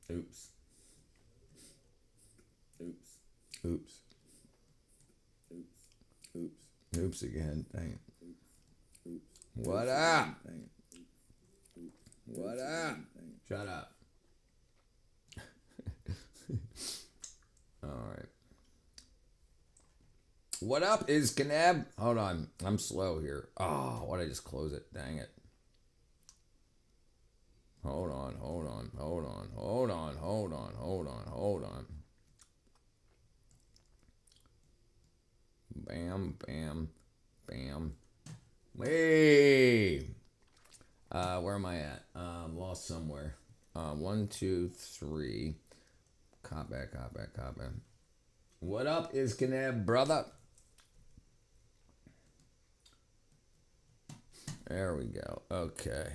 Oops. Oops. Oops. Oops. Oops again. Dang it. What up? What up? Shut up. All right. What up is Kanab? Hold on. I'm slow here. Oh, why did I just close it? Dang it. Hold on. Bam, bam, bam. Hey. Where am I at? Lost somewhere. 1, 2, 3. Cop back. What up is Kanab, brother? There we go. Okay.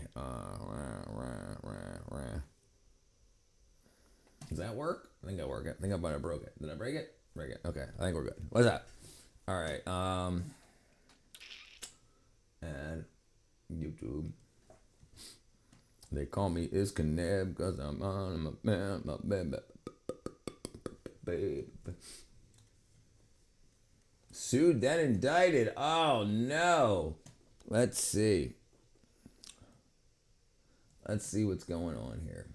Does that work? I think I work it. I think I might have broke it. Did I break it? Break it. Okay. I think we're good. What's that? All right. And YouTube. They call me Iskaneb because I'm on my baby. Sued, then indicted. Oh no. Let's see. Let's see what's going on here.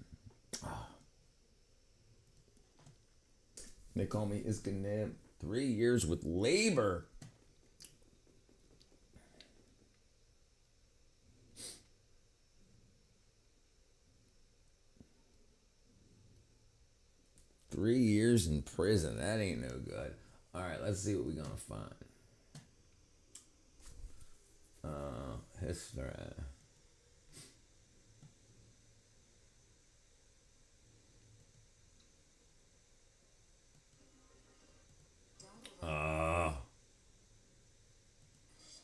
They call me Iskaneb. 3 years with labor. Three years in prison. That ain't no good. All right, let's see what we're gonna find. History.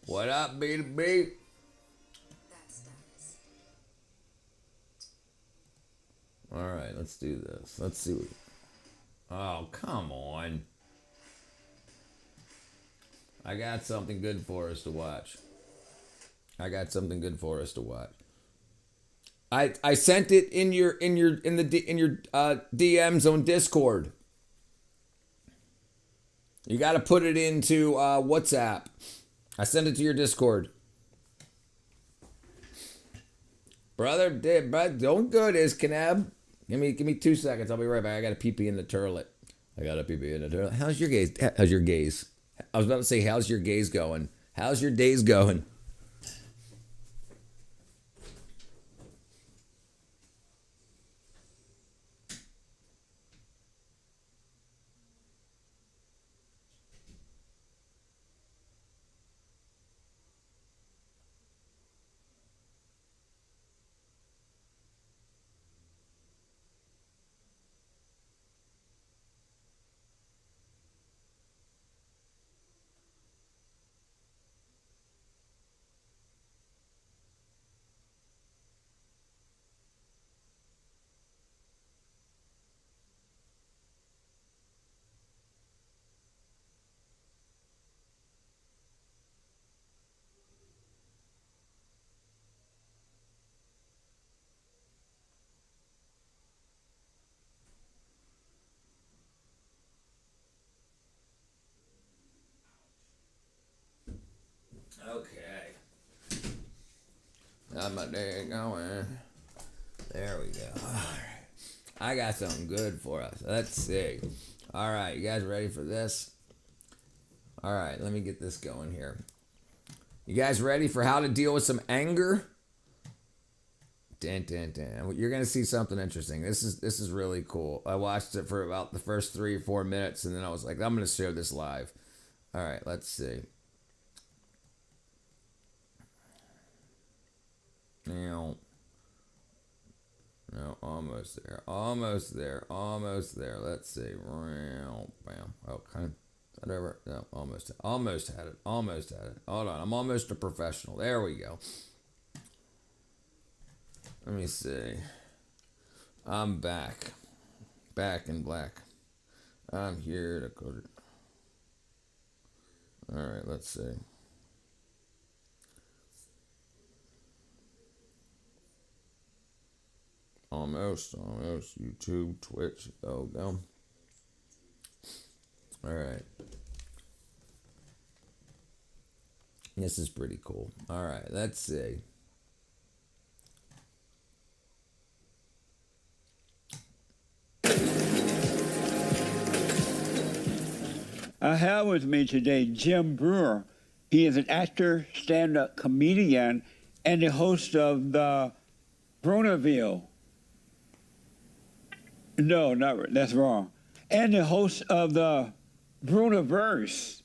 What up, B2B? All right, let's do this. Let's see what. Oh, come on. I got something good for us to watch. I sent it in your DMs on Discord. You got to put it into WhatsApp. I sent it to your Discord. Brother, don't go this, Kanab. Give me 2 seconds. I'll be right back. I got a pee in the toilet. How's your gaze? I was about to say, how's your gaze going? How's your days going? Okay. Got my day going. There we go. All right. I got something good for us. Let's see. All right, you guys ready for this? All right, let me get this going here. You guys ready for how to deal with some anger? You're gonna see something interesting. This is really cool. I watched it for about the first 3 or 4 minutes, and then I was like, I'm gonna show this live. All right, let's see. Now, no, almost there. Let's see. Bam. Okay. Whatever. No, almost had it. Hold on. I'm almost a professional. There we go. Let me see. I'm back. Back in Black. I'm here to go to... All right, let's see. Almost. YouTube, Twitch. Oh, go. All right. This is pretty cool. All right, let's see. I have with me today Jim Breuer. He is an actor, stand-up comedian, and the host of the Brunaville. No, that's wrong. And the host of the Brunaverse.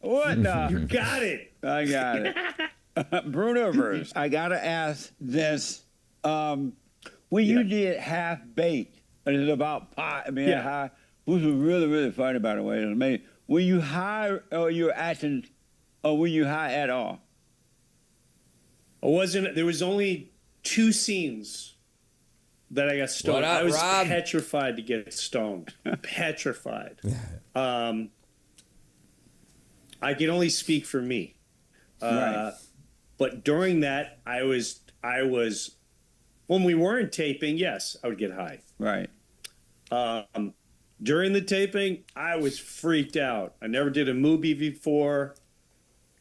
What the? You got it. I got it. Brunaverse. I gotta ask this. When you did Half Baked, it is about pot. I mean, Yeah. which was really, really funny, by the way. It was amazing. Were you high, or you were acting, or were you high at all? I wasn't. There was only 2 scenes that I got stoned. What up, I was Rob? petrified to get stoned. Petrified. I can only speak for me. Right. But during that, I was. When we weren't taping, yes, I would get high. Right. During the taping, I was freaked out. I never did a movie before.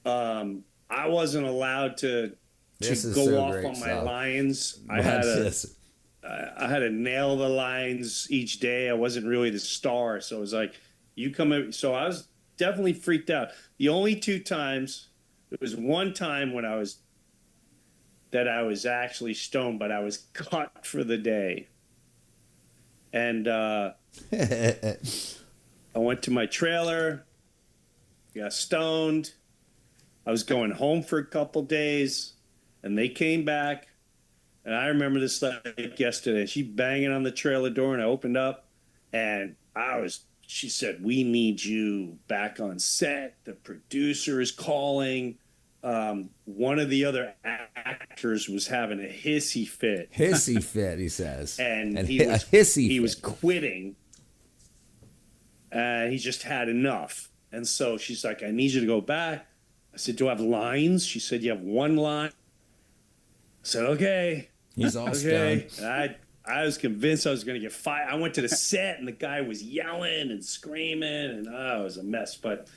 I wasn't allowed to This is go so off great on my stuff. lines. I Watch had this. to nail the lines each day. I wasn't really the star, so it was like you come in. So I was definitely freaked out. The only 2 times, there was one time when I was actually stoned, but I was cut for the day. And I went to my trailer, got stoned. I was going home for a couple days, and they came back. And I remember this like yesterday. She banging on the trailer door, and I opened up, and she said, "We need you back on set. The producer is calling." One of the other actors was having a hissy fit. Hissy fit, he says. And a he was hissy he fit. was quitting. He just had enough. And so she's like, "I need you to go back." I said, "Do I have lines?" She said, "You have 1 line." I said, "Okay." He's all Okay. stoned. And I was convinced I was going to get fired. I went to the set, and the guy was yelling and screaming, and it was a mess. But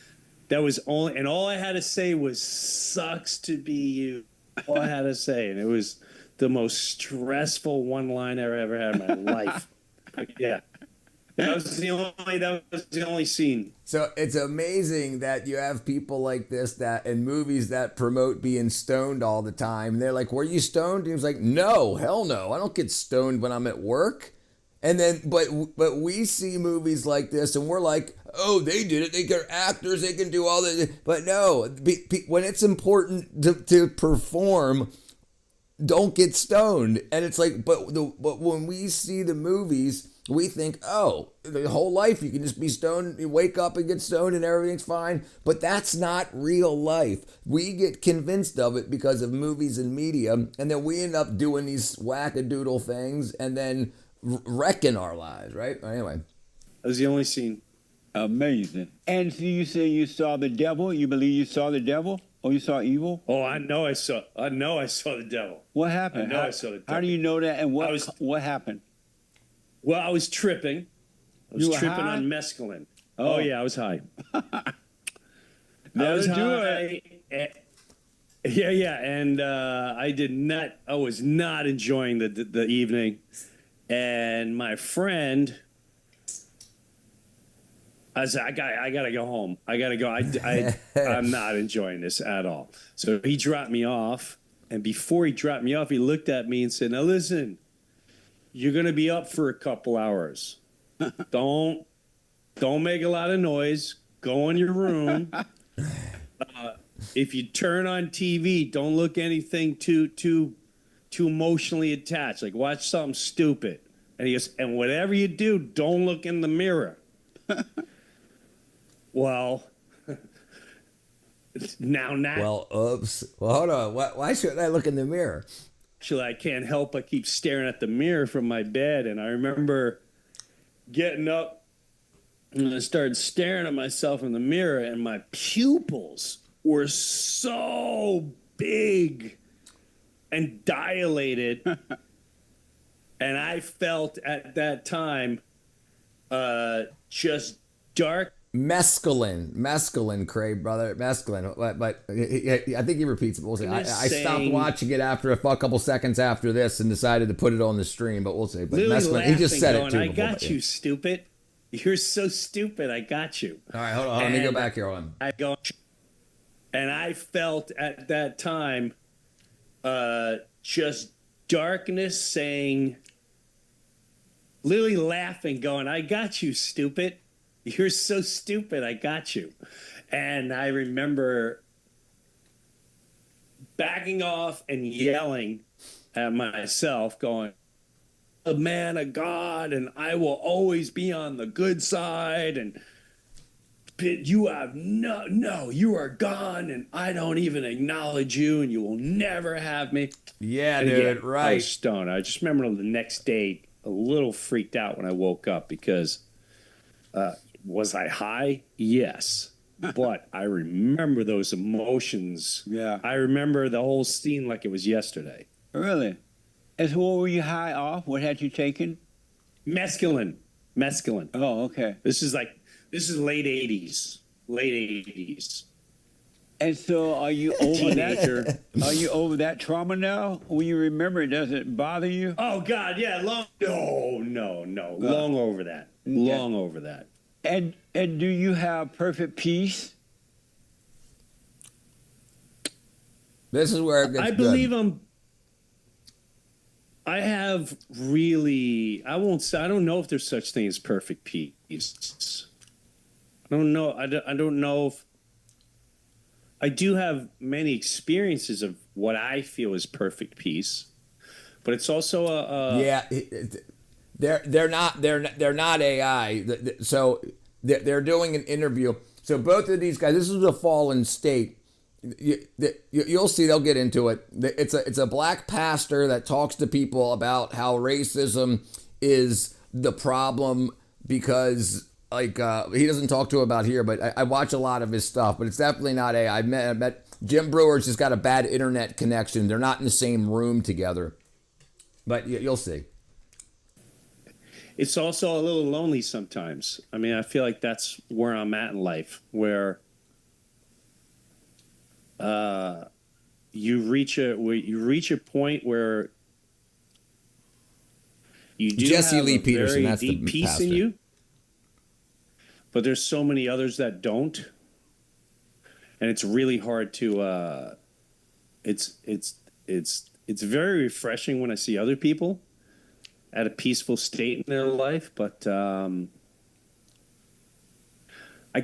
that was only, and all I had to say was, "Sucks to be you." All I had to say, and it was the most stressful one line I ever had in my life. But yeah, that was the only scene. So it's amazing that you have people like this that in movies that promote being stoned all the time. And they're like, "Were you stoned?" And he was like, "No, hell no. I don't get stoned when I'm at work." And then, but we see movies like this, and we're like, "Oh, they did it. They're actors. They can do all that." But no, when it's important to perform, don't get stoned. And it's like, but when we see the movies, we think, oh, the whole life you can just be stoned, you wake up and get stoned and everything's fine. But that's not real life. We get convinced of it because of movies and media, and then we end up doing these wackadoodle things and then wrecking our lives, right? Anyway. That was the only scene. Amazing. And so you say you saw the devil? You believe you saw the devil? Or you saw evil? Oh, I know I saw the devil. What happened? I know I saw the devil. How do you know that? And what happened? Well, I was tripping. I was You were tripping high? on mescaline. Oh. Oh yeah, I was high. That'll I was do high. Yeah, and I was not enjoying the evening. And my friend, I said, I gotta go home. I gotta go. I'm not enjoying this at all. So he dropped me off, and before he dropped me off, he looked at me and said, "Now listen, you're gonna be up for a couple hours. Don't make a lot of noise. Go in your room. If you turn on TV, don't look anything too emotionally attached. Like watch something stupid." And he goes, "And whatever you do, don't look in the mirror." Well, now. Well, oops. Well, hold on. Why shouldn't I look in the mirror? Actually, I can't help but keep staring at the mirror from my bed. And I remember getting up, and I started staring at myself in the mirror, and my pupils were so big and dilated. And I felt at that time just dark. Mescaline, Craig, brother, mescaline. But I think he repeats it. We'll see. I stopped watching it after a couple seconds after this and decided to put it on the stream. But we'll see. But mescaline, he just said going, it too. I before, got you, stupid. You're so stupid. I got you. All right, hold on. Let me go back here. I go, and I felt at that time just darkness saying, literally laughing, going, I got you, stupid. You're so stupid. I got you. And I remember backing off and yelling at myself, going, a man of God, and I will always be on the good side. And you have no, you are gone, and I don't even acknowledge you, and you will never have me. Yeah, and dude, again, right. I was stoned. I just remember the next day, a little freaked out when I woke up because was I high? Yes. But I remember those emotions. Yeah. I remember the whole scene like it was yesterday. Really? And so what were you high off? What had you taken? Mescaline. Oh, okay. This is late 80s. Late 80s. And so are you over that? Are you over that trauma now? When you remember it, does it bother you? Oh, God, yeah. No. Long over that. Okay. Long over that. And do you have perfect peace? This is where it gets I believe I have really, I don't know if there's such thing as perfect peace. I don't know. I don't know if, I do have many experiences of what I feel is perfect peace, but it's also they're not AI. So they're doing an interview. So both of these guys, this is a fallen state. You'll see. They'll get into it. It's a black pastor that talks to people about how racism is the problem because he doesn't talk to about here, but I watch a lot of his stuff. But it's definitely not AI. I met Jim Brewer's just got a bad internet connection. They're not in the same room together. But you'll see. It's also a little lonely sometimes. I mean, I feel like that's where I'm at in life, where you reach a point where you do Jesse have Lee a Peterson, very that's the deep peace pastor. in you, but there's so many others that don't, and it's really hard to. It's very refreshing when I see other people at a peaceful state in their life, but I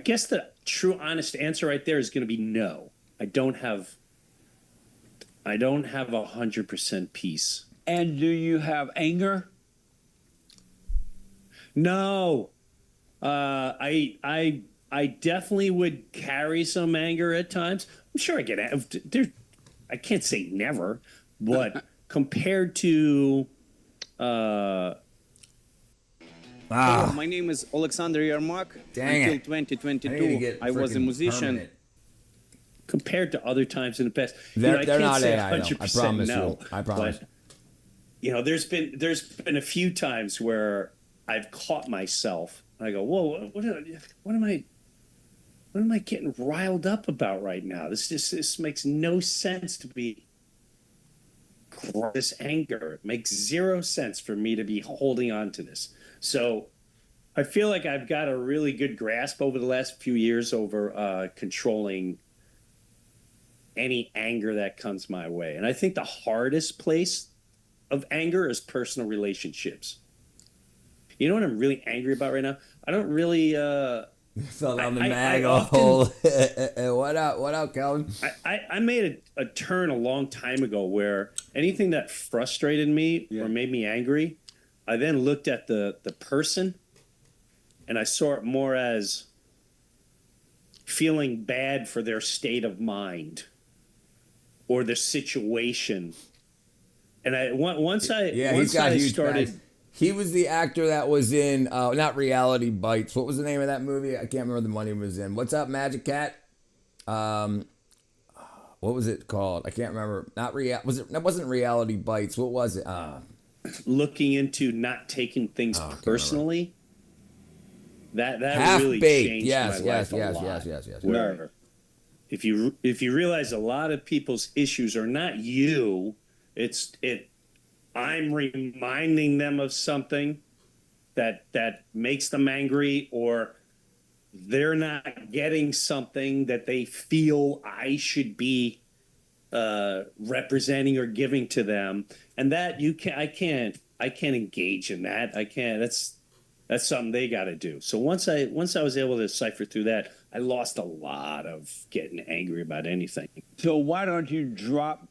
guess the true, honest answer right there is going to be no. I don't have 100% peace. And do you have anger? No, I definitely would carry some anger at times. I'm sure I get there. I can't say never, but compared to Hello, my name is Alexander Yermak. Dang Until it. 2022, I was a musician. Permanent. compared to other times in the past, They're I can't not say AI, though. I 100% promise no, you. I promise. But, there's been a few times where I've caught myself and I go, whoa, what am I getting riled up about right now? This makes no sense to be this anger. It makes zero sense for me to be holding on to this. So I feel like I've got a really good grasp over the last few years over controlling any anger that comes my way. And I think the hardest place of anger is personal relationships. You know what I'm really angry about right now? I don't really Fell down the I mag often- hole. What up, Calvin? I made a turn a long time ago where anything that frustrated me or made me angry, I then looked at the person and I saw it more as feeling bad for their state of mind or their situation. And once I He's got huge started bags. He was the actor that was in not Reality Bites. What was the name of that movie? I can't remember the one he was in. What's up, Magic Cat? What was it called? I can't remember. That wasn't Reality Bites. What was it? Looking into not taking things personally. That really Half-Baked. changed Yes, my yes, life yes, a lot. yes, yes, yes. Where if you realize a lot of people's issues are not you, I'm reminding them of something that makes them angry, or they're not getting something that they feel I should be representing or giving to them, and that I can't engage in that. I can't. That's something they got to do. So once I was able to cipher through that, I lost a lot of getting angry about anything. So why don't you drop?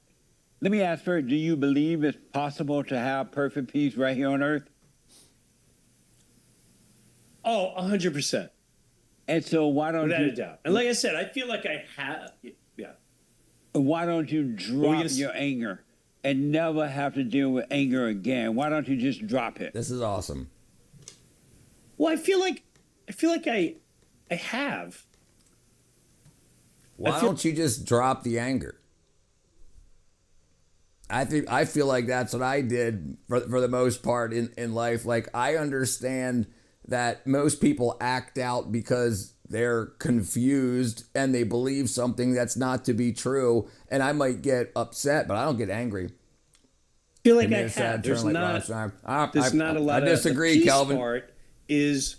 Let me ask first, do you believe it's possible to have perfect peace right here on earth? Oh, 100%. And so why don't Without you? a doubt. And like I said, I feel like I have. Yeah. Why don't you drop your anger and never have to deal with anger again? Why don't you just drop it? This is awesome. Well, I feel like I have. Why don't you just drop the anger? I feel like that's what I did for the most part in life. Like, I understand that most people act out because they're confused and they believe something that's not to be true. And I might get upset, but I don't get angry. I feel like I have. There's not a lot I disagree, of the peace Kelvin. Part is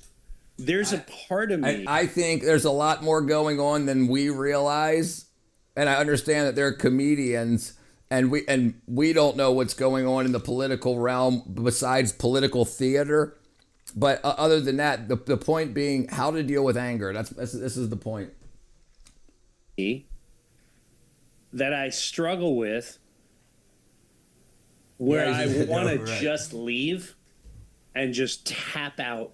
there's a part of me. I think there's a lot more going on than we realize. And I understand that they're comedians. And we don't know what's going on in the political realm besides political theater. But other than that, the point being how to deal with anger. This is the point. That I struggle with, where I want to just leave and just tap out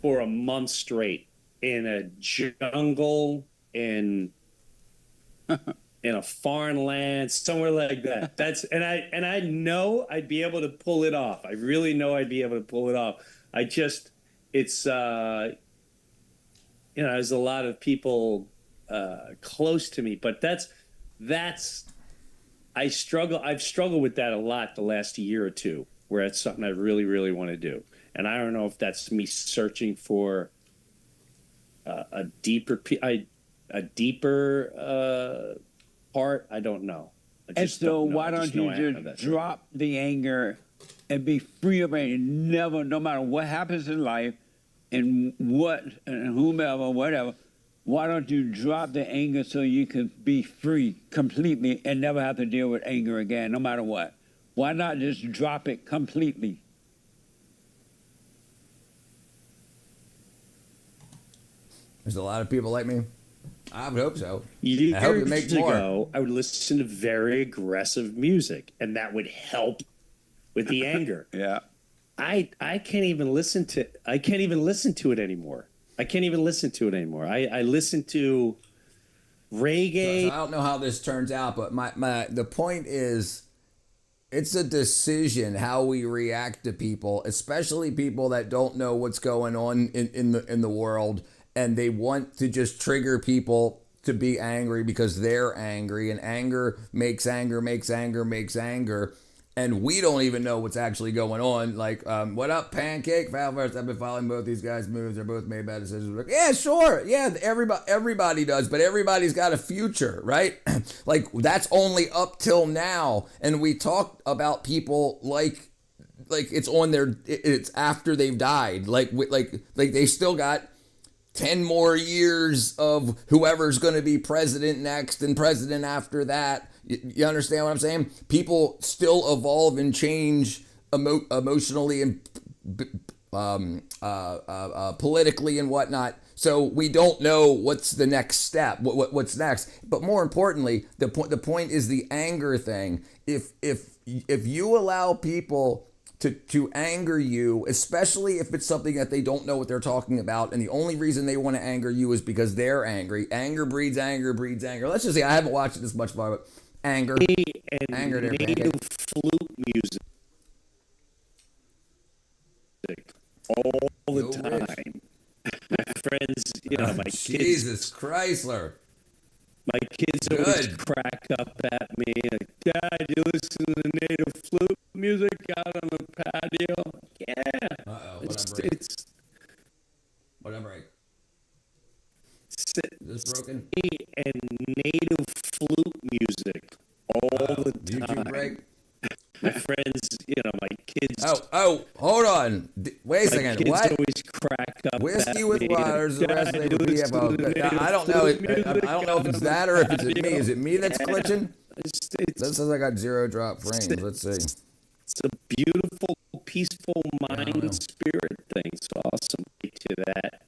for a month straight in a jungle in a foreign land, somewhere like that. And I know I'd be able to pull it off. I really know I'd be able to pull it off. There's a lot of people close to me, but I've struggled with that a lot the last year or two, where it's something I really, really want to do. And I don't know if that's me searching for a deeper part. I don't know. And so why don't you just drop the anger and be free of it, and never, no matter what happens in life and whomever, whatever, why don't you drop the anger so you can be free completely and never have to deal with anger again, no matter what? Why not just drop it completely? There's a lot of people like me. I would hope so. Years I hope to make more. ago, I would listen to very aggressive music, and that would help with the anger. Yeah. I can't even listen to it anymore. I listen to reggae. So I don't know how this turns out, but the point is, it's a decision how we react to people, especially people that don't know what's going on in the world, and they want to just trigger people to be angry because they're angry, and anger makes anger makes anger makes anger. And we don't even know what's actually going on. Like, what up, Pancake? Falverse, I've been following both these guys' moves. They're both made bad decisions. Like, yeah, sure. Yeah, everybody does. But everybody's got a future, right? Like, that's only up till now. And we talk about people like it's on it's after they've died. Like they still got 10 more years of whoever's going to be president next and president after that. You understand what I'm saying? People still evolve and change emotionally and politically and whatnot. So we don't know what's the next step, what's next. But more importantly, the point is the anger thing. If you allow people to anger you, especially if it's something that they don't know what they're talking about, and the only reason they want to anger you is because they're angry. Anger breeds anger breeds anger. Let's just say I haven't watched it this much, but anger. anger there, native Pancake. flute music all the Yo, time. Rich. My friends, my kids, Jesus Chrysler. my kids always Good. crack up at me like, "Dad, you listen to the native flute music out on the patio?" Yeah, Uh-oh, it's what I break? it's What I break? it's Is this broken? and native flute music all the YouTube time. break? My friends, my kids. Oh, hold on. Wait a My second. kids What? always crack up Whiskey at with me. waters, the rest of "Dad, it you would be listen to the native I don't know. flute I music don't know if out it's on that the or if it's me. patio?" Is it me that's glitching? It's, That it's, says I got 0 drop frames. Let's see. it's a beautiful, peaceful I don't know. mind spirit thing. So I'll submit to that.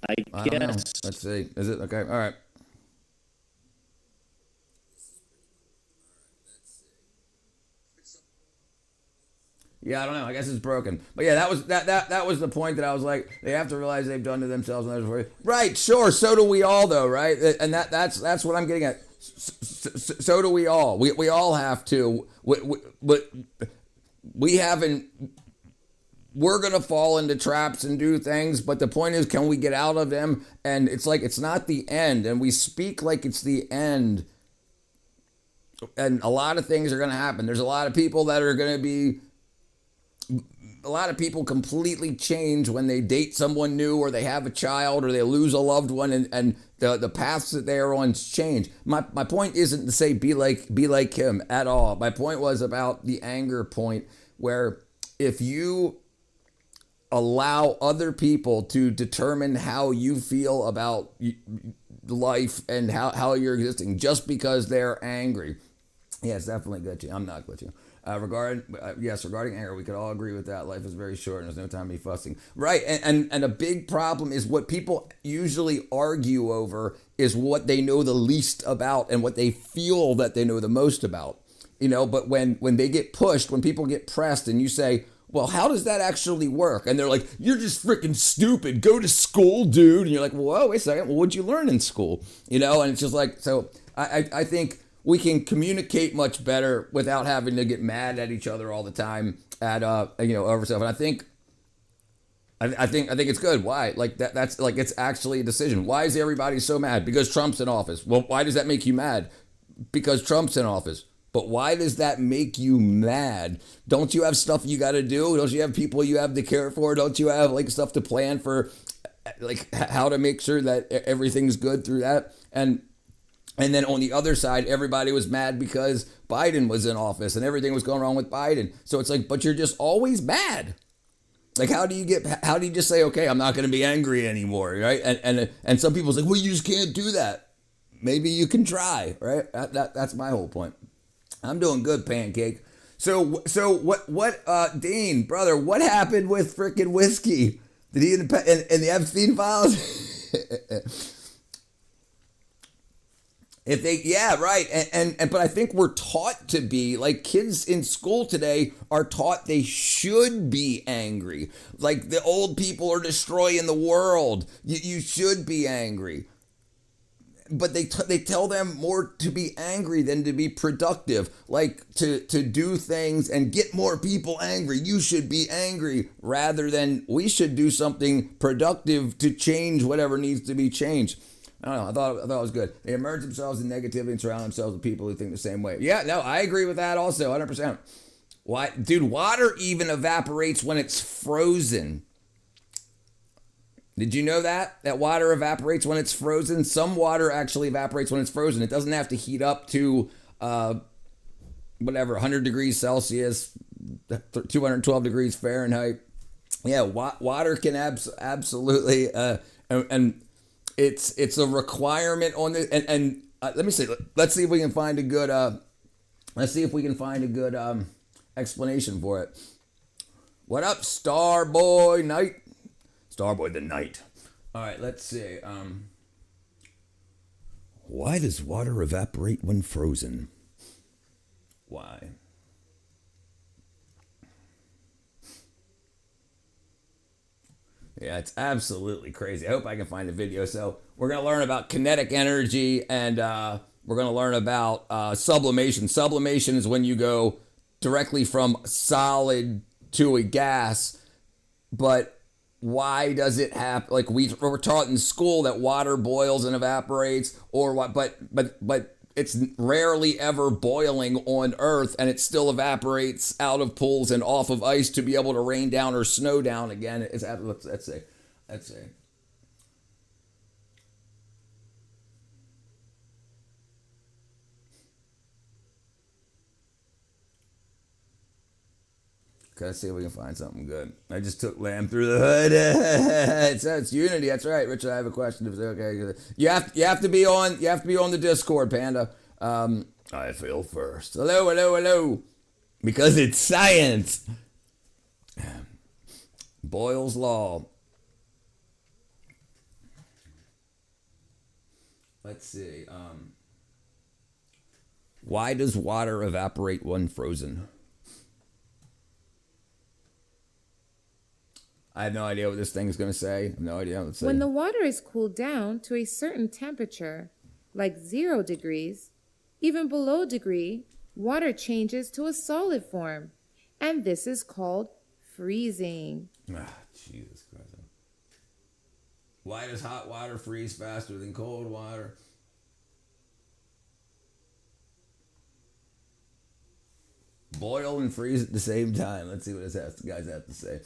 I I don't know. guess. Let's see. Is it okay? All right. Yeah, I don't know. I guess it's broken. But yeah, that was the point that I was like, they have to realize they've done to themselves and others. Right, sure. So do we all, though, right? And that's what I'm getting at. So do we all. We all have to. We haven't. We're gonna fall into traps and do things, but the point is, can we get out of them? And it's like it's not the end, and we speak like it's the end. And a lot of things are gonna happen. There's a lot of people that are gonna be. A lot of people completely change when they date someone new or they have a child or they lose a loved one, and the paths that they are on change. My point isn't to say be like him at all. My point was about the anger point, where if you allow other people to determine how you feel about life and how you're existing just because they're angry. Yeah, it's definitely glitchy. I'm not glitchy. Regarding anger, we could all agree with that. Life is very short and there's no time to be fussing. Right, and a big problem is what people usually argue over is what they know the least about and what they feel that they know the most about. But when they get pushed, when people get pressed and you say, well, how does that actually work? And they're like, you're just freaking stupid. Go to school, dude. And you're like, whoa, wait a second. Well, what'd you learn in school? And it's just like, so I think we can communicate much better without having to get mad at each other all the time over stuff. And I think it's good. Why? Like that's like it's actually a decision. Why is everybody so mad? Because Trump's in office. Well, why does that make you mad? Because Trump's in office. But why does that make you mad? Don't you have stuff you got to do? Don't you have people you have to care for? Don't you have like stuff to plan for, like how to make sure that everything's good through that? And then on the other side, everybody was mad because Biden was in office and everything was going wrong with Biden. So it's like, but you're just always mad. Like, how do you just say, okay, I'm not going to be angry anymore, right? And some people's like, well, you just can't do that. Maybe you can try, right? That's my whole point. I'm doing good, Pancake. So what, Dean, brother, what happened with frickin' whiskey? Did he in the Epstein files? But I think we're taught to be like kids in school today are taught they should be angry. Like the old people are destroying the world. You should be angry. But they tell them more to be angry than to be productive, like to do things and get more people angry. You should be angry rather than we should do something productive to change whatever needs to be changed. I don't know. I thought it was good. They immerse themselves in negativity and surround themselves with people who think the same way. Yeah, no, I agree with that also, 100%. Why, dude? Water even evaporates when it's frozen. Did you know that water evaporates when it's frozen? Some water actually evaporates when it's frozen. It doesn't have to heat up to 100 degrees Celsius, 212 degrees Fahrenheit. Yeah, water can absolutely and it's a requirement on the and let me see. Let's see if we can find a good explanation for it. What up, Starboy Knight? Starboy the Knight. All right, let's see. Why does water evaporate when frozen? Why? Yeah, it's absolutely crazy. I hope I can find a video. So we're going to learn about kinetic energy and we're going to learn about sublimation. Sublimation is when you go directly from solid to a gas, but why does it happen? Like we're taught in school that water boils and evaporates, or what? But it's rarely ever boiling on Earth, and it still evaporates out of pools and off of ice to be able to rain down or snow down again. Let's see. Let's see if we can find something good. I just took Lamb through the hood. It says Unity. That's right, Richard. I have a question. Okay, you have to be on the Discord, Panda. I feel first. Hello. Because it's science. Boyle's Law. Let's see. Why does water evaporate when frozen? I have no idea what this thing is going to say. I have no idea. Let's see. When the water is cooled down to a certain temperature, like 0 degrees, even below degree, water changes to a solid form. And this is called freezing. Jesus Christ. Why does hot water freeze faster than cold water? Boil and freeze at the same time. Let's see what this guys have to say.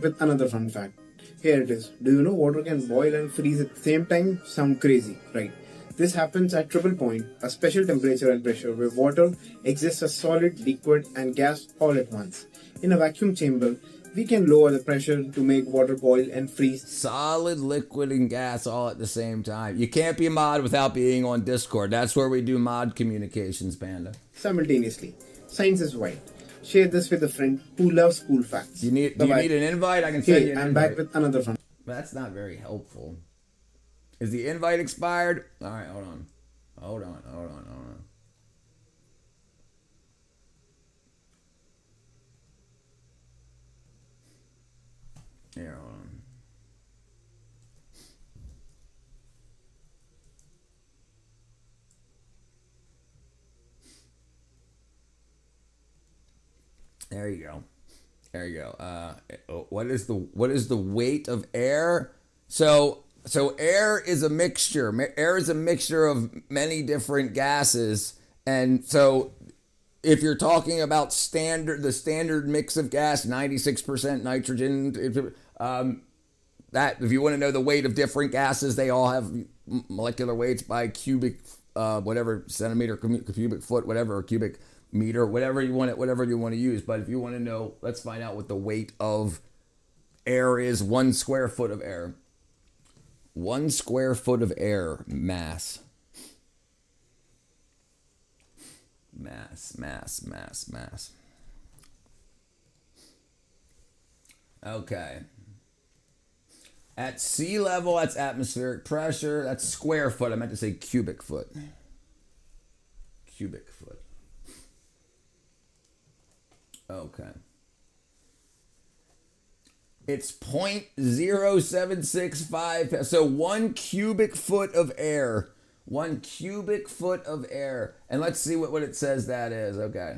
With another fun fact. Here it is. Do you know water can boil and freeze at the same time? Sound crazy, right? This happens at triple point, a special temperature and pressure where water exists as solid, liquid, and gas all at once. In a vacuum chamber, we can lower the pressure to make water boil and freeze. Solid, liquid, and gas all at the same time. You can't be a mod without being on Discord. That's where we do mod communications, Panda. Simultaneously. Science is wide. Share this with a friend who loves cool facts. Do you need an invite? I can send you an I'm invite. back with another fun. That's not very helpful. Is the invite expired? All right, hold on. Here, hold on. There you go. What is the weight of air? So air is a mixture. Air is a mixture of many different gases, and so if you're talking about the standard mix of gas, 96% nitrogen. That if you want to know the weight of different gases, they all have molecular weights by cubic, whatever centimeter, cubic foot, whatever, or cubic meter, whatever you want to use. But if you want to know, let's find out what the weight of air is. 1 square foot of air. 1 square foot of air mass. Mass. Okay. At sea level, that's atmospheric pressure. That's square foot. I meant to say cubic foot. Cubic foot. Okay. It's 0.0765. So 1 cubic foot of air. 1 cubic foot of air. And let's see what it says that is. Okay.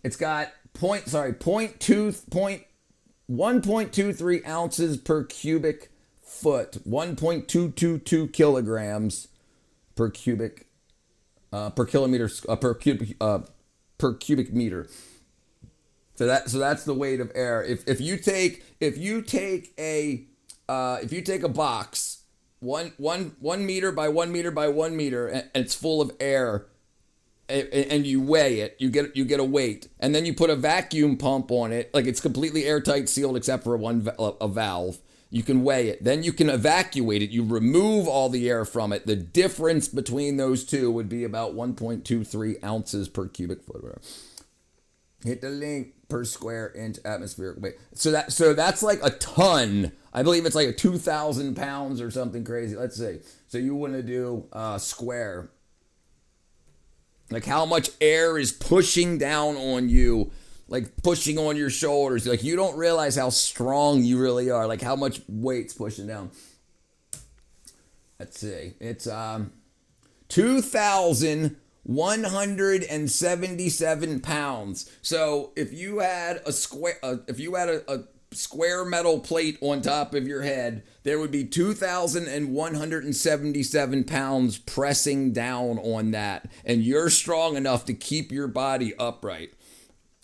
It's got 1.23 ounces per cubic foot. 1.222 kilograms per cubic per kilometer per cubic meter. So that's the weight of air. If you take a box 1 meter by 1 meter by 1 meter and it's full of air, and you weigh it, you get a weight, and then you put a vacuum pump on it, like it's completely airtight sealed except for a valve. You can weigh it, then you can evacuate it. You remove all the air from it. The difference between those two would be about 1.23 ounces per cubic foot. Whatever. Hit the link per square inch atmospheric weight. So that's like a ton. I believe it's like 2,000 pounds or something crazy. Let's see. So you want to do square. Like how much air is pushing down on you, like pushing on your shoulders. Like you don't realize how strong you really are. Like how much weight's pushing down. let's see. It's 2,177 pounds. So if you had a square metal plate on top of your head, there would be 2,177 pounds pressing down on that, and you're strong enough to keep your body upright.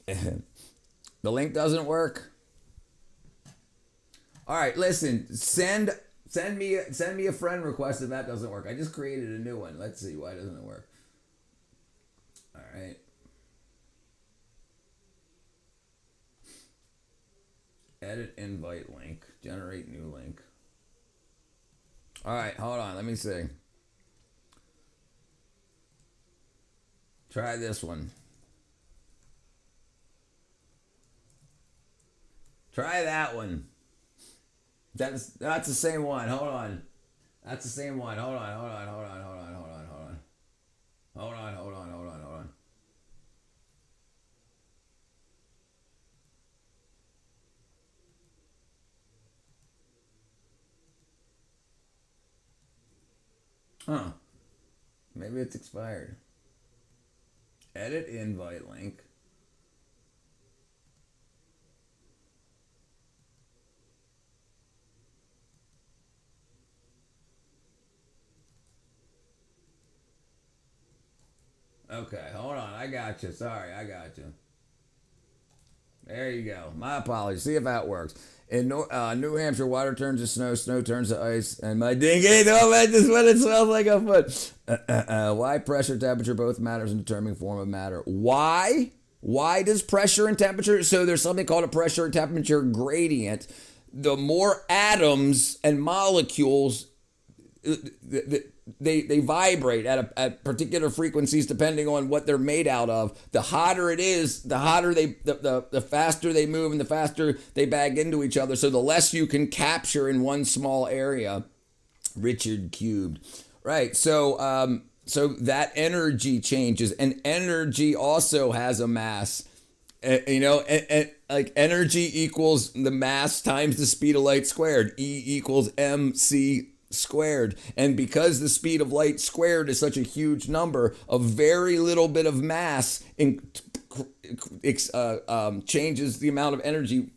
The link doesn't work. All right, listen. Send me a friend request if that doesn't work. I just created a new one. Let's see why doesn't it work. All right. Edit invite link. Generate new link. All right, hold on. Let me see. Try this one. Try that one. That's the same one. Hold on. That's the same one. Hold on. Huh. Maybe it's expired. Edit invite link. Okay, hold on. I got you. Sorry, I got you. There you go. My apologies. See if that works. In New Hampshire, water turns to snow, snow turns to ice, and my dinghy, oh man, just when it smells like a foot. Why pressure, temperature, both matters in determining form of matter. Why? Why does pressure and temperature? So there's something called a pressure and temperature gradient. The more atoms and molecules, they vibrate at particular frequencies depending on what they're made out of. The hotter it is, the faster they move and the faster they bag into each other. So the less you can capture in one small area. Richard cubed, right? So so that energy changes, and energy also has a mass. Like energy equals the mass times the speed of light squared. E equals mc squared. And because the speed of light squared is such a huge number, a very little bit of mass changes the amount of energy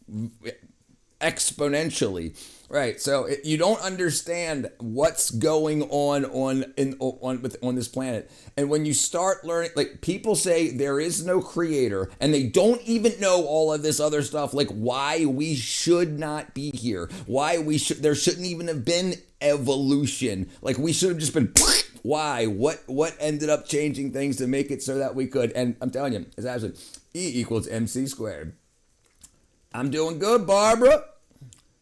exponentially. Right, so you don't understand what's going on this planet, and when you start learning, like people say there is no creator, and they don't even know all of this other stuff, like why we should not be here, there shouldn't even have been evolution, like we should have just been. Why? What ended up changing things to make it so that we could? And I'm telling you, it's actually E equals mc squared. I'm doing good, Barbara.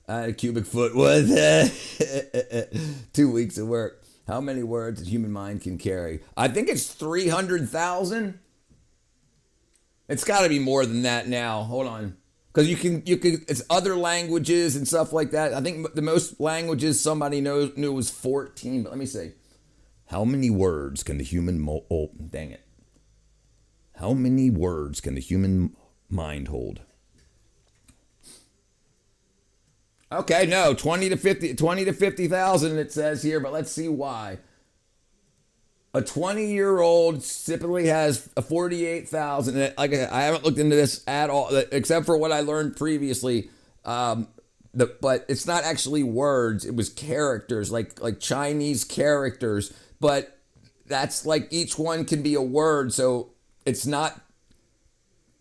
A cubic foot was 2 weeks of work. How many words the human mind can carry? I think it's 300,000. It's got to be more than that now. Hold on, because you can. It's other languages and stuff like that. I think the most languages somebody knew was 14. But let me see. How many words can the human? Dang it. How many words can the human mind hold? Okay, no, 20 to 50,000 it says here, but let's see why. A 20-year-old typically has a 48,000. Like I haven't looked into this at all, except for what I learned previously. But it's not actually words; it was characters, like Chinese characters. But that's like each one can be a word, so it's not.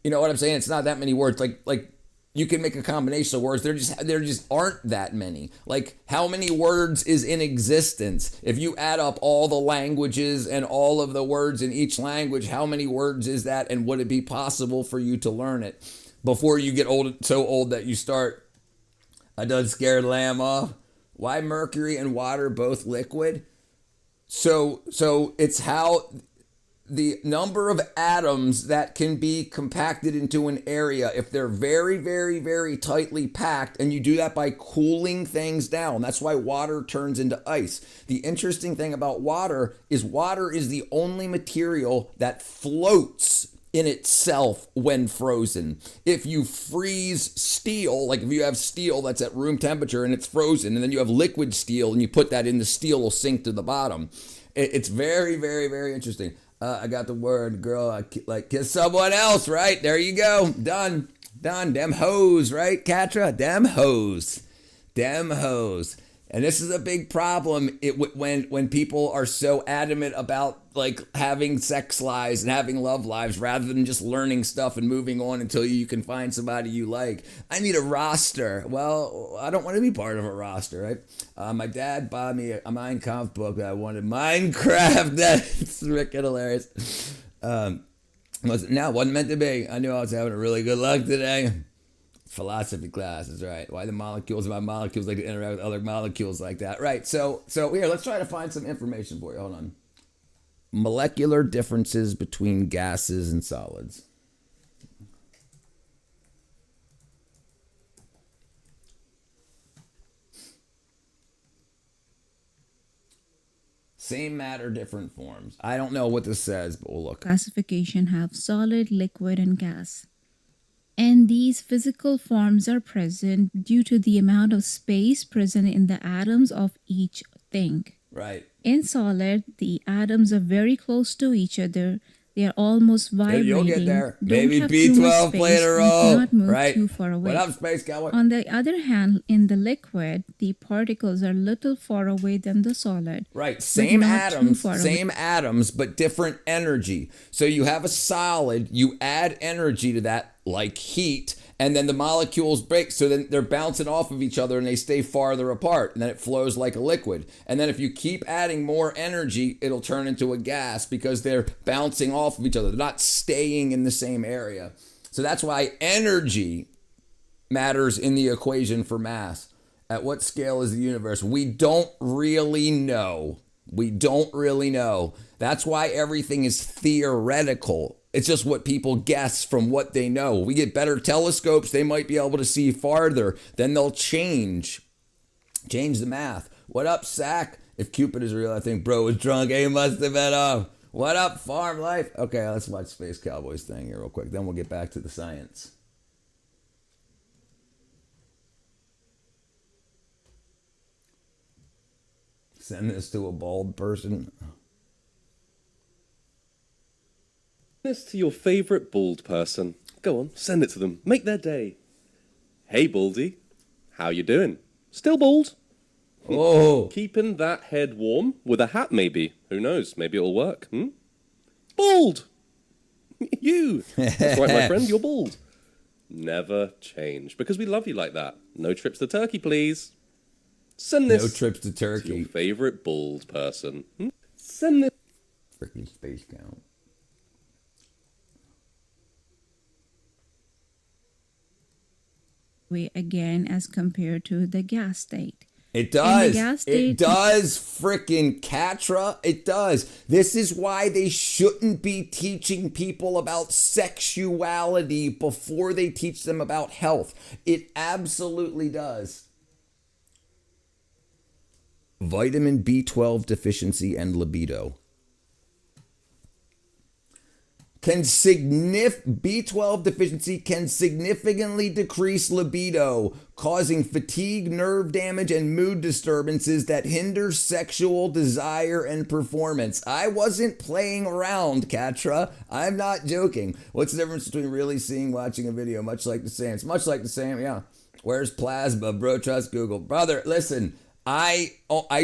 You know what I'm saying? It's not that many words. Like. You can make a combination of words. There just aren't that many. Like, how many words is in existence? If you add up all the languages and all of the words in each language, how many words is that? And would it be possible for you to learn it before you get so old that you start? I done scared lamb off. Why mercury and water both liquid? So it's how the number of atoms that can be compacted into an area, if they're very, very, very tightly packed, and you do that by cooling things down. That's why water turns into ice. The interesting thing about water is the only material that floats in itself when frozen. If you freeze steel, like if you have steel that's at room temperature and it's frozen, and then you have liquid steel and you put that in, the steel will sink to the bottom. It's very, very, very interesting. I got the word, girl. Like kiss someone else, right? There you go. Done. Dem hoes, right, Katra? Dem hoes. And this is a big problem when people are so adamant about like having sex lives and having love lives rather than just learning stuff and moving on until you can find somebody you like. I need a roster. Well, I don't want to be part of a roster, right? My dad bought me a Mein Kampf book that I wanted. Minecraft. That's freaking hilarious. Wasn't meant to be. I knew I was having a really good luck today. Philosophy class is right. Why the molecules of my molecules like to interact with other molecules like that. Right. So here, let's try to find some information for you. Hold on. Molecular differences between gases and solids. Same matter, different forms. I don't know what this says, but we'll look. Classification have solid, liquid, and gas. And these physical forms are present due to the amount of space present in the atoms of each thing. Right. In solid, the atoms are very close to each other. They are almost vibrating. You'll get there. Don't Maybe have too much B12 space played a and role. cannot move Right. too far away. What up, Space Cowboy? On the other hand, in the liquid, the particles are little far away than the solid. Right, same not too atoms, far same atoms, but different energy. So you have a solid, you add energy to that, like heat, and then the molecules break, so then they're bouncing off of each other and they stay farther apart, and then it flows like a liquid. And then if you keep adding more energy, it'll turn into a gas because they're bouncing off of each other. They're not staying in the same area. So that's why energy matters in the equation for mass. At what scale is the universe? We don't really know. That's why everything is theoretical. It's just what people guess from what they know. We get better telescopes, they might be able to see farther. Then they'll change the math. What up, Sack? If Cupid is real, I think bro was drunk. He must have been off. What up, Farm Life? Okay, let's watch Space Cowboys thing here real quick. Then we'll get back to the science. Send this to a bald person. This to your favorite bald person. Go on, send it to them. Make their day. Hey, Baldy. How you doing? Still bald? Oh. Keeping that head warm? With a hat, maybe. Who knows? Maybe it'll work. Bald! You! That's right, my friend, you're bald. Never change, because we love you like that. No trips to Turkey, please. Send this No trips to Turkey. to your favorite bald person. Send this. Freaking space count. Way again as compared to the gas state. It does. gas It state- does, frickin' Katra. It does. This is why they shouldn't be teaching people about sexuality before they teach them about health. It absolutely does. Vitamin B12 deficiency and libido. B12 deficiency can significantly decrease libido, causing fatigue, nerve damage, and mood disturbances that hinder sexual desire and performance. I wasn't playing around, Katra. I'm not joking. What's the difference between really seeing, watching a video? Much like the same. It's much like the same, yeah. Where's plasma? Bro, trust Google. Brother, listen. I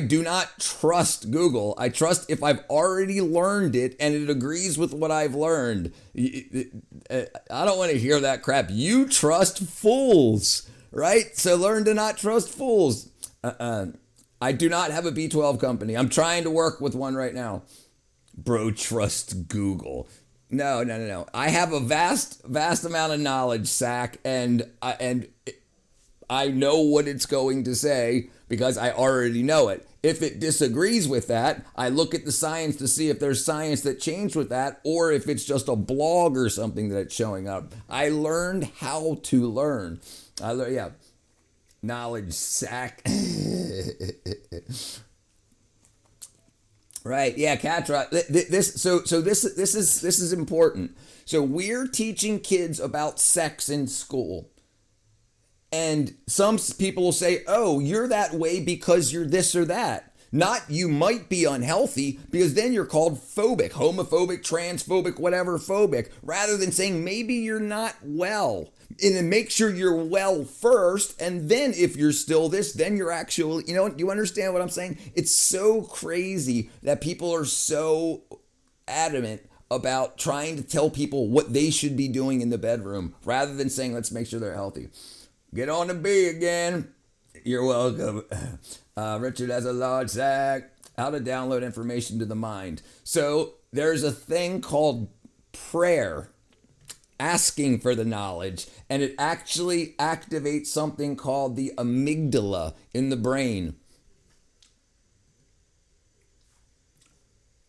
do not trust Google. I trust if I've already learned it and it agrees with what I've learned. I don't want to hear that crap. You trust fools, right? So learn to not trust fools. I do not have a B12 company. I'm trying to work with one right now. Bro, trust Google. No. I have a vast amount of knowledge, Sack, and I know what it's going to say because I already know it. If it disagrees with that, I look at the science to see if there's science that changed with that or if it's just a blog or something that it's showing up. I learned how to learn. Knowledge, Sack. Right. Yeah, Catra. This is important. So we're teaching kids about sex in school. And some people will say, "Oh, you're that way because you're this or that." Not you might be unhealthy, because then you're called phobic, homophobic, transphobic, whatever phobic, rather than saying maybe you're not well. And then make sure you're well first, and then if you're still this, then you're actually, do you understand what I'm saying? It's so crazy that people are so adamant about trying to tell people what they should be doing in the bedroom, rather than saying, let's make sure they're healthy. Get on the B again. You're welcome. Richard has a large sack. How to download information to the mind. So there's a thing called prayer, asking for the knowledge, and it actually activates something called the amygdala in the brain.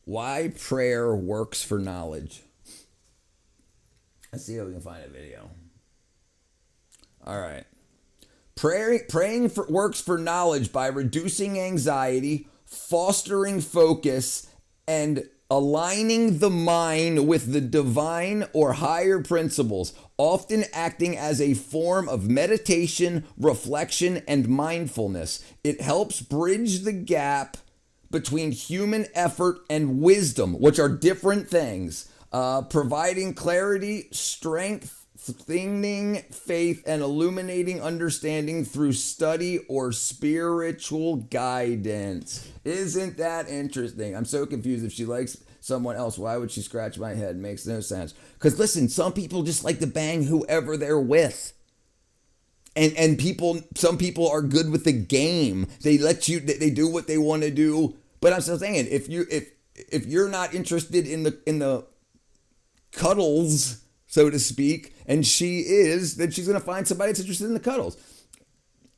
Why prayer works for knowledge. Let's see if we can find a video. All right. Praying works for knowledge by reducing anxiety, fostering focus, and aligning the mind with the divine or higher principles, often acting as a form of meditation, reflection, and mindfulness. It helps bridge the gap between human effort and wisdom, which are different things, providing clarity, strengthening faith, and illuminating understanding through study or spiritual guidance. Isn't that interesting? I'm so confused. If she likes someone else, why would she scratch my head? Makes no sense. Because listen, some people just like to bang whoever they're with. And some people are good with the game. They do what they want to do. But I'm still saying, if you're not interested in the cuddles, so to speak, and she is, then she's going to find somebody that's interested in the cuddles.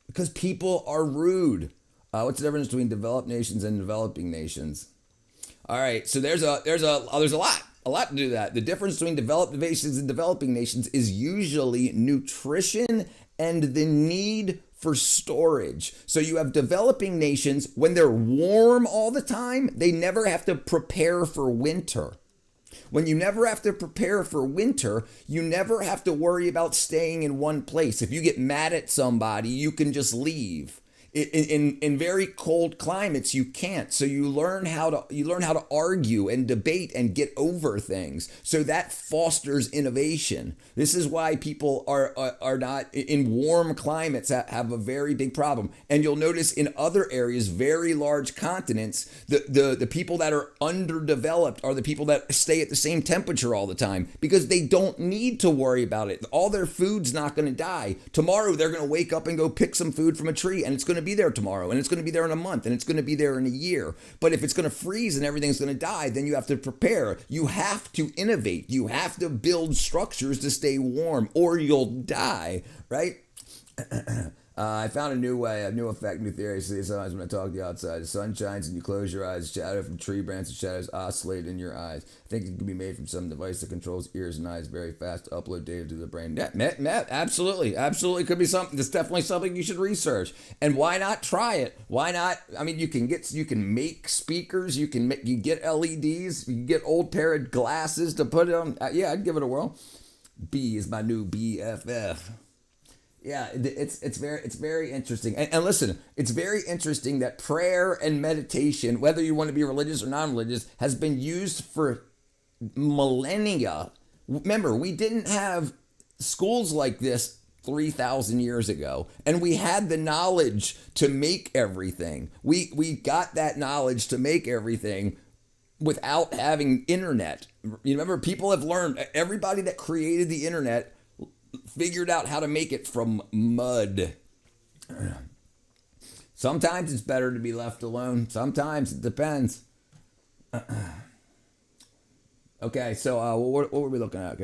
Because people are rude. What's the difference between developed nations and developing nations? All right, so there's a lot to do that. The difference between developed nations and developing nations is usually nutrition and the need for storage. So you have developing nations, when they're warm all the time, they never have to prepare for winter. When you never have to prepare for winter, you never have to worry about staying in one place. If you get mad at somebody, you can just leave. In very cold climates, you can't. So you learn how to argue and debate and get over things. So that fosters innovation. This is why people are not in warm climates have a very big problem. And you'll notice in other areas, very large continents, the people that are underdeveloped are the people that stay at the same temperature all the time, because they don't need to worry about it. All their food's not going to die. Tomorrow they're going to wake up and go pick some food from a tree, and it's going to be there tomorrow, and it's going to be there in a month, and it's going to be there in a year. But if it's going to freeze and everything's going to die, then you have to prepare. You have to innovate. You have to build structures to stay warm, or you'll die, right? I found a new way, a new effect, new theory. See, sometimes when I talk to you outside, the sun shines and you close your eyes, shadow from tree branches, shadows oscillate in your eyes. I think it can be made from some device that controls ears and eyes very fast to upload data to the brain. Absolutely could be something. It's definitely something you should research. And why not try it? Why not? I mean, you can make speakers, you get LEDs, you can get old pair of glasses to put it on. Yeah, I'd give it a whirl. B is my new BFF. Yeah, it's very interesting. And listen, it's very interesting that prayer and meditation, whether you want to be religious or non-religious, has been used for millennia. Remember, we didn't have schools like this 3,000 years ago, and we had the knowledge to make everything. We got that knowledge to make everything without having internet. You remember, people have learned, everybody that created the internet figured out how to make it from mud. Sometimes it's better to be left alone. Sometimes it depends. Okay, so what were we looking at?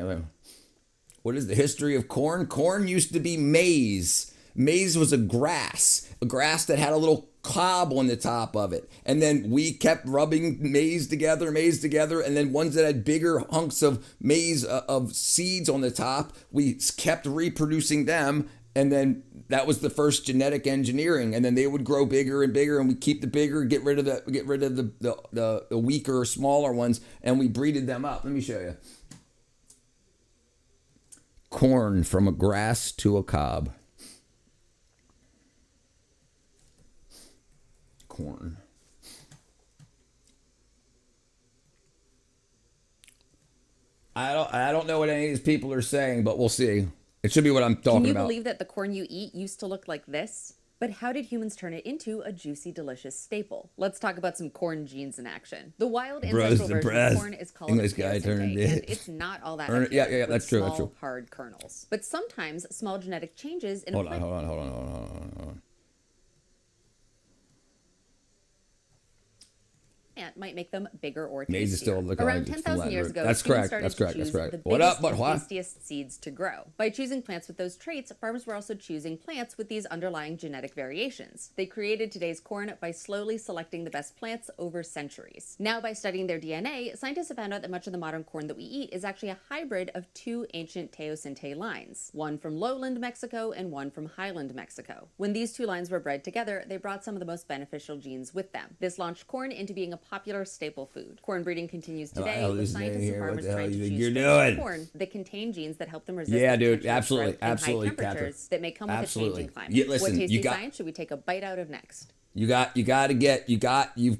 What is the history of corn? Corn used to be maize. Maize was a grass that had a little cob on the top of it. And then we kept rubbing maize together, and then ones that had bigger hunks of maize, of seeds on the top, we kept reproducing them. And then that was the first genetic engineering, and then they would grow bigger and bigger, and we keep the bigger, get rid of the weaker, smaller ones, and we breeded them up. Let me show you. Corn from a grass to a cob. Corn. I don't know what any of these people are saying, but we'll see. It should be what I'm talking about. Can you believe that the corn you eat used to look like this? But how did humans turn it into a juicy, delicious staple? Let's talk about some corn genes in action. The wild ancestral version of corn is called English guy turned it. and it's not all that appealing Yeah, that's true. small, That's true. hard kernels. But sometimes small genetic changes in Hold a on, plant hold on. might make them bigger or Maize is tastier. still the Around it's 10,000 years ago, That's humans correct. started That's to correct. That's choose correct. the What biggest up? But and what? tastiest seeds to grow. By choosing plants with those traits, farmers were also choosing plants with these underlying genetic variations. They created today's corn by slowly selecting the best plants over centuries. Now, by studying their DNA, scientists have found out that much of the modern corn that we eat is actually a hybrid of two ancient teosinte lines, one from lowland Mexico and one from highland Mexico. When these two lines were bred together, they brought some of the most beneficial genes with them. This launched corn into being a popular staple food. Corn breeding continues today, with scientists and farmers trying to choose strains of corn that contain genes that help them resist Yeah, the dude, potential absolutely, drought and absolutely, high temperatures Catherine. that may come with Absolutely. a changing climate. Yeah, listen, what tasty you got- science should we take a bite out of next? You've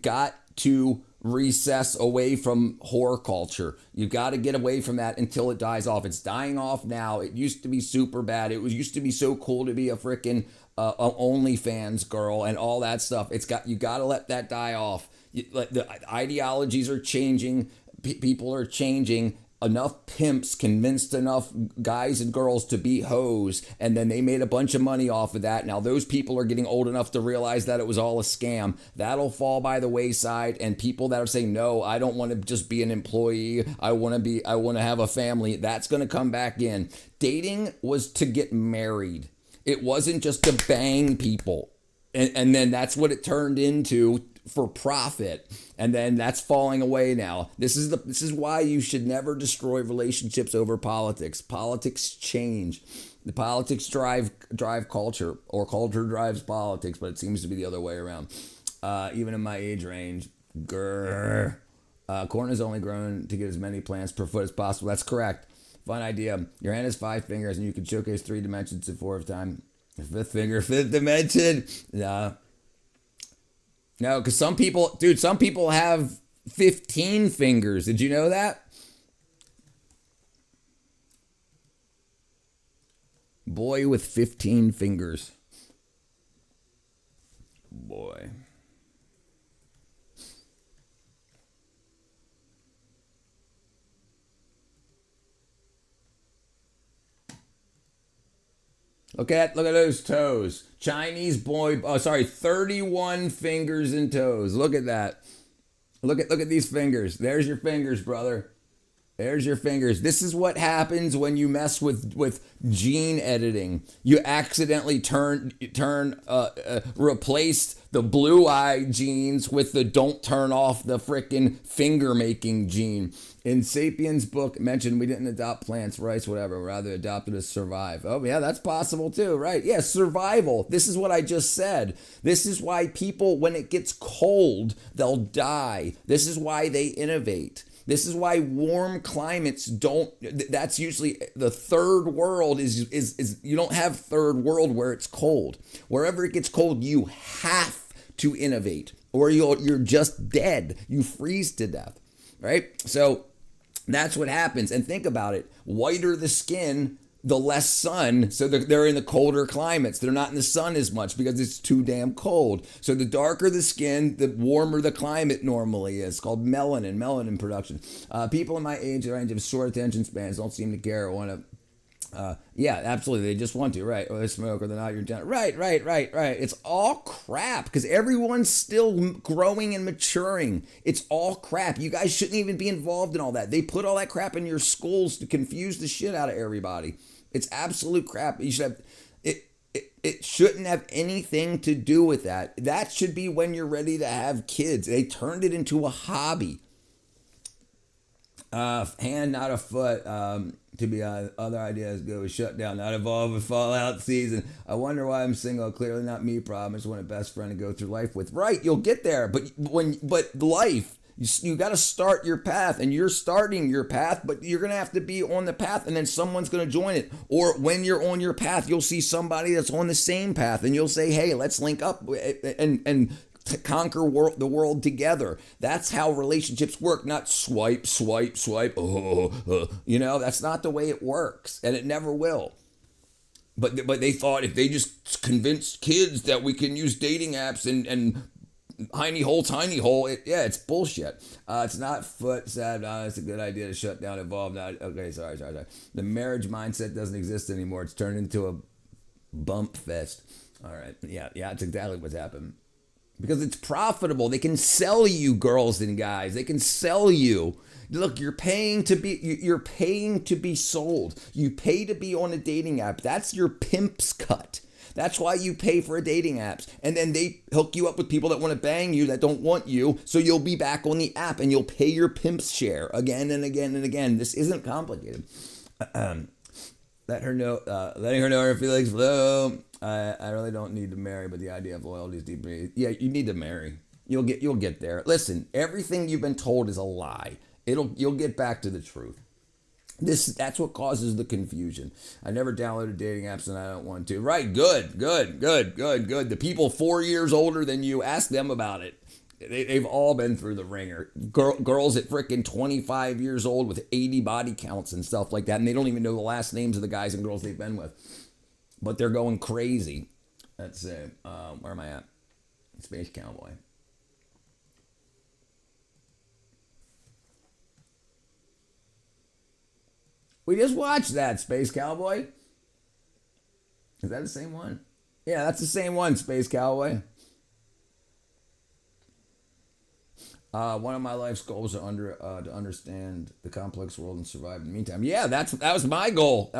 got to recess away from horror culture. You've got to get away from that until it dies off. It's dying off now. It used to be super bad. It used to be so cool to be a freaking OnlyFans girl and all that stuff. You got to let that die off. The ideologies are changing. People are changing. Enough pimps convinced enough guys and girls to be hoes, and then they made a bunch of money off of that. Now those people are getting old enough to realize that it was all a scam. That'll fall by the wayside, and people that are saying, no, I don't want to just be an employee. I want to have a family. That's going to come back in. Dating was to get married. It wasn't just to bang people. And then that's what it turned into for profit, and then that's falling away now. This is why you should never destroy relationships over politics. Politics change. The politics drive culture, or culture drives politics, but it seems to be the other way around. Even in my age range, corn is only grown to get as many plants per foot as possible. That's correct. Fun idea. Your hand has 5 fingers, and you can showcase 3 dimensions at 4 of time. 5th finger, 5th dimension. No, because some people have 15 fingers. Did you know that? Boy with 15 fingers. Boy. Look at those toes. Chinese boy, 31 fingers and toes. Look at that. Look at these fingers. There's your fingers, brother. There's your fingers. This is what happens when you mess with gene editing. You accidentally replace the blue eye genes with the don't turn off the frickin' finger making gene. In Sapiens' book, it mentioned we didn't adopt plants, rice, whatever, rather adopted to survive. Oh yeah, that's possible too, right? Yeah, survival. This is what I just said. This is why people, when it gets cold, they'll die. This is why they innovate. This is why warm climates that's usually the third world is you don't have third world where it's cold. Wherever it gets cold, you have to innovate or you're just dead. You freeze to death, right? So that's what happens. And think about it. Whiter the skin, the less sun. So they're in the colder climates. They're not in the sun as much because it's too damn cold. So the darker the skin, the warmer the climate normally is. It's called melanin production. People in my age range have short attention spans, don't seem to care or want to. Yeah, absolutely. They just want to, right? Or they smoke or they're not your gen. Right. It's all crap because everyone's still growing and maturing. It's all crap. You guys shouldn't even be involved in all that. They put all that crap in your schools to confuse the shit out of everybody. It's absolute crap. You should have it shouldn't have anything to do with that. That should be when you're ready to have kids. They turned it into a hobby. Hand, not a foot. To be honest, other ideas go with shutdown, not involved with Fallout season. I wonder why I'm single. Clearly not me problem. I just want a best friend to go through life with. Right, you'll get there. But life, you got to start your path, and you're starting your path, but you're going to have to be on the path, and then someone's going to join it. Or when you're on your path, you'll see somebody that's on the same path, and you'll say, hey, let's link up and to conquer the world together. That's how relationships work, not swipe. That's not the way it works, and it never will. But they thought if they just convinced kids that we can use dating apps and tiny hole, it's bullshit. It's not foot sad. It's a good idea to shut down Evolve. Okay, sorry. The marriage mindset doesn't exist anymore. It's turned into a bump fest. All right, yeah, it's exactly what's happened. Because it's profitable. They can sell you, girls and guys. They can sell you. Look, you're paying to be sold. You pay to be on a dating app. That's your pimp's cut. That's why you pay for a dating apps. And then they hook you up with people that want to bang you, that don't want you. So you'll be back on the app and you'll pay your pimp's share again and again and again. This isn't complicated. Letting her know her feelings flow. I really don't need to marry, but the idea of loyalty is deeply. Yeah, you need to marry. You'll get there. Listen, everything you've been told is a lie. You'll get back to the truth. That's what causes the confusion. I never downloaded dating apps and I don't want to. Right, good. The people 4 years older than you, ask them about it. They've all been through the ringer. Girls at frickin' 25 years old with 80 body counts and stuff like that, and they don't even know the last names of the guys and girls they've been with. But they're going crazy. Let's see. Where am I at? Space Cowboy. We just watched that, Space Cowboy. Is that the same one? Yeah, that's the same one, Space Cowboy. One of my life's goals are to understand the complex world and survive in the meantime. Yeah, that was my goal.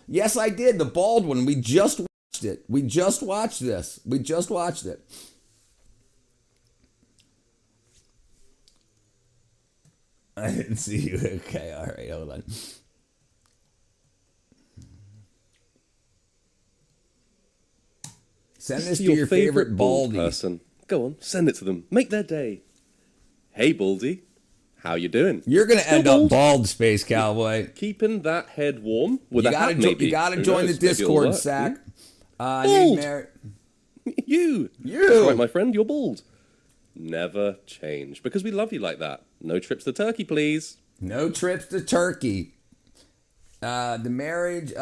Yes, I did. The bald one. We just watched it. We just watched this. We just watched it. I didn't see you. Okay, all right, hold on. Send this to your favorite baldy person. Go on, send it to them. Make their day. Hey, Baldy, how you doing? You're going to end up bald, Space Cowboy. Keeping that head warm with a hat, maybe. You got to join the Discord, Sack. Bald. You. That's right, my friend, you're bald. Never change, because we love you like that. No trips to Turkey, please. No trips to Turkey. The marriage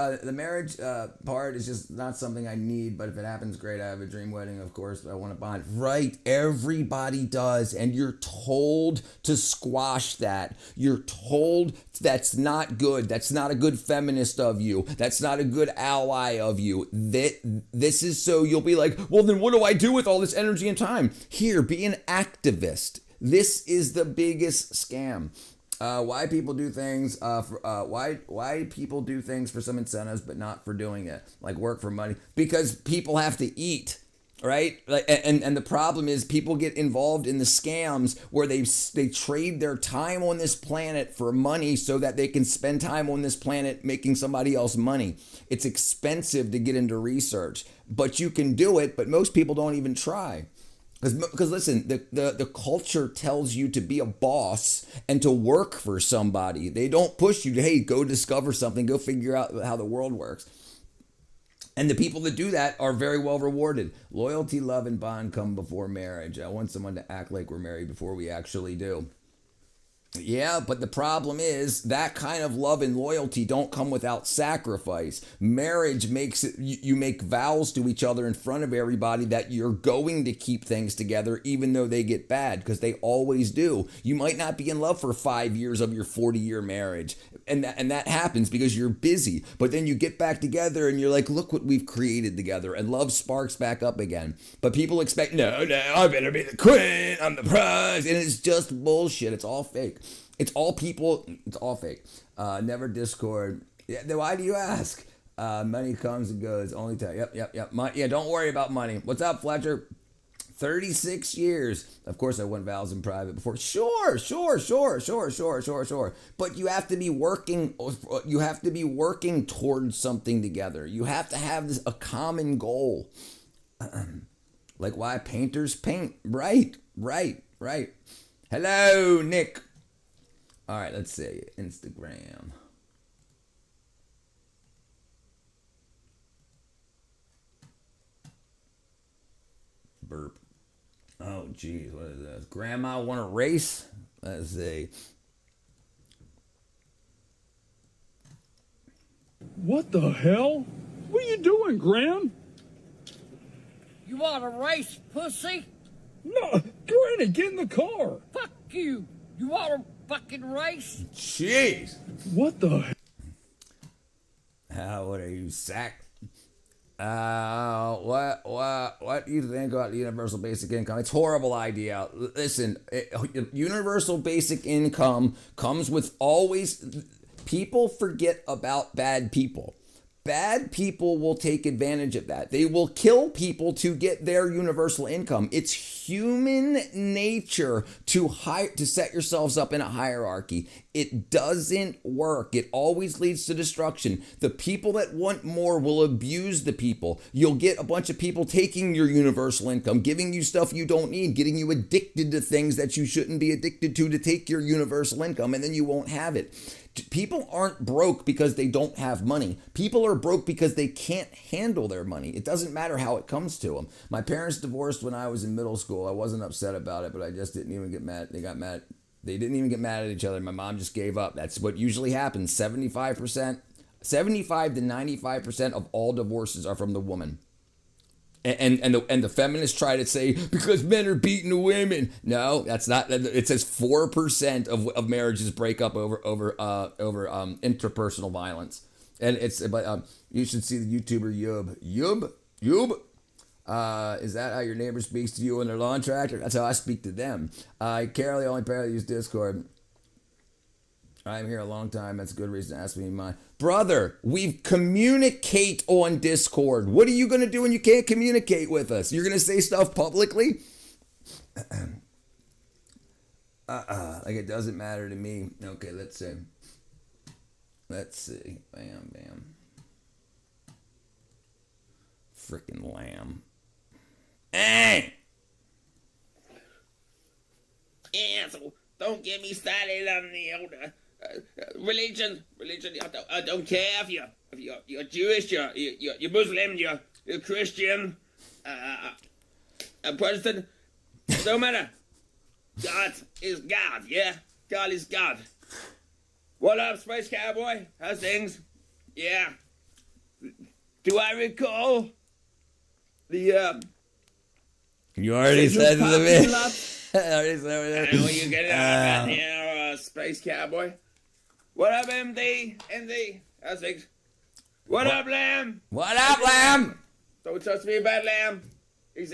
part is just not something I need, but if it happens, great. I have a dream wedding, of course. I want to bond. Right, everybody does, and you're told to squash that. You're told that's not good. That's not a good feminist of you. That's not a good ally of you. This is so you'll be like, well, then what do I do with all this energy and time? Here, be an activist. This is the biggest scam. Why people do things why people do things for some incentives but not for doing it, like work for money, because people have to eat, right? Like, and the problem is people get involved in the scams where they trade their time on this planet for money so that they can spend time on this planet making somebody else money. It's expensive to get into research, but you can do it, but most people don't even try. Because listen, the culture tells you to be a boss and to work for somebody. They don't push you to, hey, go discover something, go figure out how the world works. And the people that do that are very well rewarded. Loyalty, love, and bond come before marriage. I want someone to act like we're married before we actually do. Yeah, but the problem is that kind of love and loyalty don't come without sacrifice. Marriage makes it, you make vows to each other in front of everybody that you're going to keep things together even though they get bad, because they always do. You might not be in love for 5 years of your 40-year marriage, and that happens because you're busy. But then you get back together and you're like, look what we've created together, and love sparks back up again. But people expect, no, I better be the queen, I'm the prize, and it's just bullshit. It's all fake. It's all people. It's all fake. Never Discord. Yeah, then why do you ask? Money comes and goes. Only time. Yep. Yeah, don't worry about money. What's up, Fletcher? 36 years. Of course, I went vows in private before. Sure. But you have to be working. You have to be working towards something together. You have to have a common goal. Like why painters paint. Right. Hello, Nick. All right, let's see. Instagram. Burp. Oh, geez, what is this? Grandma want to race? Let's see. What the hell? What are you doing, Gran? You want to race, pussy? No, Granny, get in the car. Fuck you. You want to fucking race? Jeez. What the hell? What are you, Sack? What do you think about the universal basic income? It's a horrible idea. Listen, universal basic income comes with always... People forget about bad people. Bad people will take advantage of that. They will kill people to get their universal income. It's human nature to set yourselves up in a hierarchy. It doesn't work. It always leads to destruction. The people that want more will abuse the people. You'll get a bunch of people taking your universal income, giving you stuff you don't need, getting you addicted to things that you shouldn't be addicted to take your universal income, and then you won't have it. People aren't broke because they don't have money. People are broke because they can't handle their money. It doesn't matter how it comes to them. My parents divorced when I was in middle school. I wasn't upset about it, but I just didn't even get mad. They got mad. They didn't even get mad at each other. My mom just gave up. That's what usually happens. 75 to 95% of all divorces are from the woman. And the feminists try to say because men are beating the women. No, that's not. It says 4% of marriages break up over interpersonal violence, and but you should see the YouTuber Yub. Is that how your neighbor speaks to you on their lawn tractor? That's how I speak to them. Carol, the only pair that use Discord. I'm here a long time. That's a good reason to ask me mine. Brother, we communicate on Discord. What are you going to do when you can't communicate with us? You're going to say stuff publicly? Like it doesn't matter to me. Okay, let's see. Bam. Frickin' lamb. Hey! Yeah, so don't get me started on the religion. I don't care if you're Jewish, you're Muslim, you're Christian, a Protestant. It don't matter. God is God. Yeah, God is God. What up, Space Cowboy? How's things? Yeah. Do I recall the You already said to me. I know you get it out here, Space Cowboy. What up, MD? How's things? What up, Lamb? What up, Lamb? Don't touch me about Lamb. He's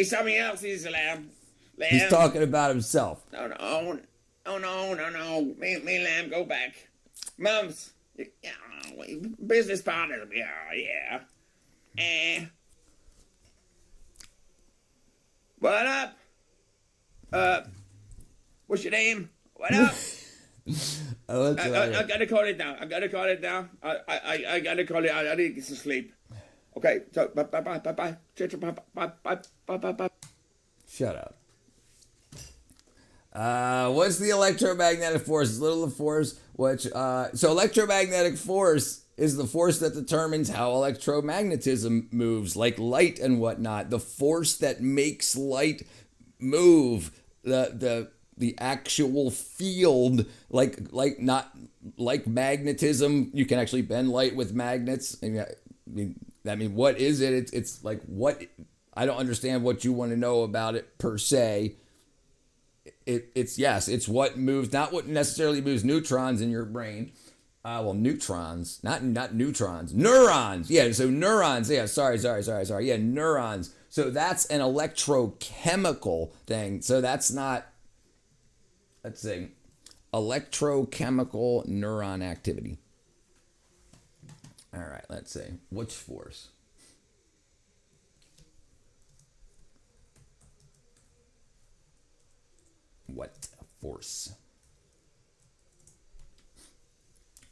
something else. He's a lamb. He's talking about himself. No. Me and Lamb go back. Mums. Yeah, business partners. Yeah. What up? What's your name? What up? I gotta call it now. I gotta call it. I need to get some sleep. Okay, so bye. Bye. Shut up. What's the electromagnetic force? It's little of force, which so electromagnetic force is the force that determines how electromagnetism moves, like light and whatnot. The force that makes light move, the actual field, like magnetism. You can actually bend light with magnets. I mean, what is it? It's like what? I don't understand what you want to know about it per se. It's what moves, not what necessarily moves neutrons in your brain. Neutrons, not neutrons, neurons. Yeah, so neurons. Yeah, sorry. Yeah, neurons. So that's an electrochemical thing. So that's not, let's see, electrochemical neuron activity. All right, let's see. Which force? What force?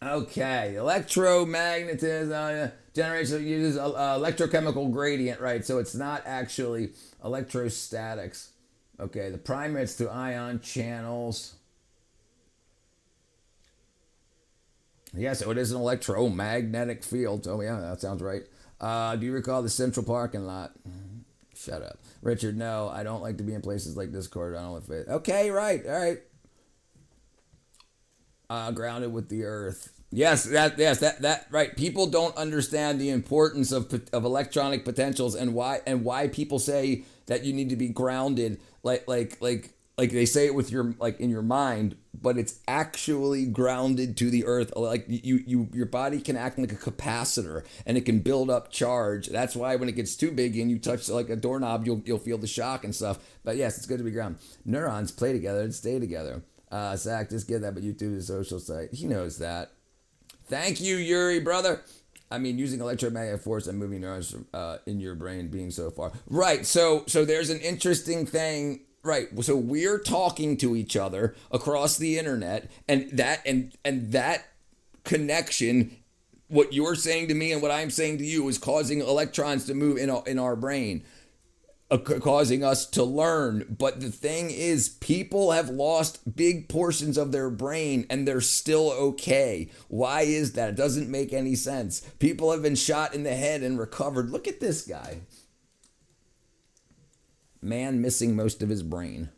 Okay, electromagnetism generation uses electrochemical gradient, right? So it's not actually electrostatics. Okay, the primates through ion channels. Yeah, so it is an electromagnetic field. Oh yeah, that sounds right. Do you recall the Central parking lot? Shut up, Richard. No, I don't like to be in places like Discord. I don't want faith. Okay, right, all right. Grounded with the earth. Yes, that right. People don't understand the importance of electronic potentials and why people say that you need to be grounded. Like they say it with your in your mind, but it's actually grounded to the earth. Like your body can act like a capacitor and it can build up charge. That's why when it gets too big and you touch like a doorknob, you'll feel the shock and stuff. But yes, it's good to be grounded. Neurons play together and stay together. Zach, just get that, but YouTube is a social site. He knows that. Thank you, Yuri, brother. I mean, using electromagnetic force and moving neurons in your brain being so far. Right, so there's an interesting thing. Right, so we're talking to each other across the internet, and that connection, what you're saying to me and what I'm saying to you, is causing electrons to move in our brain. Causing us to learn. But the thing is, people have lost big portions of their brain and they're still okay. Why is that? It doesn't make any sense. People have been shot in the head and recovered. Look at this guy. Man missing most of his brain.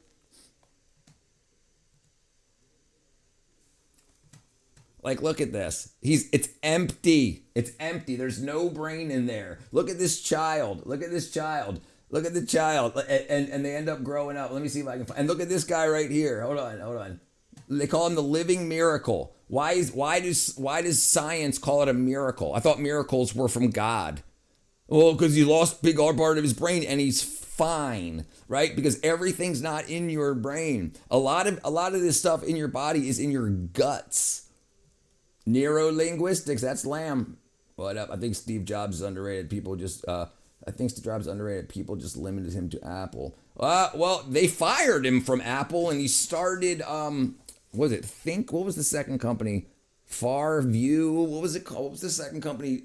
Like, look at this. It's empty. It's empty. There's no brain in there. Look at this child. Look at this child. Look at the child, and they end up growing up. Let me see if I can find. And look at this guy right here. Hold on. They call him the living miracle. Why does science call it a miracle? I thought miracles were from God. Well, because he lost big part of his brain and he's fine, right? Because everything's not in your brain. A lot of this stuff in your body is in your guts. Neurolinguistics. That's Lamb. What up? I think Steve Jobs is underrated. People just. I think Steve Jobs underrated. People just limited him to Apple. Well, they fired him from Apple, and he started. What was the second company? Farview. What was it called? What was the second company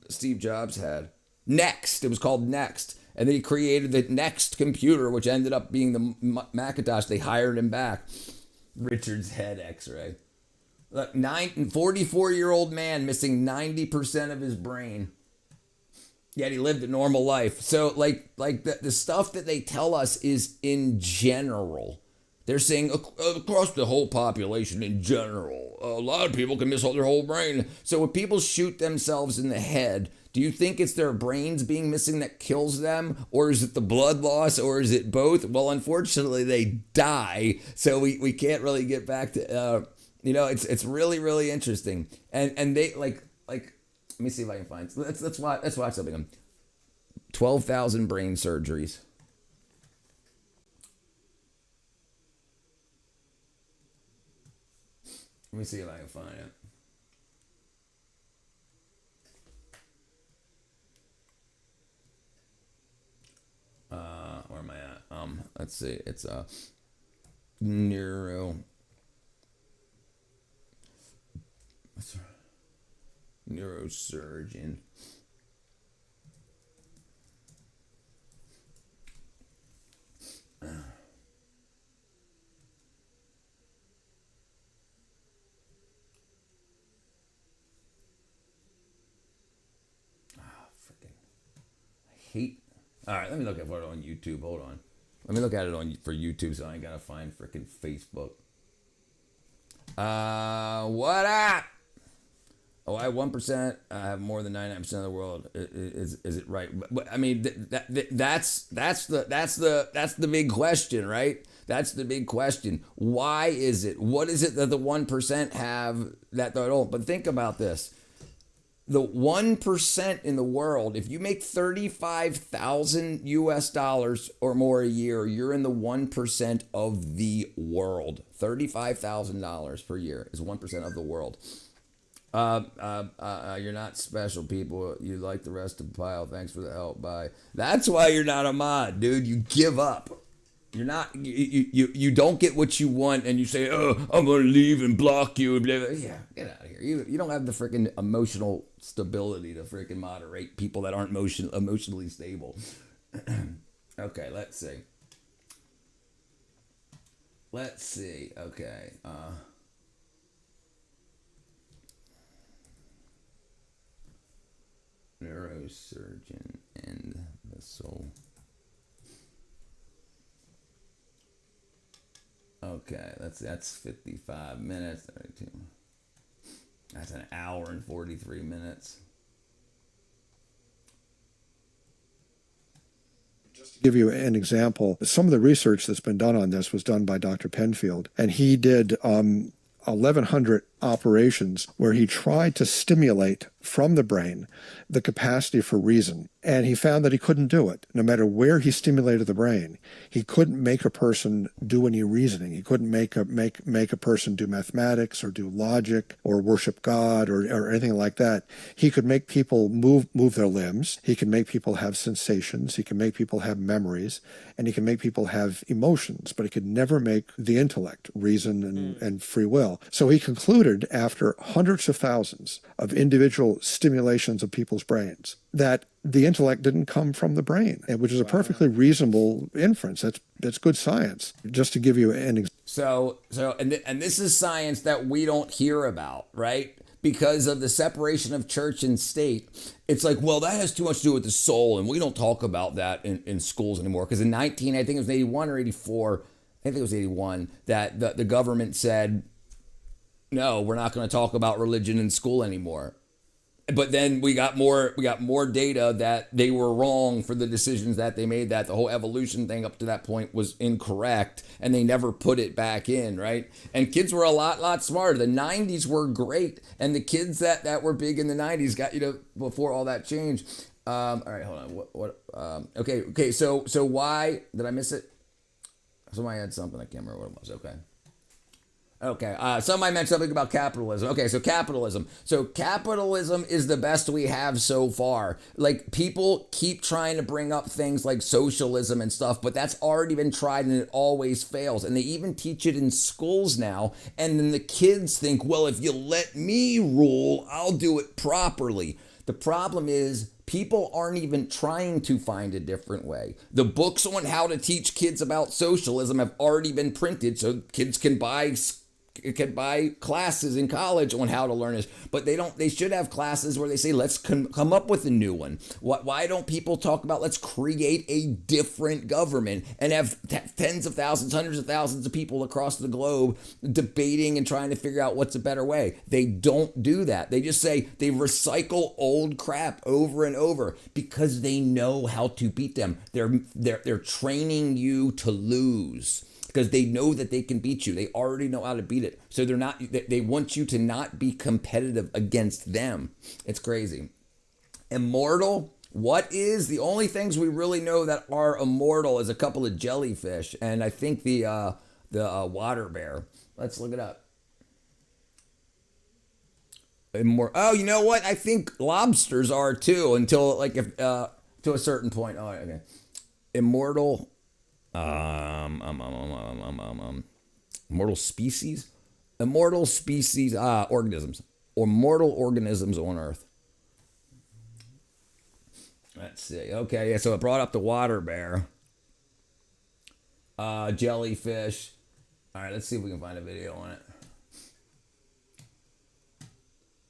Steve Jobs had? Next. It was called Next, and then he created the Next computer, which ended up being the Macintosh. They hired him back. Richard's head X-ray. Look, 44-year-old man missing 90% of his brain. Yet he lived a normal life. So like the stuff that they tell us is in general. They're saying across the whole population in general. A lot of people can miss their whole brain. So when people shoot themselves in the head, do you think it's their brains being missing that kills them? Or is it the blood loss? Or is it both? Well, unfortunately, they die. So we can't really get back to, it's really, really interesting. And they like, let me see if I can find. Let's watch something. 12,000 brain surgeries. Let me see if I can find it. Where am I at? Let's see. It's neuro. Neurosurgeon. Hate. All right, let me look at it on YouTube. Hold on. Let me look at it for YouTube, so I ain't gotta find freaking Facebook. What up? Oh, I have 1%. I have more than 99% of the world. Is it right? But I mean, that's the big question, right? That's the big question. Why is it? What is it that the 1% have that they don't? But think about this. The 1% in the world, if you make $35,000 US or more a year, you're in the 1% of the world. $35,000 per year is 1% of the world. You're not special, people. You like the rest of the pile. Thanks for the help. Bye. That's why you're not a mod, dude. You give up. You're not. You don't get what you want, and you say, "Oh, I'm gonna leave and block you." And blah, blah. Yeah, get out of here. You don't have the freaking emotional stability to freaking moderate people that aren't emotionally stable. Okay, let's see. Okay. Neurosurgeon and the soul. Okay, that's 55 minutes. 32. That's an hour and 43 minutes. Just to give you an example, some of the research that's been done on this was done by Dr. Penfield, and he did 1,100 operations where he tried to stimulate from the brain the capacity for reason. And he found that he couldn't do it. No matter where he stimulated the brain, he couldn't make a person do any reasoning. He couldn't make a person do mathematics or do logic or worship God or anything like that. He could make people move their limbs. He can make people have sensations. He can make people have memories. And he can make people have emotions. But he could never make the intellect, reason, and free will. So he concluded, after hundreds of thousands of individual stimulations of people's brains, that the intellect didn't come from the brain, which is a perfectly reasonable inference. That's good science. Just to give you an example. So this is science that we don't hear about, right? Because of the separation of church and state. It's like, well, that has too much to do with the soul, and we don't talk about that in schools anymore. Because in I think it was 81 or 84, I think it was 81, that the government said, no, we're not going to talk about religion in school anymore. But then we got more data that they were wrong for the decisions that they made, that the whole evolution thing up to that point was incorrect, and they never put it back in, right? And kids were a lot smarter. The 90s were great, and the kids that were big in the 90s got, before all that changed. All right, hold on. Okay, so why did I miss it? Somebody had something, I can't remember what it was. Okay, somebody mentioned something about capitalism. Okay, so capitalism. So capitalism is the best we have so far. Like, people keep trying to bring up things like socialism and stuff, but that's already been tried and it always fails. And they even teach it in schools now. And then the kids think, well, if you let me rule, I'll do it properly. The problem is, people aren't even trying to find a different way. The books on how to teach kids about socialism have already been printed, so kids can buy classes in college on how to learn this, but they should have classes where they say, let's come up with a new one. Why don't people talk about, let's create a different government and have tens of thousands, hundreds of thousands of people across the globe debating and trying to figure out what's a better way? They don't do that. They just say, they recycle old crap over and over because they know how to beat them. They're training you to lose, because they know that they can beat you. They already know how to beat it. So they want you to not be competitive against them. It's crazy. Immortal. What is the only things we really know that are immortal is a couple of jellyfish, and I think the water bear. Let's look it up. Oh, you know what? I think lobsters are too, until to a certain point. Oh, okay. Immortal. Immortal species, organisms, or mortal organisms on Earth. Let's see. Okay, yeah, so it brought up the water bear, jellyfish. All right, let's see if we can find a video on it.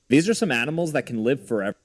These are some animals that can live forever.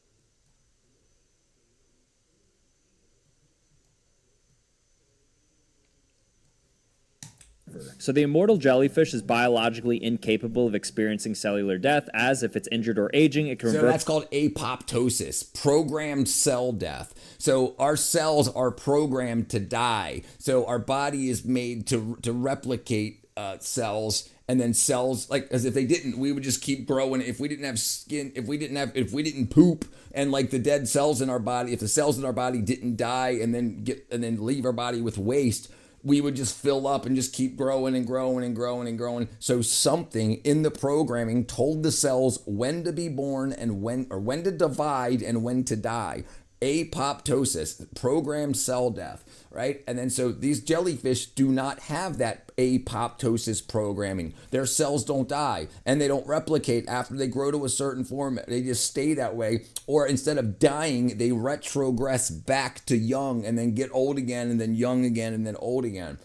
So the immortal jellyfish is biologically incapable of experiencing cellular death, as if it's injured or aging, it can revert. So that's called apoptosis, programmed cell death. So our cells are programmed to die. So our body is made to replicate cells, and then cells, like, as if they didn't, we would just keep growing. If we didn't have skin, if we didn't poop, and like the dead cells in our body, if the cells in our body didn't die and then leave our body with waste, we would just fill up and just keep growing and growing and growing and growing. So something in the programming told the cells when to be born and when to divide and when to die. apoptosis, programmed cell death, right? And then so these jellyfish do not have that apoptosis programming. Their cells don't die and they don't replicate after they grow to a certain form. They just stay that way. Or instead of dying, they retrogress back to young and then get old again and then young again and then old again.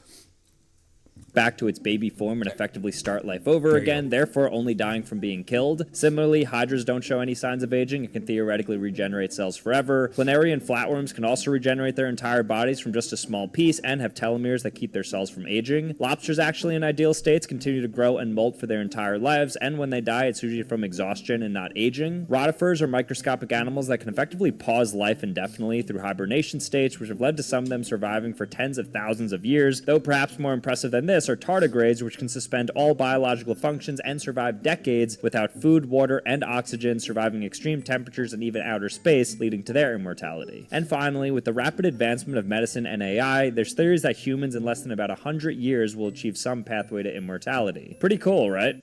Back to its baby form and effectively start life over again, therefore only dying from being killed. Similarly, hydras don't show any signs of aging and can theoretically regenerate cells forever. Planarian flatworms can also regenerate their entire bodies from just a small piece and have telomeres that keep their cells from aging. Lobsters actually in ideal states continue to grow and molt for their entire lives, and when they die it's usually from exhaustion and not aging. Rotifers are microscopic animals that can effectively pause life indefinitely through hibernation states, which have led to some of them surviving for tens of thousands of years, though perhaps more impressive than this are tardigrades, which can suspend all biological functions and survive decades without food, water, and oxygen, surviving extreme temperatures and even outer space, leading to their immortality. And finally, with the rapid advancement of medicine and AI, there's theories that humans in less than about 100 years will achieve some pathway to immortality. Pretty cool, right?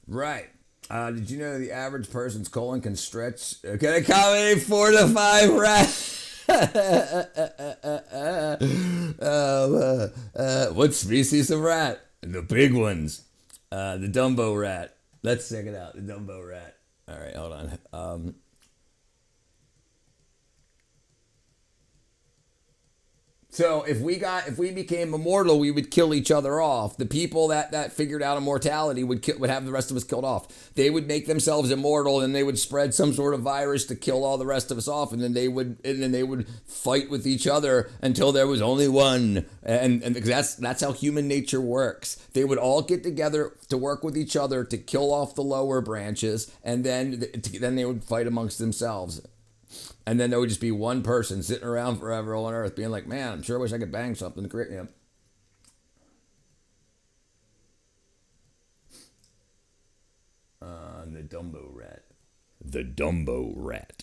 Right. Did you know the average person's colon can accommodate 4 to 5 rats? What species of rat? The big ones. The Dumbo rat. Let's check it out. The Dumbo rat. All right, hold on. So if we became immortal, we would kill each other off. The people that figured out immortality would have the rest of us killed off. They would make themselves immortal, and they would spread some sort of virus to kill all the rest of us off, and then they would fight with each other until there was only one. And because that's how human nature works. They would all get together to work with each other to kill off the lower branches, and then they would fight amongst themselves. And then there would just be one person sitting around forever on Earth being like, man, I'm sure I wish I could bang something to create him. The Dumbo rat. The Dumbo rat.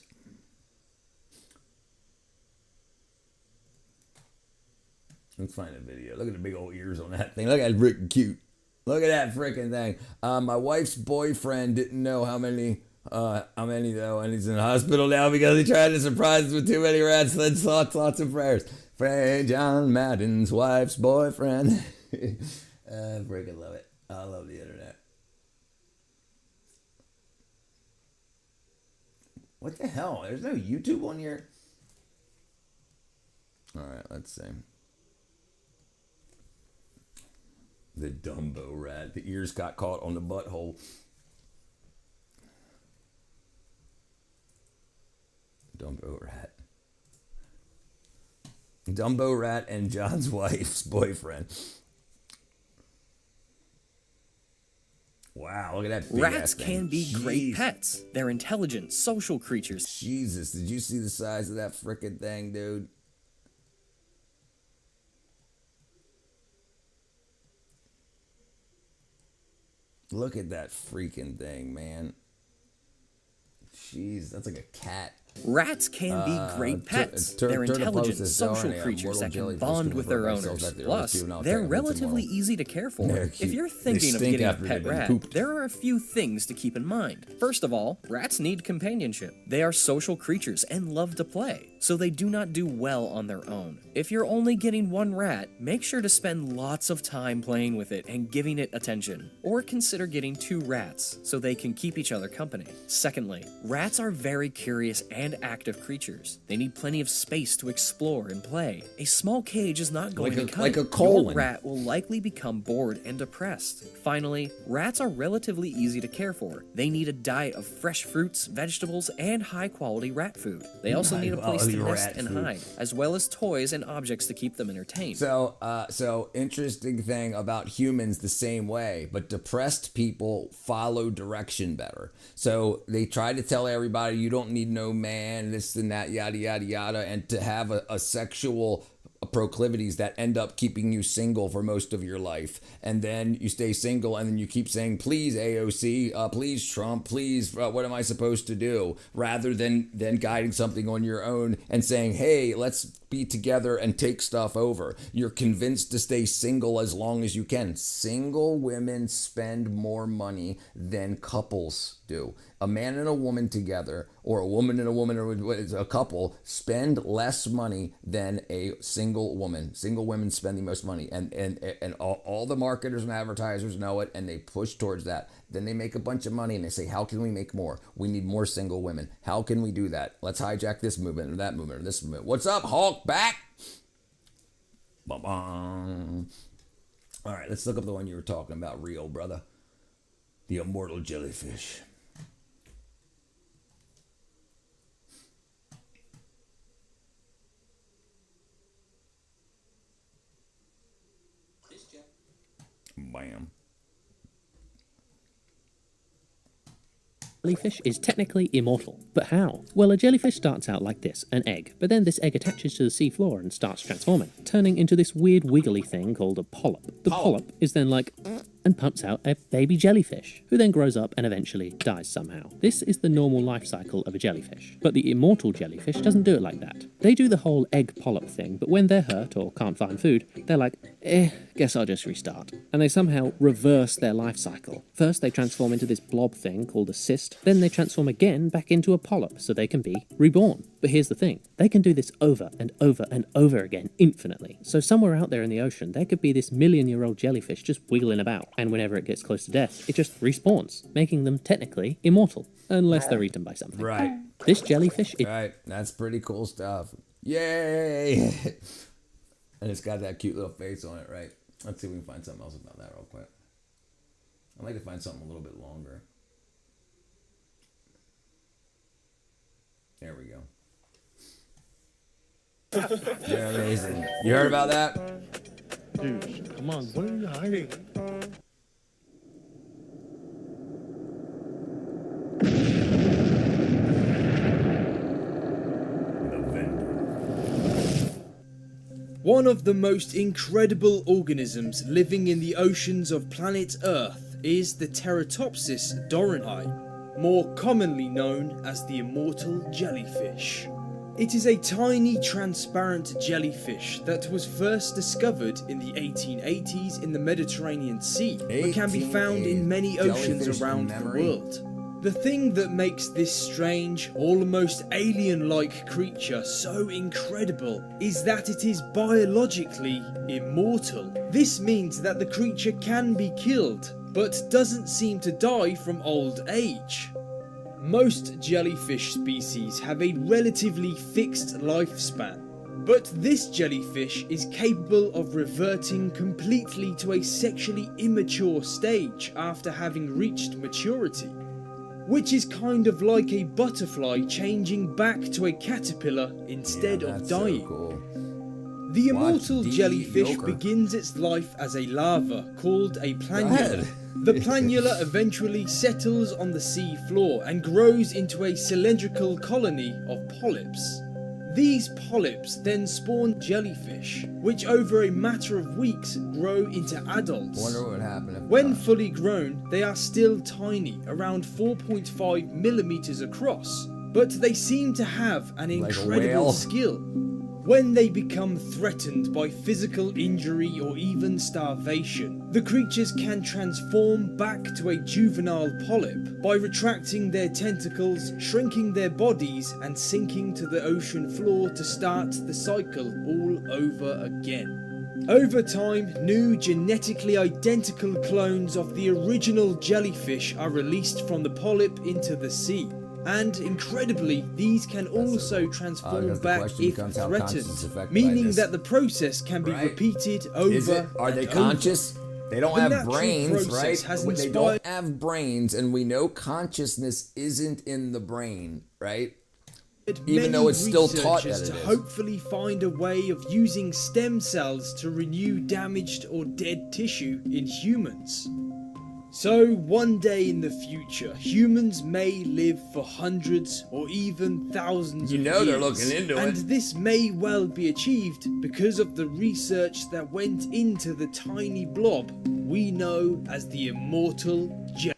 Let's find a video. Look at the big old ears on that thing. Look at that freaking cute. Look at that freaking thing. My wife's boyfriend didn't know how many though, and he's in the hospital now because he tried to surprise us with too many rats. Let's lots of prayers. Pray John Madden's wife's boyfriend. I freaking love it. I love the internet. What the hell? There's no YouTube on here. All right, let's see. The Dumbo rat. The ears got caught on the butthole. Dumbo rat. Dumbo rat and John's wife's boyfriend. Wow, look at that big Rats can be great pets. They're intelligent, social creatures. Jesus, did you see the size of that frickin' thing, dude? Look at that freaking thing, man. Jeez, that's like a cat. Rats can be great pets. They're intelligent, social creatures that can bond with their owners. Plus, they're relatively easy to care for. If you're thinking of getting a pet rat, there are a few things to keep in mind. First of all, rats need companionship. They are social creatures and love to play, so they do not do well on their own. If you're only getting one rat, make sure to spend lots of time playing with it and giving it attention. Or consider getting 2 rats, so they can keep each other company. Secondly, rats are very curious and active creatures. They need plenty of space to explore and play. A small cage is not going to cut like a it. colon. Your rat will likely become bored and depressed. Finally, rats are relatively easy to care for. They need a diet of fresh fruits, vegetables, and high-quality rat food. They also need a place to nest and hide, as well as toys and objects to keep them entertained. So interesting thing about humans the same way, but depressed people follow direction better. So they try to tell everybody you don't need no man, this and that, yada, yada, yada, and to have a sexual proclivities that end up keeping you single for most of your life. And then you stay single and then you keep saying, please AOC, please Trump, please, what am I supposed to do? Rather than guiding something on your own and saying, hey, let's be together and take stuff over. You're convinced to stay single as long as you can. Single women spend more money than couples do. A man and a woman together, or a woman and a woman, or a couple, spend less money than a single woman. Single women spend the most money, and all the marketers and advertisers know it, and they push towards that. Then they make a bunch of money and they say, how can we make more? We need more single women. How can we do that? Let's hijack this movement or that movement or this movement. What's up, Hulk? Back? Ba-bong. All right, let's look up the one you were talking about, real brother. The immortal jellyfish. Bam. Jellyfish is technically immortal, but how? Well, a jellyfish starts out like this, an egg, but then this egg attaches to the sea floor and starts transforming, turning into this weird wiggly thing called a polyp. The polyp is then like and pumps out a baby jellyfish, who then grows up and eventually dies somehow. This is the normal life cycle of a jellyfish. But the immortal jellyfish doesn't do it like that. They do the whole egg polyp thing, but when they're hurt or can't find food, they're like, guess I'll just restart. And they somehow reverse their life cycle. First, they transform into this blob thing called a cyst, then they transform again back into a polyp so they can be reborn. But here's the thing, they can do this over and over and over again infinitely. So somewhere out there in the ocean, there could be this million-year-old jellyfish just wiggling about, and whenever it gets close to death, it just respawns, making them technically immortal, unless they're eaten by something. Right. This jellyfish is... Right, that's pretty cool stuff. Yay! And it's got that cute little face on it, right? Let's see if we can find something else about that real quick. I'd like to find something a little bit longer. There we go. They're amazing. You heard about that? Dude, come on, what are you hiding? One of the most incredible organisms living in the oceans of planet Earth is the Teratopsis dohrnii, more commonly known as the immortal jellyfish. It is a tiny transparent jellyfish that was first discovered in the 1880s in the Mediterranean Sea, but can be found in many oceans around the world. The thing that makes this strange, almost alien-like creature so incredible is that it is biologically immortal. This means that the creature can be killed, but doesn't seem to die from old age. Most jellyfish species have a relatively fixed lifespan, but this jellyfish is capable of reverting completely to a sexually immature stage after having reached maturity, which is kind of like a butterfly changing back to a caterpillar instead of dying. So cool. The immortal jellyfish begins its life as a larva called a planula. The planula eventually settles on the sea floor and grows into a cylindrical colony of polyps. These polyps then spawn jellyfish, which over a matter of weeks grow into adults. Wonder what would happen when fully grown, they are still tiny, around 4.5 millimeters across, but they seem to have an incredible skill. When they become threatened by physical injury or even starvation, the creatures can transform back to a juvenile polyp by retracting their tentacles, shrinking their bodies, and sinking to the ocean floor to start the cycle all over again. Over time, new genetically identical clones of the original jellyfish are released from the polyp into the sea. And incredibly, these can also transform back if threatened, meaning that the process can be repeated over Are they and conscious? over. They don't The have natural brains, process right? has They don't have brains, and we know consciousness isn't in the brain, right? Even though it's still taught that it is. To hopefully find a way of using stem cells to renew damaged or dead tissue in humans. So one day in the future, humans may live for hundreds or even thousands of years. They're looking into and it. this may well be achieved because of the research that went into the tiny blob we know as the immortal jellyfish.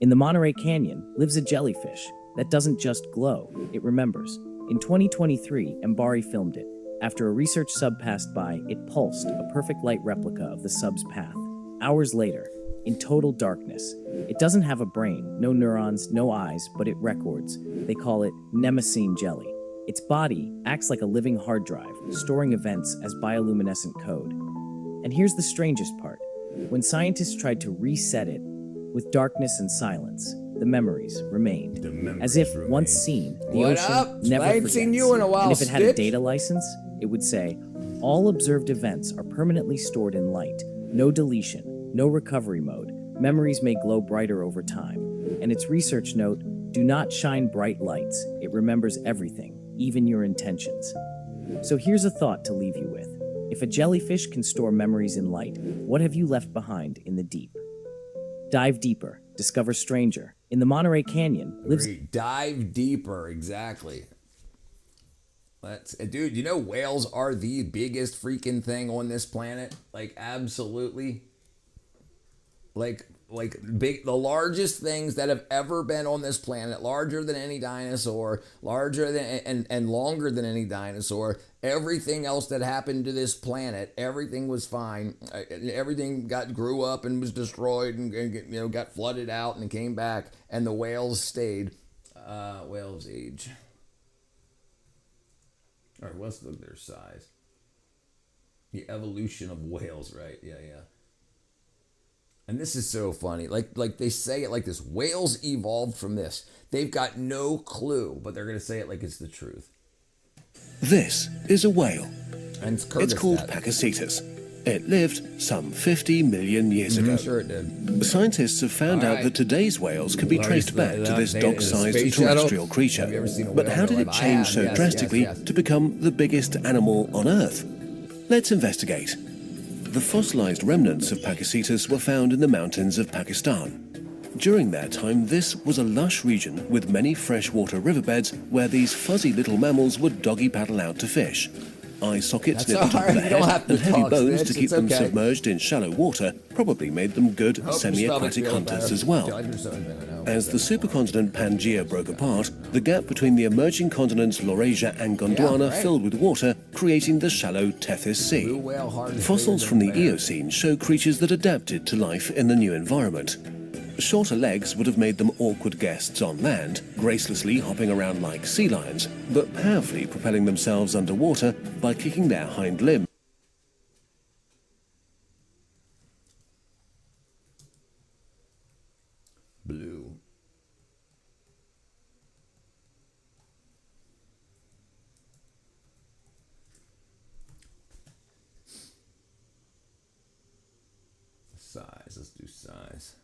In the Monterey Canyon lives a jellyfish that doesn't just glow, it remembers. In 2023, Mbari filmed it. After a research sub passed by, it pulsed, a perfect light replica of the sub's path. Hours later, in total darkness, it doesn't have a brain, no neurons, no eyes, but it records. They call it Mnemosyne jelly. Its body acts like a living hard drive, storing events as bioluminescent code. And here's the strangest part. When scientists tried to reset it, with darkness and silence, the memories remained. As if, once seen, the ocean never I ain't forgets. seen you in a while, And if it had a Stitch. data license, it would say, all observed events are permanently stored in light. No deletion, no recovery mode. Memories may glow brighter over time. And its research note, do not shine bright lights. It remembers everything, even your intentions. So here's a thought to leave you with. If a jellyfish can store memories in light, what have you left behind in the deep? Dive deeper, discover stranger. In the Monterey Canyon lives... Dive deeper, exactly. Dude, you know whales are the biggest freaking thing on this planet? Like, absolutely. Like big, the largest things that have ever been on this planet, larger than any dinosaur, larger than and longer than any dinosaur. Everything else that happened to this planet, everything was fine. Everything grew up and was destroyed and got flooded out and came back, and the whales stayed. Whales age. All right, let's look at their size. The evolution of whales, right? Yeah. And this is so funny. Like they say it like this. Whales evolved from this. They've got no clue, but they're going to say it like it's the truth. This is a whale. And it's called Pakicetus. It lived some 50 million years ago. Sure it did. Scientists have found out that today's whales can be traced back to this dog-sized terrestrial creature. But how did it change so drastically to become the biggest animal on Earth? Let's investigate. The fossilized remnants of Pakicetus were found in the mountains of Pakistan. During their time, this was a lush region with many freshwater riverbeds where these fuzzy little mammals would doggy paddle out to fish. Eye sockets near the top of the head and heavy bones to keep them submerged in shallow water probably made them good semi-aquatic hunters as well. As the supercontinent Pangaea broke apart, the gap between the emerging continents Laurasia and Gondwana filled with water, creating the shallow Tethys Sea. Fossils from the Eocene show creatures that adapted to life in the new environment. Shorter legs would have made them awkward guests on land, gracelessly hopping around like sea lions, but powerfully propelling themselves underwater by kicking their hind limb. Blue. Size. Let's do size.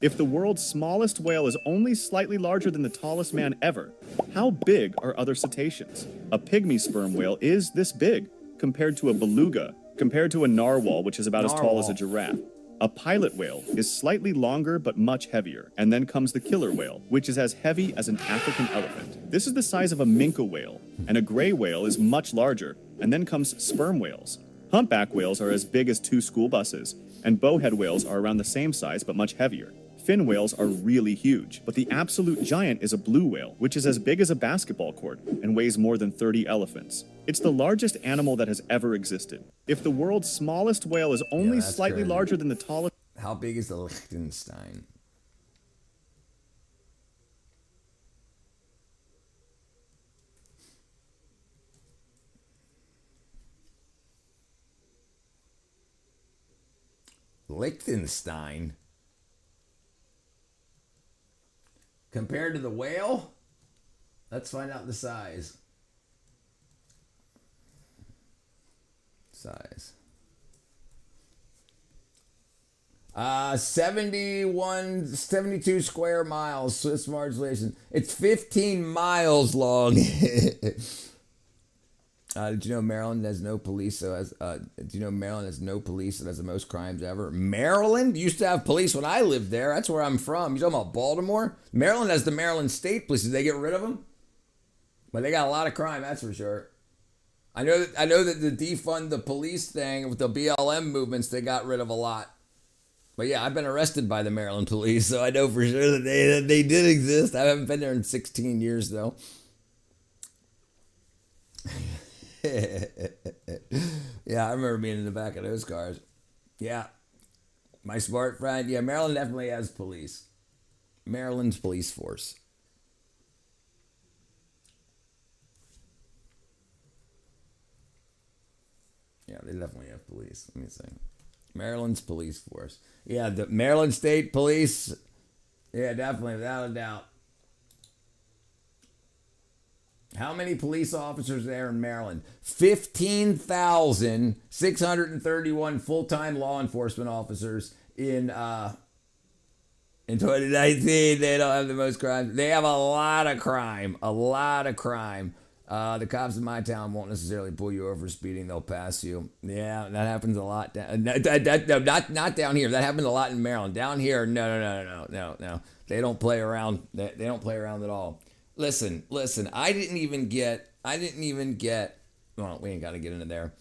If the world's smallest whale is only slightly larger than the tallest man ever, how big are other cetaceans? A pygmy sperm whale is this big, compared to a beluga, compared to a narwhal, which is about as tall as a giraffe. A pilot whale is slightly longer but much heavier, and then comes the killer whale, which is as heavy as an African elephant. This is the size of a minke whale, and a gray whale is much larger, and then comes sperm whales. Humpback whales are as big as 2 school buses, and bowhead whales are around the same size but much heavier. Fin whales are really huge, but the absolute giant is a blue whale, which is as big as a basketball court and weighs more than 30 elephants. It's the largest animal that has ever existed. If the world's smallest whale is only slightly larger than the tallest... How big is the Liechtenstein? Liechtenstein? Compared to the whale? Let's find out the size. Size. 72 square miles. Swiss modulation. It's 15 miles long. Did you know Maryland has no police? So do you know Maryland has no police and has the most crimes ever? Maryland used to have police when I lived there. That's where I'm from. You talking about Baltimore? Maryland has the Maryland State Police. Did they get rid of them? But they got a lot of crime. That's for sure. I know that the defund the police thing with the BLM movements, they got rid of a lot. But yeah, I've been arrested by the Maryland police, so I know for sure that they did exist. I haven't been there in 16 years though. Yeah, I remember being in the back of those cars. Yeah, my smart friend. Yeah, Maryland definitely has police. Maryland's police force. Yeah, they definitely have police. Let me see. Maryland's police force. Yeah, the Maryland State Police. Yeah, definitely, without a doubt. How many police officers there in Maryland? 15,631 full-time law enforcement officers in 2019. They don't have the most crime. They have a lot of crime. A lot of crime. The cops in my town won't necessarily pull you over for speeding. They'll pass you. Yeah, that happens a lot. Not down here. That happens a lot in Maryland. Down here, no. They don't play around. They don't play around at all. Listen. I didn't even get. Well, we ain't got to get into there.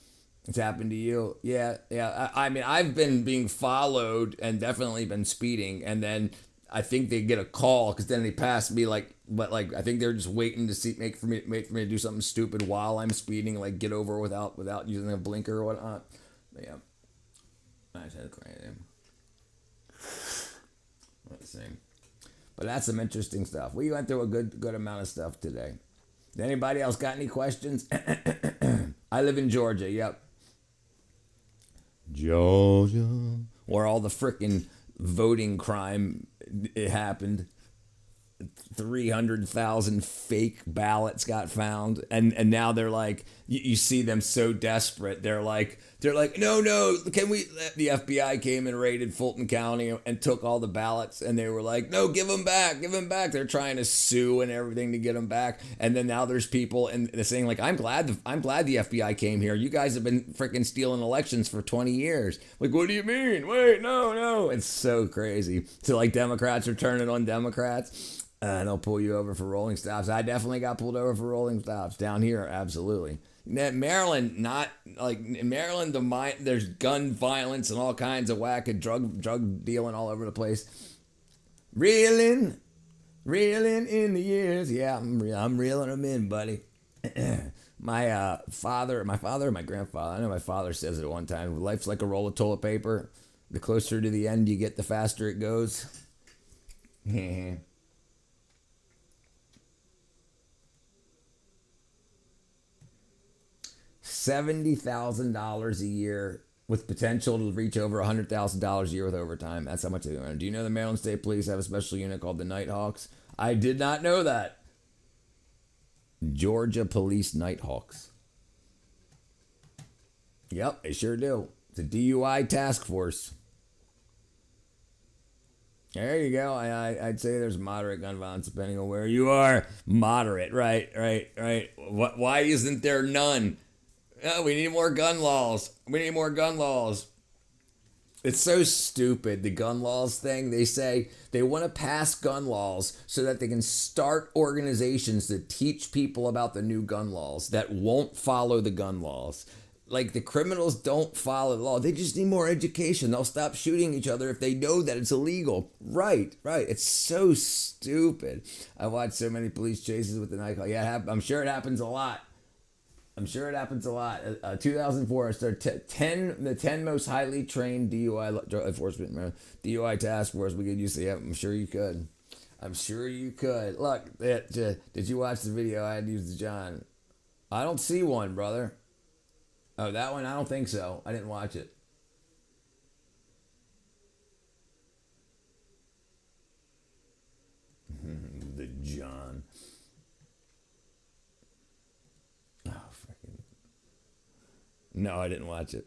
It's happened to you. Yeah. I mean, I've been being followed and definitely been speeding, and then I think they get a call because then they pass me I think they're just waiting to wait for me to do something stupid while I'm speeding, like get over without using a blinker or whatnot. But yeah, I just had to cry him. Let's see. But that's some interesting stuff. We went through a good amount of stuff today. Anybody else got any questions? I live in Georgia. Yep. Georgia, where all the frickin' voting crime it happened. 300,000 fake ballots got found, and now they're like, you see them so desperate. They're like, no, can we? The FBI came and raided Fulton County and took all the ballots, and they were like, no, give them back. They're trying to sue and everything to get them back, and then now there's people and they're saying like, I'm glad the FBI came here. You guys have been freaking stealing elections for 20 years. Like, what do you mean? Wait, no. It's so crazy. So like Democrats are turning on Democrats. They'll pull you over for rolling stops. I definitely got pulled over for rolling stops down here. Absolutely. Maryland, there's gun violence and all kinds of whack and drug dealing all over the place. Reeling in the years. Yeah, I'm reeling them in, buddy. My father, my grandfather. I know my father says it one time. Life's like a roll of toilet paper. The closer to the end you get, the faster it goes. $70,000 a year with potential to reach over $100,000 a year with overtime. That's how much they earn. Do you know the Maryland State Police have a special unit called the Nighthawks? I did not know that. Georgia Police Nighthawks. Yep, they sure do. It's a DUI task force. There you go. I'd say there's moderate gun violence depending on where you are. Moderate, right. Why isn't there none? We need more gun laws. It's so stupid, the gun laws thing. They say they want to pass gun laws so that they can start organizations that teach people about the new gun laws that won't follow the gun laws. Like, the criminals don't follow the law. They just need more education. They'll stop shooting each other if they know that it's illegal. Right. It's so stupid. I watched so many police chases with the Nighthawk. Yeah, I'm sure it happens a lot. 2004, I started the 10 most highly trained DUI enforcement DUI task force. We could use it. Yeah, I'm sure you could. Look, did you watch the video I had used to John? I don't see one, brother. Oh, that one? I don't think so. I didn't watch it. The John. Oh, freaking. No, I didn't watch it.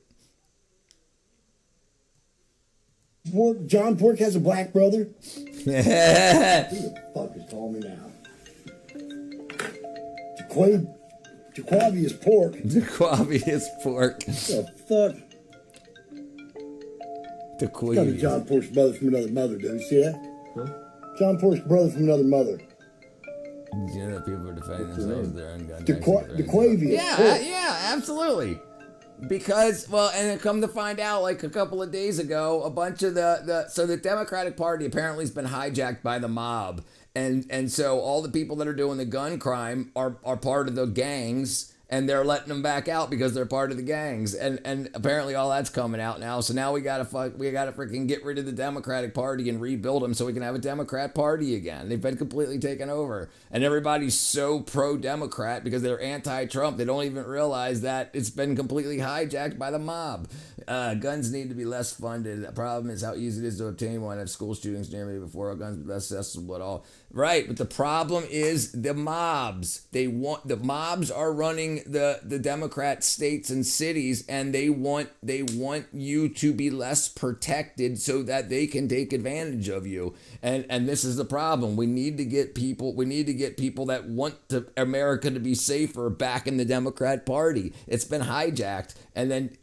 John Pork has a black brother? Who the fuck is calling me now? Jaquavius Pork. Jaquavius Pork. What the fuck? Got a John Pork's brother from another mother, don't you see that? Huh? John Pork's brother from another mother. You know that people are defending themselves with their own gun. Yeah, absolutely. Because, well, and then come to find out, like a couple of days ago, a bunch of the Democratic Party apparently has been hijacked by the mob. And so all the people that are doing the gun crime are part of the gangs, and they're letting them back out because they're part of the gangs. And apparently all that's coming out now. So now we gotta freaking get rid of the Democratic Party and rebuild them so we can have a Democrat Party again. They've been completely taken over. And everybody's so pro-Democrat because they're anti-Trump. They don't even realize that it's been completely hijacked by the mob. Guns need to be less funded. The problem is how easy it is to obtain one. I have school shootings near me before. Guns are less accessible at all. Right, but the problem is the mobs. The mobs are running the Democrat states and cities, and they want you to be less protected so that they can take advantage of you. And this is the problem. We need to get people that want America to be safer back in the Democrat Party. It's been hijacked, and then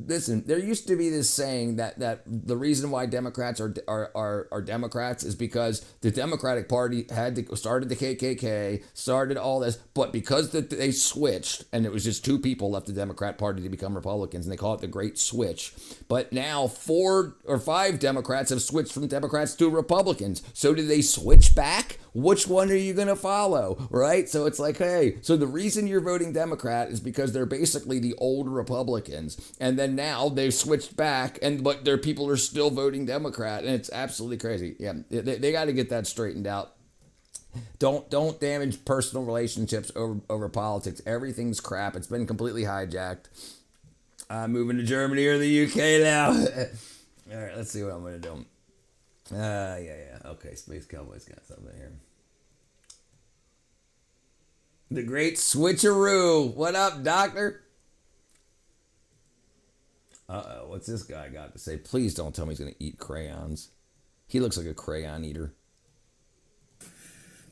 listen, there used to be this saying that the reason why Democrats are Democrats is because the Democratic Party started the KKK, started all this, but because they switched, and it was just 2 people left the Democrat Party to become Republicans, and they call it the Great Switch. But now 4 or 5 Democrats have switched from Democrats to Republicans. So did they switch back? Which one are you going to follow, right? So it's like, hey, so the reason you're voting Democrat is because they're basically the old Republicans. And then now they've switched back, but their people are still voting Democrat. And it's absolutely crazy. Yeah, they got to get that straightened out. Don't damage personal relationships over politics. Everything's crap. It's been completely hijacked. I'm moving to Germany or the UK now. All right, let's see what I'm going to do. Yeah. Okay, Space Cowboy's got something here. The Great Switcheroo. What up, Doctor? Uh-oh, what's this guy got to say? Please don't tell me he's going to eat crayons. He looks like a crayon eater.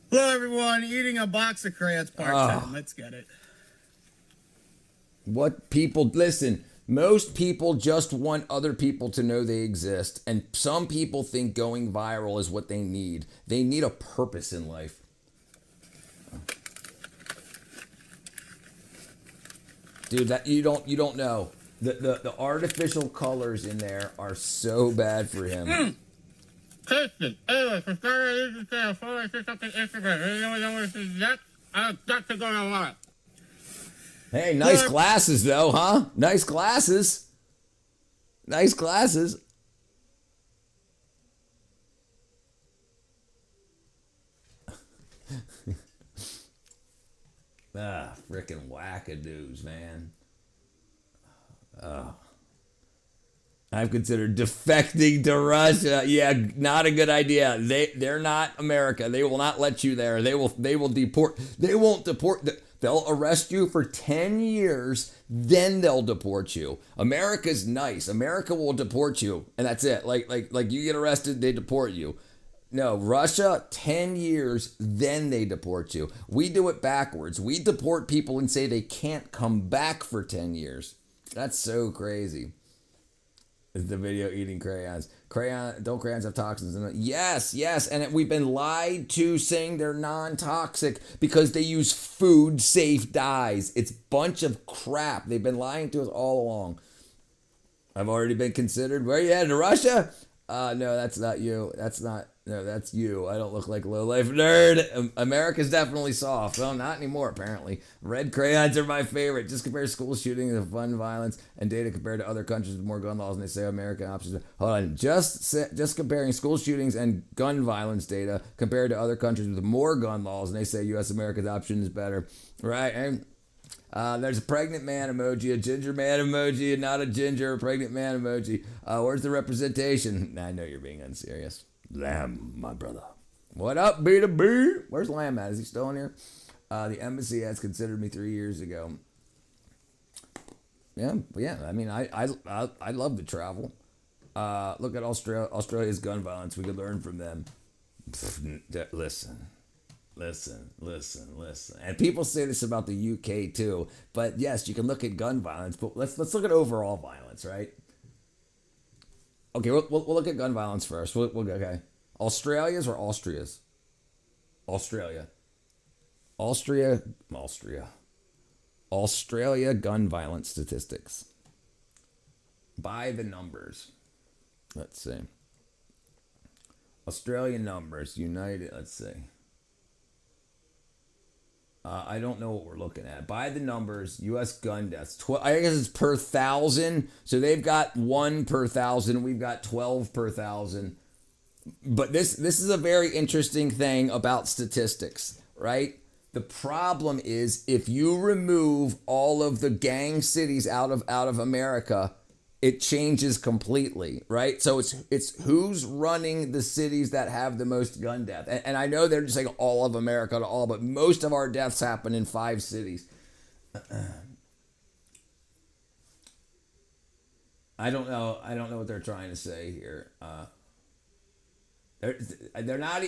Hello, everyone. Eating a box of crayons part time. Let's get it. What people... Listen... Most people just want other people to know they exist, and some people think going viral is what they need. They need a purpose in life. Dude, that you don't know. The artificial colors in there are so bad for him. Tasty. Anyway, subscribe to YouTube channel. Follow us on Instagram. You know what this is next? I've got to go to lot. Hey, nice glasses though, huh? Nice glasses. Nice glasses. Frickin' wackadoos, man. I've considered defecting to Russia. Yeah, not a good idea. They're not America. They will not let you there. They will deport. They won't deport. They'll arrest you for 10 years, then they'll deport you. America's nice. America will deport you, and that's it. Like you get arrested, they deport you. No, Russia, 10 years, then they deport you. We do it backwards. We deport people and say they can't come back for 10 years. That's so crazy. Is the video eating crayons? Don't crayons have toxins in it? Yes. And we've been lied to saying they're non-toxic because they use food-safe dyes. It's a bunch of crap. They've been lying to us all along. I've already been considered. Where are you headed, to Russia? No, that's not you. No, that's you. I don't look like a low-life nerd. America's definitely soft. Well, not anymore, apparently. Red crayons are my favorite. Just compare school shootings and fun violence and data compared to other countries with more gun laws, and they say American options. Hold on. Just comparing school shootings and gun violence data compared to other countries with more gun laws, and they say U.S. America's option is better. Right? And there's a pregnant man emoji, a ginger man emoji, and not a ginger, a pregnant man emoji. Where's the representation? I know you're being unserious. Lamb, my brother. What up, B2B? Where's Lamb at? Is he still in here? The embassy has considered me 3 years ago. Yeah. I mean, I love to travel. Look at Australia's gun violence. We could learn from them. Listen. And people say this about the UK too. But yes, you can look at gun violence. But let's look at overall violence, right? Okay, we'll look at gun violence first. Okay. Australia's or Austria's? Australia gun violence statistics. By the numbers. Let's see. Australian numbers, United, let's see. I don't know what we're looking at. By the numbers, U.S. gun deaths. I guess it's per 1,000. So they've got 1 per 1,000. We've got 12 per 1,000. But this is a very interesting thing about statistics, right? The problem is if you remove all of the gang cities out of America, it changes completely, right? So it's who's running the cities that have the most gun death. And I know they're just saying all of America to all, but most of our deaths happen in 5 cities. I don't know what they're trying to say here. They're not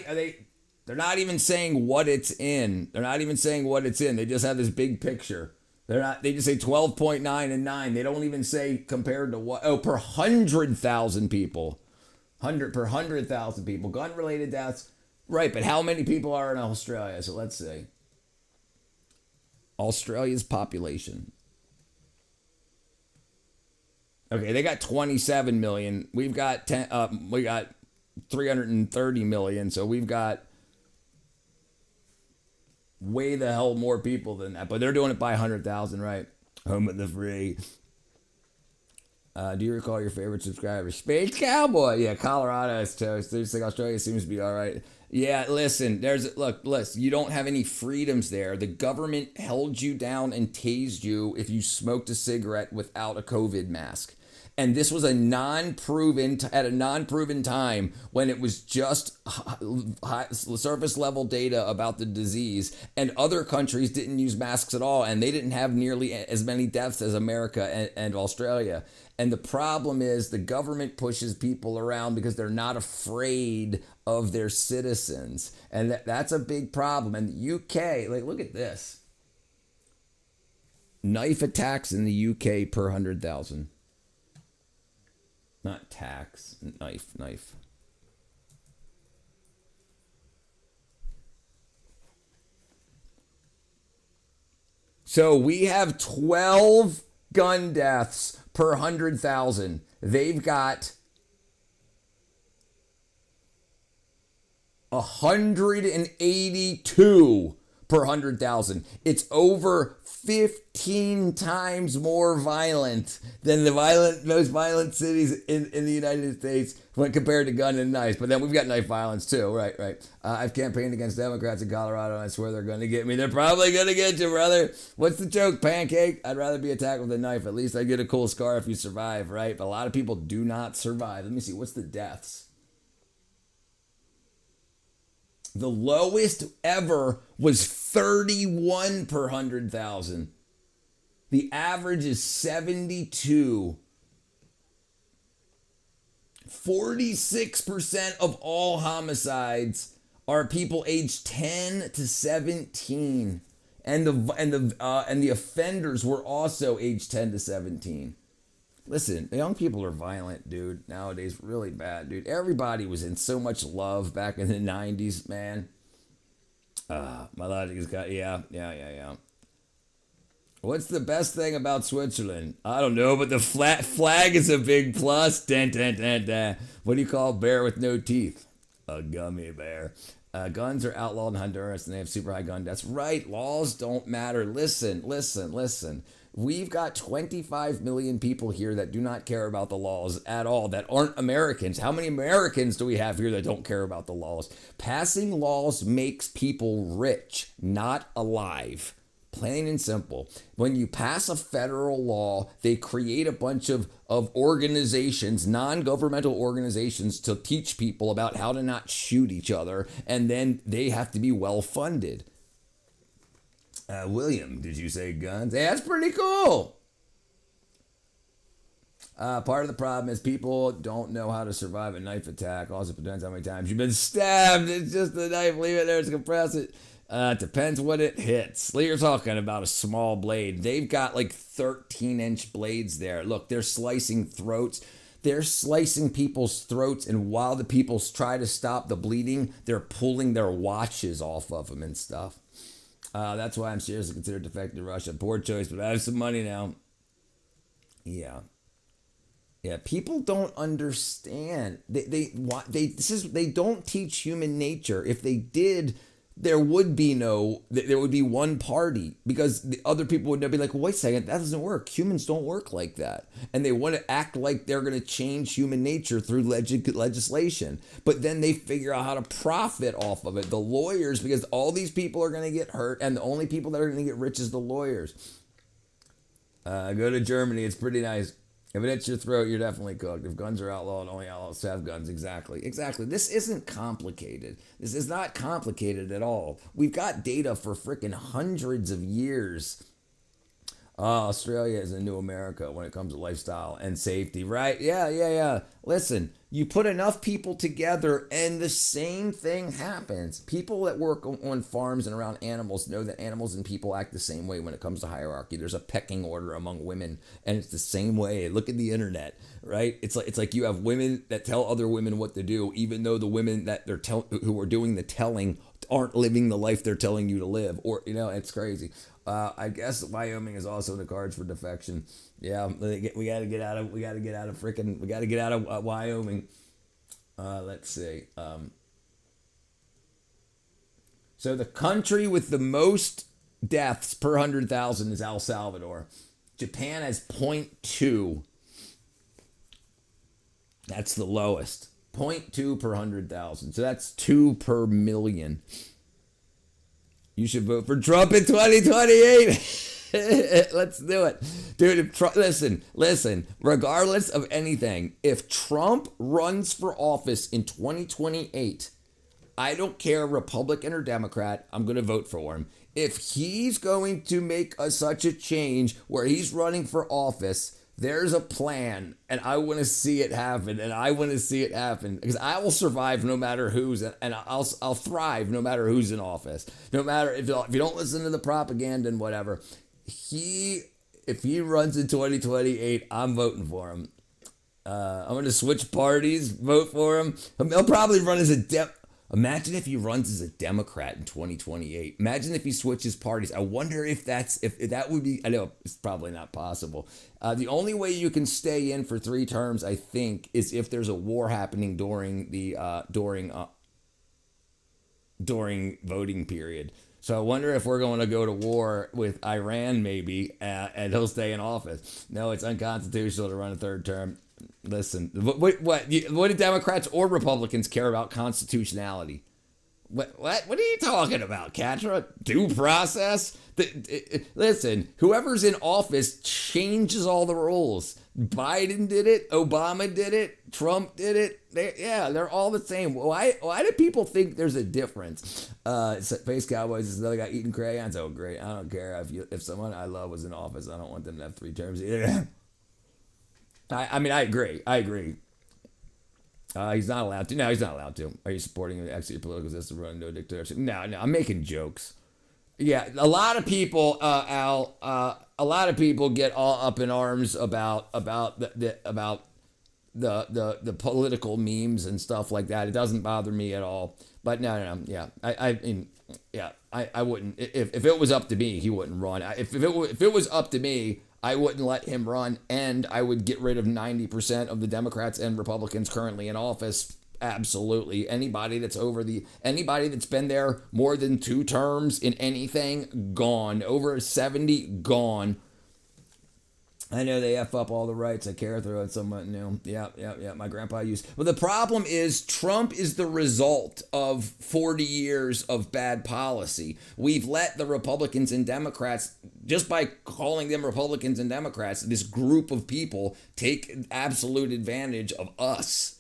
even saying what it's in. They're not even saying what it's in. They just have this big picture. They just say 12.9 and 9. They don't even say compared to what. Oh, per 100,000 people. Per 100,000 people. Gun-related deaths. Right, but how many people are in Australia? So let's see. Australia's population. Okay, they got 27 million. We've got 330 million. So we've got way the hell more people than that, but they're doing it by 100,000, right? Home of the free. Do you recall your favorite subscriber? Space Cowboy. Yeah, Colorado is toast. They just think Australia seems to be all right. Yeah, listen, listen, you don't have any freedoms there. The government held you down and tased you if you smoked a cigarette without a COVID mask. And this was at a non-proven time when it was just surface level data about the disease, and other countries didn't use masks at all, and they didn't have nearly as many deaths as America and Australia. And the problem is the government pushes people around because they're not afraid of their citizens. And that's a big problem. And the UK, look at this. Knife attacks in the UK per 100,000. Not tax, knife. So we have 12 gun deaths per 100,000. They've got 182 per 100,000. It's over 15 times more violent than the most violent cities in the United States when compared to gun and knives. But then we've got knife violence too, right? I've campaigned against Democrats in Colorado, and I swear they're going to get me. They're probably going to get you, brother. What's the joke, pancake? I'd rather be attacked with a knife. At least I get a cool scar if you survive, right? But a lot of people do not survive. Let me see. What's the deaths? The lowest ever was 31 per 100,000. The average is 72. 46% of all homicides are people aged 10 to 17, and the offenders were also aged 10 to 17. Listen, the young people are violent, dude. Nowadays, really bad, dude. Everybody was in so much love back in the 90s, man. My logic has got, yeah. What's the best thing about Switzerland? I don't know, but the flag is a big plus. Dun, dun, dun, dun. What do you call a bear with no teeth? A gummy bear. Guns are outlawed in Honduras, and they have super high gun deaths. Right, laws don't matter. Listen. We've got 25 million people here that do not care about the laws at all, that aren't Americans. How many Americans do we have here that don't care about the laws? Passing laws makes people rich, not alive. Plain and simple. When you pass a federal law, they create a bunch of organizations, non-governmental organizations, to teach people about how to not shoot each other, and then they have to be well-funded. William, did you say guns? Hey, that's pretty cool. Part of the problem is people don't know how to survive a knife attack. Also depends how many times you've been stabbed. It's just the knife. Leave it there to compress it. Depends what it hits. You're talking about a small blade. They've got like 13-inch blades there. Look, they're slicing throats. they're slicing people's throats, and while the people try to stop the bleeding, they're pulling their watches off of them and stuff. That's why I'm seriously considered defecting to Russia. Poor choice, but I have some money now. Yeah, people don't understand. They don't teach human nature. If they did, there would be one party, because the other people would be like, well, wait a second, that doesn't work. Humans don't work like that. And they want to act like they're going to change human nature through legislation. But then they figure out how to profit off of it. The lawyers, because all these people are going to get hurt, and the only people that are going to get rich is the lawyers. Go to Germany. It's pretty nice. If it hits your throat, you're definitely cooked. If guns are outlawed, only outlaws have guns. Exactly. This isn't complicated. This is not complicated at all. We've got data for freaking hundreds of years. Australia is a new America when it comes to lifestyle and safety, right? Yeah. Listen, you put enough people together and the same thing happens. People that work on farms and around animals know that animals and people act the same way when it comes to hierarchy. There's a pecking order among women, and it's the same way. Look at the internet, right? It's like you have women that tell other women what to do, even though the women that who are doing the telling aren't living the life they're telling you to live. Or, it's crazy. I guess Wyoming is also in the cards for defection. Yeah, we got to get out of Wyoming. Let's see. So the country with the most deaths per 100,000 is El Salvador. Japan has 0.2. That's the lowest. 0.2 per 100,000. So that's 2 per million. You should vote for Trump in 2028. Let's do it. Dude, listen, regardless of anything, if Trump runs for office in 2028, I don't care, Republican or Democrat, I'm going to vote for him. If he's going to make such a change where he's running for office, there's a plan, and I want to see it happen, because I will survive no matter who's, and I'll thrive no matter who's in office. No matter if you don't listen to the propaganda and whatever. If he runs in 2028, I'm voting for him. I'm going to switch parties, vote for him. He'll probably run as a Imagine if he runs as a Democrat in 2028. Imagine if he switches parties. I wonder if that would be. I know it's probably not possible. The only way you can stay in for 3 terms, I think, is if there's a war happening during voting period. So I wonder if we're going to go to war with Iran, maybe, and he'll stay in office. No, it's unconstitutional to run a 3rd term. Listen, what do Democrats or Republicans care about constitutionality? What are you talking about, Katra? Due process? Listen, whoever's in office changes all the rules. Biden did it. Obama did it. Trump did it. They're all the same. Why do people think there's a difference? Space Cowboys is another guy eating crayons. Oh, great. I don't care if someone I love was in office. I don't want them to have 3 terms either. I mean, I agree. He's not allowed to. No, he's not allowed to. Are you supporting actually a political system running no dictatorship? No, I'm making jokes. Yeah, a lot of people, Al, a lot of people get all up in arms about the political memes and stuff like that. It doesn't bother me at all. But no. Yeah, I wouldn't. If it was up to me, he wouldn't run. If it was up to me, I wouldn't let him run, and I would get rid of 90% of the Democrats and Republicans currently in office. Absolutely. Anybody that's been there more than 2 terms in anything, gone. Over 70, gone. I know they F up all the rights. I care through it somewhat new. Yeah. My grandpa used. But the problem is Trump is the result of 40 years of bad policy. We've let the Republicans and Democrats, just by calling them Republicans and Democrats, this group of people take absolute advantage of us.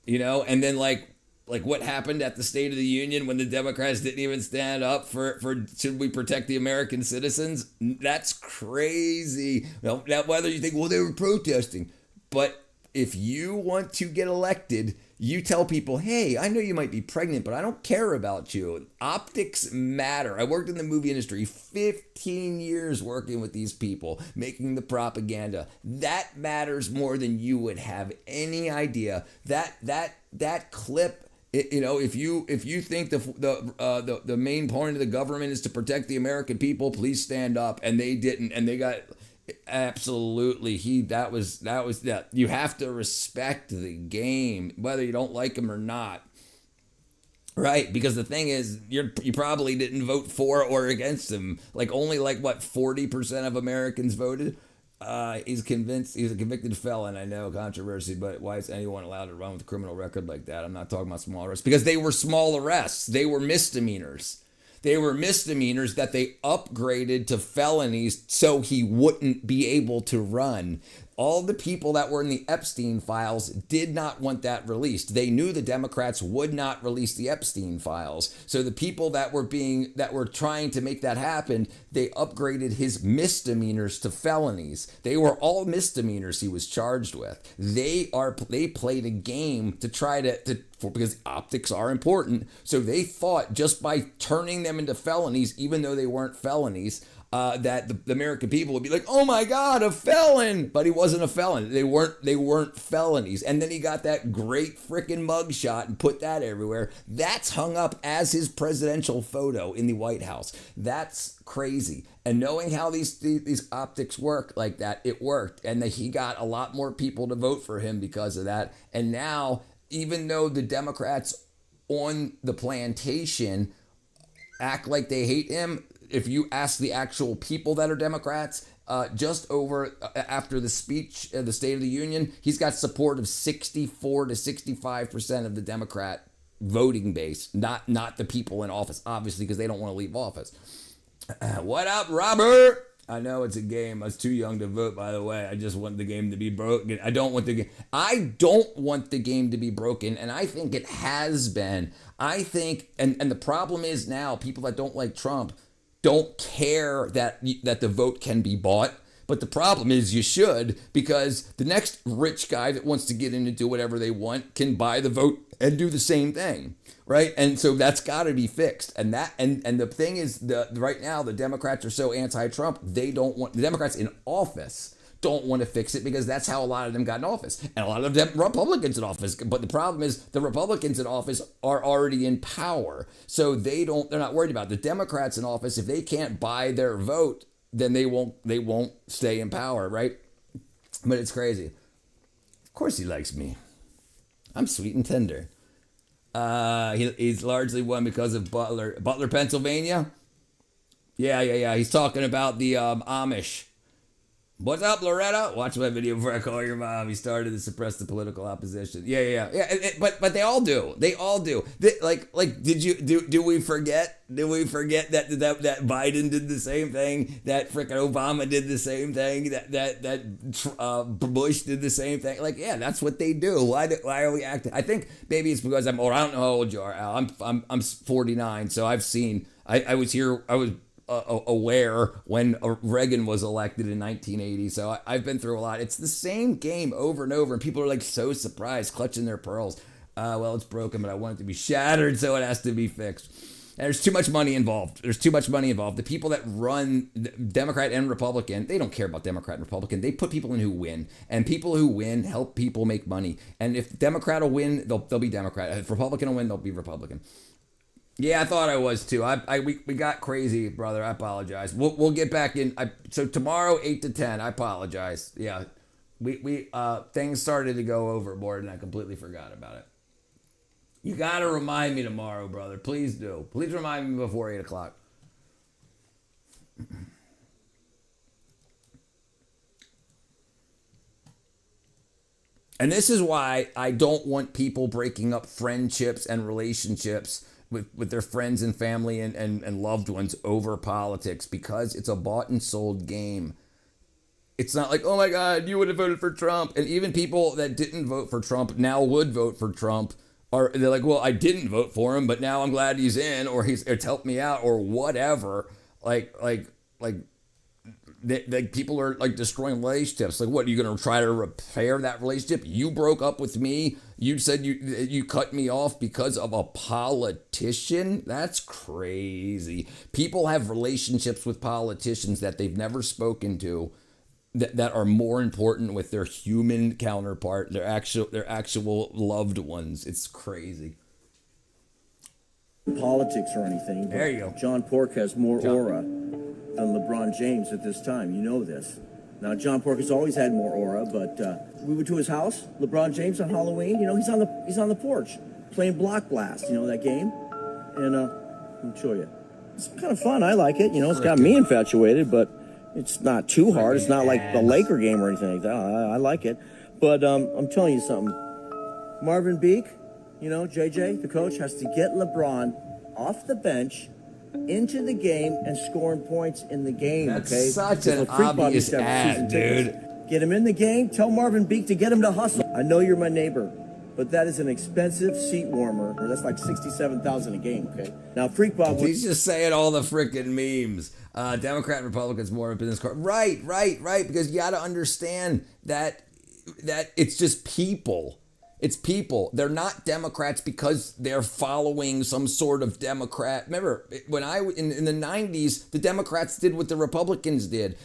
And then like what happened at the State of the Union when the Democrats didn't even stand up for should we protect the American citizens? That's crazy. Now, whether you think, well, they were protesting. But if you want to get elected, You tell people, hey, I know you might be pregnant, but I don't care about you. Optics matter. I worked in the movie industry 15 years working with these people, making the propaganda. That matters more than you would have any idea. That clip, if you think the main point of the government is to protect the American people, please stand up. And they didn't, and they got absolutely that was you have to respect the game whether you don't like him or not, right? Because the thing is, you probably didn't vote for or against him. Only 40% of Americans voted. He's a convicted felon. I know, controversy, but why is anyone allowed to run with a criminal record like that? I'm not talking about small arrests, because they were small arrests. They were misdemeanors. They were misdemeanors that they upgraded to felonies so he wouldn't be able to run. All the people that were in the Epstein files did not want that released. They knew the Democrats would not release the Epstein files. So the people that were trying to make that happen, they upgraded his misdemeanors to felonies. They were all misdemeanors he was charged with. They played a game to try because optics are important. So they thought just by turning them into felonies, even though they weren't felonies, that the American people would be like, oh my God, a felon. But he wasn't a felon. They weren't felonies. And then he got that great freaking mugshot and put that everywhere. That's hung up as his presidential photo in the White House. That's crazy. And knowing how these optics work like that, it worked. And he got a lot more people to vote for him because of that. And now, even though the Democrats on the plantation act like they hate him, if you ask the actual people that are Democrats, just over after the speech, the State of the Union, he's got support of 64 to 65% of the Democrat voting base, not the people in office, obviously, because they don't want to leave office. What up, Robert? I know it's a game. I was too young to vote, by the way. I just want the game to be broken. I don't want the game to be broken, and I think it has been. I think, and the problem is now, people that don't like Trump don't care that the vote can be bought. But the problem is you should, because the next rich guy that wants to get in and do whatever they want can buy the vote and do the same thing, right? And so that's got to be fixed. And the thing is, right now the Democrats are so anti-Trump, the Democrats in office don't want to fix it, because that's how a lot of them got in office, and a lot of them Republicans in office. But the problem is the Republicans in office are already in power, so they're not worried about it. The Democrats in office, if they can't buy their vote, then they won't stay in power, right? But it's crazy. Of course he likes me. I'm sweet and tender. He's largely won because of Butler, Pennsylvania. Yeah. He's talking about the Amish. What's up, Loretta? Watch my video before I call your mom. He started to suppress the political opposition. Yeah. But they all do. They all do. Do we forget? Did we forget that Biden did the same thing? That frickin' Obama did the same thing? That Bush did the same thing? That's what they do. Why are we acting? I think maybe it's because I'm old. I don't know how old you are, Al. I'm 49, so I've seen. I was here. I was aware when Reagan was elected in 1980. So I've been through a lot. It's the same game over and over, and people are so surprised, clutching their pearls. Well, it's broken, but I want it to be shattered, so it has to be fixed. And there's too much money involved. The people that run Democrat and Republican, they don't care about Democrat and Republican. They put people in who win, and people who win help people make money. And if Democrat will win, they'll be Democrat. If Republican will win, they'll be Republican. Yeah, I thought I was too. We got crazy, brother. I apologize. We'll get back in. So tomorrow 8 to 10. I apologize. Yeah, we things started to go overboard, and I completely forgot about it. You gotta remind me tomorrow, brother. Please do. Please remind me before 8 o'clock. And this is why I don't want people breaking up friendships and relationships with their friends and family and loved ones over politics, because it's a bought and sold game. It's not like, oh my God, you would have voted for Trump. And even people that didn't vote for Trump now would vote for Trump. They're like, well, I didn't vote for him, but now I'm glad he's in, or it's helped me out, or whatever. people are like destroying relationships. Like, what, are you going to try to repair that relationship? You broke up with me. You said you cut me off because of a politician. That's crazy. People have relationships with politicians that they've never spoken to, that are more important with their human counterpart, their actual loved ones. It's crazy. Politics or anything. There you go. John Pork has more aura than LeBron James at this time. You know this. Now, John Pork has always had more aura, but we went to his house. LeBron James on Halloween. You know, he's on the porch playing Block Blast. You know that game? And let me show you. It's kind of fun. I like it. You know, it's got me infatuated, but it's not too hard. It's not like the Laker game or anything like that. I like it. But I'm telling you something. Marvin Beek, you know, JJ, the coach, has to get LeBron off the bench into the game and scoring points in the game. That's such an obvious ad, dude. Get him in the game. Tell Marvin Beek to get him to hustle. I know you're my neighbor, but that is an expensive seat warmer. That's like $67,000 a game. Okay. Now, Freak Bob. He's just saying all the freaking memes. Democrat and Republicans more of a business card. Right. Because you got to understand that it's just people. It's people. They're not Democrats because they're following some sort of Democrat. Remember, when in the 90s, the Democrats did what the Republicans did.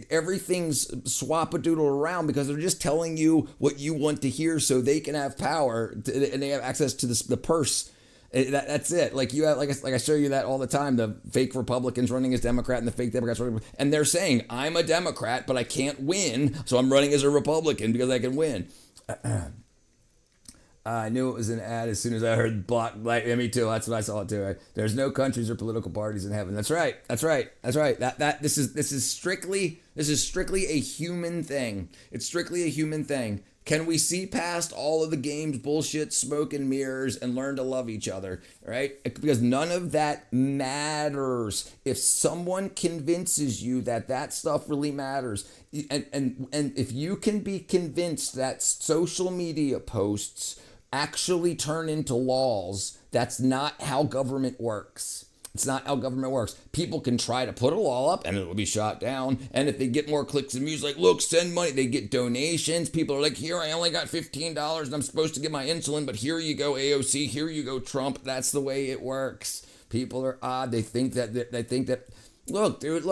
Everything's swap-a-doodle around because they're just telling you what you want to hear so they can have power and they have access to the purse. That's it. Like you have, like I show you that all the time. The fake Republicans running as Democrat and the fake Democrats running, and they're saying, "I'm a Democrat, but I can't win, so I'm running as a Republican because I can win." I knew it was an ad as soon as I heard block. Like, me too. That's what I saw it too. Right? There's no countries or political parties in heaven. That's right. This is strictly a human thing. It's strictly a human thing. Can we see past all of the games, bullshit, smoke and mirrors, and learn to love each other? Right? Because none of that matters. If someone convinces you that stuff really matters, and if you can be convinced that social media posts actually turn into laws, that's not how government works. It's not how government works. People can try to put a law up and it will be shot down. And if they get more clicks and views, like, look, send money, they get donations. People are like, here, I only got $15 and I'm supposed to get my insulin, but here you go, AOC, here you go, Trump. That's the way it works. People are odd. They think that look, dude,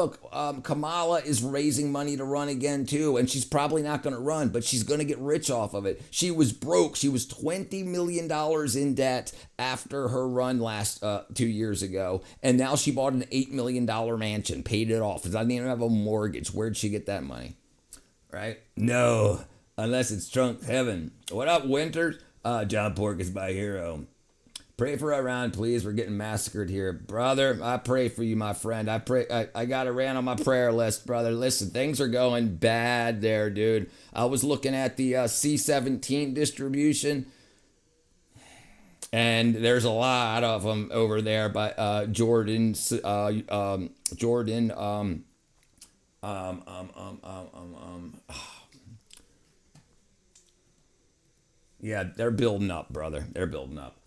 Kamala is raising money to run again too, and she's probably not going to run, but she's going to get rich off of it. She was broke. She was $20 million in debt after her run last 2 years ago, and now she bought an $8 million mansion, paid it off. Doesn't even have a mortgage. Where'd she get that money? Right? No, unless it's Trump heaven. What up, Winters? John Pork is my hero. Pray for Iran, please. We're getting massacred here. Brother, I pray for you, my friend. I got Iran on my prayer list, brother. Listen, things are going bad there, dude. I was looking at the C-17 distribution, and there's a lot of them over there by Jordan. Yeah, they're building up, brother. They're building up.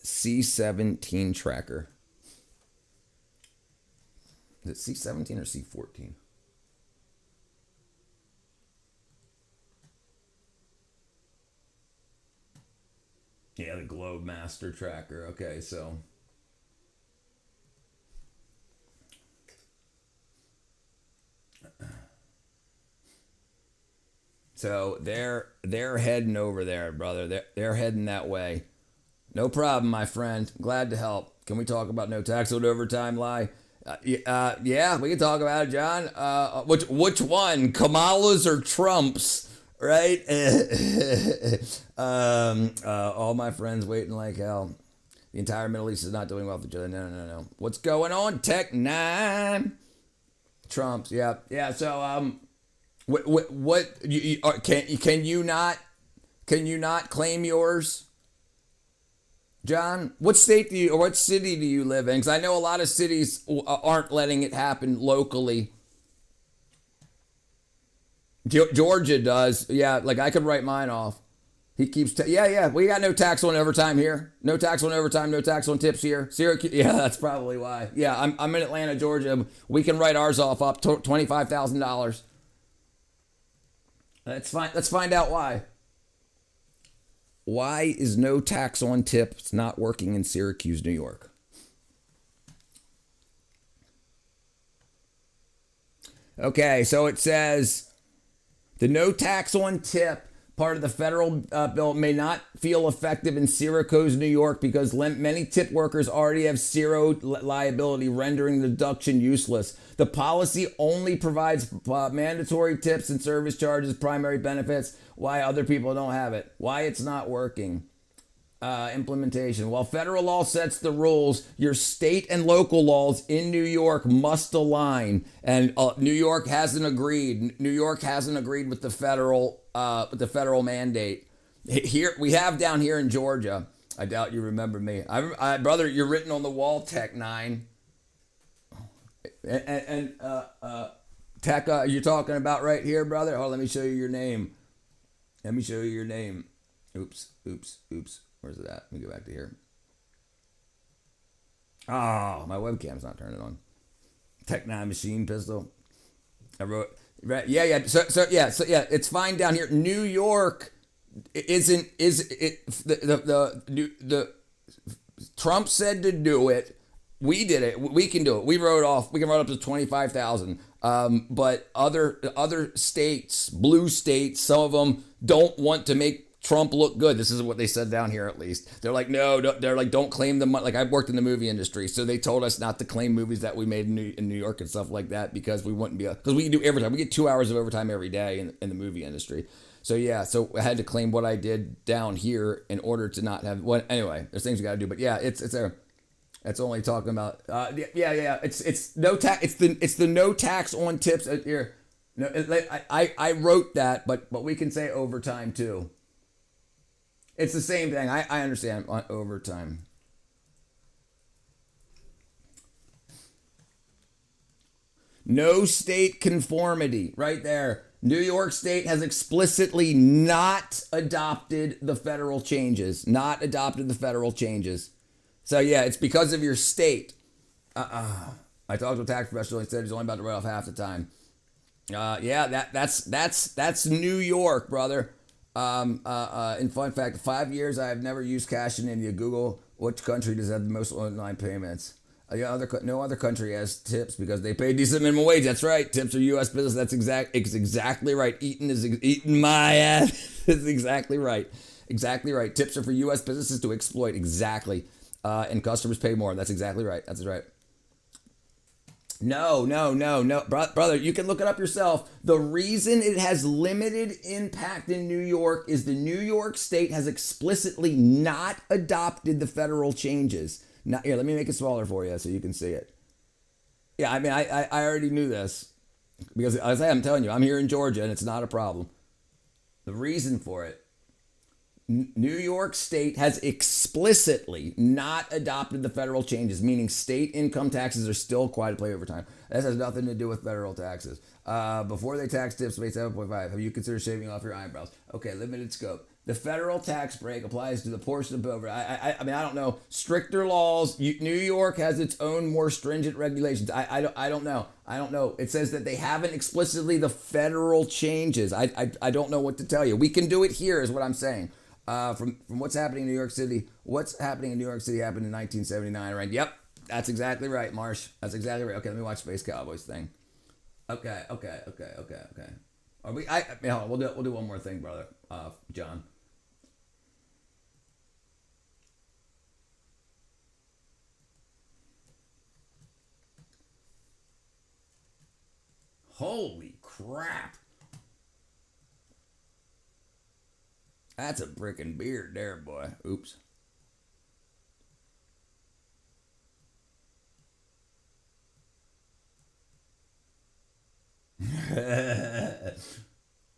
C-17 tracker. Is it C-17 or C-14? Yeah, the Globemaster tracker. Okay, so they're heading over there, brother. They're heading that way. No problem, my friend. Glad to help. Can we talk about no tax on overtime lie? Yeah, we can talk about it, John. Which one? Kamala's or Trump's? Right? All my friends waiting like hell. The entire Middle East is not doing well for each other. No. What's going on? Tech 9. Trump's. Yeah. So what? Can you not claim yours? John, what state do you, or what city do you live in? Because I know a lot of cities aren't letting it happen locally. Georgia does. Yeah, like I could write mine off. He keeps, yeah. We got no tax on overtime here. No tax on overtime, no tax on tips here. Syracuse, yeah, that's probably why. Yeah, I'm in Atlanta, Georgia. We can write ours off up to $25,000. That's fine. Let's find out why. Why is no tax on tips not working in Syracuse, New York? Okay, so it says the no tax on tip part of the federal bill may not feel effective in Syracuse, New York, because many tip workers already have zero liability, rendering the deduction useless. The policy only provides mandatory tips and service charges, primary benefits. Why other people don't have it? Why it's not working? Implementation. While federal law sets the rules, your state and local laws in New York must align. And New York hasn't agreed. New York hasn't agreed with the federal mandate. Here we have down here in Georgia. I doubt you remember me. Brother, you're written on the wall, Tech 9. And Tech, you're talking about right here, brother. Oh, let me show you your name. Oops. Where's it at? Let me go back to here. Oh, my webcam's not turning on. Tech 9 machine pistol. I wrote, right? Yeah. So it's fine down here. New York the Trump said to do it. We did it. We can do it. We can write up to 25,000. But other states, blue states, some of them don't want to make Trump look good. This is what they said down here, at least. They're like, no, don't claim the money. Like, I've worked in the movie industry, so they told us not to claim movies that we made in New York and stuff like that, because we wouldn't be, because we can do overtime. We get 2 hours of overtime every day in the movie industry. So I had to claim what I did down here in order to not have what. Anyway, there's things you got to do, but yeah, it's there. That's only talking about. It's no tax. It's the no tax on tips here. No, I wrote that, but we can say overtime too. It's the same thing. I understand overtime. No state conformity. Right there. New York State has explicitly not adopted the federal changes. So yeah, it's because of your state. I talked to a tax professional. He said he's only about to write off half the time. That's New York, brother. In fun fact, 5 years I have never used cash in India. Google which country does have the most online payments. No other country has tips because they pay decent minimum wage. That's right. Tips are U.S. business. It's exactly right. Eating my ass. It's exactly right. Exactly right. Tips are for U.S. businesses to exploit. Exactly. And customers pay more. That's exactly right. That's right. No. Brother, you can look it up yourself. The reason it has limited impact in New York is the New York State has explicitly not adopted the federal changes. Now, here, let me make it smaller for you so you can see it. Yeah, I mean, I already knew this because, as I'm telling you, I'm here in Georgia and it's not a problem. The reason for it, New York State has explicitly not adopted the federal changes, meaning state income taxes are still required to pay overtime. This has nothing to do with federal taxes. Before they tax tips, pay 7.5. Have you considered shaving off your eyebrows? Okay, limited scope. The federal tax break applies to the portion of over. I mean, I don't know. Stricter laws. New York has its own more stringent regulations. I don't know. It says that they haven't explicitly the federal changes. I don't know what to tell you. We can do it here, is what I'm saying. From what's happening in New York City. What's happening in New York City happened in 1979, right? Yep, that's exactly right, Marsh. That's exactly right. Okay, let me watch Space Cowboys thing. Okay. Are we? Hold on. We'll do one more thing, brother. John. Holy crap. That's a frickin' beard there, boy. Oops.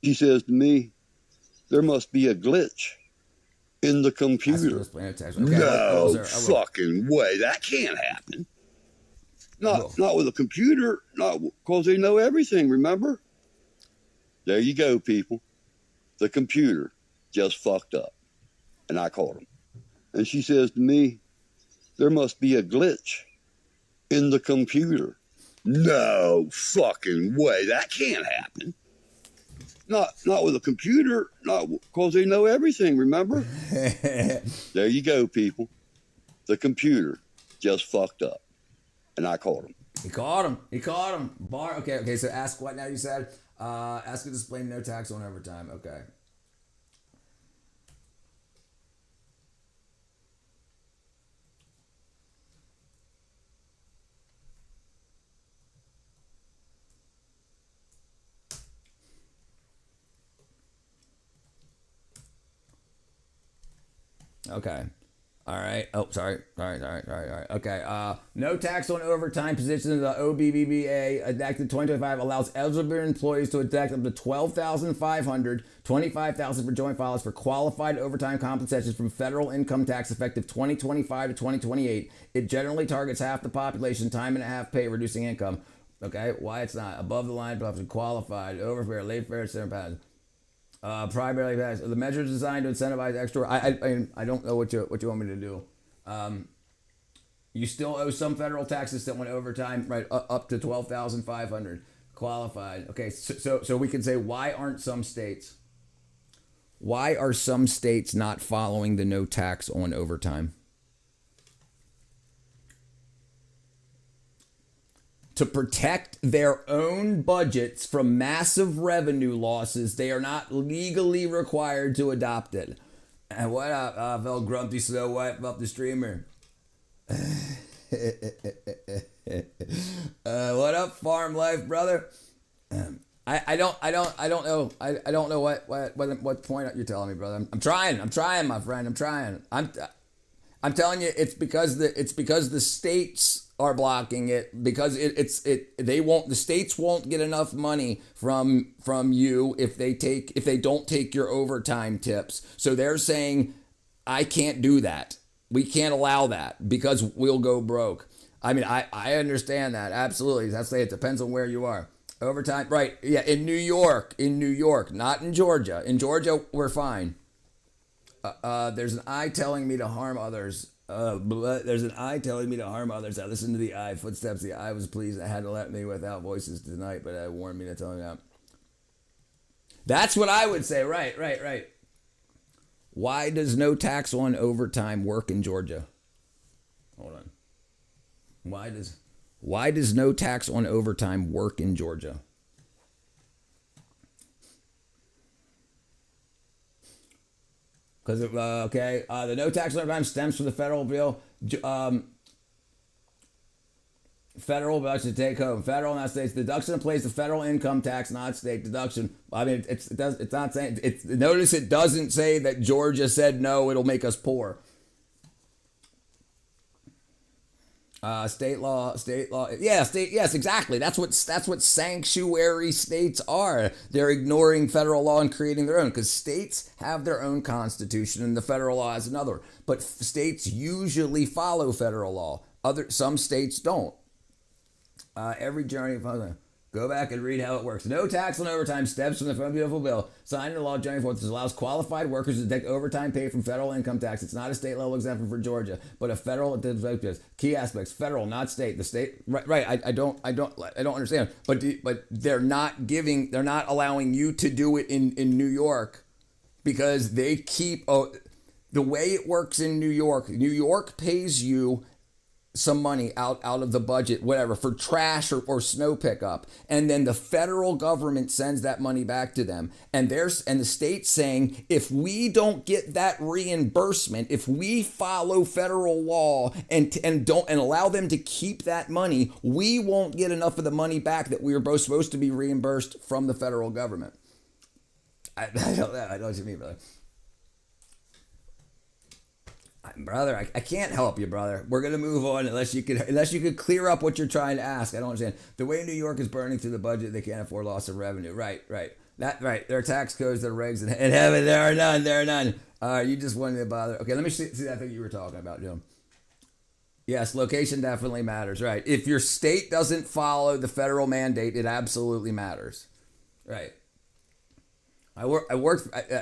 He says to me, there must be a glitch in the computer. No fucking way. That can't happen. Not with a computer. Not because they know everything, remember? There you go, people. The computer. just fucked up. And I called him. And she says to me, there must be a glitch in the computer. No fucking way. That can't happen. Not with a computer, not because they know everything, remember? There you go, people. The computer just fucked up. And I called him. He caught him. Okay, so ask what now you said? Ask to display no tax on overtime. Okay. Okay. All right. Oh, sorry. All right. Okay. No tax on overtime positions in the OBBBA enacted 2025 allows eligible employees to deduct up to $12,500, $25,000 for joint filers for qualified overtime compensations from federal income tax effective 2025 to 2028. It generally targets half the population, time and a half pay, reducing income. Okay. Why it's not above the line, but qualified, overfair, late fair, £7. Primarily, the measure is designed to incentivize extra. I don't know what you want me to do. You still owe some federal taxes that went overtime, right? Up to $12,500 qualified. Okay, so we can say why are some states not following the no tax on overtime? To protect their own budgets from massive revenue losses, they are not legally required to adopt it. And what up, Phil Grumpy Slow White up the streamer? What up, Farm Life, brother? I don't know. I don't know what point you're telling me, brother. I'm trying, my friend. I'm trying. I'm telling you, it's because the states are blocking it, because the states won't get enough money from you if they don't take your overtime tips. So they're saying, I can't do that. We can't allow that because we'll go broke. I mean, I understand that, absolutely. That's it depends on where you are. Overtime, right? Yeah, in New York, not in Georgia. In Georgia, we're fine. There's an eye telling me to harm others. There's an eye telling me to harm others. I listened to the eye footsteps. The eye was pleased. It had to let me without voices tonight, but it warned me to tell him that. That's what I would say. Right. Why does no tax on overtime work in Georgia? Hold on. Why does no tax on overtime work in Georgia? Because the no tax on overtime stems from the federal bill. Federal budget take home. Federal, not states. Deduction in place of federal income tax, not state deduction. I mean, it's not saying. Notice it doesn't say that Georgia said no. It'll make us poor. State law. Yeah, yes, exactly. That's what sanctuary states are. They're ignoring federal law and creating their own, because states have their own constitution and the federal law has another. But states usually follow federal law. Some states don't. Every journey. Go back and read how it works. No tax on overtime steps from the beautiful bill signed into law January 4th. This allows qualified workers to deduct overtime pay from federal income tax. It's not a state level exemption for Georgia, but a federal. Key aspects: federal, not state. The state, right? I don't understand. But they're not allowing you to do it in New York, because they keep the way it works in New York. New York pays you some money out of the budget, whatever, for trash or snow pickup, and then the federal government sends that money back to them, and the state's saying, if we don't get that reimbursement, if we follow federal law and allow them to keep that money, we won't get enough of the money back that we were both supposed to be reimbursed from the federal government. I know what you mean, brother. Brother, I can't help you, brother. We're gonna move on unless you could clear up what you're trying to ask. I don't understand. The way New York is burning through the budget, they can't afford loss of revenue. Right. Their tax codes, their regs in heaven, there are none. You just wanted to bother. Okay, let me see that thing you were talking about, Jim. Yes, location definitely matters. Right. If your state doesn't follow the federal mandate, it absolutely matters. Right. I worked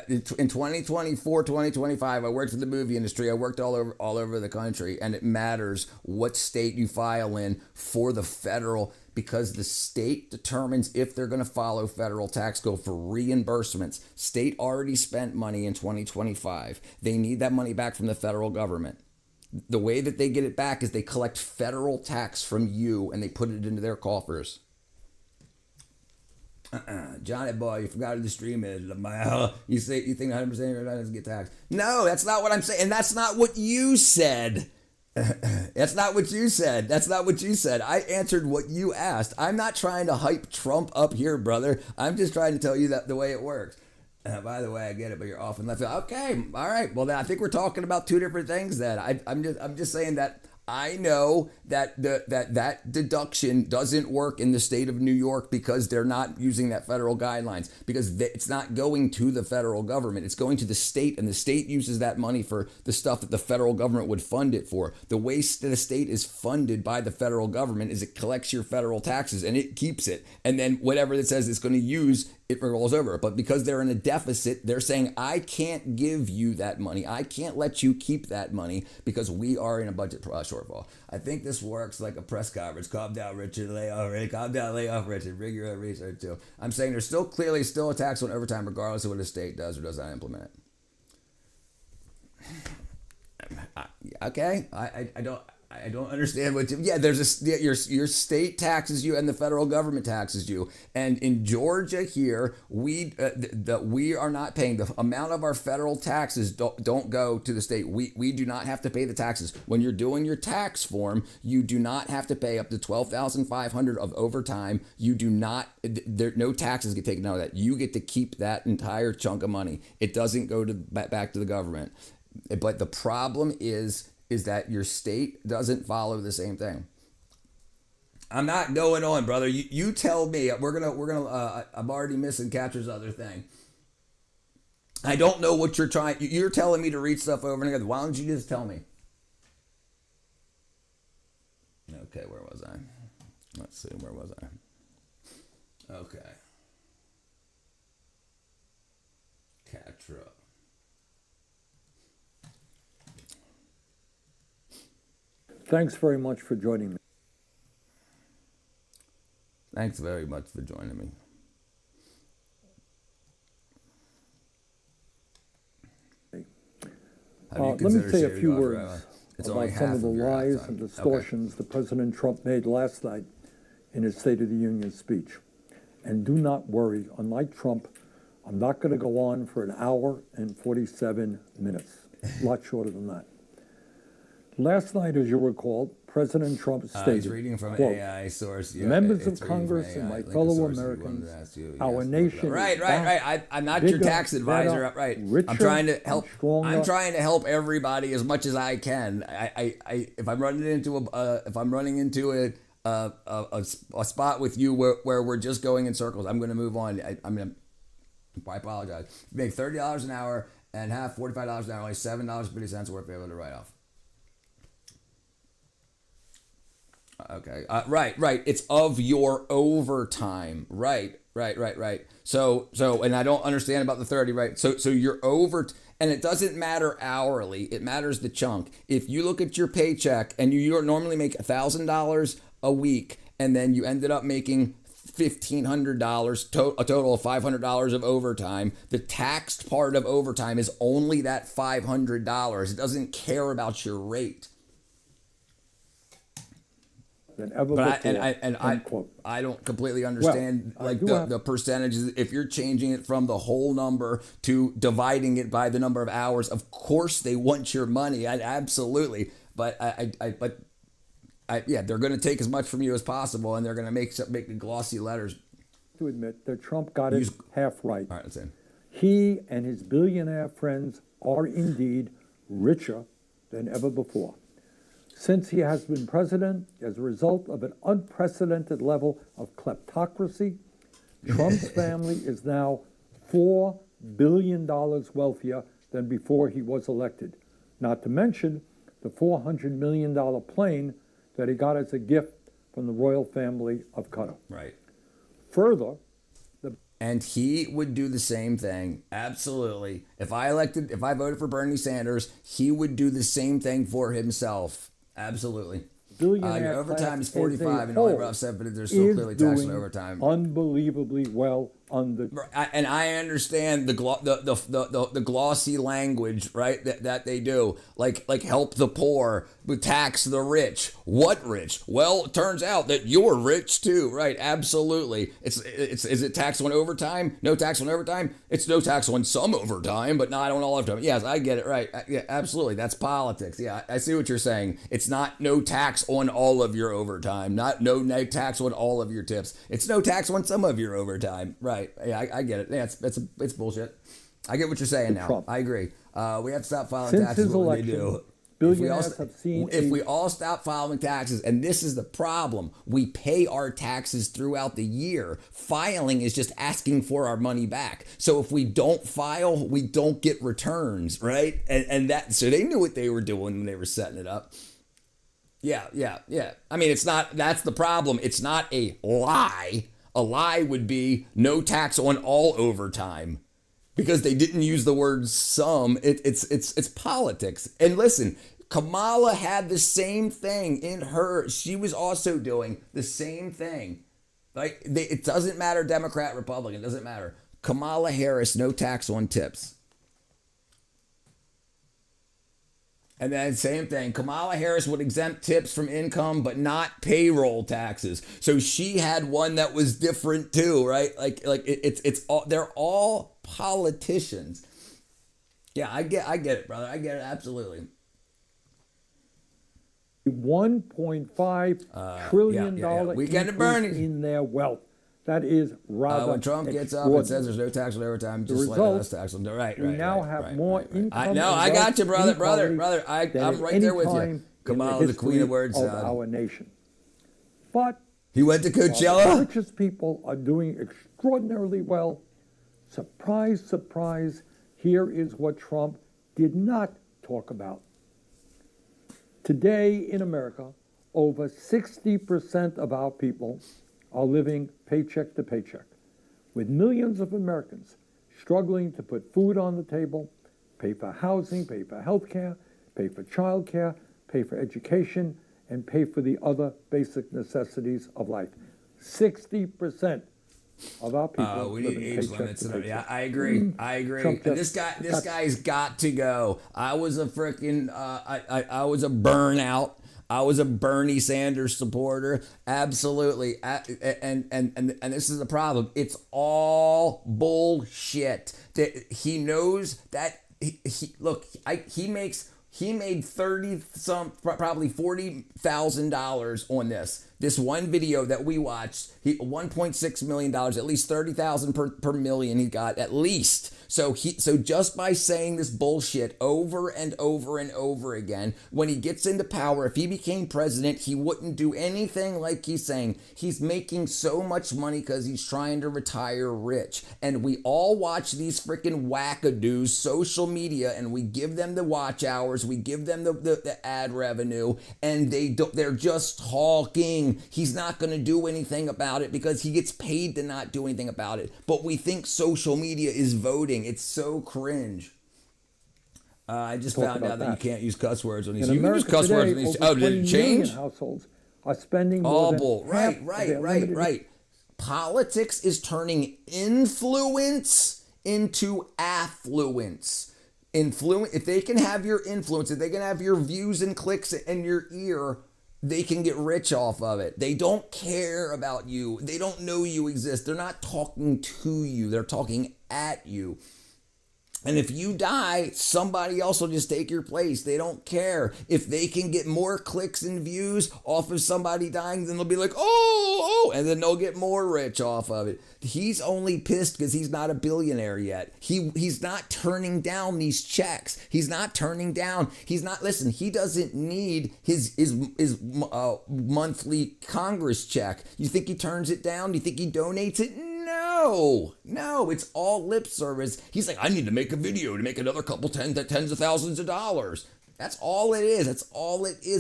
in 2024, 2025. I worked in the movie industry. I worked all over the country, and it matters what state you file in for the federal, because the state determines if they're going to follow federal tax code for reimbursements. State already spent money in 2025. They need that money back from the federal government. The way that they get it back is they collect federal tax from you and they put it into their coffers. Johnny boy, you forgot who the stream is. You think 100% of your doesn't get taxed? No, that's not what I'm saying, and that's not what you said. That's not what you said. That's not what you said. I answered what you asked. I'm not trying to hype Trump up here, brother. I'm just trying to tell you that the way it works. By the way, I get it, but you're off in left field. Okay, all right. Well, then I think we're talking about two different things. Then I'm just saying that I know that that deduction doesn't work in the state of New York because they're not using that federal guidelines, because it's not going to the federal government. It's going to the state, and the state uses that money for the stuff that the federal government would fund it for. The way the state is funded by the federal government is it collects your federal taxes and it keeps it. And then whatever it says it's going to use, it rolls over. But because they're in a deficit, they're saying, I can't give you that money. I can't let you keep that money because we are in a budget shortfall. I think this works like a press conference. Calm down, Richard. Calm down, lay off, Richard. Bring your own research too. I'm saying there's clearly a tax on overtime regardless of what the state does or does not implement it. Okay, I don't understand what your state taxes you and the federal government taxes you, and in Georgia here we are not paying the amount of our federal taxes don't go to the state. We do not have to pay the taxes. When you're doing your tax form, you do not have to pay up to $12,500 of overtime. You do not, no taxes get taken out of that. You get to keep that entire chunk of money. It doesn't go back to the government. But the problem is that your state doesn't follow the same thing. I'm not going on, brother. You tell me. We're gonna. I'm already missing Catcher's other thing. I don't know what you're trying. You're telling me to read stuff over and again. Why don't you just tell me? Okay, where was I? Let's see. Where was I? Okay. Catra. Thanks very much for joining me. Thanks very much for joining me. Let me say a few words about some of the lies and distortions that President Trump made last night in his State of the Union speech. And do not worry, unlike Trump, I'm not going to go on for an hour and 47 minutes. A lot shorter than that. Last night, as you recall, President Trump stated, he's reading from an quote, AI source. members of Congress and my fellow Americans, our nation right. I'm not your tax advisor. Right. I'm trying to help. I'm trying to help everybody as much as I can. If I'm running into a spot with you where we're just going in circles, I'm going to move on. I apologize. Make $30 an hour and have $45 an hour, only $7.50 worth able to write off. Okay. Right. It's of your overtime. Right. So, and I don't understand about the 30, right? So you're over, and it doesn't matter hourly. It matters the chunk. If you look at your paycheck and you normally make $1,000 a week, and then you ended up making $1,500, a total of $500 of overtime, the taxed part of overtime is only that $500. It doesn't care about your rate. Than ever before. I don't completely understand the percentages. If you're changing it from the whole number to dividing it by the number of hours, of course they want your money. Absolutely, but they're going to take as much from you as possible, and they're going to make the glossy letters. To admit that Trump got it half right. All right, let's see. He and his billionaire friends are indeed richer than ever before. Since he has been president, as a result of an unprecedented level of kleptocracy, Trump's family is now $4 billion wealthier than before he was elected. Not to mention the $400 million plane that he got as a gift from the royal family of Qatar. Right. Further, And he would do the same thing. Absolutely. If I voted for Bernie Sanders, he would do the same thing for himself. Absolutely. Your overtime is 45 and only rough 7, but they're still clearly taxing overtime. Unbelievably well under. And I understand the glossy language, right? That they do, like help the poor, but tax the rich. What rich? Well, it turns out that you're rich too, right? Absolutely. Is it tax on overtime? No tax on overtime. It's no tax on some overtime, but not on all overtime. Yes, I get it. Right? Yeah, absolutely. That's politics. Yeah, I see what you're saying. It's not no tax on all of your overtime, not no tax on all of your tips. It's no tax on some of your overtime. Right. Yeah, I get it. Yeah, it's bullshit. I get what you're saying now. I agree. We have to stop filing taxes. What they do. If we all stop filing taxes, and this is the problem, we pay our taxes throughout the year. Filing is just asking for our money back. So if we don't file, we don't get returns, right? And that, so they knew what they were doing when they were setting it up. Yeah. I mean, that's the problem. It's not a lie. A lie would be no tax on all overtime. Because they didn't use the word some. It's politics. And listen, Kamala had the same thing in her. She was also doing the same thing. Like it doesn't matter, Democrat, Republican, it doesn't matter. Kamala Harris, no tax on tips. And then same thing, Kamala Harris would exempt tips from income, but not payroll taxes. So she had one that was different too, right? It's all, they're all politicians. Yeah, I get it, brother. I get it, absolutely. $1.5 trillion Weekend of Bernie in their wealth. That is rather when Trump gets up and says there's no tax on overtime, just like less tax on right. We now have more income. I got you, brother. I'm right there with you. Kamala, the queen of words. Of our nation. But he went to Coachella. The richest people are doing extraordinarily well. Surprise, surprise. Here is what Trump did not talk about. Today in America, over 60% of our people are living paycheck to paycheck, with millions of Americans struggling to put food on the table, pay for housing, pay for health care, pay for child care, pay for education, and pay for the other basic necessities of life. 60% of our people we live need in age paycheck limits. to paycheck. Yeah, I agree. And this guy's got to go. I was a freaking I was a burnout. I was a Bernie Sanders supporter, absolutely, and this is the problem. It's all bullshit. He knows that. He made probably $40,000 on this one video that we watched. $1.6 million, at least $30,000 per million he got at least. So just by saying this bullshit over and over and over again, when he gets into power, if he became president, he wouldn't do anything like he's saying. He's making so much money because he's trying to retire rich. And we all watch these freaking wackadoos, social media, and we give them the watch hours, we give them the ad revenue, and they're just talking. He's not going to do anything about it because he gets paid to not do anything about it. But we think social media is voting. It's so cringe. I just found out that you can't use cuss words on these. You can use cuss words on these. Oh, did it change? Households are spending more than right. Politics is turning influence into affluence. If they can have your influence, if they can have your views and clicks in your ear, they can get rich off of it. They don't care about you. They don't know you exist. They're not talking to you. They're talking at you. And if you die, somebody else will just take your place. They don't care. If they can get more clicks and views off of somebody dying, then they'll be like, oh, and then they'll get more rich off of it. He's only pissed because he's not a billionaire yet. He's not turning down these checks. He's not turning down. Listen, he doesn't need his monthly Congress check. You think he turns it down? Do you think he donates it? No, it's all lip service. He's like, I need to make a video to make another couple tens of thousands of dollars. That's all it is.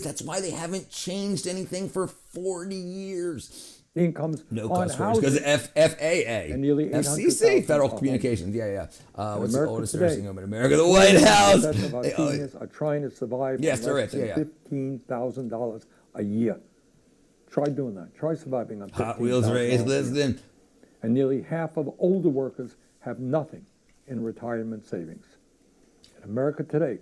That's why they haven't changed anything for 40 years. The incomes No on cuss words because FAA, and nearly FCC, 800,000 Federal are Communications. Yeah. What's the America oldest today, nursing home in America? The White House. 40% of our seniors are trying to survive Yes, on there less is. than Yeah. $15,000 a year. Try doing that. Try surviving on Hot Wheels raised listening. And nearly half of older workers have nothing in retirement savings. In America today,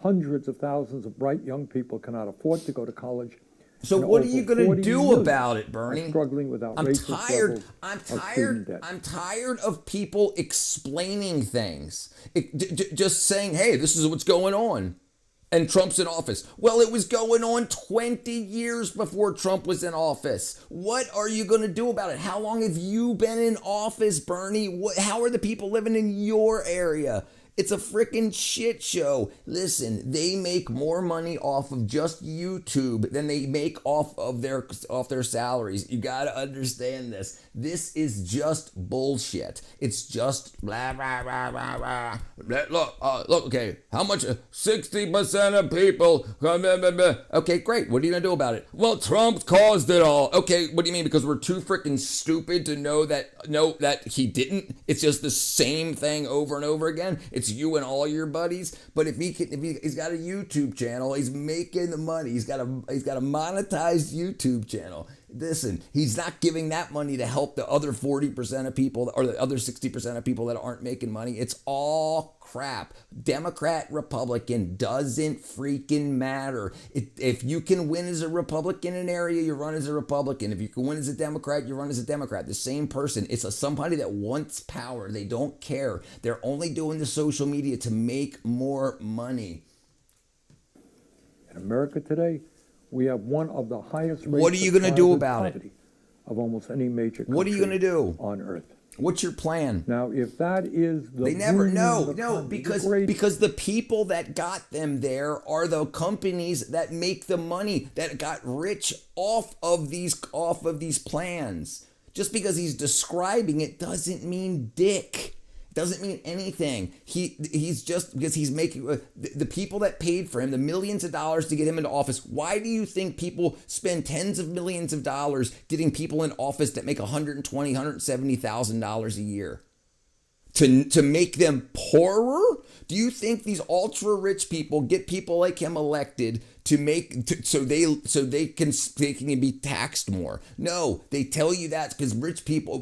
hundreds of thousands of bright young people cannot afford to go to college. So and what are over you going to 40 do million about it, are Bernie? struggling with outrageous levels of student debt. I'm tired of people explaining things. Just saying, hey, this is what's going on. And Trump's in office. Well, it was going on 20 years before Trump was in office. What are you going to do about it? How long have you been in office, Bernie? How are the people living in your area? It's a freaking shit show. Listen, they make more money off of just YouTube than they make off their salaries. You got to understand this. This is just bullshit. It's just blah, blah, blah, blah, blah. Look, okay, how much? 60% of people. Okay, great. What are you going to do about it? Well, Trump caused it all. Okay, what do you mean? Because we're too freaking stupid to know that he didn't? It's just the same thing over and over again. It's you and all your buddies. But if he's got a YouTube channel, he's making the money. He's got a monetized YouTube channel. Listen, he's not giving that money to help the other 40% of people or the other 60% of people that aren't making money. It's all crap. Democrat, Republican, doesn't freaking matter. If you can win as a Republican in an area, you run as a Republican. If you can win as a Democrat, you run as a Democrat. The same person. It's somebody that wants power. They don't care. They're only doing the social media to make more money. In America today, we have one of the highest rates what are you going to do about poverty of almost any major country what are you going to do on earth. What's your plan? Now, if that is the they never because the people that got them there are the companies that make the money, that got rich off of these plans. Just because he's describing it doesn't mean dick. Doesn't mean anything. He's just because he's making the people that paid for him the millions of dollars to get him into office. Why do you think people spend tens of millions of dollars getting people in office that make $120,000, $170,000 a year? To make them poorer? Do you think these ultra rich people get people like him elected so they can be taxed more? No, they tell you that because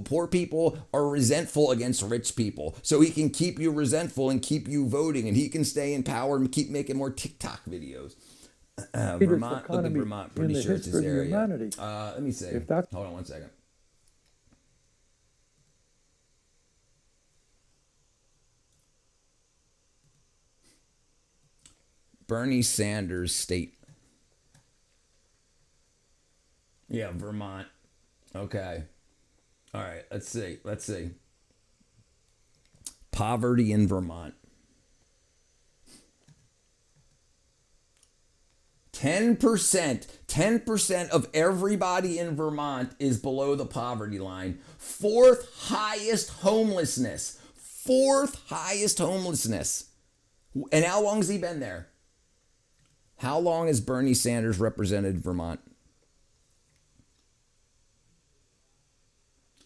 poor people are resentful against rich people. So he can keep you resentful and keep you voting, and he can stay in power and keep making more TikTok videos. Vermont, look at Vermont. Pretty sure it's his area. Let me see. Hold on one second. Bernie Sanders state. Yeah, Vermont. Okay. All right, let's see. Poverty in Vermont. 10% of everybody in Vermont is below the poverty line. Fourth highest homelessness. And how long has he been there? How long has Bernie Sanders represented Vermont?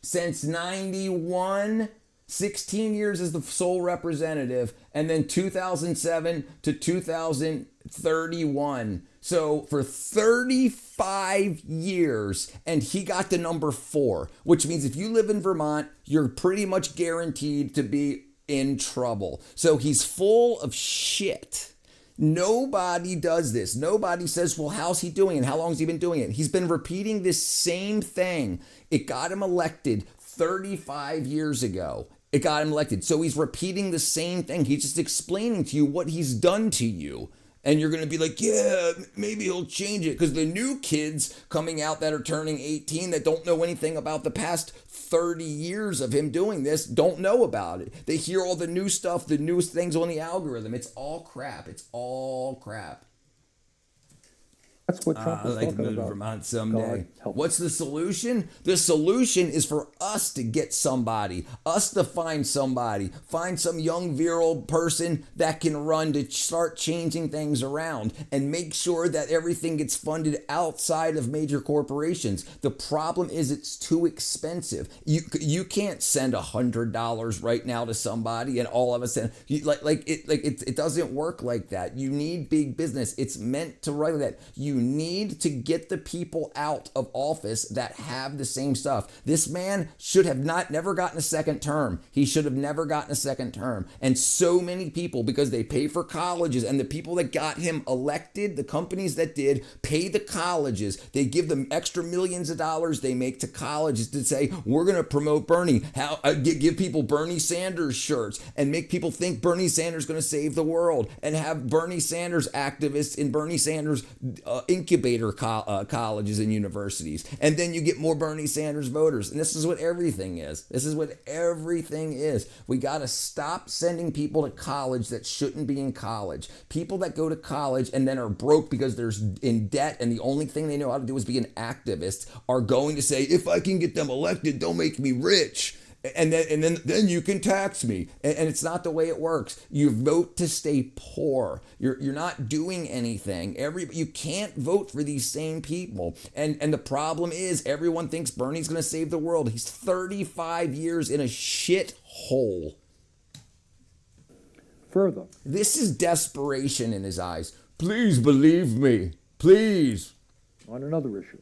Since 91, 16 years as the sole representative, and then 2007 to 2031. So for 35 years, and he got to number 4, which means if you live in Vermont, you're pretty much guaranteed to be in trouble. So he's full of shit. Nobody does this. Nobody says, well, how's he doing it? How long has he been doing it? He's been repeating this same thing. It got him elected 35 years ago. So he's repeating the same thing. He's just explaining to you what he's done to you. And you're going to be like, yeah, maybe he'll change it. Because the new kids coming out that are turning 18 that don't know anything about the past 30 years of him doing this don't know about it. They hear all the new stuff, the newest things on the algorithm. It's all crap. That's what Trump was I'd like to talking move to about. Vermont someday. God help. What's the solution? The solution is for us to get somebody, us to find somebody, find some young virile person that can run to start changing things around and make sure that everything gets funded outside of major corporations. The problem is it's too expensive. You can't send $100 right now to somebody and all of a sudden it doesn't work like that. You need big business. It's meant to run like that. You need to get the people out of office that have the same stuff. This man should have never gotten a second term. He should have never gotten a second term. And so many people, because they pay for colleges, and the people that got him elected, the companies that did, pay the colleges. They give them extra millions of dollars they make to colleges to say, we're going to promote Bernie. Give people Bernie Sanders shirts and make people think Bernie Sanders is going to save the world, and have Bernie Sanders activists in Bernie Sanders incubator colleges and universities, and then you get more Bernie Sanders voters. And this is what everything is. This is what everything is. We got to stop sending people to college that shouldn't be in college. People that go to college and then are broke because they're in debt and the only thing they know how to do is be an activist are going to say, if I can get them elected, they'll make me rich. And then you can tax me. And it's not the way it works. You vote to stay poor. You're not doing anything. You can't vote for these same people. And the problem is everyone thinks Bernie's going to save the world. He's 35 years in a shit hole. Further, this is desperation in his eyes. Please believe me. Please. On another issue.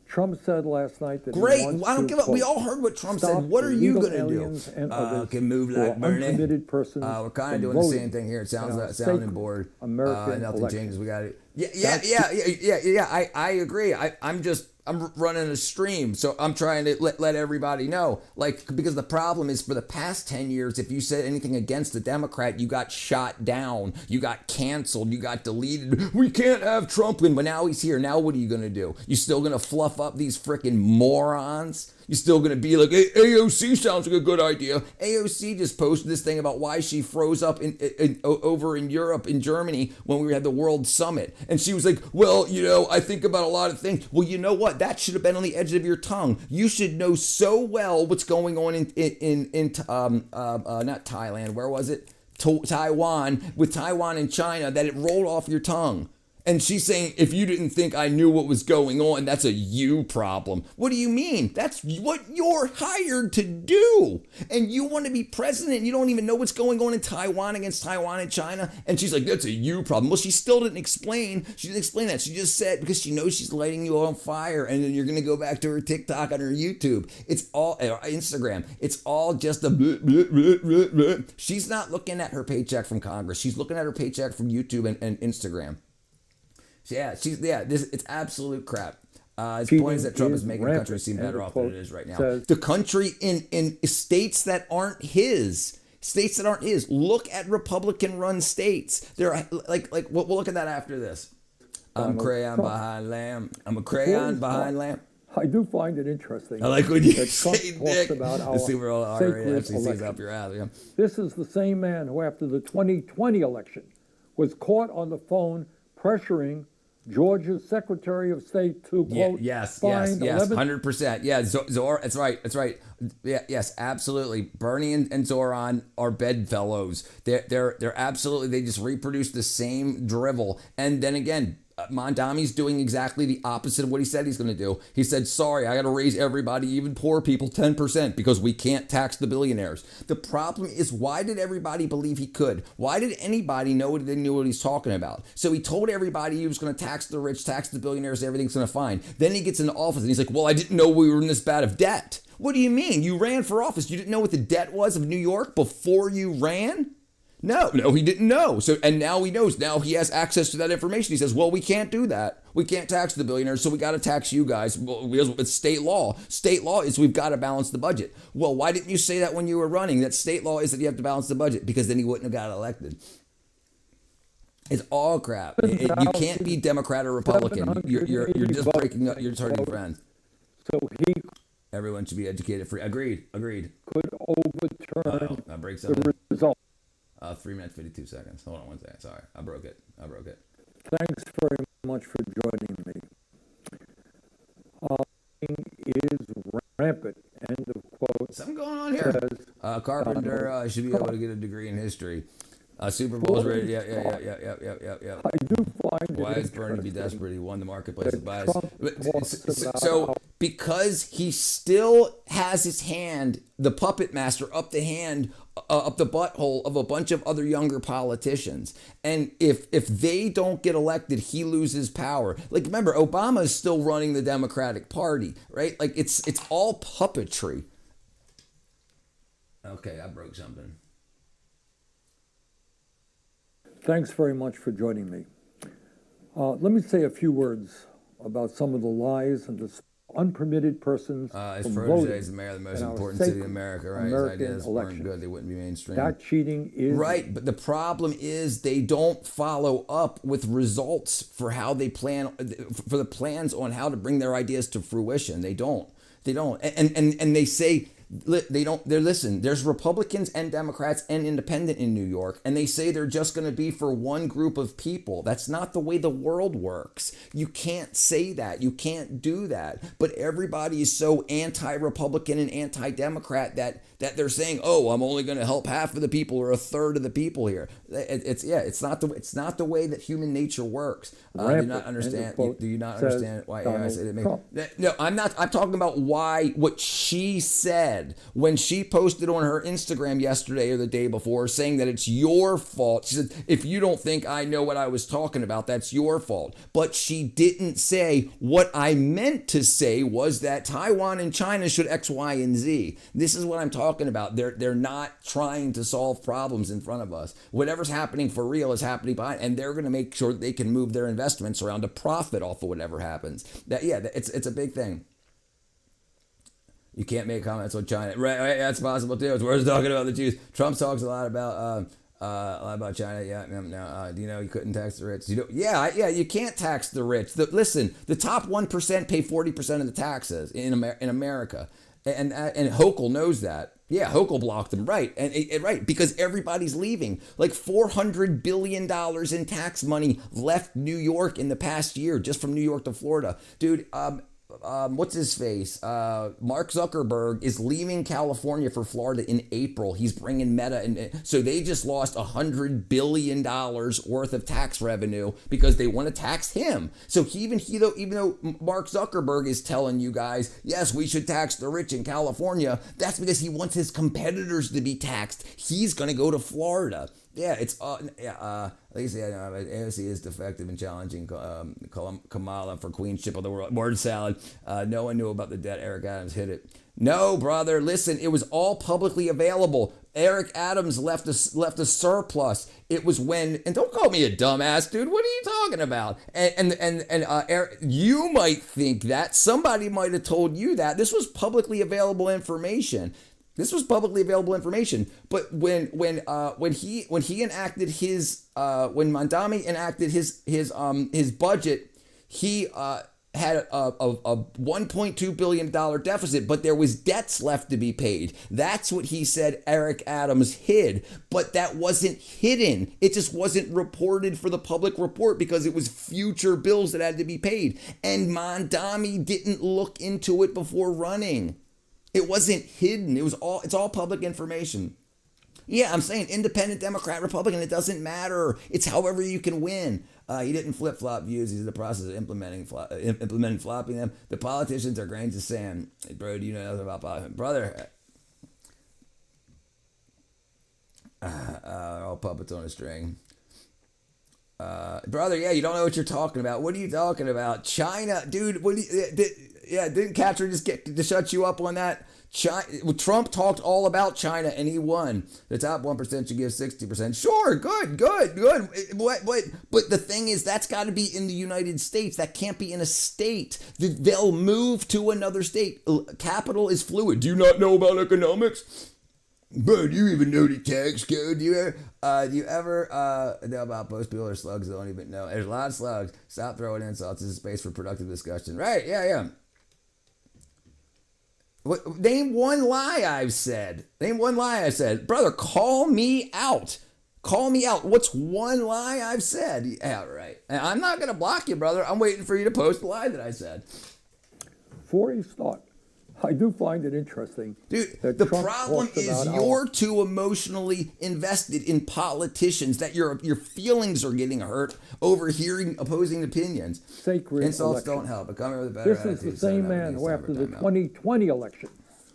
Trump said last night that great. He wants I don't to, give up. quote, We all heard what Trump said. What are you going to do? Can move like Bernie. We're kind of doing the same thing here. It sounds sounding bored. American nothing election. changes. We got it. Yeah. I agree. I'm running a stream, so I'm trying to let everybody know. Because the problem is for the past 10 years, if you said anything against the Democrat, you got shot down, you got canceled, you got deleted. We can't have Trump win, but now he's here. Now what are you going to do? You still going to fluff up these freaking morons? You're still going to be like, AOC sounds like a good idea. AOC just posted this thing about why she froze up over in Europe, in Germany, when we had the World Summit. And she was like, well, I think about a lot of things. Well, you know what? That should have been on the edge of your tongue. You should know so well what's going on in not Thailand. Where was it? Taiwan, with Taiwan and China, that it rolled off your tongue. And she's saying, if you didn't think I knew what was going on, that's a you problem. What do you mean? That's what you're hired to do. And you want to be president. You don't even know what's going on in Taiwan against Taiwan and China. And she's like, that's a you problem. Well, she still didn't explain. She didn't explain that. She just said, because she knows she's lighting you on fire. And then you're going to go back to her TikTok and her YouTube. It's all, Instagram. It's all just a bleh, bleh, bleh, bleh, bleh. She's not looking at her paycheck from Congress. She's looking at her paycheck from YouTube and Instagram. It's absolute crap. His point is that Trump is making the country seem better off than it is right now. The country in states that aren't his. States that aren't his. Look at Republican-run states. They're we'll look at that after this. I'm crayon behind lamb. I'm a crayon behind lamb. I do find it interesting. I like when you that Trump say talks Nick. about our Super sacred FCC's election. up your alley. Yeah. This is the same man who, after the 2020 election, was caught on the phone pressuring Georgia's Secretary of State to, quote, yes, find 100%. Yeah, Zor, that's right. Yeah, yes, absolutely. Bernie and Zoran are bedfellows. They're absolutely, they just reproduce the same drivel. And then again, Mondami's doing exactly the opposite of what he said he's going to do. He said, sorry, I got to raise everybody, even poor people, 10% because we can't tax the billionaires. The problem is, why did everybody believe he could? Why did anybody know what they knew what he's talking about? So he told everybody he was going to tax the rich, tax the billionaires, everything's going to fine. Then he gets into office and he's like, well, I didn't know we were in this bad of debt. What do you mean? You ran for office. You didn't know what the debt was of New York before you ran? No, he didn't know. So, and now he knows. Now he has access to that information. He says, well, we can't do that. We can't tax the billionaires, so we got to tax you guys. Well, it's state law. State law is we've got to balance the budget. Well, why didn't you say that when you were running? That state law is that you have to balance the budget, because then he wouldn't have got elected. It's all crap. You can't be Democrat or Republican. You're just breaking up. You're just hurting your friends. So everyone should be educated free. Agreed. Could overturn that breaks the result. 3 minutes, 52 seconds. Hold on one second. Sorry, I broke it. Thanks very much for joining Carpenter should be able to get a degree in history. Super Bowl's ready. Yeah. I do find Why is Bernie to be desperate? He won the marketplace of bias. So because he still has his hand, the puppet master, up the butthole of a bunch of other younger politicians. And if they don't get elected, he loses power. Like, remember, Obama is still running the Democratic Party, right? Like, it's all puppetry. Okay, I broke something. Thanks very much for joining me. Let me say a few words about some of the lies and the unpermitted persons his from protege voting is the mayor of the most in our important city in sacred America, right? American His ideas weren't elections. good. They wouldn't be mainstream. That cheating is right, but the problem is they don't follow up with results for how they plan, for the plans on how to bring their ideas to fruition. They don't. And they say listen, there's Republicans and Democrats and independent in New York, and they say they're just going to be for one group of people. That's not the way the world works. You can't say that. You can't do that. But everybody is so anti-Republican and anti-Democrat that they're saying, oh, I'm only going to help half of the people or a third of the people here. It's not the way that human nature works. Do you not understand? Do you not understand why I say that? No, I'm not. I'm talking about what she said when she posted on her Instagram yesterday or the day before, saying that it's your fault. She said, if you don't think I know what I was talking about, that's your fault. But she didn't say what I meant to say was that Taiwan and China should X, Y, and Z. This is what I'm talking about. They're not trying to solve problems in front of us. Whatever's happening for real is happening behind, and they're going to make sure that they can move their investments around to profit off of whatever happens. It's a big thing. You can't make comments on China. Right, that's possible too. We're talking about the Jews. Trump talks a lot about China. Do you know you couldn't tax the rich? You can't tax the rich. Listen, the top 1% pay 40% of the taxes in America, and Hochul knows that. Yeah, Hochul blocked them, right, right, because everybody's leaving. Like $400 billion in tax money left New York in the past year, just from New York to Florida, dude. What's his face? Mark Zuckerberg is leaving California for Florida in April. He's bringing Meta, and so they just lost $100 billion worth of tax revenue because they want to tax him. So even though Mark Zuckerberg is telling you guys, yes, we should tax the rich in California, that's because he wants his competitors to be taxed. He's going to go to Florida. Yeah, it's Lacey, I know, AOC is defective and challenging Kamala for queenship of the world. Word salad. No one knew about the debt. Eric Adams hit it. No, brother. Listen, it was all publicly available. Eric Adams left a surplus. It was when, and don't call me a dumbass, dude. What are you talking about? And Eric, you might think that somebody might have told you that this was publicly available information. But when Mamdani enacted his budget, he had a $1.2 billion deficit, but there was debts left to be paid. That's what he said Eric Adams hid, but that wasn't hidden. It just wasn't reported for the public report because it was future bills that had to be paid. And Mamdani didn't look into it before running. It wasn't hidden. It's all public information. Yeah, I'm saying independent, Democrat, Republican, it doesn't matter. It's however you can win. He didn't flip-flop views. He's in the process of implementing flopping them. The politicians are grains of sand. Hey, bro, do you know nothing about politics? Brother, all puppets on a string. Brother, yeah, you don't know what you're talking about. What are you talking about? China, dude, didn't Catherine just get to shut you up on that? Trump talked all about China and he won. The top 1% should give 60%. Sure, good. But the thing is, that's got to be in the United States. That can't be in a state. They'll move to another state. Capital is fluid. Do you not know about economics? Bro, do you even know the tax code? Do you ever know about most people are slugs that don't even know? There's a lot of slugs. Stop throwing insults. This is space for productive discussion. Right, yeah. Name one lie I've said. Brother, call me out. What's one lie I've said? Yeah, right. And I'm not going to block you, brother. I'm waiting for you to post the lie that I said. For a start, I do find it interesting. Dude, that the Trump problem talks is about you're too emotionally invested in politicians that your feelings are getting hurt over hearing opposing opinions. Sacred Insults election. don't help. But come here with a better This is attitude, the same man who, after the 2020 election,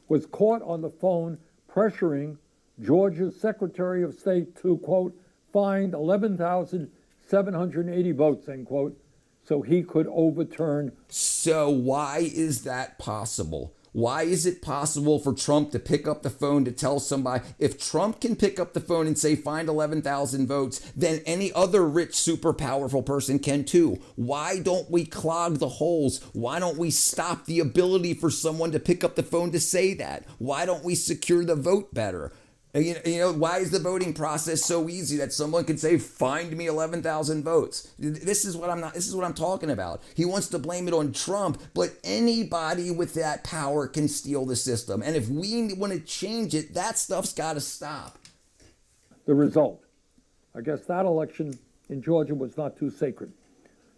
was caught on the phone pressuring Georgia's Secretary of State to, quote, find 11,780 votes, end quote, so he could overturn. So why is that possible? Why is it possible for Trump to pick up the phone to tell somebody? If Trump can pick up the phone and say, find 11,000 votes, then any other rich, super powerful person can too. Why don't we clog the holes? Why don't we stop the ability for someone to pick up the phone to say that? Why don't we secure the vote better? You know, why is the voting process so easy that someone can say, find me 11,000 votes? This is what I'm talking about. He wants to blame it on Trump, but anybody with that power can steal the system. And if we want to change it, that stuff's got to stop. The result. I guess that election in Georgia was not too sacred.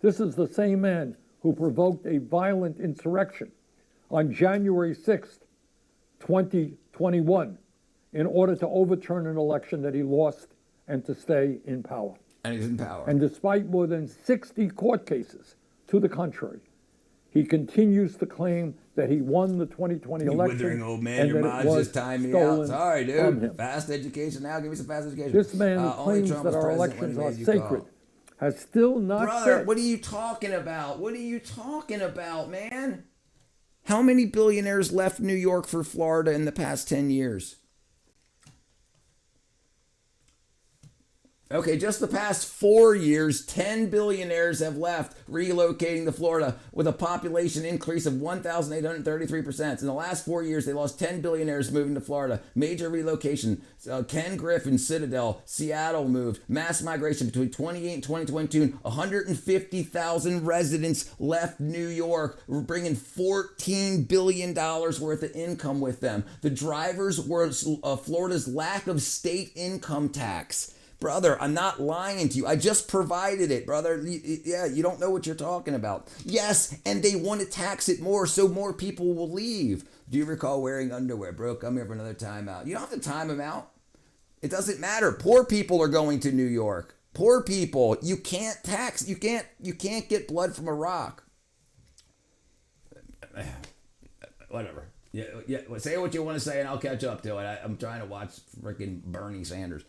This is the same man who provoked a violent insurrection on January 6th, 2021, in order to overturn an election that he lost and to stay in power. And he's in power. And despite more than 60 court cases to the contrary, he continues to claim that he won the 2020 election. Withering old man, and your that mind's it was just timing me stolen out. Sorry, from dude. him. Fast education now. Give me some fast education. This man who only claims Trump that was our president when elections he are made you sacred call. has still not Brother, said. what are you talking about? What are you talking about, man? How many billionaires left New York for Florida in the past 10 years? Okay, just the past 4 years, 10 billionaires have left, relocating to Florida with a population increase of 1,833%. In the last 4 years, they lost 10 billionaires moving to Florida. Major relocation. Ken Griffin, Citadel, Seattle moved. Mass migration between 2018 and 2022. 150,000 residents left New York, bringing $14 billion worth of income with them. The drivers were Florida's lack of state income tax. Brother, I'm not lying to you. I just provided it, brother. Yeah, you don't know what you're talking about. Yes, and they want to tax it more so more people will leave. Do you recall wearing underwear, bro? Come here for another timeout. You don't have to time them out. It doesn't matter. Poor people are going to New York. Poor people. You can't tax. You can't get blood from a rock. Whatever. Yeah. Say what you want to say, and I'll catch up to it. I'm trying to watch freaking Bernie Sanders.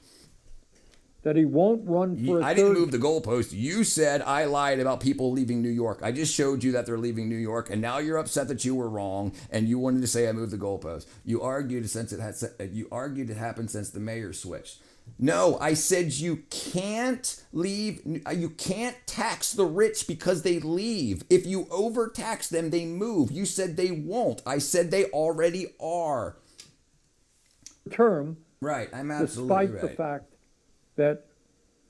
That he won't run for I didn't move the goalpost. You said I lied about people leaving New York. I just showed you that they're leaving New York, and now you're upset that you were wrong, and you wanted to say I moved the goalpost. You argued it happened since the mayor switched. No, I said you can't leave. You can't tax the rich because they leave. If you overtax them, they move. You said they won't. I said they already are. Term. Right. I'm absolutely right. Despite the fact that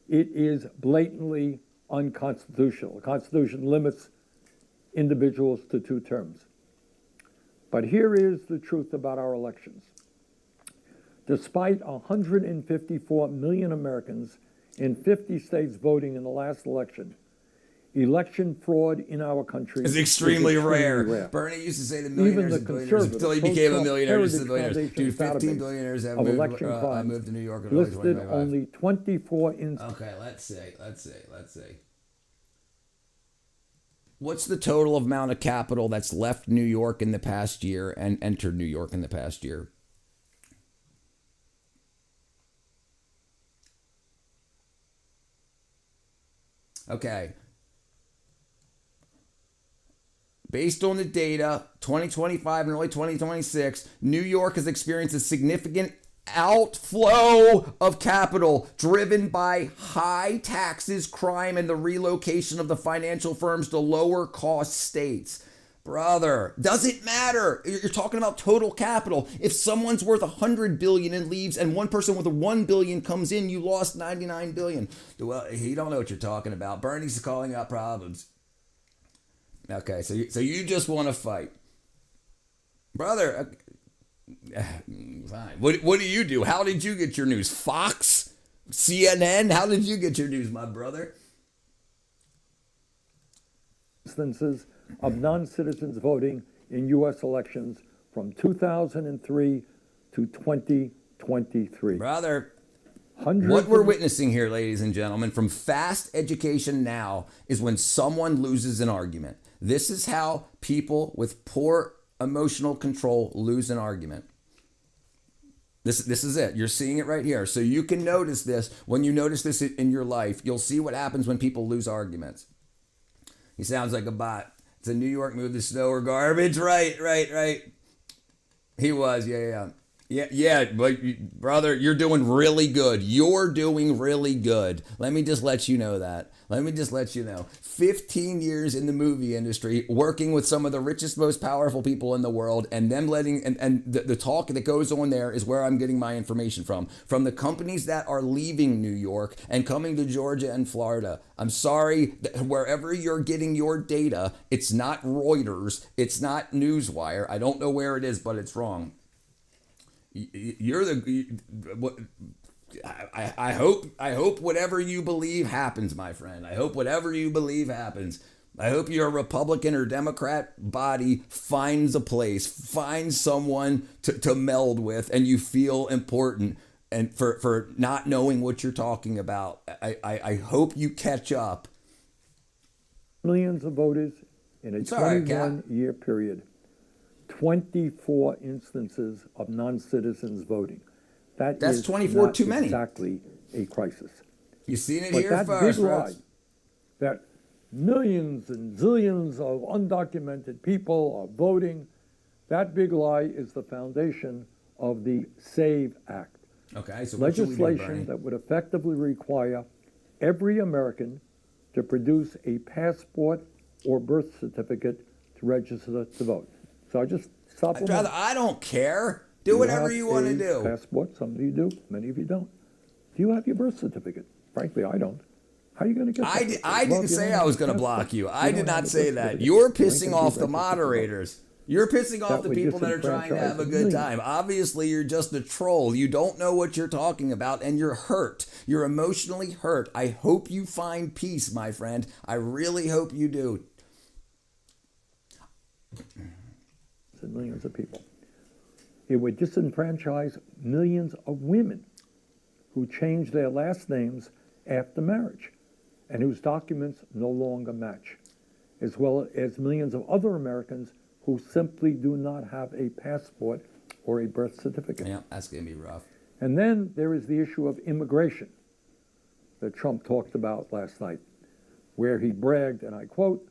it is blatantly unconstitutional. The Constitution limits individuals to 2 terms. But here is the truth about our elections. Despite 154 million Americans in 50 states voting in the last election, election fraud in our country is extremely rare. Bernie used to say the millionaires and billionaires until he became a millionaire. He said the billionaires. Dude, 15 billionaires have moved to New York. Listed only 24 instances. Okay, let's see. What's the total amount of capital that's left New York in the past year and entered New York in the past year? Okay. Based on the data, 2025 and early 2026, New York has experienced a significant outflow of capital driven by high taxes, crime, and the relocation of the financial firms to lower cost states. Brother, does it matter? You're talking about total capital. If someone's worth $100 billion and leaves and one person with $1 billion comes in, you lost $99 billion. Well, you don't know what you're talking about. Bernie's calling out problems. Okay, so you just want to fight. Brother, fine. What do you do? How did you get your news? Fox? CNN? How did you get your news, my brother? Instances of non-citizens voting in U.S. elections from 2003 to 2023. Brother, Hundreds what we're of- witnessing here, ladies and gentlemen, from fast education now is when someone loses an argument. This is how people with poor emotional control lose an argument. This is it. You're seeing it right here. So you can notice this. When you notice this in your life, you'll see what happens when people lose arguments. He sounds like a bot. It's a New York move, the snow or garbage. Right. He was, yeah. But brother, you're doing really good. You're doing really good. Let me just let you know that. 15 years in the movie industry, working with some of the richest, most powerful people in the world, and them letting, and the talk that goes on there is where I'm getting my information from the companies that are leaving New York and coming to Georgia and Florida. I'm sorry, wherever you're getting your data, it's not Reuters, it's not Newswire. I don't know where it is, but it's wrong. I hope whatever you believe happens, my friend. I hope whatever you believe happens. I hope your Republican or Democrat body finds a place, finds someone to meld with, and you feel important. And for not knowing what you're talking about, I hope you catch up. Millions of voters in a 21-year period. 24 instances of non-citizens voting. That's 24 too many. Exactly a crisis. You seen it but here that first, big lie, that millions and zillions of undocumented people are voting, that big lie is the foundation of the SAVE Act. Okay, so what should we do, Bernie? Legislation that would effectively require every American to produce a passport or birth certificate to register to vote. So I just stop. I don't care. Do whatever you want to do. Passport, some of you do, many of you don't. Do you have your birth certificate? Frankly, I don't. How are you going to get that? I didn't say I was going to block you. I did not say that. You're pissing off the moderators. You're pissing off the people that are trying to have a good time. Obviously, you're just a troll. You don't know what you're talking about, and you're hurt. You're emotionally hurt. I hope you find peace, my friend. I really hope you do. Millions of people. It would disenfranchise millions of women who changed their last names after marriage and whose documents no longer match, as well as millions of other Americans who simply do not have a passport or a birth certificate. Yeah, that's going to be rough. And then there is the issue of immigration that Trump talked about last night, where he bragged, and I quote,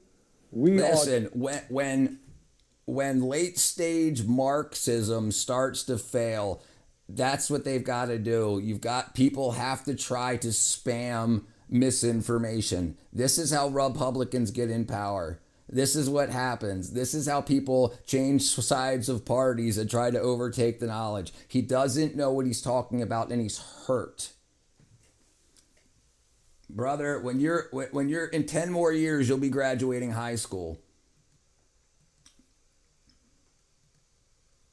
when late stage Marxism starts to fail, that's what they've got to do. People have to try to spam misinformation. This is how Republicans get in power. This is what happens. This is how people change sides of parties and try to overtake the knowledge. He doesn't know what he's talking about, and he's hurt. Brother, when you're in 10 more years, you'll be graduating high school.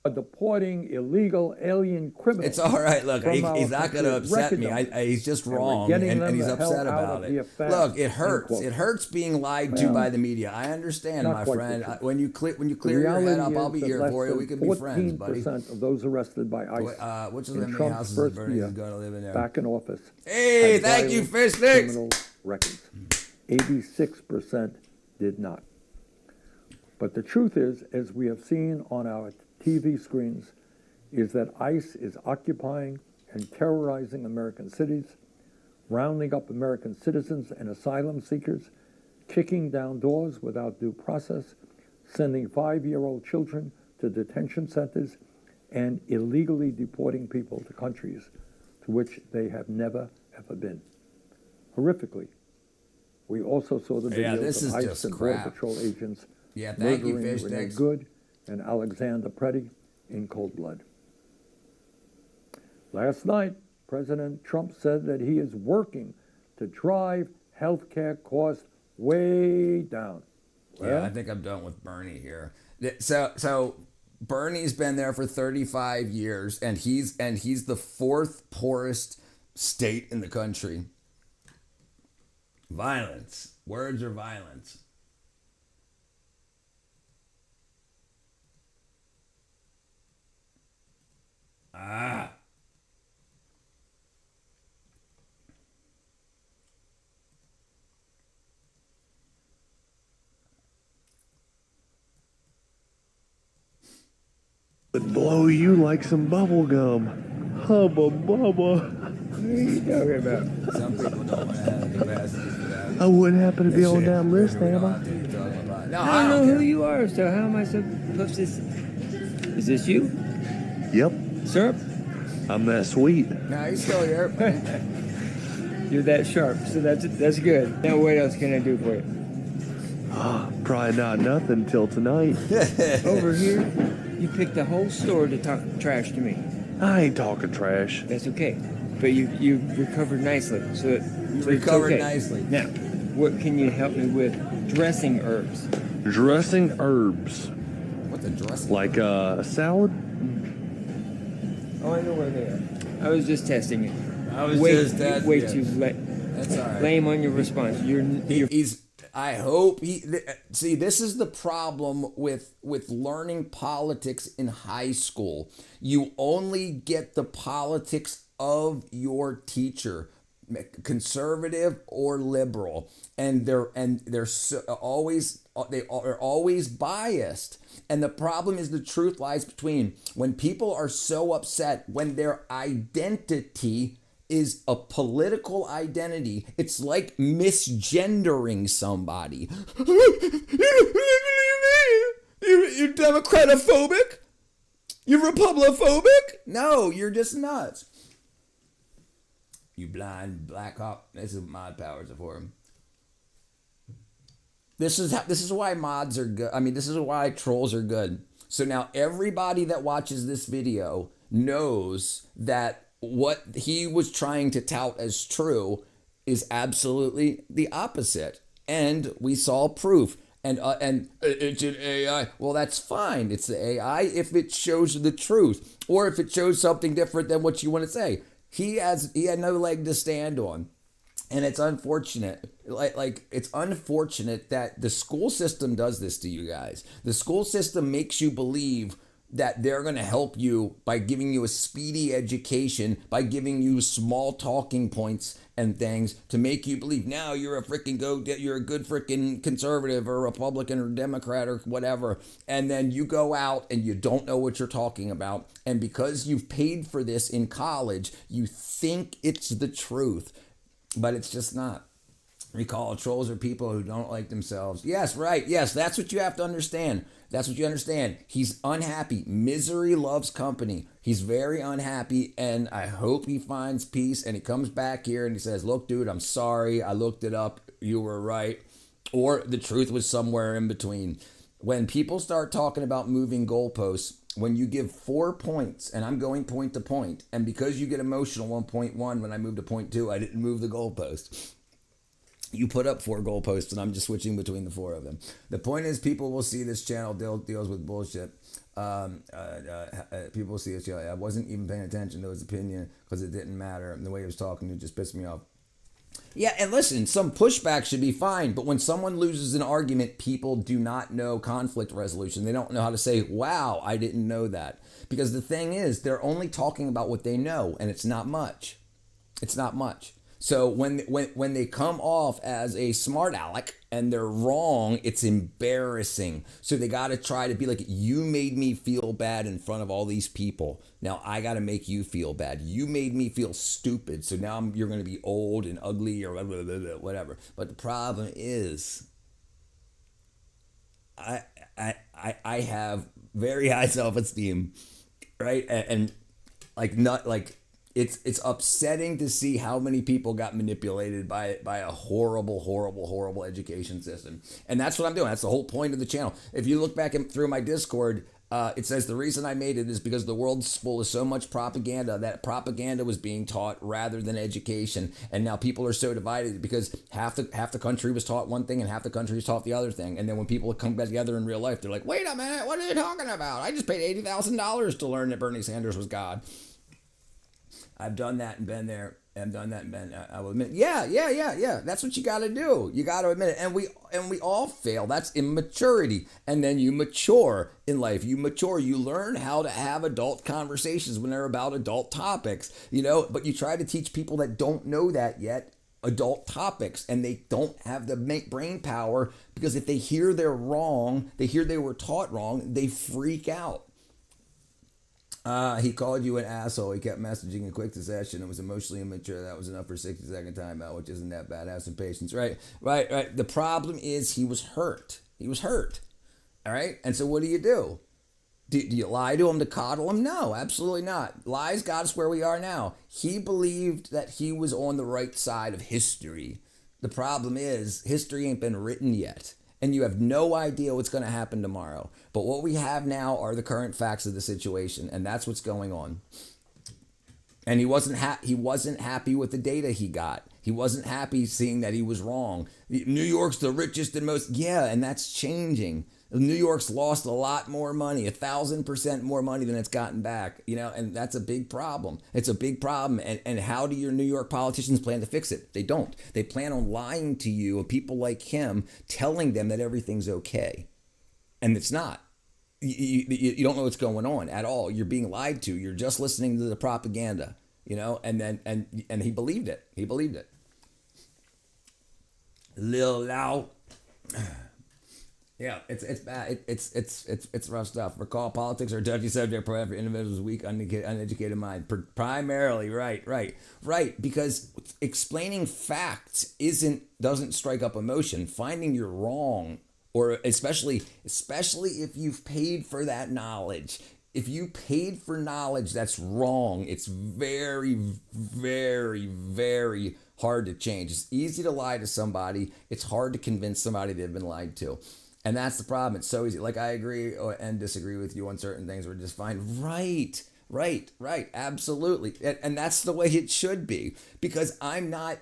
Deporting illegal alien criminals. It's all right. Look, he's not going to upset me. He's just wrong, and he's upset about it. Look, it hurts. It hurts being lied to by the media. I understand, my friend. When you clear your head up, I'll be here for you. We can be friends, buddy. 14% of those arrested by ICE which of in the many Trump's houses first Bernie's year going to live in there? back in office. Hey, thank you, Fish Sticks. Criminal records. 86% did not. But the truth is, as we have seen on our TV screens, is that ICE is occupying and terrorizing American cities, rounding up American citizens and asylum seekers, kicking down doors without due process, sending 5-year-old children to detention centers, and illegally deporting people to countries to which they have never, ever been. Horrifically. We also saw the videos of ICE and Border Patrol agents murdering Renee Good and Alexander Preddy in cold blood. Last night, President Trump said that he is working to drive healthcare costs way down. Yeah, I think I'm done with Bernie here. So Bernie's been there for 35 years, and he's the 4th poorest state in the country. Violence. Words are violence. Ah. Would blow you like some bubble gum. Hubba bubba. What are you talking about? Some people don't want to have the capacity for that. I wouldn't happen to be on damn list, am I? No, I don't know who you are, so how am I supposed to... Is this you? Yep. Syrup? I'm that sweet. No, he's still here. You're that sharp, so that's good. Now what else can I do for you? Probably not nothing till tonight. Over here, you picked the whole store to talk trash to me. I ain't talking trash. That's okay. But you recovered nicely, so You it's recovered okay. nicely. Now, what can you help me with? Dressing herbs. Dressing herbs. What's a dressing? Like a salad? Oh, I know where they are. I was just testing it. I was just testing way it. too That's all right. lame on your response. He's. I hope he. See, this is the problem with learning politics in high school. You only get the politics of your teacher, conservative or liberal, and they're always biased. And the problem is the truth lies between when people are so upset when their identity is a political identity. It's like misgendering somebody. You're Democratophobic? You're Republicophobic? No, you're just nuts. You blind Black Hawk. This is mod powers for him. This is why mods are good. I mean, this is why trolls are good. So now everybody that watches this video knows that what he was trying to tout as true is absolutely the opposite. And we saw proof. And it's an AI. Well, that's fine. It's the AI if it shows the truth or if it shows something different than what you want to say. He had no leg to stand on. And it's unfortunate. Like it's unfortunate that the school system does this to you guys. The school system makes you believe that they're going to help you by giving you a speedy education, by giving you small talking points and things to make you believe now you're a good freaking conservative or Republican or Democrat or whatever. And then you go out and you don't know what you're talking about. And because you've paid for this in college, you think it's the truth, but it's just not. Recall, trolls are people who don't like themselves. Yes, right. Yes, that's what you have to understand. That's what you understand. He's unhappy. Misery loves company. He's very unhappy, and I hope he finds peace, and he comes back here and he says, look, dude, I'm sorry. I looked it up. You were right. Or the truth was somewhere in between. When people start talking about moving goalposts, when you give 4 points, and I'm going point to point, and because you get emotional 1.1 when I moved to point 2, I didn't move the goalpost. You put up 4 goalposts, and I'm just switching between the 4 of them. The point is, people will see this channel deals with bullshit. People will see this channel. I wasn't even paying attention to his opinion because it didn't matter. And the way he was talking, it just pissed me off. Yeah, and listen, some pushback should be fine, but when someone loses an argument, people do not know conflict resolution. They don't know how to say, wow, I didn't know that. Because the thing is, they're only talking about what they know, and it's not much. It's not much. So when they come off as a smart aleck and they're wrong, it's embarrassing. So they got to try to be like, you made me feel bad in front of all these people. Now I got to make you feel bad. You made me feel stupid. So now you're going to be old and ugly or whatever. But the problem is, I have very high self-esteem, right? And like not like. It's upsetting to see how many people got manipulated by a horrible education system. And that's what I'm doing. That's the whole point of the channel. If you look back through my Discord, it says the reason I made it is because the world's full of so much propaganda. That propaganda was being taught rather than education. And now people are so divided because half the country was taught one thing and half the country was taught the other thing. And then when people come back together in real life, they're like, wait a minute, what are they talking about? I just paid $80,000 to learn that Bernie Sanders was God. I've done that and been there. I've done that, Ben. I will admit. Yeah. That's what you got to do. You got to admit it. And we all fail. That's immaturity. And then you mature in life. You mature. You learn how to have adult conversations when they're about adult topics. But you try to teach people that don't know that yet adult topics, and they don't have the brain power, because if they hear they're wrong, they hear they were taught wrong, they freak out. He called you an asshole. He kept messaging in quick succession. It was emotionally immature. That was enough for 60-second timeout, which isn't that bad. Have some patience. Right. The problem is he was hurt. All right. And so what do? Do you lie to him to coddle him? No, absolutely not. Lies got us where we are now. He believed that he was on the right side of history. The problem is history ain't been written yet. And you have no idea what's going to happen tomorrow. But what we have now are the current facts of the situation, and that's what's going on. And he wasn't happy with the data he got. He wasn't happy seeing that he was wrong. New York's the richest and most, and that's changing. New York's lost a lot more money, 1,000% more money than it's gotten back, and that's a big problem. It's a big problem. And how do your New York politicians plan to fix it? They don't. They plan on lying to you and people like him, telling them that everything's okay. And it's not. You don't know what's going on at all. You're being lied to. You're just listening to the propaganda, and he believed it. Lil Lau. Yeah, it's bad. It's rough stuff. Recall, politics are a touchy subject for every individual's weak, uneducated mind. Primarily, right. Because explaining facts doesn't strike up emotion. Finding you're wrong, or especially if you've paid for that knowledge. If you paid for knowledge that's wrong, it's very, very, very hard to change. It's easy to lie to somebody. It's hard to convince somebody they've been lied to. And that's the problem. It's so easy. Like, I agree and disagree with you on certain things. We're just fine. Right. Absolutely. And that's the way it should be. Because I'm not,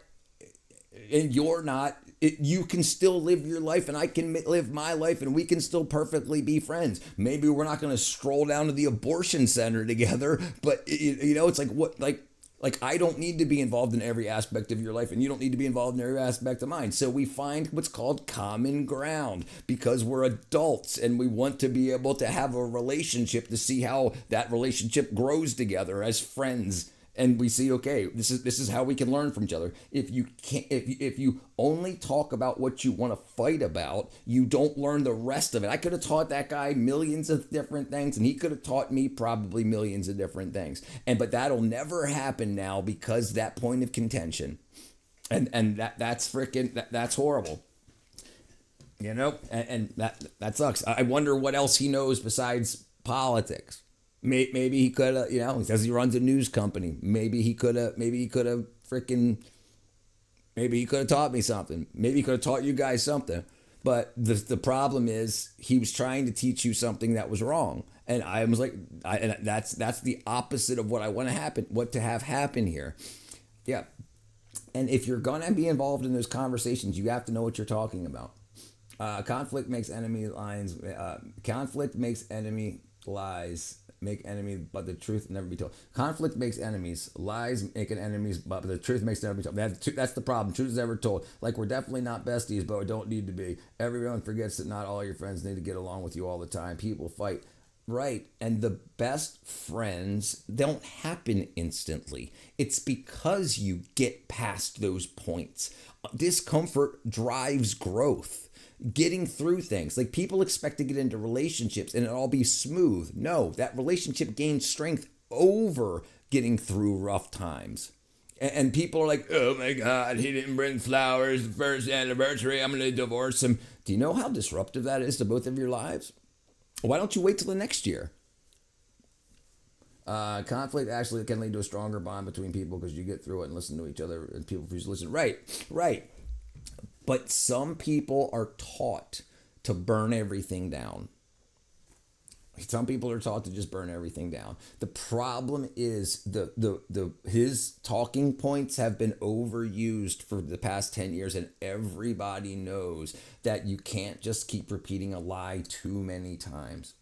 and you're not. You can still live your life, and I can live my life, and we can still perfectly be friends. Maybe we're not going to stroll down to the abortion center together, but it's like what, like I don't need to be involved in every aspect of your life, and you don't need to be involved in every aspect of mine. So we find what's called common ground, because we're adults and we want to be able to have a relationship to see how that relationship grows together as friends. And we see, okay, this is how we can learn from each other. If you only talk about what you want to fight about, you don't learn the rest of it. I could have taught that guy millions of different things, and he could have taught me probably millions of different things. But that'll never happen now, because that point of contention, and that's horrible. And that sucks. I wonder what else he knows besides politics. Maybe he could have, he says he runs a news company. Maybe he could have taught me something. Maybe he could have taught you guys something. But the problem is he was trying to teach you something that was wrong. And I was like, that's the opposite of what I want to have happen here. Yeah. And if you're going to be involved in those conversations, you have to know what you're talking about. Conflict makes enemy lies. Conflict makes enemy lies. Make enemies, but the truth never be told. Conflict makes enemies. Lies make enemies, but the truth makes never be told. That's the problem. Truth is never told. Like, we're definitely not besties, but we don't need to be. Everyone forgets that not all your friends need to get along with you all the time. People fight. Right. And the best friends don't happen instantly. It's because you get past those points. Discomfort drives growth. Getting through things. Like, people expect to get into relationships and it all be smooth. No, that relationship gains strength over getting through rough times. And people are like, oh my God, he didn't bring flowers the first anniversary, I'm going to divorce him. Do you know how disruptive that is to both of your lives? Why don't you wait till the next year? Conflict actually can lead to a stronger bond between people because you get through it and listen to each other, and people refuse to listen. Right. But some people are taught to burn everything down. Some people are taught to just burn everything down. The problem is his talking points have been overused for the past 10 years, and everybody knows that you can't just keep repeating a lie too many times.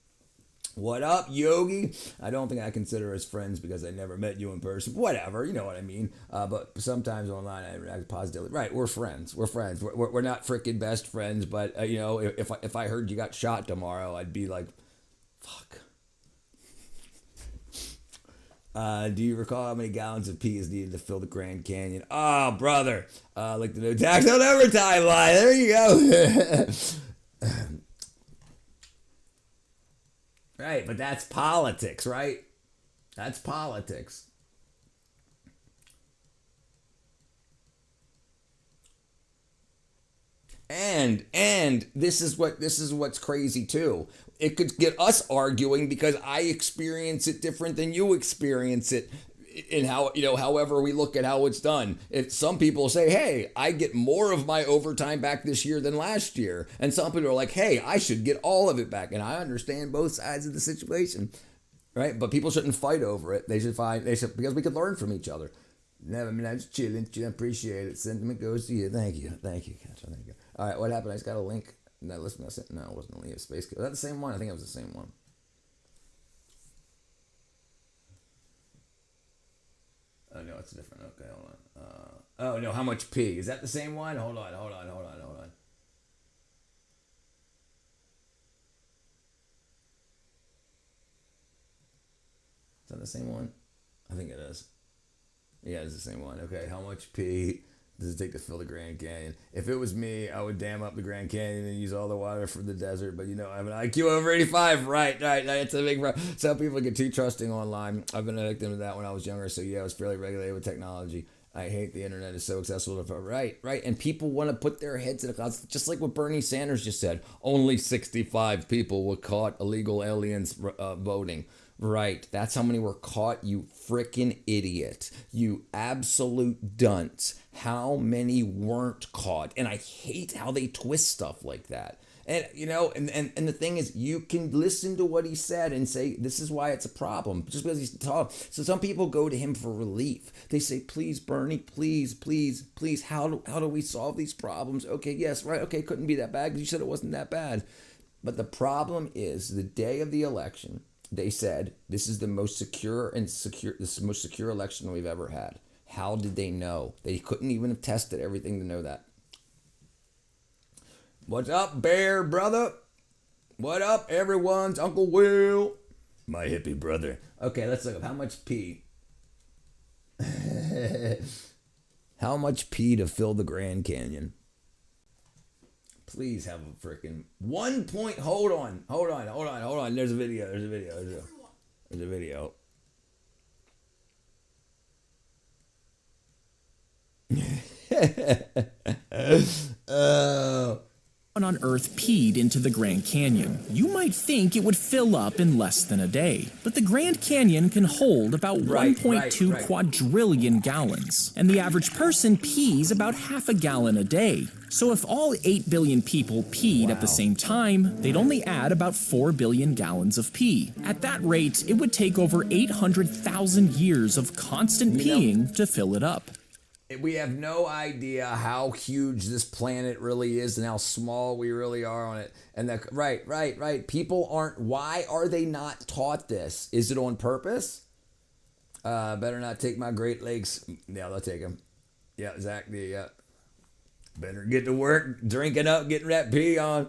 What up, Yogi? I don't think I consider us friends because I never met you in person. Whatever, you know what I mean. But sometimes online I react positively. Right, we're friends. We're friends. We're not freaking best friends, but you know, if I heard you got shot tomorrow, I'd be like, fuck. Do you recall how many gallons of pee is needed to fill the Grand Canyon? Oh, brother. Like the no tax on overtime line. There you go. Right, but that's politics, right? That's politics. And this is what's crazy too. It could get us arguing because I experience it different than you experience it in how, you know, however we look at how it's done. If some people say, hey, I get more of my overtime back this year than last year. And some people are like, hey, I should get all of it back. And I understand both sides of the situation, right? But people shouldn't fight over it. They should because we could learn from each other. Never, I mean, I'm just chilling. Appreciate it. Sentiment goes to you. Thank you. Thank you, Katja. Thank you. All right, what happened? I just got a link. No, listen, that's it. No, it wasn't a link. Space. Was that the same one? I think it was the same one. Oh, no, it's different. Okay, hold on. Oh, no, how much P? Is that the same one? Hold on. Is that the same one? I think it is. Yeah, it's the same one. Okay, how much P does it take to fill the Grand Canyon? If it was me, I would dam up the Grand Canyon and use all the water from the desert. But you know, I have an IQ over 85. Right. It's a big problem. Some people get too trusting online. I've been a victim of that when I was younger. So yeah, I was fairly regulated with technology. I hate the internet. It's so accessible to right. And people want to put their heads in the clouds, just like what Bernie Sanders just said. Only 65 people were caught illegal aliens voting. Right, that's how many were caught, you frickin' idiot. You absolute dunce. How many weren't caught? And I hate how they twist stuff like that. And, you know, and the thing is, you can listen to what he said and say, this is why it's a problem. Just because he's talking. So some people go to him for relief. They say, please, Bernie, please, how do we solve these problems? Okay, yes, right, okay, couldn't be that bad because you said it wasn't that bad. But the problem is, the day of the election, they said, this is the most secure election we've ever had. How did they know? They couldn't even have tested everything to know that. What's up, Bear brother? What up, everyone's Uncle Will? My hippie brother. Okay, let's look up how much pee. How much pee to fill the Grand Canyon? Please have a freaking 1 point. Hold on. There's a video. On Earth peed into the Grand Canyon. You might think it would fill up in less than a day, but the Grand Canyon can hold about 1.2 quadrillion gallons, and the average person pees about half a gallon a day. So if all 8 billion people peed at the same time, they'd only add about 4 billion gallons of pee. At that rate, it would take over 800,000 years of constant peeing to fill it up. We have no idea how huge this planet really is and how small we really are on it. And that, right. People aren't, why are they not taught this? Is it on purpose? Better not take my Great Lakes. Yeah, they'll take them. Yeah, exactly. Yeah. Better get to work, drinking up, getting that pee on.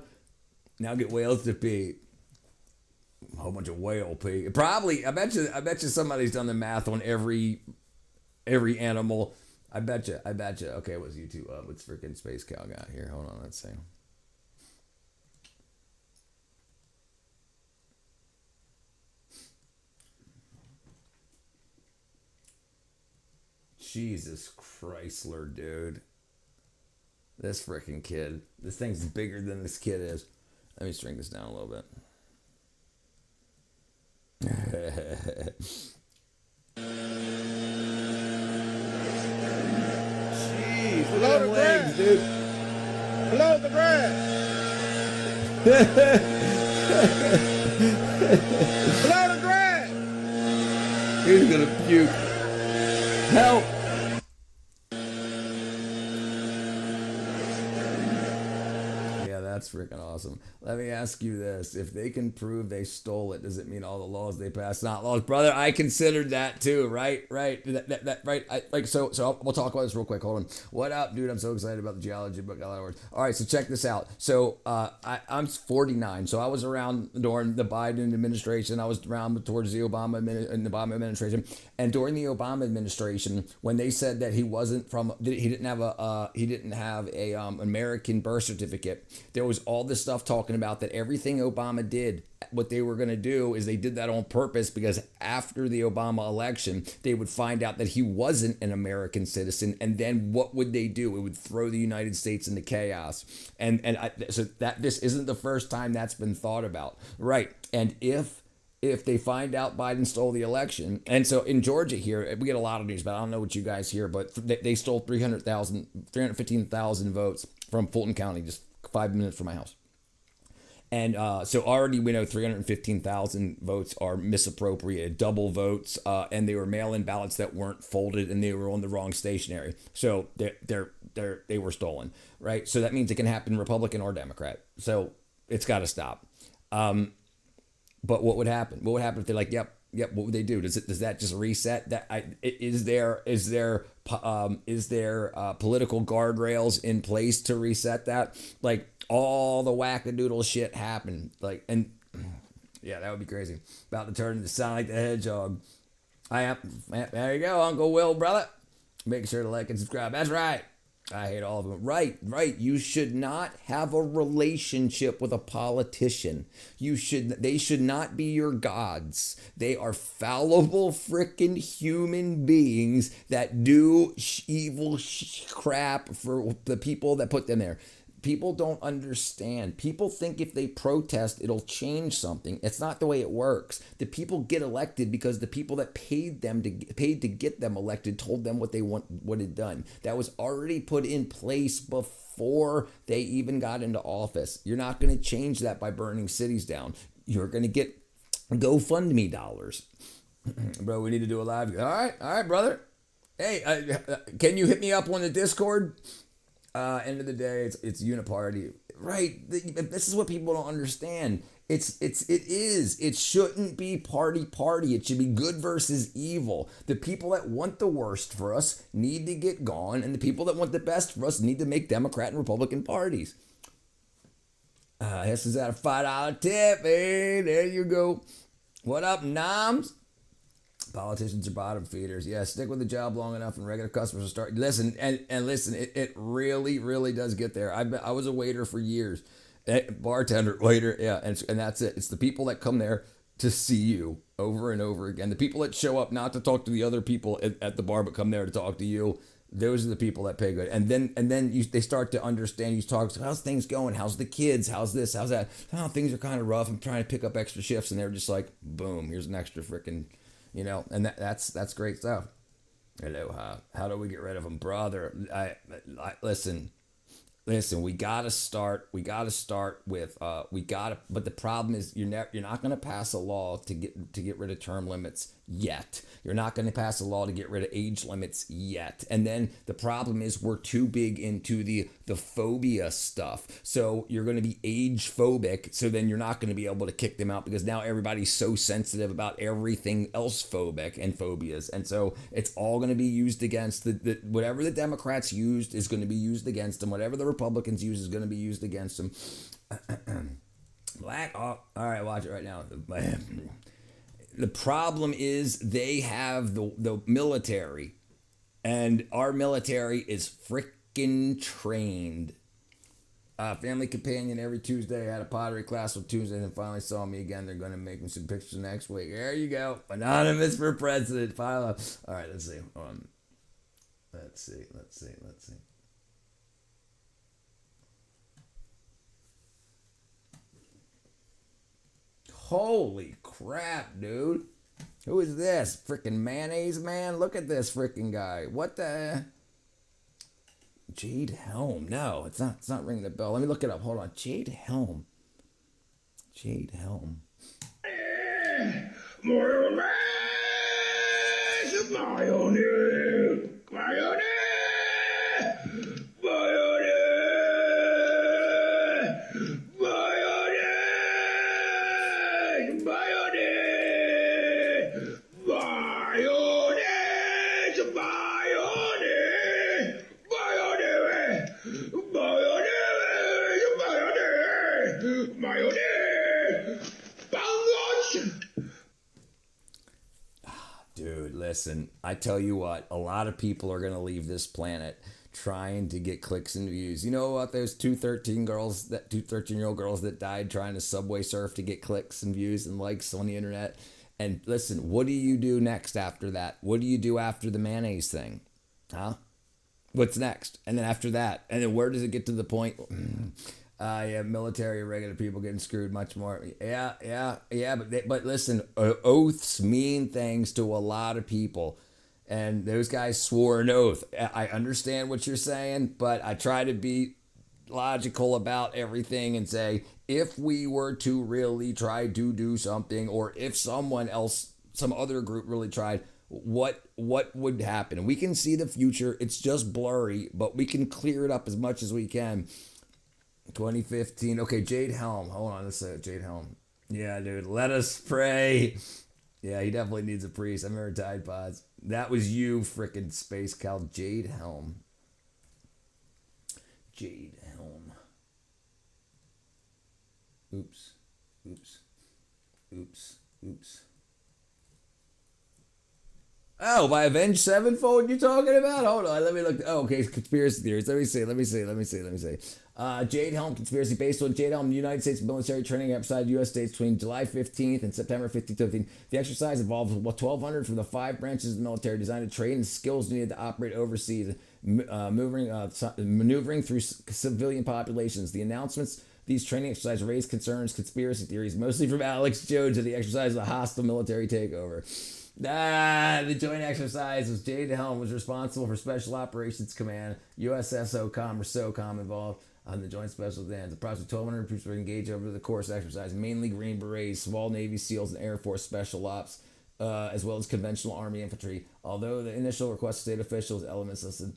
Now get whales to pee. A whole bunch of whale pee. Probably, I bet you somebody's done the math on every animal. I bet you. Okay, what's YouTube? What's freaking Space Cow got here? Hold on, let's see. Jesus Chrysler, dude. This freaking kid. This thing's bigger than this kid is. Let me shrink this down a little bit. Below the legs, dude. Below the grass. Below the grass. He's gonna puke. Help. That's freaking awesome. Let me ask you this. If they can prove they stole it, does it mean all the laws they passed not laws? Brother, I considered that too, right? Right. So we'll talk about this real quick. Hold on. What up, dude? I'm so excited about the geology book. All right, so check this out. So I'm 49, so I was around during the Biden administration. I was around towards the Obama administration. And during the Obama administration, when they said that he didn't have a American birth certificate, there was all this stuff talking about that everything Obama did, what they were going to do is they did that on purpose, because after the Obama election, they would find out that he wasn't an American citizen. And then what would they do? It would throw the United States into chaos. So this isn't the first time that's been thought about. Right. And if they find out Biden stole the election, and so in Georgia here, we get a lot of news, but I don't know what you guys hear, but they stole 315,000 votes from Fulton County, just 5 minutes from my house. And so already we know 315,000 votes are misappropriated, double votes, and they were mail-in ballots that weren't folded, and they were on the wrong stationery. So they were stolen, right? So that means it can happen Republican or Democrat. So it's got to stop. But what would happen? What would happen if they're like, yep? What would they do? Does that just reset? Is there political guardrails in place to reset that? Like all the wackadoodle shit happened. That would be crazy. About to turn into Sonic the Hedgehog. There you go, Uncle Will, brother. Make sure to like and subscribe. That's right. I hate all of them. Right. You should not have a relationship with a politician. They should not be your gods. They are fallible freaking human beings that do evil crap for the people that put them there. People don't understand. People think if they protest, it'll change something. It's not the way it works. The people get elected because the people that paid to get them elected told them what they wanted done. That was already put in place before they even got into office. You're not going to change that by burning cities down. You're going to get GoFundMe dollars. Bro, we need to do a live. All right, brother. Hey, can you hit me up on the Discord? End of the day, it's uniparty, right? This is what people don't understand. It shouldn't be party. It should be good versus evil. The people that want the worst for us need to get gone, and the people that want the best for us need to make Democrat and Republican parties. This is at a $5 tip. Hey, there you go. What up, Noms? Politicians are bottom feeders. Yeah, stick with the job long enough and regular customers will start. Listen, it really, really does get there. I was a waiter for years. Bartender, waiter, yeah, and that's it. It's the people that come there to see you over and over again. The people that show up not to talk to the other people at the bar, but come there to talk to you. Those are the people that pay good. And then they start to understand. You talk, so how's things going? How's the kids? How's this? How's that? Oh, things are kind of rough. I'm trying to pick up extra shifts. And they're just like, boom, here's an extra freaking... and that's great stuff. Aloha. How do we get rid of them, brother? Listen. We gotta start with but the problem is you're not gonna pass a law to get rid of term limits yet. You're not gonna pass a law to get rid of age limits yet. And then the problem is we're too big into the phobia stuff. So you're gonna be age phobic, so then you're not gonna be able to kick them out because now everybody's so sensitive about everything else phobic and phobias. And so it's all gonna be used against whatever the Democrats used is gonna be used against them. Whatever the Republicans use is going to be used against them. All right, watch it right now. The problem is they have the military, and our military is freaking trained. Family companion every Tuesday. I had a pottery class on Tuesday and finally saw me again. They're going to make me some pictures next week. There you go. Anonymous for president. File up. All right, let's see. Let's see. Holy crap, dude. Who is this? Freaking mayonnaise man? Look at this freaking guy. What the... Jade Helm. No, it's not ringing the bell. Let me look it up. Hold on. Jade Helm. listen, I tell you what, a lot of people are going to leave this planet trying to get clicks and views. You know what? Those two 13-year-old girls that died trying to subway surf to get clicks and views and likes on the internet. And listen, what do you do next after that? What do you do after the mayonnaise thing? Huh? What's next? And then after that, and then where does it get to the point? Yeah, military and regular people getting screwed much more. Yeah. But listen, oaths mean things to a lot of people. And those guys swore an oath. I understand what you're saying, but I try to be logical about everything and say, if we were to really try to do something, or if someone else, some other group really tried, what would happen? We can see the future. It's just blurry, but we can clear it up as much as we can. 2015. Okay, Jade Helm. Hold on a second. Jade Helm. Yeah, dude. Let us pray. Yeah, he definitely needs a priest. I remember Tide Pods. That was you, frickin' Space Cal. Jade Helm. Jade Helm. Oops. Oh, by Avenged Sevenfold you're talking about? Hold on, let me look. Oh, okay, conspiracy theories. Let me see. Jade Helm conspiracy based on Jade Helm, United States military training exercise, U.S. states between July 15th and September 15th. The exercise involved 1,200 from the 5 branches of the military designed to train the skills needed to operate overseas, maneuvering through civilian populations. The announcements these training exercises raised concerns, conspiracy theories, mostly from Alex Jones, of the exercise of a hostile military takeover. The joint exercise was Jade Helm was responsible for Special Operations Command, USSOCOM or SOCOM involved on the Joint Special Dance. Approximately 1,200 troops were engaged over the course of the exercise, mainly Green Berets, small Navy SEALs, and Air Force Special Ops, as well as conventional Army infantry. Although the initial request of state officials, elements listed.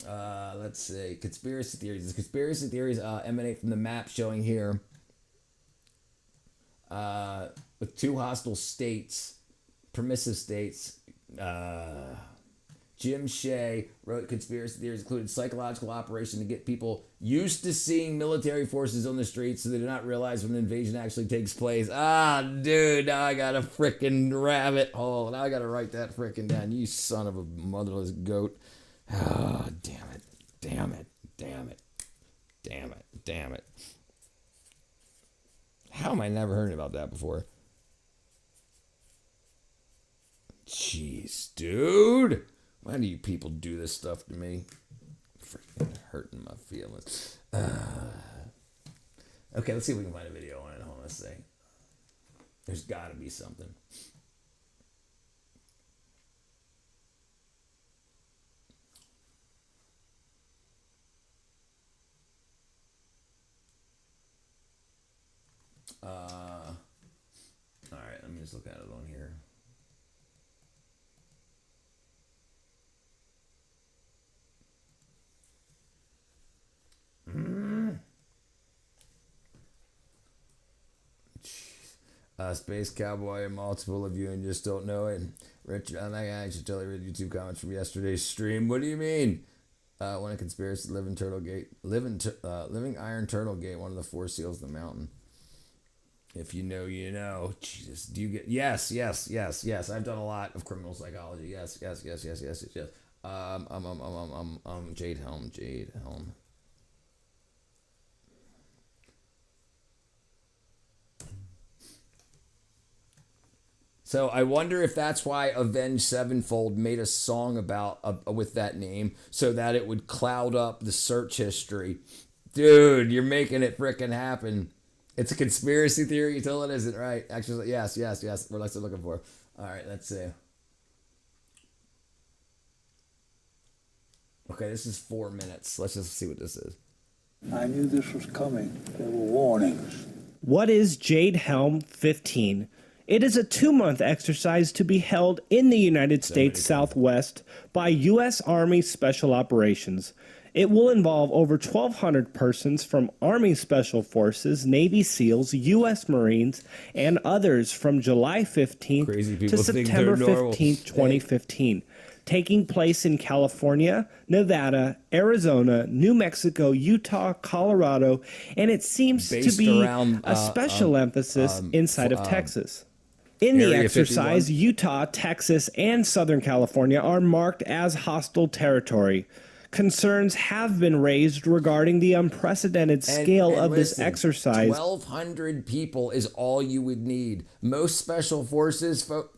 Let's see. Conspiracy theories. The conspiracy theories emanate from the map showing here with 2 hostile states, permissive states. Jim Shea wrote conspiracy theories included psychological operation to get people used to seeing military forces on the streets so they do not realize when an invasion actually takes place. Dude, now I got a frickin' rabbit hole. Now I got to write that frickin' down. You son of a motherless goat. Damn it. How am I never heard about that before? Jeez, dude. Why do you people do this stuff to me? Freaking hurting my feelings. Okay, let's see if we can find a video on it. Hold on a second. There's got to be something. All right, let me just look at it on here. Space Cowboy, multiple of you and just don't know it. Richard, I should tell you read YouTube comments from yesterday's stream. What do you mean? One of conspiracy, living Iron Turtle Gate, one of the 4 seals of the mountain. If you know, you know. Jesus, do you get? Yes. I've done a lot of criminal psychology. Yes. Jade Helm. So I wonder if that's why Avenged Sevenfold made a song about with that name, so that it would cloud up the search history. Dude, you're making it frickin' happen. It's a conspiracy theory until it isn't, right? Actually, yes. We're looking for. All right, let's see. Okay, this is 4 minutes. Let's just see what this is. I knew this was coming. There were warnings. What is Jade Helm 15? It is a 2-month exercise to be held in the United States Southwest by U.S. Army Special Operations. It will involve over 1,200 persons from Army Special Forces, Navy SEALs, U.S. Marines, and others from July 15th to September 15th, 2015. Taking place in California, Nevada, Arizona, New Mexico, Utah, Colorado, and it seems to be a special emphasis inside of Texas. In the Area exercise, 51. Utah, Texas, and Southern California are marked as hostile territory. Concerns have been raised regarding the unprecedented scale of this exercise. 1,200 people is all you would need. Most special forces folk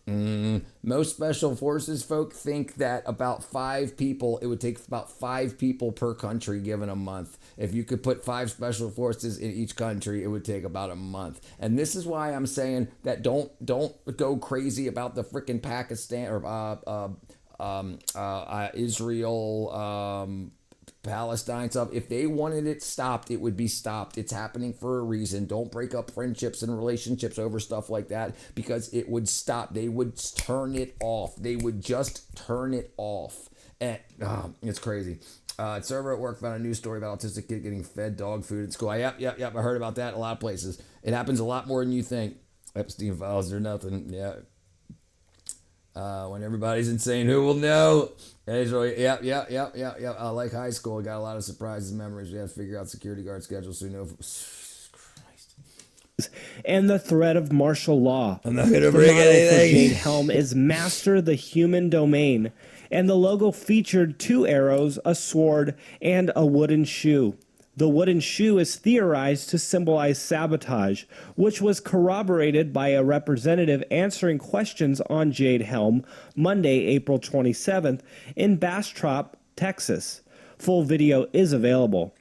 think that about 5 people, it would take about 5 people per country given a month. If you could put 5 special forces in each country, it would take about a month. And this is why I'm saying that don't go crazy about the freaking Pakistan or Israel, Palestine stuff. If they wanted it stopped, it would be stopped. It's happening for a reason. Don't break up friendships and relationships over stuff like that, because it would stop. They would turn it off. They would just turn it off. And it's crazy. Server at work found a news story about autistic kid getting fed dog food at school. Yep. I heard about that in a lot of places. It happens a lot more than you think. Epstein files are nothing. Yeah. When everybody's insane, who will know? Yep. Like high school, got a lot of surprises and memories. We had to figure out security guard schedules so we know. And the threat of martial law. I'm not going to bring anything. Jade Helm is master the human domain, and the logo featured 2 arrows, a sword, and a wooden shoe. The wooden shoe is theorized to symbolize sabotage, which was corroborated by a representative answering questions on Jade Helm Monday, April 27th, in Bastrop, Texas. Full video is available.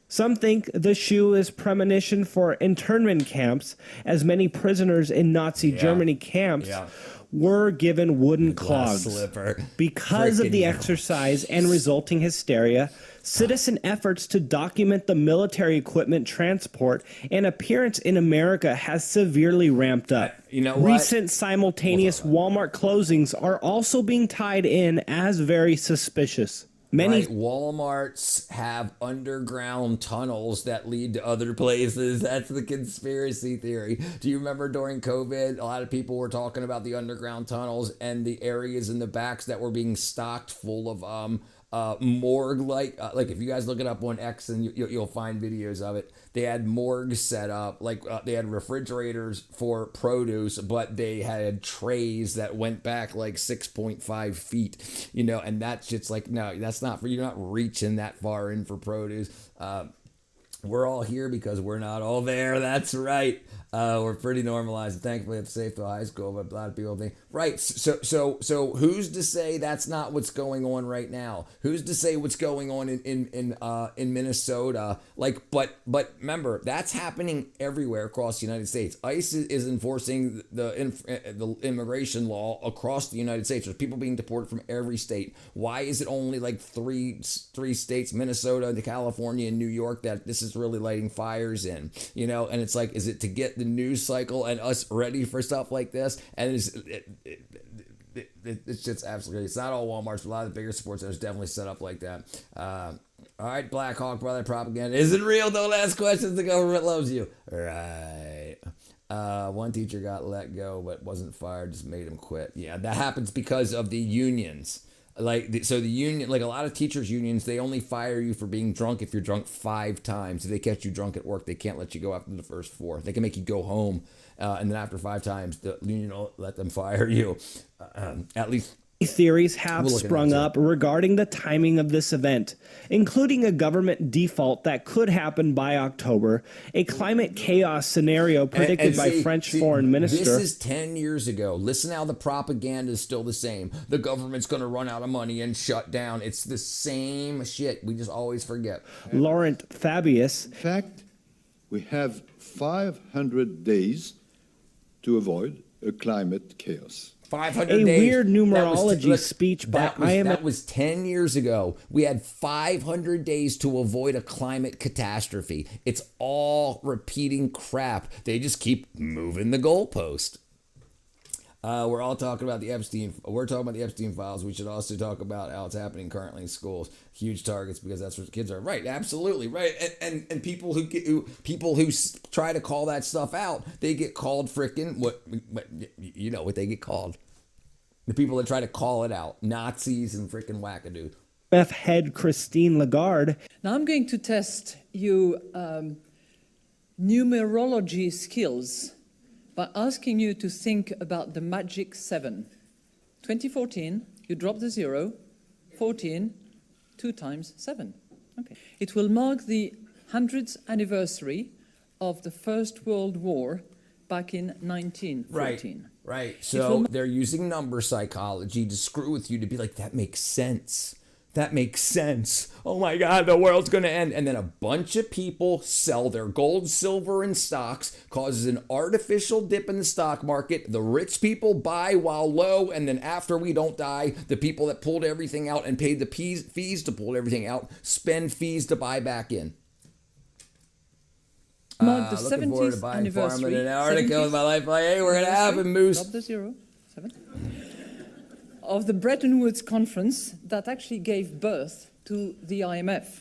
Some think the shoe is premonition for internment camps, as many prisoners in Nazi Germany camps were given wooden clogs. Because of the exercise and resulting hysteria, citizen efforts to document the military equipment transport and appearance in America has severely ramped up. You know what? Recent simultaneous Walmart closings are also being tied in as very suspicious. Many Walmarts have underground tunnels that lead to other places. That's the conspiracy theory. Do you remember during COVID, a lot of people were talking about the underground tunnels and the areas in the backs that were being stocked full of morgue like if you guys look it up on X and you'll find videos of it. They had morgues set up, they had refrigerators for produce, but they had trays that went back like 6.5 feet, and that's just like, no, that's not for, you're not reaching that far in for produce. We're all here because we're not all there. That's right. We're pretty normalized. Thankfully, it's safe to high school, but a lot of people think, right. So who's to say that's not what's going on right now? Who's to say what's going on in Minnesota? But remember, that's happening everywhere across the United States. ICE is enforcing the immigration law across the United States. There's people being deported from every state. Why is it only like three states, Minnesota, California, and New York, that this is really lighting fires in? And it's like, is it to get the news cycle and us ready for stuff like this? And it's just absolutely, it's not all Walmarts, but a lot of the bigger sports centers definitely set up like that. All right, Black Hawk Brother, propaganda isn't real. Don't ask questions. The government loves you. Right. One teacher got let go but wasn't fired, just made him quit. Yeah, that happens because of the unions. So the union, like a lot of teachers' unions, they only fire you for being drunk if you're drunk 5 times. If they catch you drunk at work, they can't let you go after the first 4. They can make you go home, and then after 5 times, the union will let them fire you. At least theories have sprung up regarding the timing of this event, including a government default that could happen by October, a climate chaos scenario predicted by French foreign minister. This is 10 years ago. Listen how the propaganda is still the same. The government's going to run out of money and shut down. It's the same shit. We just always forget. Laurent Fabius. In fact, we have 500 days to avoid a climate chaos. 500 a days. Weird numerology speech by that was 10 years ago. We had 500 days to avoid a climate catastrophe. It's all repeating crap. They just keep moving the goalpost. We're all talking about the Epstein. We're talking about the Epstein files. We should also talk about how it's happening currently in schools. Huge targets, because that's what kids are. Right, absolutely right. And people who try to call that stuff out, they get called frickin' what you know what they get called. The people that try to call it out, Nazis and frickin' wackadoo. IMF head Christine Lagarde. Now I'm going to test you numerology skills. by asking you to think about the magic 7. 2014, you drop the 0. 14, 2 times 7. Okay. It will mark the 100th anniversary of the First World War back in 1914. Right. So they're using number psychology to screw with you, to be like, that makes sense. That makes sense. Oh my God, the world's going to end. And then a bunch of people sell their gold, silver, and stocks, causes an artificial dip in the stock market. The rich people buy while low. And then after we don't die, the people that pulled everything out and paid the fees to pull everything out spend fees to buy back in. Mark the 70th anniversary. An article in my life, like, hey, we're going to have a moose. Drop the 0. 7. Of the Bretton Woods Conference that actually gave birth to the IMF.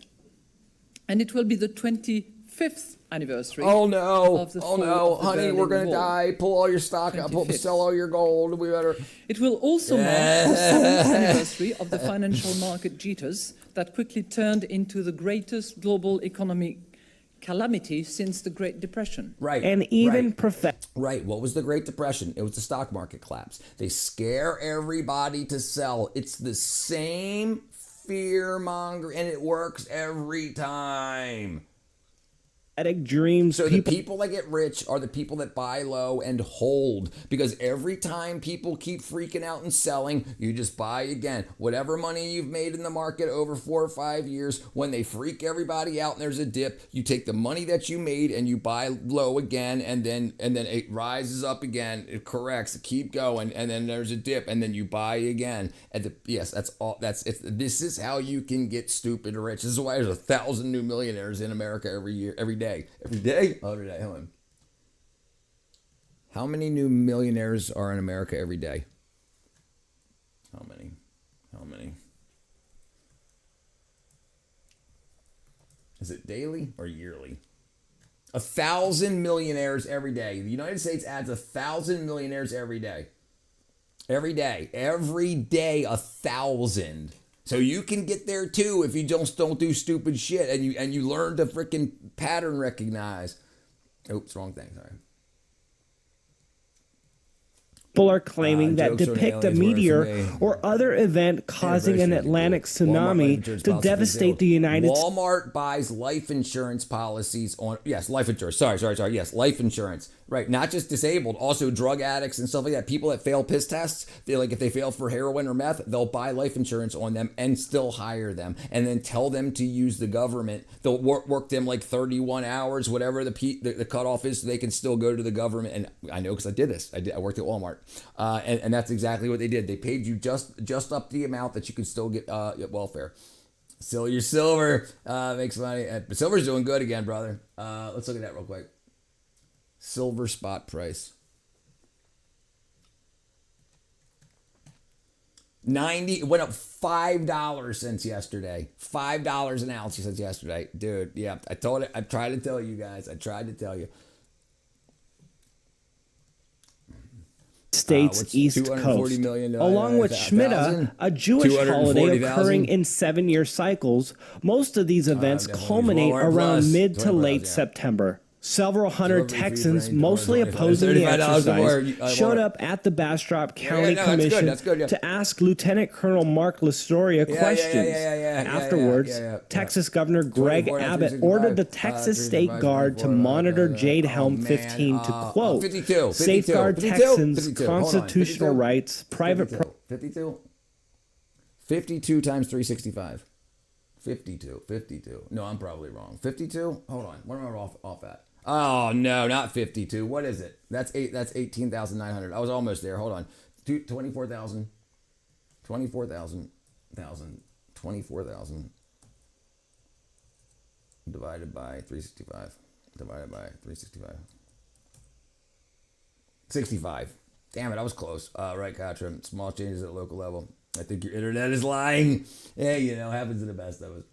And it will be the 25th anniversary. Oh no, of the oh no, honey, Berlin we're going to Wall. die. Pull all your stock out, sell all your gold. We better. It will also mark the 7th anniversary of the financial market jitters that quickly turned into the greatest global economic calamity since the Great Depression. Right. And even Right. What was the Great Depression? It was the stock market collapse. They scare everybody to sell. It's the same fear monger, and it works every time. Dreams. So the people that get rich are the people that buy low and hold, because every time people keep freaking out and selling, you just buy again. Whatever money you've made in the market over 4 or 5 years, when they freak everybody out and there's a dip, you take the money that you made and you buy low again, and then it rises up again, it corrects, keep going, and then there's a dip, and then you buy again. That's all. This is how you can get stupid rich. This is why there's 1,000 new millionaires in America every day. Every day? Oh, every day. Hold on. How many new millionaires are in America every day? How many? Is it daily or yearly? 1,000 millionaires every day. The United States adds 1,000 millionaires every day. Every day. 1,000. So you can get there too if you just don't do stupid shit and you learn to freaking pattern recognize. Oops, wrong thing. Sorry. People are claiming that depict a meteor or other event causing an Atlantic tsunami to devastate the United States. Walmart buys life insurance policies on, life insurance. Sorry. Yes, life insurance. Right, not just disabled, also drug addicts and stuff like that. People that fail piss tests, if they fail for heroin or meth, they'll buy life insurance on them and still hire them, and then tell them to use the government. They'll work them like 31 hours, whatever the cutoff is, so they can still go to the government. And I know because I did this. I worked at Walmart, and that's exactly what they did. They paid you just up the amount that you could still get welfare. Sell your silver, makes money. But silver's doing good again, brother. Let's look at that real quick. Silver spot price. 90, it went up $5 since yesterday. $5 an ounce since yesterday. Dude, yeah, I tried to tell you guys. States East Coast, along with Shemitah, a Jewish holiday occurring in 7-year cycles. Most of these events culminate around mid to late September. Several hundred Texans, mostly opposing the exercise, showed up at the Bastrop County Commission to ask Lieutenant Colonel Mark Lastoria questions. Afterwards, Texas Governor Greg Abbott ordered the Texas State Guard to monitor Jade Helm 15 to, quote, safeguard Texans' constitutional rights, private... 52 times 365. 52. No, I'm probably wrong. 52? Hold on. What am I off at? Oh, no, not 52. What is it? That's 18,900. I was almost there. Hold on. 24,000 divided by 365. 65. Damn it, I was close. Right, Katrin. Small changes at local level. I think your internet is lying. Yeah, happens to the best of us.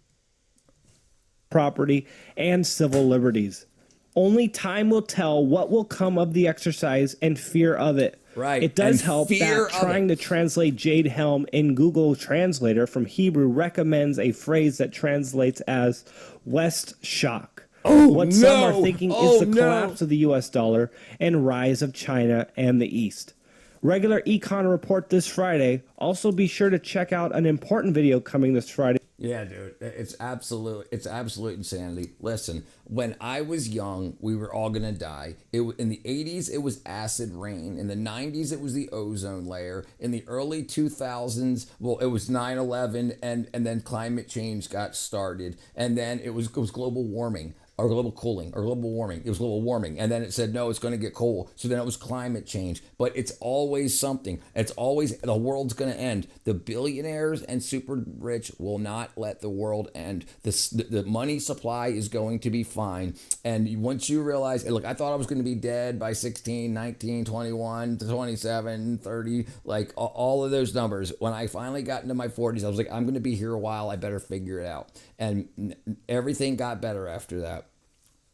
Property and civil liberties. Only time will tell what will come of the exercise and fear of it. Right. It does help that trying to translate Jade Helm in Google Translator from Hebrew recommends a phrase that translates as West Shock, What some are thinking is the collapse of the U.S. dollar and rise of China and the East. Regular Econ Report this Friday. Also be sure to check out an important video coming this Friday. Yeah, dude, it's absolute insanity. Listen, when I was young, we were all gonna die. In the 80s, it was acid rain. In the 90s, it was the ozone layer. In the early 2000s, well, it was 9/11, and then climate change got started, and then it was global warming. Or global cooling, or global warming. It was global warming. And then it said, no, it's going to get cold. So then it was climate change. But it's always something. It's always, the world's going to end. The billionaires and super rich will not let the world end. The money supply is going to be fine. And once you realize, look, I thought I was going to be dead by 16, 19, 21, 27, 30, like all of those numbers. When I finally got into my 40s, I was like, I'm going to be here a while. I better figure it out. And everything got better after that.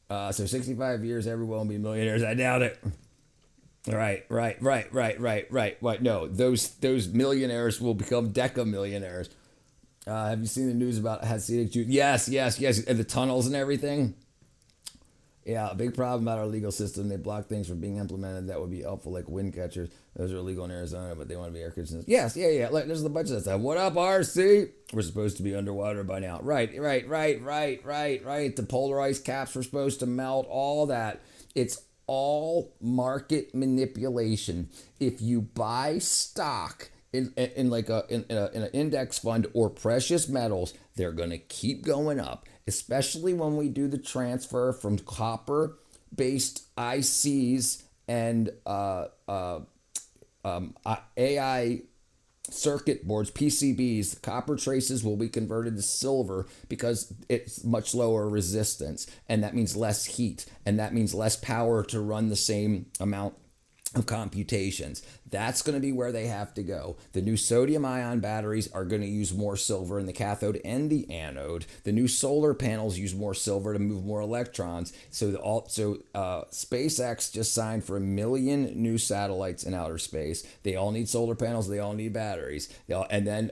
So 65 years, everyone will be millionaires. I doubt it. Right. What? No, those millionaires will become deca-millionaires. Have you seen the news about Hasidic Jews? Yes. And the tunnels and everything. Yeah, a big problem about our legal system. They block things from being implemented that would be helpful, like wind catchers. Those are illegal in Arizona, but they want to be air conditioners. Yes, yeah. Like, there's a bunch of that stuff. What up, RC? We're supposed to be underwater by now. Right. The polar ice caps were supposed to melt, all that. It's all market manipulation. If you buy stock in an index fund or precious metals, they're going to keep going up, especially when we do the transfer from copper-based ICs and AI circuit boards, PCBs. The copper traces will be converted to silver because it's much lower resistance, and that means less heat, and that means less power to run the same amount of computations. That's going to be where they have to go. The new sodium ion batteries are going to use more silver in the cathode and the anode. The new solar panels use more silver to move more electrons. So SpaceX just signed for 1 million new satellites in outer space. They all need solar panels. They all need batteries. And then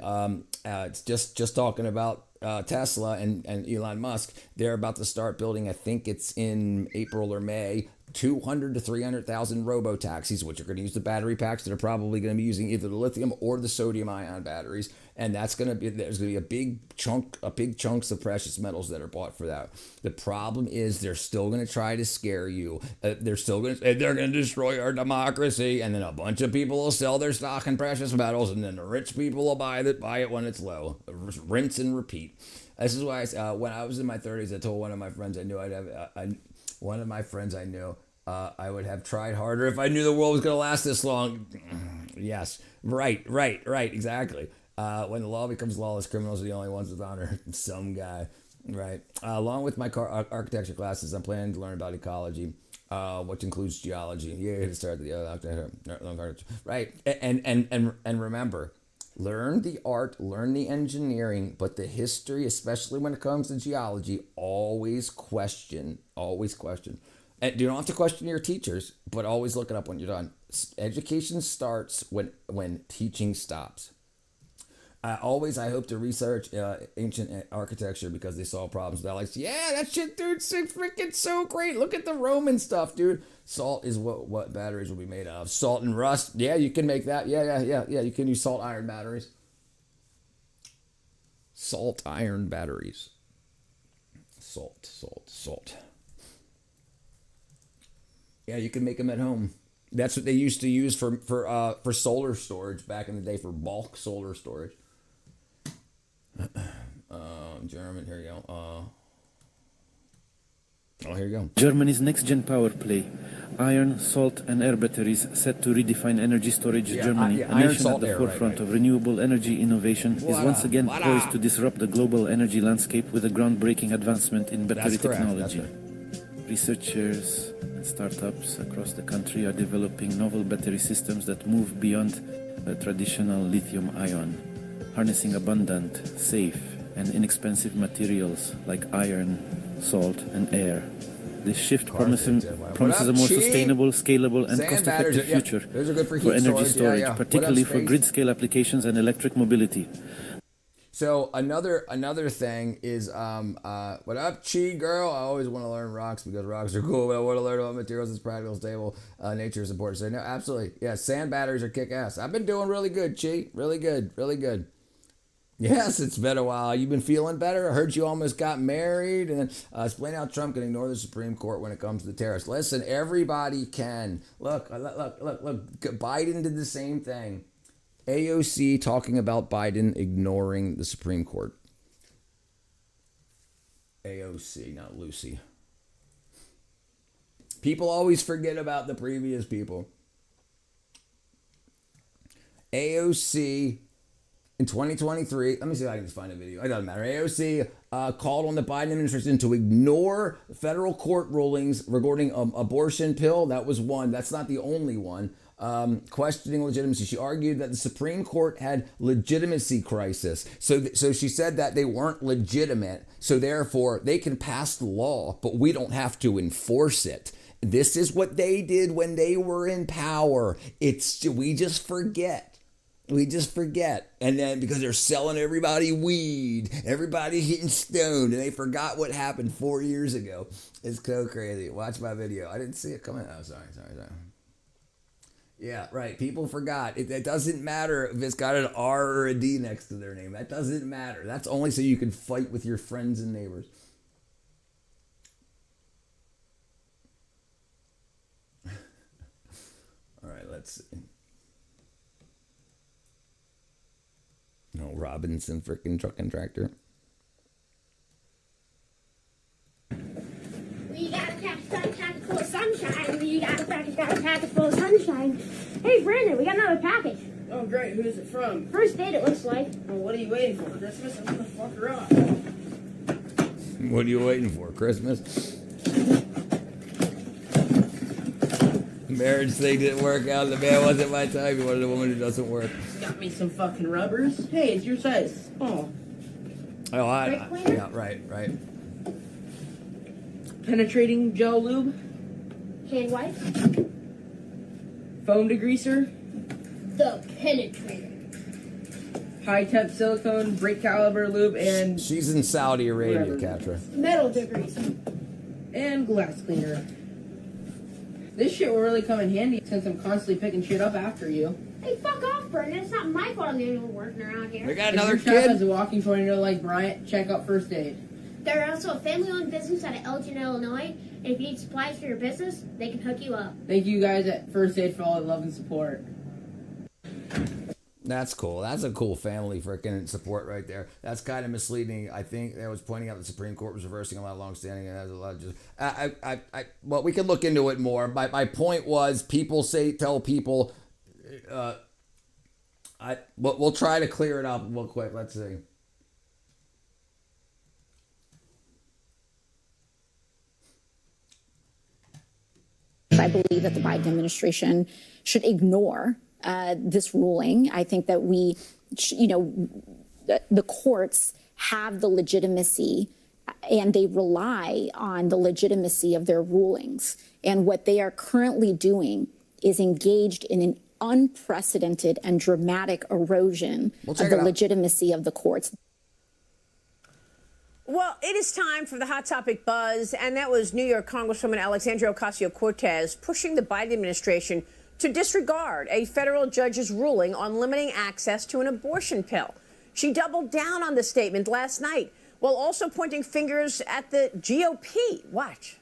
it's just talking about Tesla and Elon Musk. They're about to start building, I think it's in April or May, 200 to 300,000 robo-taxis, which are going to use the battery packs that are probably going to be using either the lithium or the sodium ion batteries. And there's going to be a big chunks of precious metals that are bought for that. The problem is they're still going to try to scare you. They're going to destroy our democracy. And then a bunch of people will sell their stock in precious metals. And then the rich people will buy it when it's low. Rinse and repeat. This is why when I was in my 30s, I told one of my friends I knew I would have tried harder if I knew the world was going to last this long. Yes, right, exactly. When the law becomes lawless, criminals are the only ones with honor. Some guy, right? Along with my architecture classes, I'm planning to learn about ecology, which includes geology. Yeah, to start the right. And remember, learn the art, learn the engineering, but the history, especially when it comes to geology, always question. And you don't have to question your teachers, but always look it up when you're done. Education starts when teaching stops. I hope to research ancient architecture because they saw problems. They're like, yeah, that shit, dude, freaking so great. Look at the Roman stuff, dude. Salt is what batteries will be made of. Salt and rust. Yeah, you can make that. Yeah. You can use salt iron batteries. Salt iron batteries. Salt. Yeah, you can make them at home. That's what they used to use for solar storage back in the day, for bulk solar storage. German, here you go. Here you go. Germany's next-gen power play, iron, salt, and air batteries, set to redefine energy storage. Germany, a nation at the forefront of renewable energy innovation, is once again poised to disrupt the global energy landscape with a groundbreaking advancement in battery technology. Researchers and startups across the country are developing novel battery systems that move beyond the traditional lithium-ion, harnessing abundant, safe, and inexpensive materials like iron, salt, and air. This shift promises a more sustainable, scalable, and cost-effective future for energy storage, particularly for grid-scale applications and electric mobility. So another thing is what up, Chi girl? I always want to learn rocks because rocks are cool. But I want to learn about materials that's practical, stable. Nature is important. So no, absolutely, yeah. Sand batteries are kick ass. I've been doing really good, Chi. Really good, really good. Yes, it's been a while. You've been feeling better? I heard you almost got married. And then explain how Trump can ignore the Supreme Court when it comes to the tariffs. Listen, everybody can. Look. Biden did the same thing. AOC talking about Biden ignoring the Supreme Court. AOC, not Lucy. People always forget about the previous people. AOC in 2023, let me see if I can just find a video. It doesn't matter. AOC called on the Biden administration to ignore federal court rulings regarding abortion pill. That was one. That's not the only one. Questioning legitimacy. She argued that the Supreme Court had legitimacy crisis. So she said that they weren't legitimate. So therefore, they can pass the law, but we don't have to enforce it. This is what they did when they were in power. We just forget. We just forget. And then because they're selling everybody weed, everybody's getting stoned, and they forgot what happened 4 years ago. It's so crazy. Watch my video. I didn't see it coming. Oh, sorry. Yeah, right. People forgot. It doesn't matter if it's got an R or a D next to their name. That doesn't matter. That's only so you can fight with your friends and neighbors. All right, let's see. No, Robinson freaking truck and tractor. We got a package full of sunshine. We got a package full of sunshine. Hey, Brandon, we got another package. Oh, great. Who is it from? First date, it looks like. Well, what are you waiting for? Christmas? I'm gonna fuck her up. What are you waiting for? Christmas? Marriage thing didn't work out. The man wasn't my type. He wanted a woman who doesn't work. Got me some fucking rubbers. Hey, it's your size. Oh. Yeah, right. Penetrating gel lube. Hand wipes. Foam degreaser. The penetrator. High temp silicone, brake caliber lube, and she's in Saudi Arabia, Katra. Metal degreaser. And glass cleaner. This shit will really come in handy since I'm constantly picking shit up after you. Hey, fuck off, Brendan. It's not my fault I'm the only one working around here. We got another if your shop kid. has a walking tornado like Bryant, check out First Aid. They're also a family-owned business out of Elgin, Illinois. And if you need supplies for your business, they can hook you up. Thank you guys at First Aid for all the love and support. That's cool. That's a cool family freaking support right there. That's kind of misleading. I think that was pointing out the Supreme Court was reversing a lot of longstanding, and has a lot of just. Well, we can look into it more. My point was, people tell people. We'll try to clear it up real quick. Let's see. I believe that the Biden administration should ignore this ruling. I think that the courts have the legitimacy and they rely on the legitimacy of their rulings. And what they are currently doing is engaged in an unprecedented and dramatic erosion of the legitimacy of the courts. Well, it is time for the Hot Topic Buzz, and that was New York Congresswoman Alexandria Ocasio-Cortez pushing the Biden administration to disregard a federal judge's ruling on limiting access to an abortion pill. She doubled down on the statement last night, while also pointing fingers at the GOP. Watch.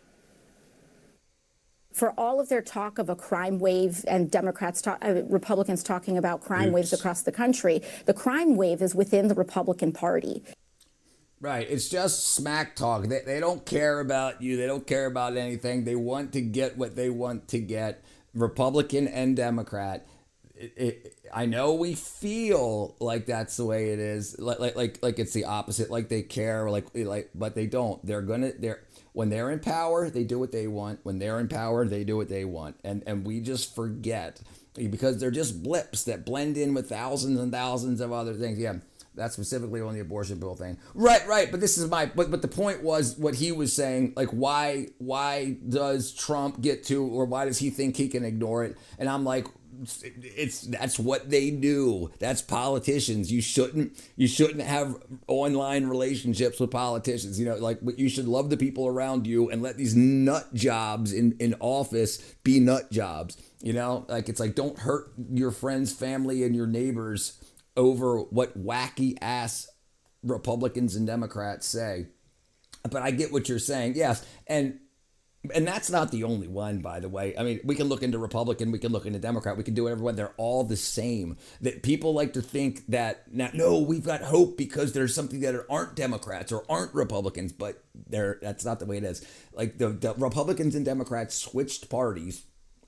For all of their talk of a crime wave and Republicans talking about crime waves across the country, the crime wave is within the Republican Party. Right. It's just smack talk. They don't care about you. They don't care about anything. They want to get what they want to get, Republican and Democrat. I know we feel like that's the way it is, like it's the opposite, like they care, but they don't. When they're in power, they do what they want. When they're in power, they do what they want. And we just forget because they're just blips that blend in with thousands and thousands of other things. Yeah. That's specifically on the abortion bill thing. Right. But this is but the point was what he was saying, like why does Trump get to, or why does he think he can ignore it? And I'm like, that's what they do. That's politicians. You shouldn't have online relationships with politicians. You know, like, you should love the people around you and let these nut jobs in office be nut jobs. You know, like, it's like, don't hurt your friends, family, and your neighbors over what wacky ass Republicans and Democrats say. But I get what you're saying. Yes. And that's not the only one, by the way. I mean, we can look into Republican, we can look into Democrat, we can do whatever one. They're all the same. That people like to think that, no, we've got hope because there's something that aren't Democrats or aren't Republicans, but that's not the way it is. Like, the Republicans and Democrats switched parties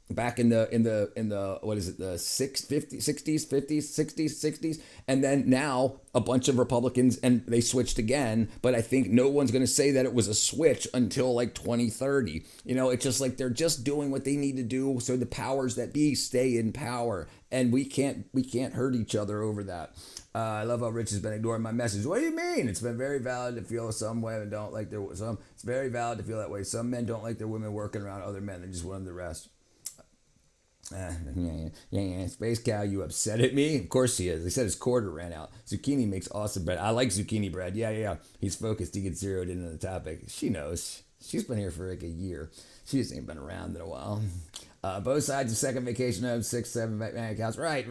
back in the what is it, the 60s, and then now a bunch of Republicans, and they switched again, but I think no one's going to say that it was a switch until like 2030. You know, it's just like they're just doing what they need to do so the powers that be stay in power, and we can't hurt each other over that. I love how Rich has been ignoring my message. What do you mean? It's been very valid to feel some women don't like their some. It's very valid to feel that way. Some men don't like their women working around other men and just want them to rest. Space Cow, you upset at me? Of course he is. He said his quarter ran out. Zucchini makes awesome bread. I like zucchini bread. Yeah. He's focused. He gets zeroed into the topic. She knows. She's been here for like a year. She just ain't been around in a while. Both sides of second vacation home, 6-7 bank accounts. Right.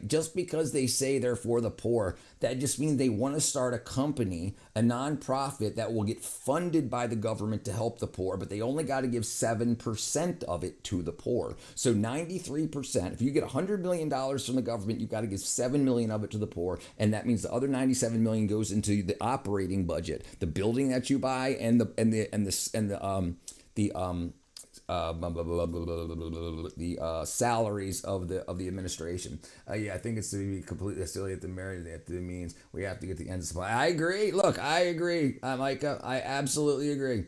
Just because they say they're for the poor, that just means they want to start a company, a nonprofit that will get funded by the government to help the poor, but they only got to give 7% of it to the poor. So 93%, if you get $100 million from the government, you've got to give $7 million of it to the poor, and that means the other $97 million goes into the operating budget, the building that you buy, and the salaries of the administration. I think it's to be completely silly at the merit that means we have to get the end supply. I agree. Look, I agree, Micah. I absolutely agree.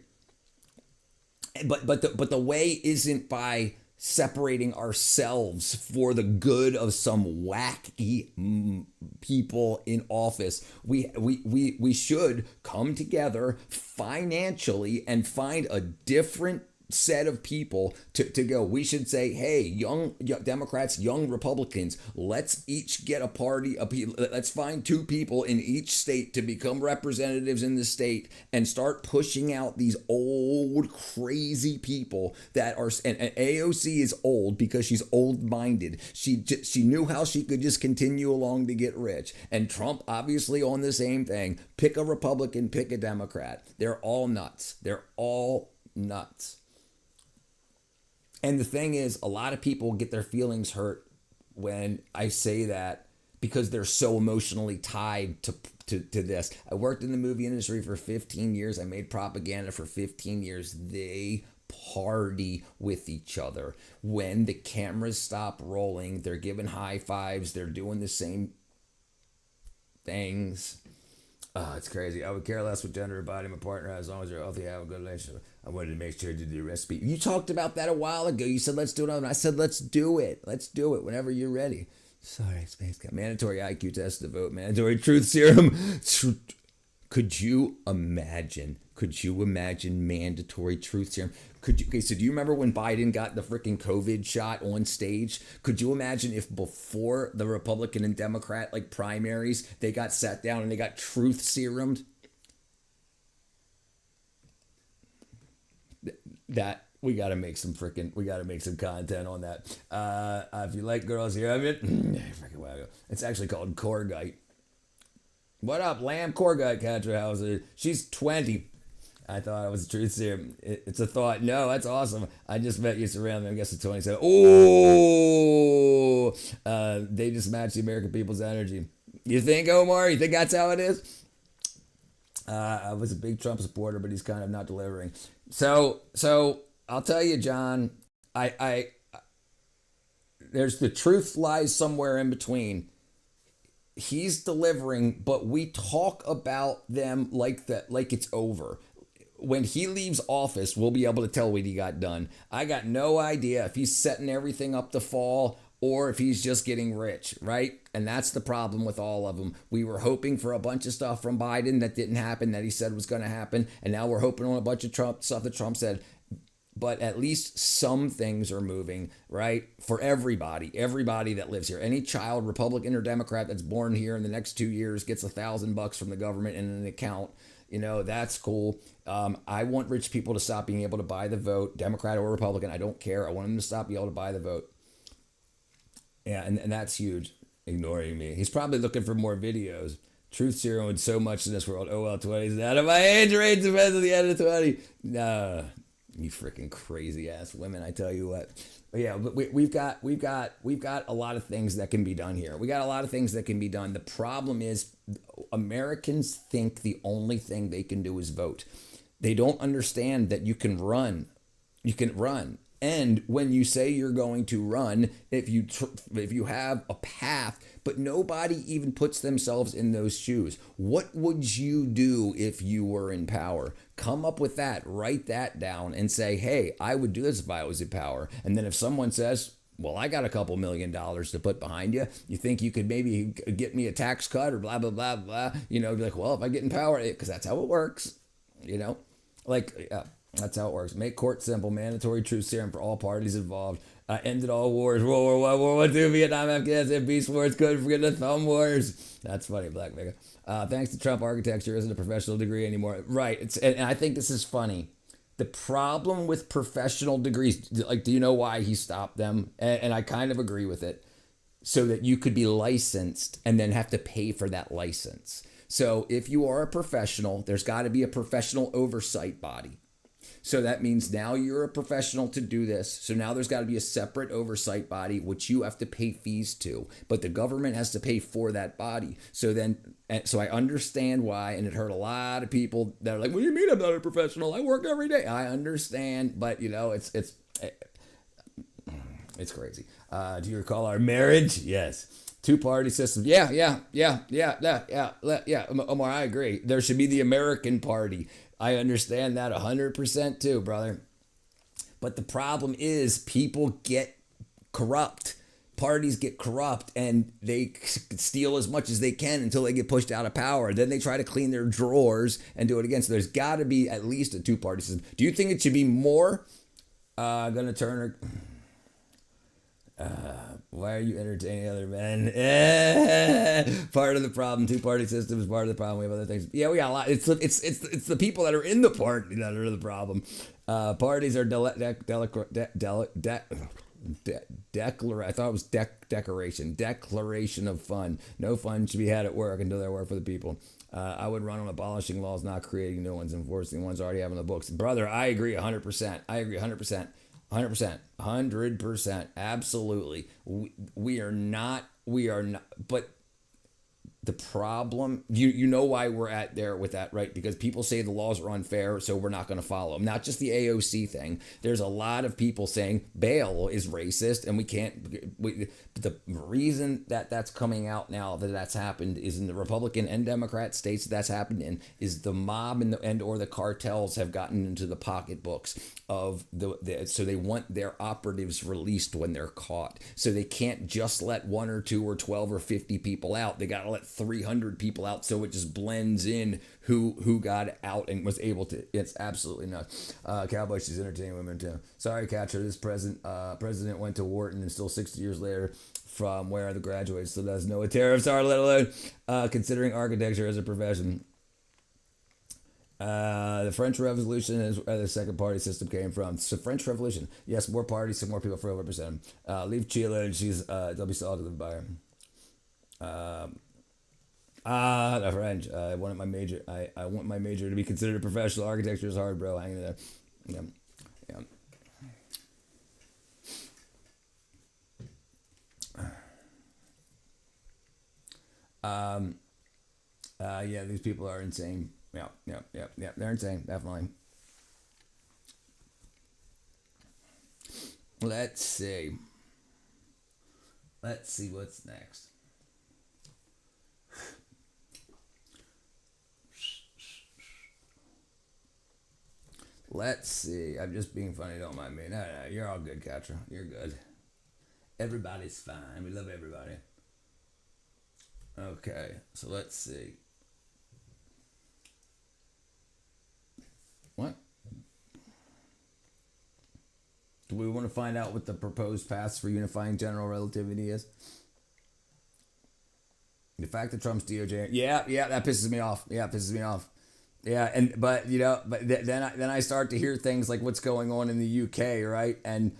But the way isn't by separating ourselves for the good of some wacky people in office. We should come together financially and find a different set of people to go. We should say, hey, young Democrats, young Republicans, let's each get a party. Let's find 2 people in each state to become representatives in the state and start pushing out these old crazy people that are. And AOC is old because she's old-minded. She knew how she could just continue along to get rich. And Trump obviously on the same thing. Pick a Republican, pick a Democrat. They're all nuts. They're all nuts. And the thing is, a lot of people get their feelings hurt when I say that because they're so emotionally tied to this. I worked in the movie industry for 15 years. I made propaganda for 15 years. They party with each other. When the cameras stop rolling, they're giving high fives. They're doing the same things. It's crazy. I would care less what gender or body my partner has, as long as they're healthy, have a good relationship. I wanted to make sure to do the recipe. You talked about that a while ago. You said, let's do it. And I said, let's do it. Let's do it whenever you're ready. Sorry, Space Cat. Mandatory IQ test to vote. Mandatory truth serum. Could you imagine mandatory truth serum? Okay, so do you remember when Biden got the freaking COVID shot on stage? Could you imagine if before the Republican and Democrat primaries, they got sat down and they got truth serumed? That we got to make some content on that. If you like girls here, it's actually called Corgite. What up, Lamb Corgite Catrahauser? She's 20. I thought it was a truth serum. It's a thought. No, that's awesome. I just met you surrounded. I guess it's 27. Oh, they just match the American people's energy. You think, Omar? You think that's how it is? I was a big Trump supporter, but he's kind of not delivering. So I'll tell you, John. There's the truth lies somewhere in between. He's delivering, but we talk about them like it's over. When he leaves office, we'll be able to tell what he got done. I got no idea if he's setting everything up to fall or if he's just getting rich, right? And that's the problem with all of them. We were hoping for a bunch of stuff from Biden that didn't happen, that he said was going to happen. And now we're hoping on a bunch of Trump stuff that Trump said. but at least some things are moving, right? For everybody that lives here. Any child, Republican or Democrat, that's born here in the next 2 years gets $1,000 from the government in an account. That's cool. I want rich people to stop being able to buy the vote, Democrat or Republican. I don't care. I want them to stop being able to buy the vote. Yeah, and that's huge. Ignoring me. He's probably looking for more videos. Truth serum with so much in this world. Oh, well, 20 is out of my age range. Depends on the end of 20. Nah, you freaking crazy ass women. I tell you what. But yeah, we've got a lot of things that can be done here. We got a lot of things that can be done. The problem is Americans think the only thing they can do is vote. They don't understand that you can run. You can run. And when you say you're going to run, if you have a path, but nobody even puts themselves in those shoes. What would you do if you were in power? Come up with that, write that down and say, hey, I would do this if I was in power. And then if someone says, well, I got a couple $1 million to put behind you. You think you could maybe get me a tax cut or blah, blah, blah, blah. Be like, well, if I get in power, because that's how it works, that's how it works. Make court simple, mandatory truth serum for all parties involved. Ended all wars, World War I, World War II, Vietnam, Afghanistan, peace wars, couldn't forget the thumb wars. That's funny, Black Mega. Thanks to Trump, architecture isn't a professional degree anymore. Right, and I think this is funny. The problem with professional degrees, do you know why he stopped them? And I kind of agree with it. So that you could be licensed and then have to pay for that license. So if you are a professional, there's got to be a professional oversight body. So that means now you're a professional to do this. So now there's got to be a separate oversight body, which you have to pay fees to. But the government has to pay for that body. So I understand why. And it hurt a lot of people that are like, what do you mean I'm not a professional? I work every day. I understand. But, it's crazy. Do you recall our marriage? Yes. Two-party system. Yeah. Omar, I agree. There should be the American party. I understand that 100% too, brother. But the problem is people get corrupt. Parties get corrupt and they steal as much as they can until they get pushed out of power. Then they try to clean their drawers and do it again. So there's got to be at least a two-party system. Do you think it should be more? Gonna turn why are you entertaining other men? Part of the problem. Two-party system is part of the problem. We have other things. Yeah, we got a lot. It's the people that are in the party that are the problem. Parties are declaration of fun. No fun should be had at work until they work for the people. I would run on abolishing laws, not creating new ones, enforcing the ones already have in the books. Brother, I agree 100%. I agree 100%. 100%, absolutely. We are not, but the problem, you know why we're at there with that, right? Because people say the laws are unfair, so we're not going to follow them. Not just the AOC thing. There's a lot of people saying bail is racist, and we can't. The reason that that's coming out now that that's happened is in the Republican and Democrat states that's happened in is the mob and or the cartels have gotten into the pocketbooks of so they want their operatives released when they're caught. So they can't just let 1 or 2 or 12 or 50 people out. They got to let 300 people out so it just blends in who got out and was able to. It's absolutely nuts. Cowboy, she's entertaining women too. Sorry, Catcher. This president went to Wharton and still 60 years later from where the graduate still doesn't know what tariffs are, let alone considering architecture as a profession. The French Revolution is where the second party system came from. So French Revolution, yes, more parties, so more people for 100%. Leave Sheila and they'll be solid to live by her. The French. I want my major to be considered a professional. Architecture is hard, bro. Hanging there. Yeah. Yeah, these people are insane. Yeah. They're insane, definitely. Let's see what's next. Let's see. I'm just being funny. Don't mind me. No, you're all good, Catcher. You're good. Everybody's fine. We love everybody. Okay, so let's see. What? Do we want to find out what the proposed paths for unifying general relativity is? The fact that Trump's DOJ, that pisses me off. Yeah, it pisses me off. Yeah, then I start to hear things like what's going on in the UK, right? And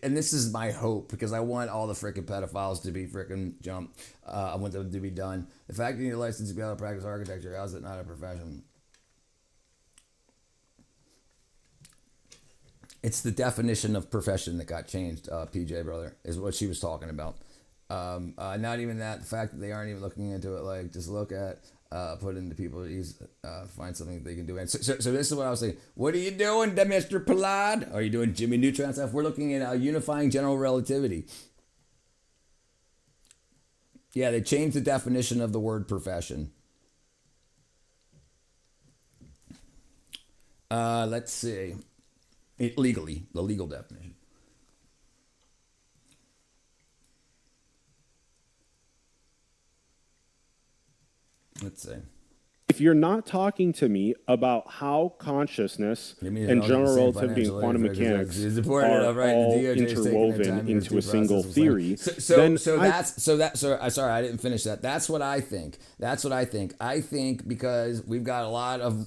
and this is my hope, because I want all the freaking pedophiles to be freaking jumped. I want them to be done. The fact that you need a license to be able to practice architecture, how is it not a profession? It's the definition of profession that got changed, PJ, brother, is what she was talking about. Not even that, the fact that they aren't even looking into it, like, just look at, put into people, find something they can do. And so this is what I was saying. What are you doing, Mr. Pollard? Are you doing Jimmy Neutron stuff? We're looking at unifying general relativity. Yeah, they changed the definition of the word profession. Let's see. Legally, the legal definition. Let's see. If you're not talking to me about how consciousness and general relativity and quantum mechanics are all interwoven into a single theory, sorry, I didn't finish that. That's what I think. I think because we've got a lot of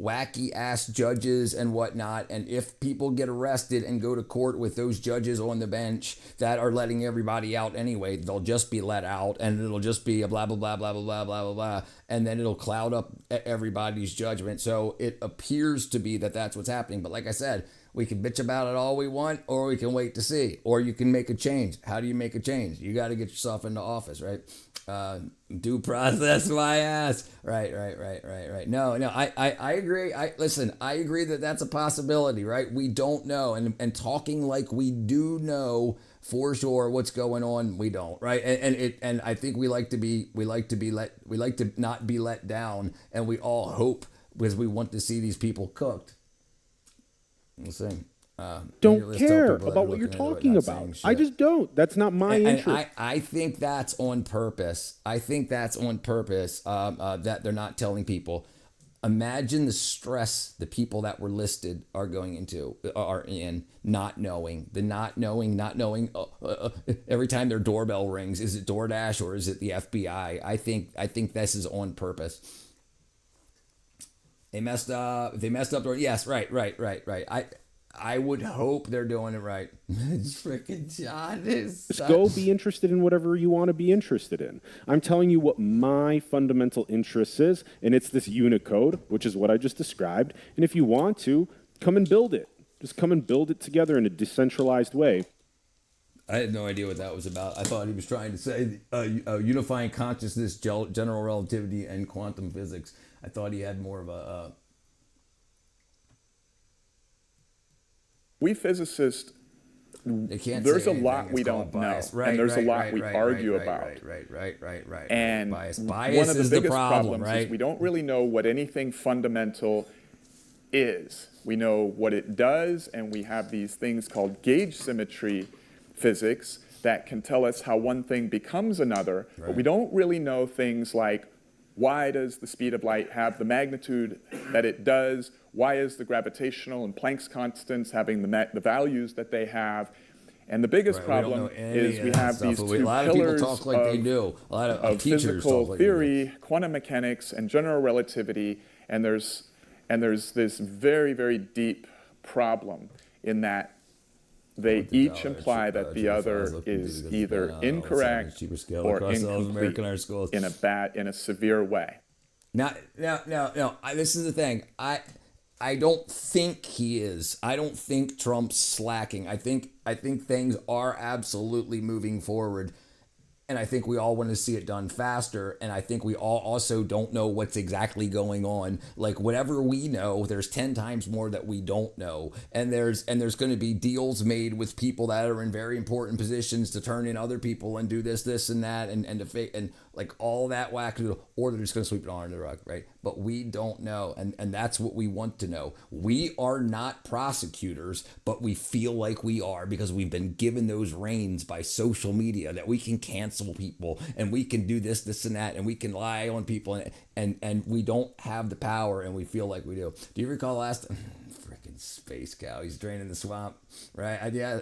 wacky ass judges and whatnot, and if people get arrested and go to court with those judges on the bench that are letting everybody out anyway, they'll just be let out, and it'll just be a blah blah blah blah blah blah blah blah blah, and then it'll cloud up everybody's judgment. So it appears to be that that's what's happening. But like I said, we can bitch about it all we want, or we can wait to see, or you can make a change. How do you make a change? You got to get yourself into office, right? Due process my ass. Right. No, I agree. I agree that that's a possibility, right? We don't know. And talking like we do know for sure what's going on, we don't, right? And I think we like to not be let down, and we all hope, because we want to see these people cooked. We'll see. Don't care about what you're talking about. I just don't. That's not my interest. I think that's on purpose. That they're not telling people. Imagine the stress the people that were listed are in, not knowing. Every time their doorbell rings, is it DoorDash or is it the FBI? I think this is on purpose. They messed up. Yes, right. I would hope they're doing it right. Freaking John is. Just go be interested in whatever you want to be interested in. I'm telling you what my fundamental interest is, and it's this Unicode, which is what I just described. And if you want to, come and build it. Just come and build it together in a decentralized way. I had no idea what that was about. I thought he was trying to say unifying consciousness, general relativity, and quantum physics. I thought he had more of a... We physicists, there's a lot we don't know, and there's a lot we argue about. Right. And bias one of the is biggest the problem, problems is we don't really know what anything fundamental is. We know what it does, and we have these things called gauge symmetry physics that can tell us how one thing becomes another, but we don't really know things like, why does the speed of light have the magnitude that it does? Why is the gravitational and Planck's constants having the values that they have? And the biggest problem is we have these two pillars of physical theory, quantum mechanics, and general relativity. And there's this very, very deep problem in that they each imply that the other is either incorrect or incomplete in a severe way. No. This is the thing. I don't think he is. I don't think Trump's slacking. I think things are absolutely moving forward. And I think we all want to see it done faster. And I think we all also don't know what's exactly going on. Like whatever we know, there's 10 times more that we don't know. And there's going to be deals made with people that are in very important positions to turn in other people and do this and that and like all that wackadoodle, or they're just going to sweep it all under the rug, right? But we don't know, and that's what we want to know. We are not prosecutors, but we feel like we are because we've been given those reins by social media that we can cancel people and we can do this, and that, and we can lie on people, and we don't have the power, and we feel like we do. Do you recall last time? Freaking space cow, he's draining the swamp, right? Yeah,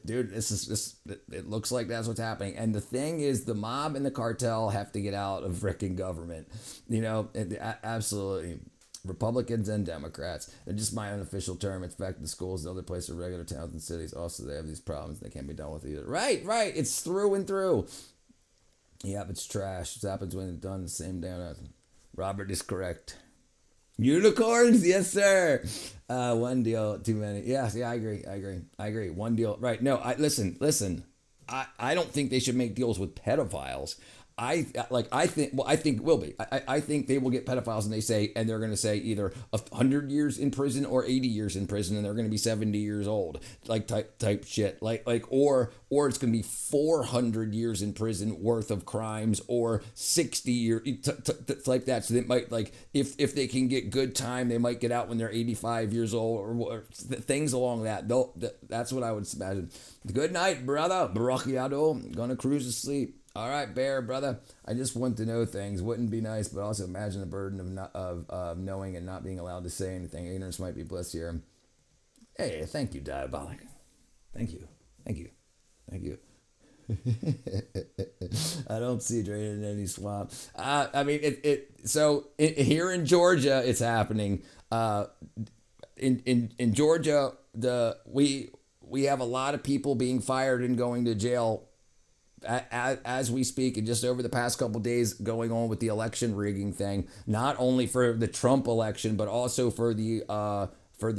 dude, it looks like that's what's happening. And the thing is, the mob and the cartel have to get out of freaking government. You know, absolutely. Republicans and Democrats. They're just my unofficial term. It's back to the schools and other places, regular towns and cities. Also, they have these problems. They can't be done with either. Right. It's through and through. Yep, it's trash. It happens when it's done the same day. Robert is correct. Unicorns, yes, sir. One deal, too many. Yeah, I agree. One deal, right? No, listen. I don't think they should make deals with pedophiles. I think it will be. I think they will get pedophiles, and they're going to say either 100 years in prison or 80 years in prison, and they're going to be 70 years old, like type shit, or it's going to be 400 years in prison worth of crimes, or 60 years, like that. So they might, like, if they can get good time, they might get out when they're 85 years old, or things along that. That's what I would imagine. Good night, brother. Barakiado. Gonna cruise to sleep. All right, Bear, brother. I just want to know things. Wouldn't be nice, but also imagine the burden of knowing and not being allowed to say anything. Ignorance might be bliss here. Hey, thank you, Diabolic. Thank you. I don't see draining any swamp. I mean, here in Georgia, it's happening. In Georgia, we have a lot of people being fired and going to jail as we speak, and just over the past couple days going on with the election rigging thing, not only for the Trump election, but also for the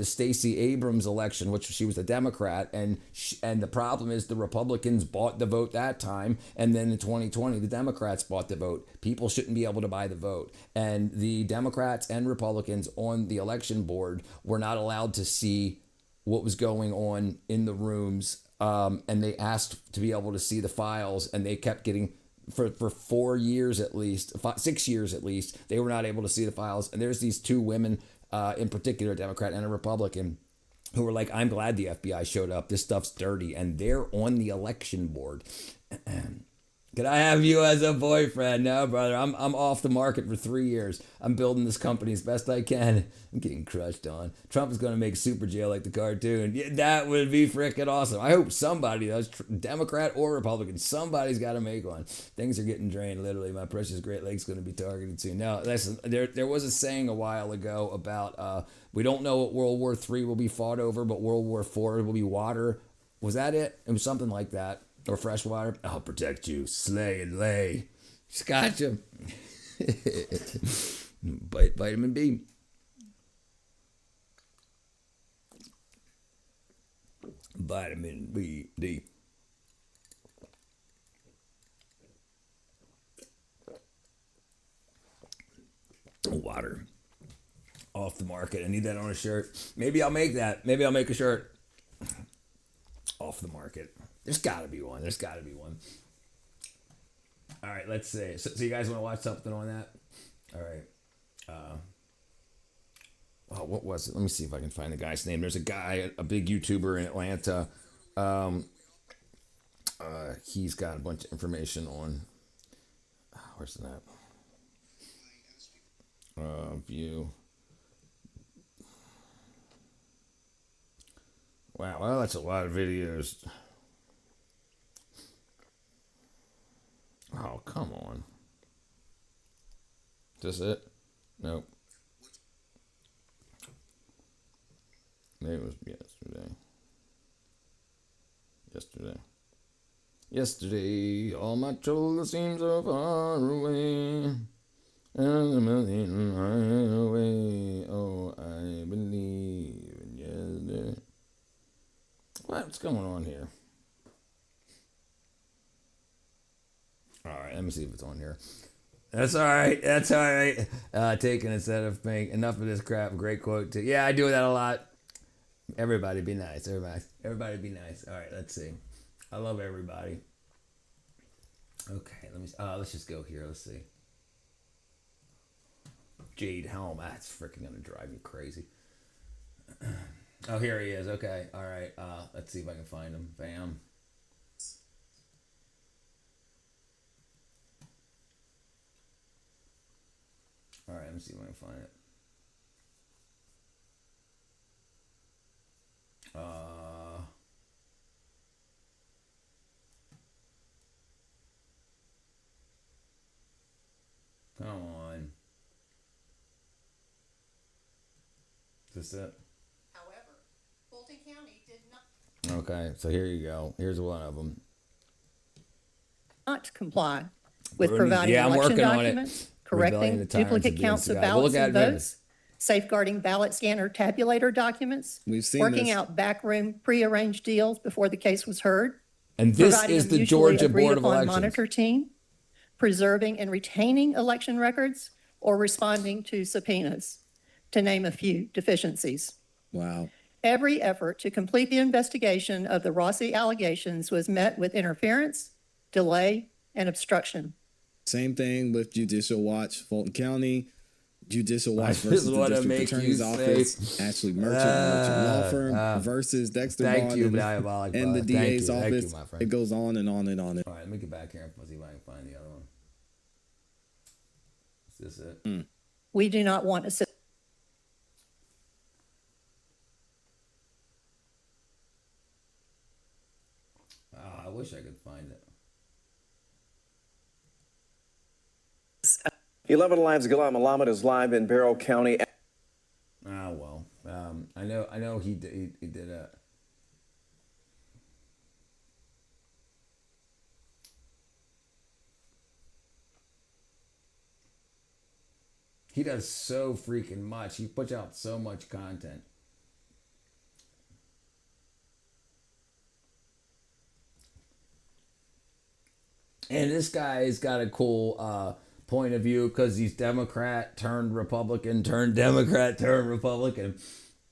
Stacey Abrams election, which she was a Democrat. And the problem is the Republicans bought the vote that time. And then in 2020, the Democrats bought the vote. People shouldn't be able to buy the vote. And the Democrats and Republicans on the election board were not allowed to see what was going on in the rooms. And they asked to be able to see the files, and they kept getting, for 4 years at least, 6 years at least, they were not able to see the files. And there's these two women, in particular, a Democrat and a Republican, who were like, I'm glad the FBI showed up. This stuff's dirty. And they're on the election board. Could I have you as a boyfriend? No, brother. I'm off the market for 3 years. I'm building this company as best I can. I'm getting crushed on. Trump is going to make super jail like the cartoon. Yeah, that would be freaking awesome. I hope somebody does, Democrat or Republican, somebody's got to make one. Things are getting drained, literally. My precious Great Lake's going to be targeted soon. Now, listen, there was a saying a while ago about we don't know what World War III will be fought over, but World War IV will be water. Was that it? It was something like that. Or fresh water. I'll protect you. Slay and lay. Gotcha. Vitamin B. Vitamin B. Water. Off the market. I need that on a shirt. Maybe I'll make that. Maybe I'll make a shirt. Off the market. There's got to be one. All right, let's see. So you guys want to watch something on that? All right. What was it? Let me see if I can find the guy's name. There's a guy, a big YouTuber in Atlanta. He's got a bunch of information on. Where's that? View. Wow, well, that's a lot of videos. Oh, come on. Is this it? Nope. Maybe it was yesterday. All my troubles seem so far away. And a million miles away. Oh, I believe in yesterday. What's going on here? All right, let me see if it's on here. That's all right. Taking instead of paying. Enough of this crap. Great quote, too. Yeah, I do that a lot. Everybody be nice. Everybody be nice. All right, let's see. I love everybody. Okay, let's just go here. Let's see. Jade Helm. That's freaking gonna drive me crazy. Oh, here he is. Okay, all right. Let's see if I can find him. Bam. All right, let me see if I can find it. Come on. Is this it? However, Fulton County did not. Okay, so here you go. Here's one of them. Not comply with Bernie, providing yeah, I'm election working on it. documents, Rebellion correcting of Tyrants duplicate of counts of Beans. We'll ballots look and at it. votes, safeguarding ballot scanner tabulator documents, We've seen working this. out backroom prearranged deals before the case was heard, And this providing is a the mutually Georgia agreed Board of upon Elections. monitor team, preserving and retaining election records, or responding to subpoenas, to name a few deficiencies. Wow. Every effort to complete the investigation of the Rossi allegations was met with interference, delay, and obstruction. Same thing with Judicial Watch, Fulton County, Judicial Watch I versus just the wanna District make Attorney's you Office, say- Ashley Merchant Law Firm versus Dexter Thank Bond you, and, Diabolic and the Bond. Thank DA's you, thank you, office. my friend. It goes on and on and on. All right, let me get back here and see if I can find the other one. Is this it? We do not want to. I wish I could find it. 11 Lives Ghulam Muhammad is live in Barrow County. Ah, well. I know he did a. He does so freaking much. He puts out so much content. And this guy's got a cool point of view because he's Democrat turned Republican turned Democrat turned Republican.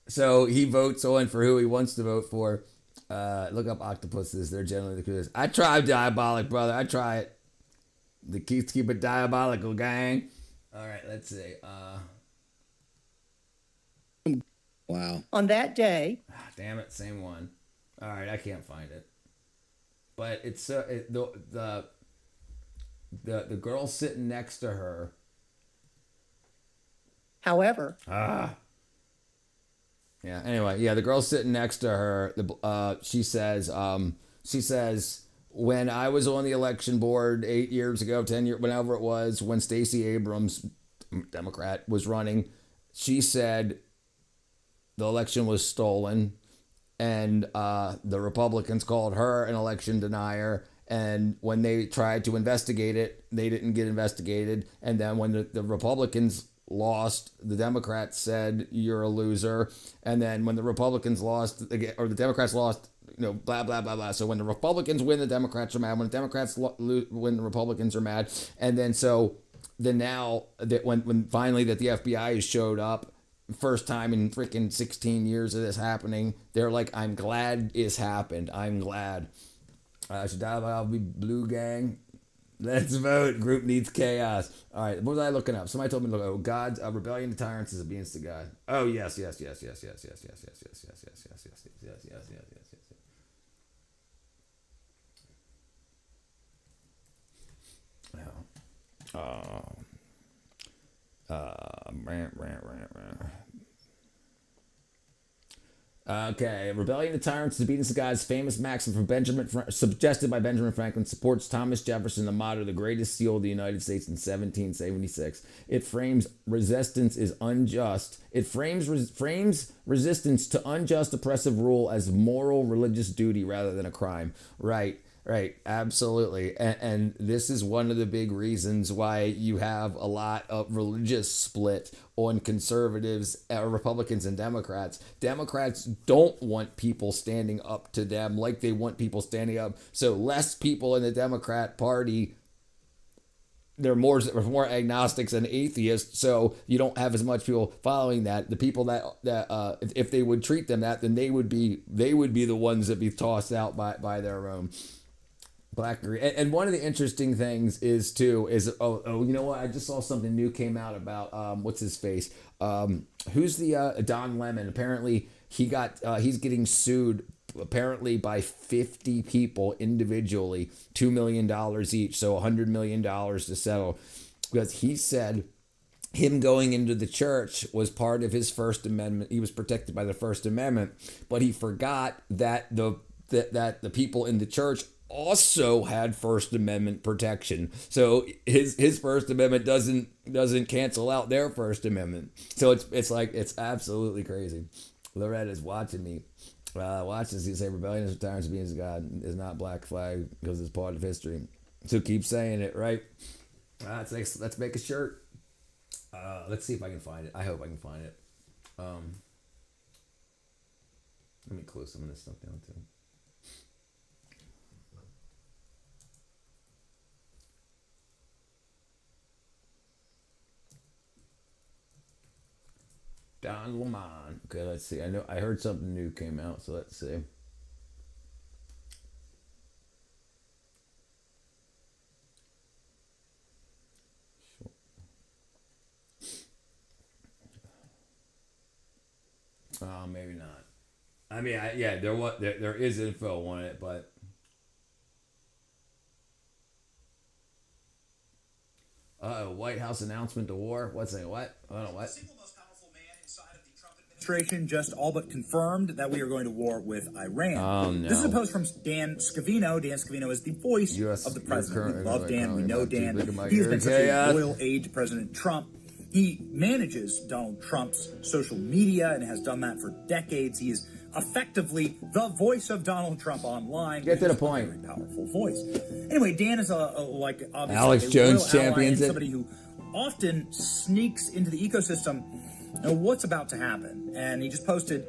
So he votes on for who he wants to vote for. Look up octopuses. They're generally the coolest. I try Diabolic, brother. I try it. The keys to keep it diabolical, gang. All right, let's see. Wow. On that day, Damn it, same one. All right, I can't find it. But it's the girl sitting next to her. however, Yeah. Anyway, yeah, the girl sitting next to her. She says, when I was on the election board 8 years ago, 10 years, whenever it was, when Stacey Abrams, Democrat, was running, she said the election was stolen, and the Republicans called her an election denier. And when they tried to investigate it, they didn't get investigated. And then when the Republicans lost, the Democrats said you're a loser. And then when the Republicans lost, or the Democrats lost, blah, blah, blah, blah. So when the Republicans win, the Democrats are mad. When the Democrats win, the Republicans are mad. And then now that when finally that the FBI has showed up, first time in freaking 16 years of this happening, they're like, I'm glad it's happened. I'm glad. Should I'll be blue gang? Let's vote. Group needs chaos. All right, what was I looking up? Somebody told me to look. Oh, God's rebellion to tyrants is obedience to God. Oh yes. Okay, rebellion to tyrants is obedience to God's famous maxim from suggested by Benjamin Franklin, supports Thomas Jefferson, the motto, the greatest seal of the United States in 1776. It frames resistance is unjust. It frames resistance to unjust oppressive rule as moral religious duty rather than a crime. Right, absolutely. And this is one of the big reasons why you have a lot of religious split on conservatives, Republicans, and Democrats. Democrats don't want people standing up to them like they want people standing up. So less people in the Democrat Party, they're more agnostics and atheists, so you don't have as much people following that. The people that if they would treat them that, then they would be the ones that be tossed out by their own. Black agree. And one of the interesting things is too is you know what? I just saw something new came out about what's his face? Who's the Don Lemon? Apparently he's getting sued apparently by 50 people individually, $2 million each, so $100 million to settle, because he said him going into the church was part of his First Amendment. He was protected by the First Amendment, but he forgot that the people in the church also had First Amendment protection. So his First Amendment doesn't cancel out their First Amendment. So it's absolutely crazy. Loretta's watching me. Watches you say rebellion is times being God is not black flag because it's part of history. So keep saying it, right? Let's make a shirt. Let's see if I can find it. I hope I can find it. Let me close some of this stuff down too. Don Lemon. Okay, let's see. I heard something new came out, so let's see. Maybe not. I mean, there is info on it, but White House announcement to war. What's it? What? I don't know what. Administration just all but confirmed that we are going to war with Iran. Oh, no. This is a post from Dan Scavino. Dan Scavino is the voice of the president. We love Dan. We know Dan. He's been such a loyal aide to President Trump. He manages Donald Trump's social media and has done that for decades. He is effectively the voice of Donald Trump online. Get to the point. Very powerful voice. Anyway, Dan is obviously Alex a Jones loyal ally champions and it. somebody who often sneaks into the ecosystem. Now, what's about to happen? And he just posted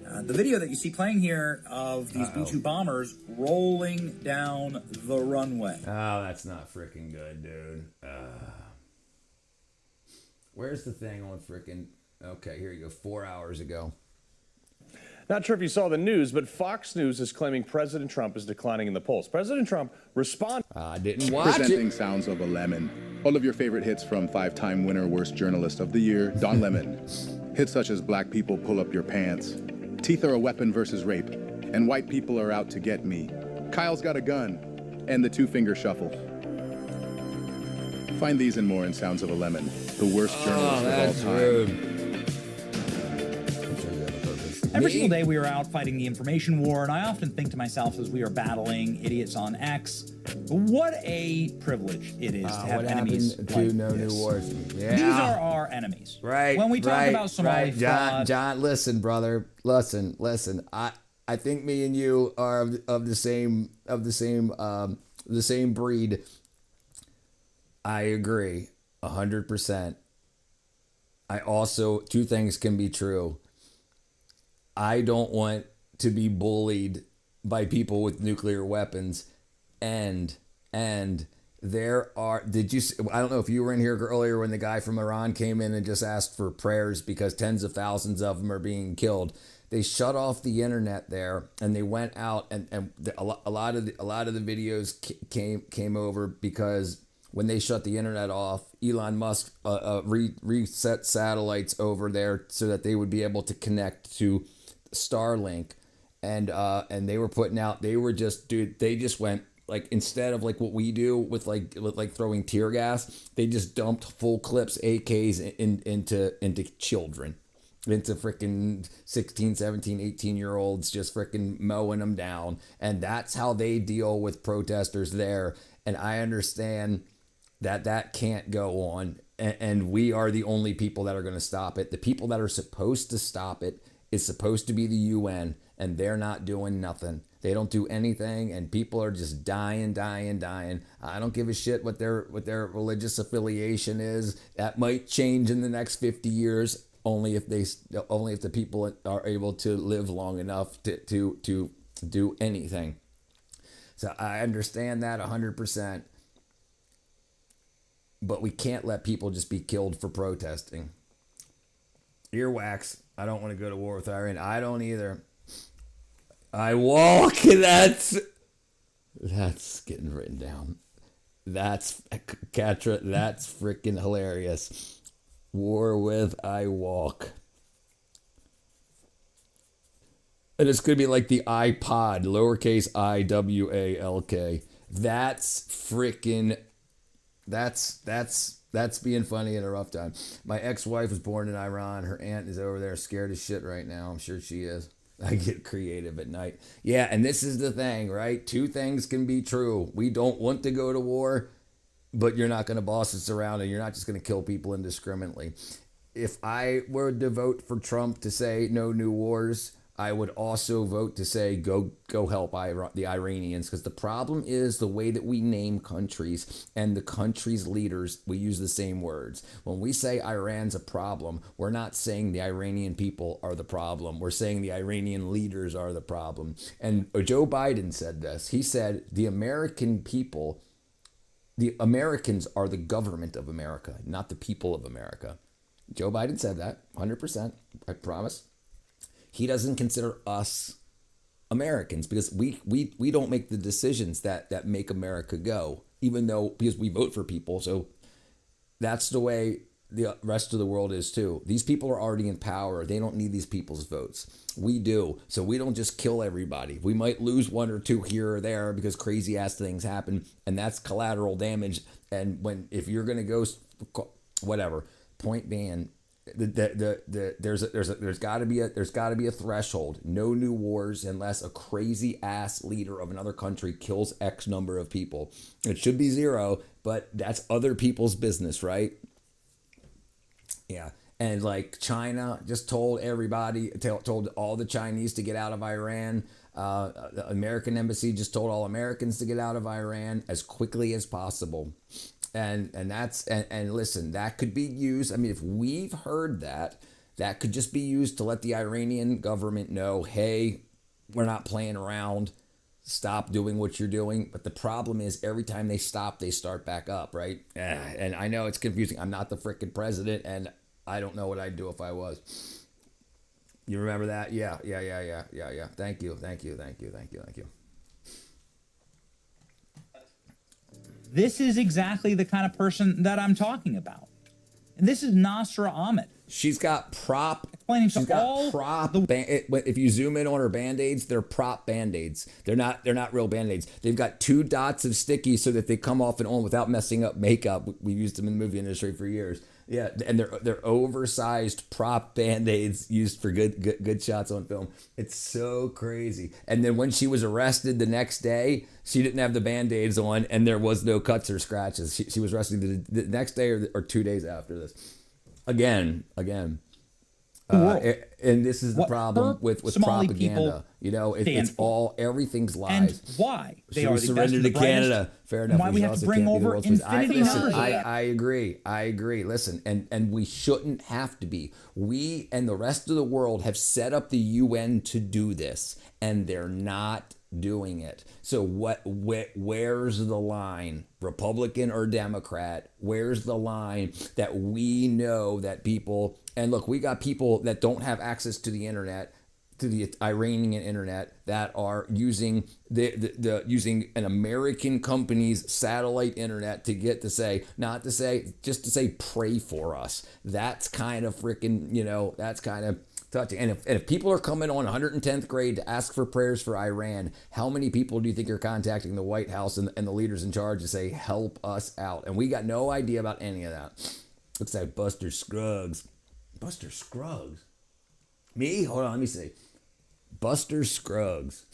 the video that you see playing here of these B-2 bombers rolling down the runway. Oh, that's not freaking good, dude. Where's the thing on freaking... Okay, here you go. 4 hours ago. Not sure if you saw the news, but Fox News is claiming President Trump is declining in the polls. President Trump responded... I didn't watch Presenting it. Sounds of a Lemon. All of your favorite hits from 5-time winner, Worst Journalist of the Year, Don Lemon. Hits such as Black People Pull Up Your Pants, Teeth Are a Weapon versus Rape, and White People Are Out to Get Me, Kyle's Got a Gun, and the Two-Finger Shuffle. Find these and more in Sounds of a Lemon, the worst journalist of all time. Rude. Every single day we are out fighting the information war, and I often think to myself as we are battling idiots on X, what a privilege it is to have enemies like No this. New Wars. Yeah. These are our enemies. Right. When we talk about Somali fraud, John, listen, brother. Listen. I think me and you are of the same breed. I agree 100%. I also, two things can be true. I don't want to be bullied by people with nuclear weapons, and there are, I don't know if you were in here earlier when the guy from Iran came in and just asked for prayers because tens of thousands of them are being killed. They shut off the internet there, and they went out, and a lot of the videos came over because when they shut the internet off, Elon Musk reset satellites over there so that they would be able to connect to Starlink, and they were putting out. They just went like, instead of like what we do with throwing tear gas, they just dumped full clips, AKs into children, into freaking 16, 17, 18-year-olds, just freaking mowing them down. And that's how they deal with protesters there. And I understand that can't go on. And we are the only people that are going to stop it. The people that are supposed to stop it is supposed to be the UN, and they're not doing nothing. They don't do anything, and people are just dying. I don't give a shit what their religious affiliation is. That might change in the next 50 years, only if the people are able to live long enough to do anything. So I understand that 100%. But we can't let people just be killed for protesting. Earwax. I don't want to go to war with Iran. I don't either. I walk. That's getting written down. That's Katra. That's freaking hilarious. War with I walk. And it's going to be like the iPod, lowercase IWALK. That's freaking, that's being funny in a rough time. My ex-wife was born in Iran. Her aunt is over there scared as shit right now. I'm sure she is. I get creative at night. Yeah, and this is the thing, right? Two things can be true. We don't want to go to war, but you're not going to boss us around, and you're not just going to kill people indiscriminately. If I were to vote for Trump to say no new wars, I would also vote to say go help the Iranians, because the problem is the way that we name countries and the country's leaders, we use the same words. When we say Iran's a problem, we're not saying the Iranian people are the problem. We're saying the Iranian leaders are the problem. And Joe Biden said this. He said the American people, the Americans are the government of America, not the people of America. Joe Biden said that 100%. I promise. He doesn't consider us Americans because we don't make the decisions that make America go, because we vote for people. So that's the way the rest of the world is too. These people are already in power. They don't need these people's votes. We do. So we don't just kill everybody. We might lose one or two here or there because crazy ass things happen, and that's collateral damage. And if you're going to go, whatever, point being, there's got to be a threshold. No new wars unless a crazy ass leader of another country kills X number of people. It should be 0, but that's other people's business, right? Yeah. And like China just told everybody, told all the Chinese to get out of Iran. The American embassy just told all Americans to get out of Iran as quickly as possible. And listen, that could be used. I mean, if we've heard that could just be used to let the Iranian government know, hey, we're not playing around. Stop doing what you're doing. But the problem is every time they stop, they start back up, right? And I know it's confusing. I'm not the frickin' president, and I don't know what I'd do if I was. You remember that? Yeah. Thank you. This is exactly the kind of person that I'm talking about. And this is Nasra Ahmed. She's got if you zoom in on her Band-Aids, they're prop Band-Aids. They're not real Band-Aids. They've got 2 dots of sticky so that they come off and on without messing up makeup. We've used them in the movie industry for years. Yeah, and they're oversized prop Band-Aids used for good shots on film. It's so crazy. And then when she was arrested the next day, she didn't have the Band-Aids on, and there was no cuts or scratches. She was arrested the next day or 2 days after this. Again. And this is the problem with propaganda. You know, it's all, everything's lies. And why? They are surrendered to Canada. Fair enough. Why we have to bring over infinity numbers. I agree. Listen, and we shouldn't have to be. We and the rest of the world have set up the UN to do this, and they're not doing it. So where's the line, Republican or Democrat? Where's the line that we know that people, and look, we got people that don't have access to the internet, to the Iranian internet, that are using using an American company's satellite internet to get to say, just to say pray for us. That's kind of freaking, that's kind of touching. And if people are coming on 110th grade to ask for prayers for Iran, how many people do you think are contacting the White House and the leaders in charge to say, help us out? And we got no idea about any of that. Looks like Buster Scruggs. Buster Scruggs? Me? Hold on, let me see. Buster Scruggs.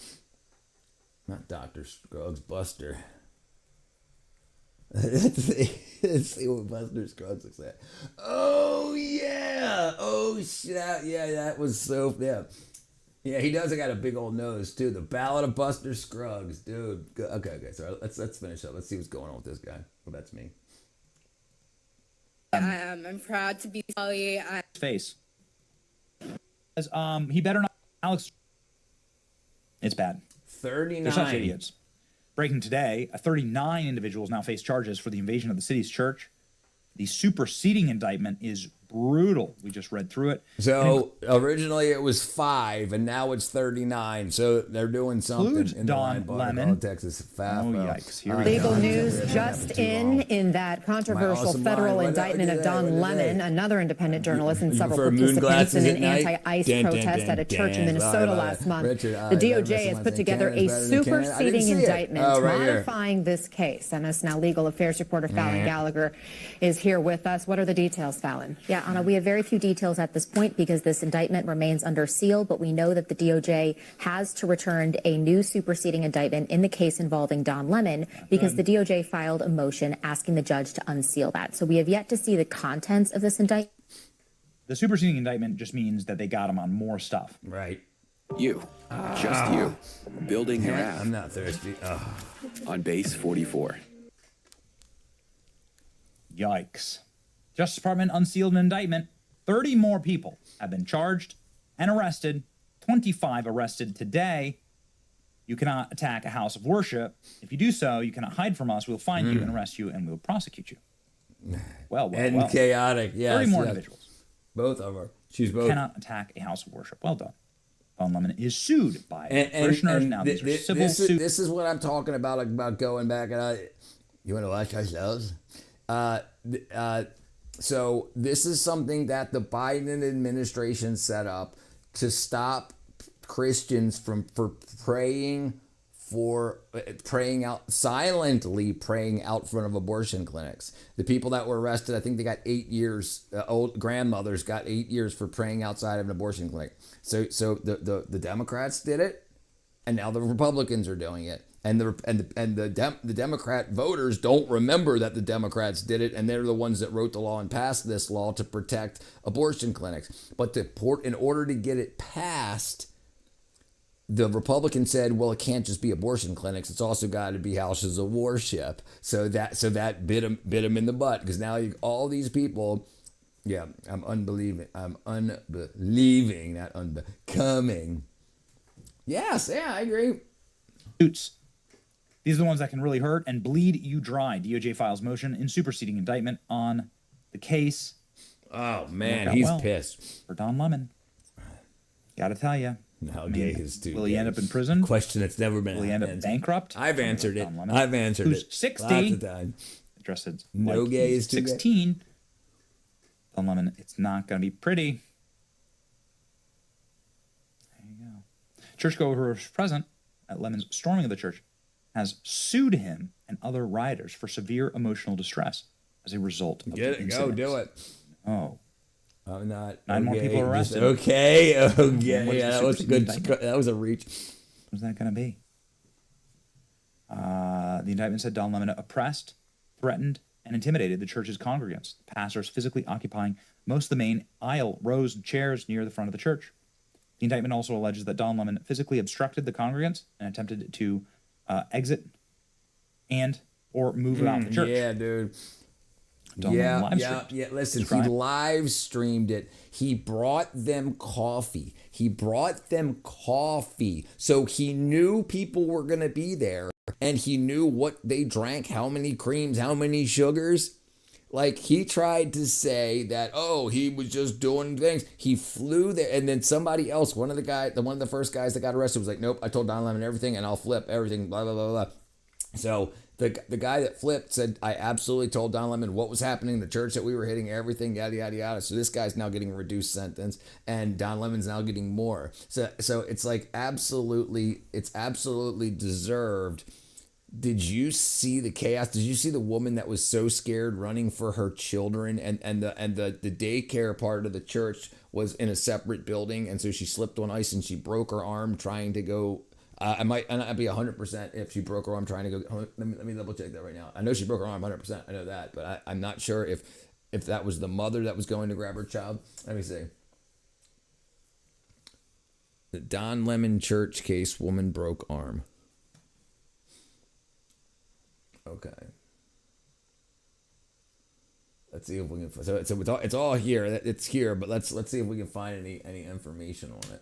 Not Dr. Scruggs, Buster. Let's see what Buster Scruggs looks like. Oh, yeah. Oh, shit. Yeah, that was so, yeah. Yeah, he does. I got a big old nose, too. The Ballad of Buster Scruggs, dude. Okay, so let's finish up. Let's see what's going on with this guy. Well, that's me. I'm proud to be Sully. Face. He better not. Alex. It's bad. 39. They're such idiots. Breaking today, 39 individuals now face charges for the invasion of the city's church. The superseding indictment is brutal. We just read through it. So originally it was 5, and now it's 39. So they're doing something in Don Lemon. Texas. Oh, yikes. Here we Legal go. news just in that controversial federal indictment of Don Lemon, another independent journalist and several participants in an anti-ICE protest at a church in Minnesota last month. The DOJ has put together a superseding indictment modifying this case. MS Now legal affairs reporter Fallon Gallagher is here with us. What are the details, Fallon? Yeah, Anna, we have very few details at this point because this indictment remains under seal, but we know that the DOJ has to return a new superseding indictment in the case involving Don Lemon because the DOJ filed a motion asking the judge to unseal that. So we have yet to see the contents of this indictment. The superseding indictment just means that they got him on more stuff. Right. You, just you, building your app. I'm not thirsty. On base 44. Yikes. Justice Department unsealed an indictment. 30 more people have been charged and arrested. 25 arrested today. You cannot attack a house of worship. If you do so, you cannot hide from us. We'll find you and arrest you, and we'll prosecute you. Well. Chaotic, yes. 30 more individuals. Both of her. She's both. Cannot attack a house of worship. Well done. Don Lemon is sued by parishioners. Now these are civil suits. This is what I'm talking about going back. You want to watch ourselves? So this is something that the Biden administration set up to stop Christians from silently praying out front of abortion clinics. The people that were arrested, I think they got 8 years. Old grandmothers got 8 years for praying outside of an abortion clinic. So the Democrats did it, and now the Republicans are doing it. And the Democrat voters don't remember that the Democrats did it, and they're the ones that wrote the law and passed this law to protect abortion clinics. But in order to get it passed, the Republicans said, well, it can't just be abortion clinics; it's also got to be houses of worship. So that bit them in the butt, because now all these people. Yeah, I'm unbelieving, not unbecoming. Yes, yeah, I agree. Suits. These are the ones that can really hurt and bleed you dry. DOJ files motion in superseding indictment on the case. Oh, man, he's pissed. For Don Lemon. Gotta tell you. How gay is too? Will he end up in prison? Question that's never been Will he end up bankrupt? I've answered it. I've answered Who's it. 60. Lots of time. Addressed no gay is too 16. Gay. Don Lemon, it's not going to be pretty. There you go. Churchgoers present at Lemon's storming of the church has sued him and other rioters for severe emotional distress as a result of the incidents. Go do it. Oh. I'm not. 9 more people arrested. Okay. Yeah, that was good. That was a reach. What's that going to be? The indictment said Don Lemon oppressed, threatened, and intimidated the church's congregants. The pastors physically occupying most of the main aisle, rows, and chairs near the front of the church. The indictment also alleges that Don Lemon physically obstructed the congregants and attempted to exit or move out the church. Yeah, dude. Yeah. Listen, he live streamed it. He brought them coffee. So he knew people were going to be there, and he knew what they drank, how many creams, how many sugars. Like, he tried to say that, oh, he was just doing things. He flew there, and then somebody else, one of the first guys that got arrested was like, nope, I told Don Lemon everything, and I'll flip everything, blah, blah, blah, blah. So the guy that flipped said, I absolutely told Don Lemon what was happening in the church, that we were hitting everything, yada, yada, yada. So this guy's now getting a reduced sentence, and Don Lemon's now getting more. So it's like it's absolutely deserved. Did you see the chaos? Did you see the woman that was so scared running for her children, and the daycare part of the church was in a separate building, and so she slipped on ice and she broke her arm trying to go. I might not be 100% if she broke her arm trying to go. Let me double check that right now. I know she broke her arm 100%. I know that, but I'm not sure if that was the mother that was going to grab her child. Let me see. The Don Lemon church case, woman broke arm. Okay. Let's see if we can. So it's all here. It's here, but let's see if we can find any information on it.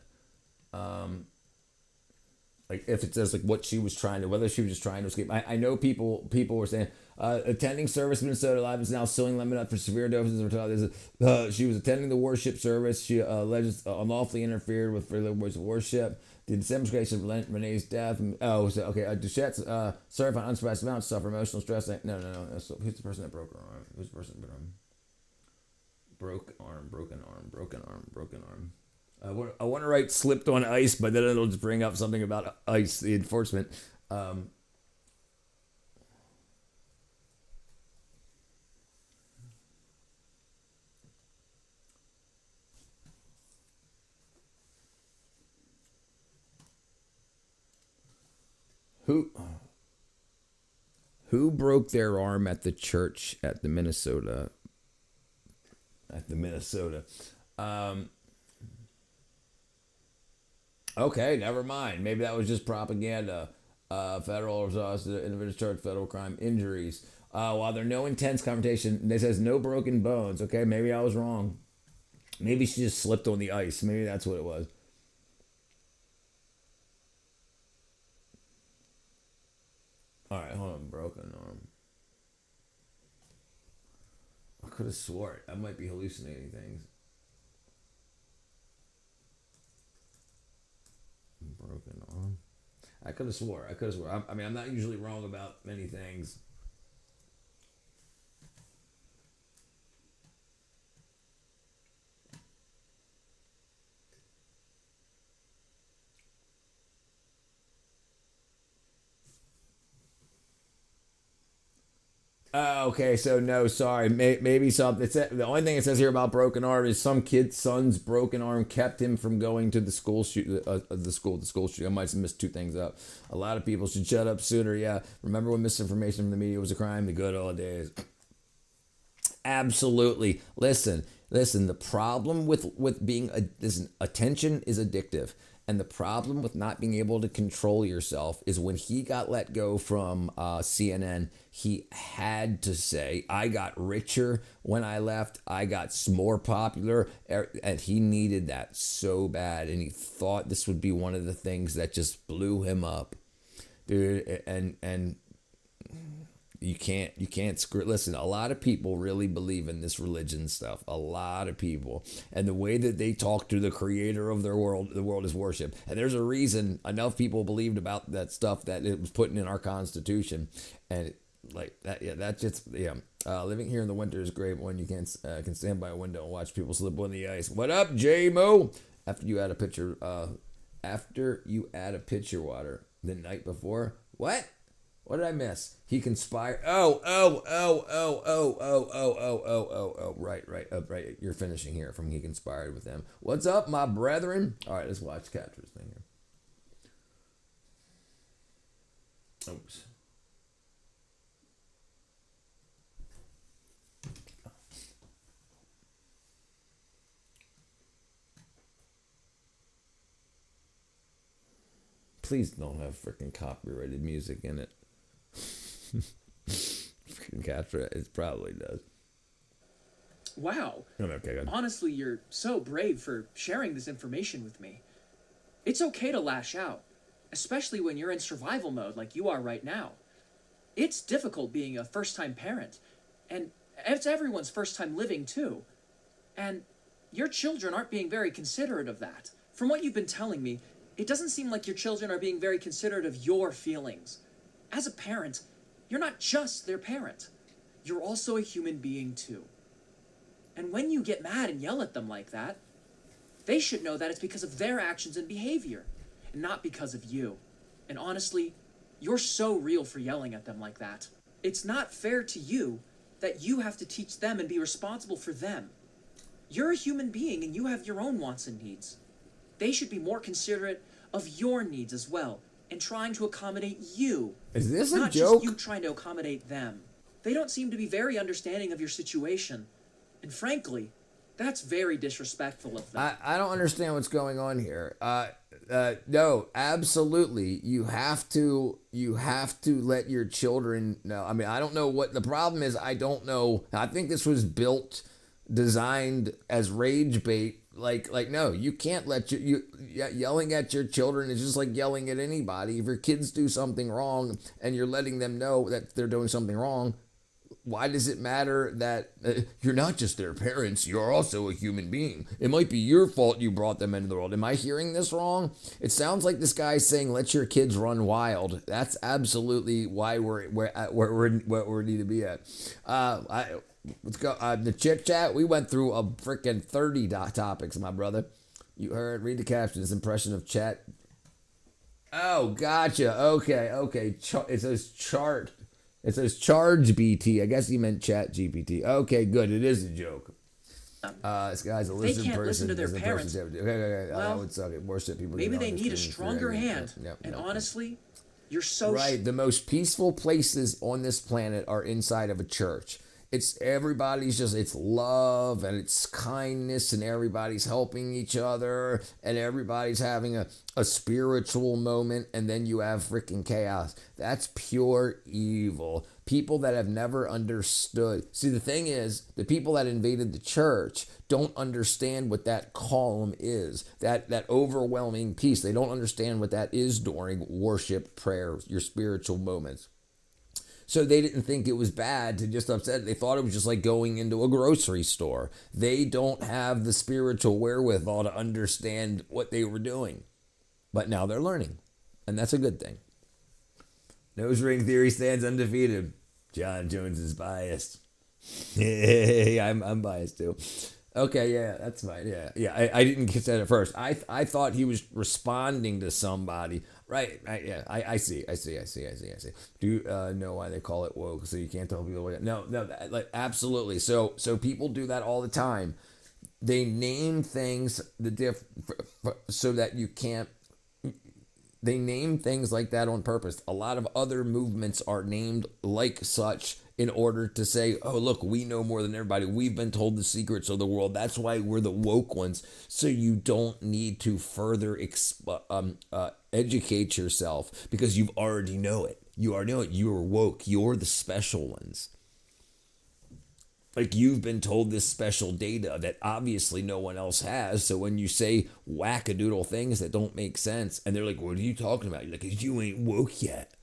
like if it says like what she was trying to, whether she was just trying to escape. I know people were saying attending service Minnesota Live is now suing Lemon up for severe doses of she was attending the worship service. She alleged unlawfully interfered with freedom of worship. The demonstration of Renee's death. Duchette's certified unsurpassed amount suffer emotional stress. No. Who's the person that broke her arm? Who's the person that broken arm? I want to write slipped on ice, but then it'll just bring up something about ice, the enforcement. Who broke their arm at the church at the Minnesota? Okay, never mind. Maybe that was just propaganda. Federal results, individual charge, federal crime injuries. While there are no intense confrontation, it says no broken bones. Okay, maybe I was wrong. Maybe she just slipped on the ice. Maybe that's what it was. All right, hold on. Broken arm. I could have swore it. I might be hallucinating things. Broken arm. I could have swore. I mean, I'm not usually wrong about many things. Okay, so no, sorry. Maybe something. The only thing it says here about broken arm is some kid's son's broken arm kept him from going to the school shoot. The school shoot. I might have missed two things up. A lot of people should shut up sooner. Yeah, remember when misinformation from the media was a crime? The good old days. Absolutely. Listen. The problem with being attention is addictive. And the problem with not being able to control yourself is when he got let go from CNN, he had to say, I got richer when I left. I got more popular. And he needed that so bad. And he thought this would be one of the things that just blew him up. Dude, and you can't screw. Listen, a lot of people really believe in this religion stuff. A lot of people, and the way that they talk to the creator of their world, the world is worship. And there's a reason enough people believed about that stuff that it was put in our Constitution, and like that. Yeah, that just living here in the winter is great when you can stand by a window and watch people slip on the ice. What up, J-Mo? After you add a pitcher water the night before. What? What did I miss? He conspired. Oh. Right. You're finishing here from he conspired with them. What's up, my brethren? All right, let's watch Catra's thing here. Oops. Please don't have freaking copyrighted music in it. Freaking Catra, it probably does. Wow. Okay, good. Honestly, you're so brave for sharing this information with me. It's okay to lash out, especially when you're in survival mode like you are right now. It's difficult being a first-time parent, and it's everyone's first time living too. And your children aren't being very considerate of that. From what you've been telling me, it doesn't seem like your children are being very considerate of your feelings. As a parent, you're not just their parent. You're also a human being too. And when you get mad and yell at them like that, they should know that it's because of their actions and behavior, and not because of you. And honestly, you're so real for yelling at them like that. It's not fair to you that you have to teach them and be responsible for them. You're a human being and you have your own wants and needs. They should be more considerate of your needs as well, and trying to accommodate you. Is this a not joke? Just you trying to accommodate them. They don't seem to be very understanding of your situation. And frankly, that's very disrespectful of them. I don't understand what's going on here. No, absolutely. You have to let your children know. I mean, I don't know what the problem is. I don't know. I think this was built designed as rage bait. Like no, you can't let you yelling at your children is just like yelling at anybody. If your kids do something wrong and you're letting them know that they're doing something wrong, why does it matter that you're not just their parents, you're also a human being? It might be your fault you brought them into the world. Am I hearing this wrong? It sounds like this guy's saying, let your kids run wild. That's absolutely why we're where we need to be at. Let's go. The chit chat, we went through a freaking 30 topics, my brother. You heard, read the captions, impression of chat. Oh, gotcha. Okay. It says chart. It says charge BT. I guess he meant chat GPT. Okay, good. It is a joke. This guy's a lizard person. They can't listen to their parents. Okay. Well, that would suck. Worship people. Maybe they need a stronger hand. And honestly, you're so right. The most peaceful places on this planet are inside of a church. It's love and it's kindness and everybody's helping each other and everybody's having a spiritual moment, and then you have freaking chaos. That's pure evil. People that have never understood. See, the thing is, the people that invaded the church don't understand what that calm is, that overwhelming peace. They don't understand what that is during worship, prayer, your spiritual moments. So they didn't think it was bad to just upset. They thought it was just like going into a grocery store. They don't have the spiritual wherewithal to understand what they were doing. But now they're learning. And that's a good thing. Nose ring theory stands undefeated. John Jones is biased. I'm biased too. Okay, yeah, that's fine. Yeah. I didn't get that at first. I thought he was responding to somebody. Right. Yeah. I see. Do you know why they call it woke? So you can't tell people. No. Like absolutely. So people do that all the time. They name things so that you can't. They name things like that on purpose. A lot of other movements are named like such in order to say, oh, look, we know more than everybody. We've been told the secrets of the world. That's why we're the woke ones. So you don't need to further educate yourself because you already know it. You already know it. You're woke. You're the special ones. Like you've been told this special data that obviously no one else has. So when you say wackadoodle things that don't make sense and they're like, what are you talking about? You're like, 'cause you ain't woke yet.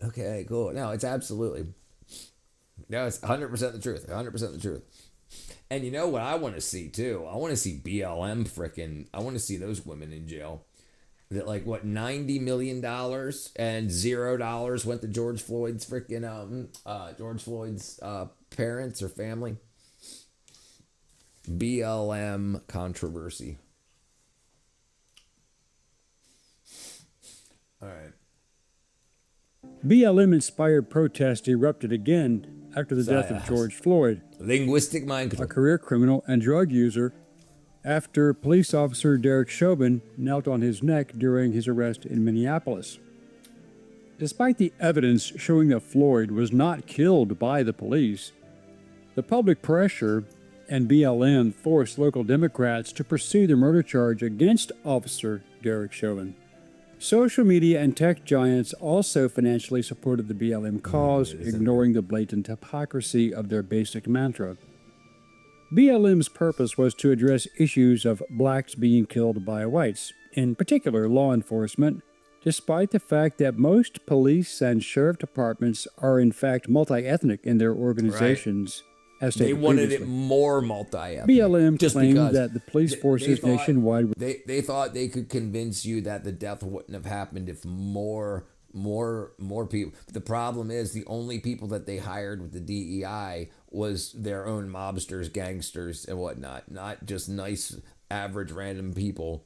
Okay, cool. No, it's absolutely. No, it's 100% the truth. 100% the truth. And you know what I want to see too? I want to see BLM I want to see those women in jail. That like what, $90 million and $0 went to George Floyd's parents or family. BLM controversy. All right. BLM-inspired protest erupted again after the death of George Floyd, linguistic mind control, a career criminal and drug user, after police officer Derek Chauvin knelt on his neck during his arrest in Minneapolis. Despite the evidence showing that Floyd was not killed by the police, the public pressure and BLM forced local Democrats to pursue the murder charge against Officer Derek Chauvin. Social media and tech giants also financially supported the BLM cause, ignoring the blatant hypocrisy of their basic mantra. BLM's purpose was to address issues of blacks being killed by whites, in particular law enforcement, despite the fact that most police and sheriff departments are in fact multi-ethnic in their organizations. Right. As they wanted it more multi-ethnic. BLM claimed that the police forces nationwide. They thought they could convince you that the death wouldn't have happened if more people. But the problem is the only people that they hired with the DEI was their own mobsters, gangsters, and whatnot. Not just nice, average, random people.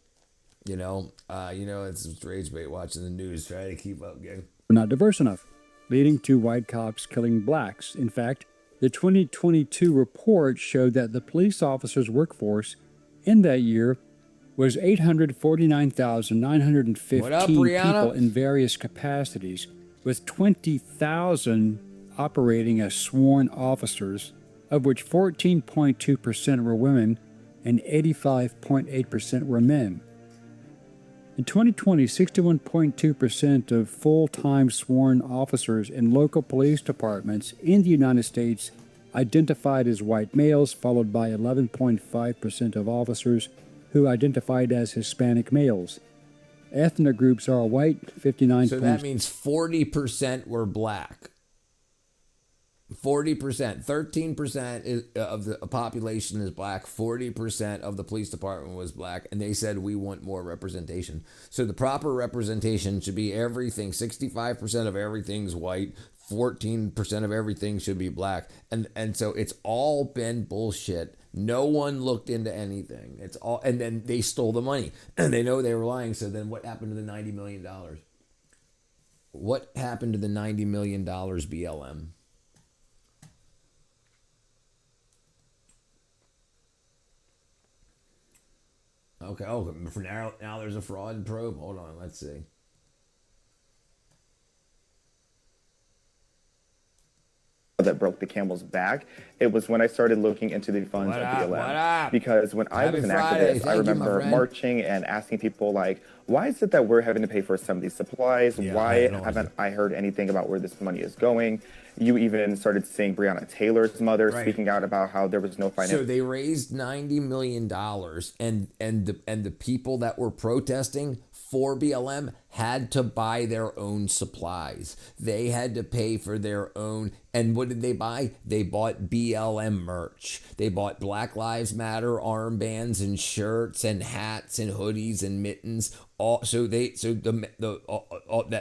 It's rage bait watching the news, trying to keep up, gang. Not diverse enough, leading to white cops killing blacks. In fact, the 2022 report showed that the police officers' workforce in that year was 849,915 people in various capacities, with 20,000 operating as sworn officers, of which 14.2% were women and 85.8% were men. In 2020, 61.2% of full-time sworn officers in local police departments in the United States identified as white males, followed by 11.5% of officers who identified as Hispanic males. Ethnic groups are white, 59. So that means 40% were black. 40%, 13% of the population is black, 40% of the police department was black, and they said we want more representation. So the proper representation should be everything. 65% of everything's white, 14% of everything should be black. And so it's all been bullshit. No one looked into anything. It's all, and then they stole the money. And they know they were lying. So then what happened to the $90 million? What happened to the $90 million BLM? Okay, for now there's a fraud probe. Hold on, let's see. That broke the camel's back. It was when I started looking into the funds of BLM. Because when I was an activist, I remember marching and asking people like, why is it that we're having to pay for some of these supplies? Why haven't I heard anything about where this money is going? You even started seeing Breonna Taylor's mother speaking out about how there was no financial. So they raised $90 million, and the people that were protesting for BLM had to buy their own supplies. They had to pay for their own. And what did they buy? They bought BLM merch. They bought Black Lives Matter armbands and shirts and hats and hoodies and mittens. That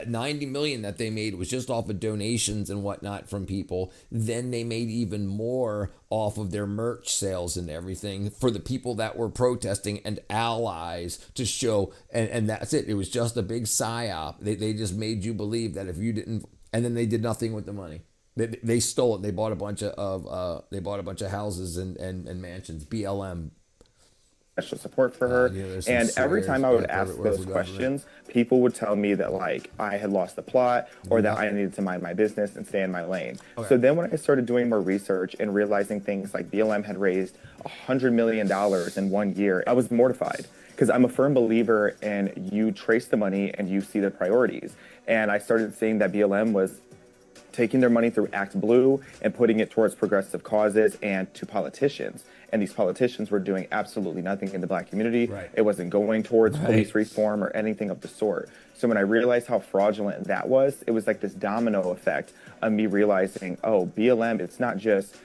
90 million that they made was just off of donations and whatnot from people. Then they made even more off of their merch sales and everything for the people that were protesting and allies to show. And that's it. It was just a big psyop. They just made you believe that if you didn't, and then they did nothing with the money. They stole it. They bought a bunch of houses and mansions. BLM. Special support for her. And every time I would ask those questions, people would tell me that like I had lost the plot or that I needed to mind my business and stay in my lane. So then when I started doing more research and realizing things like BLM had raised $100 million in 1 year, I was mortified because I'm a firm believer in you trace the money and you see the priorities. And I started seeing that BLM was taking their money through Act Blue and putting it towards progressive causes and to politicians. And these politicians were doing absolutely nothing in the Black community. It wasn't going towards police reform or anything of the sort. So when I realized how fraudulent that was, it was like this domino effect of me realizing, oh, BLM, it's not just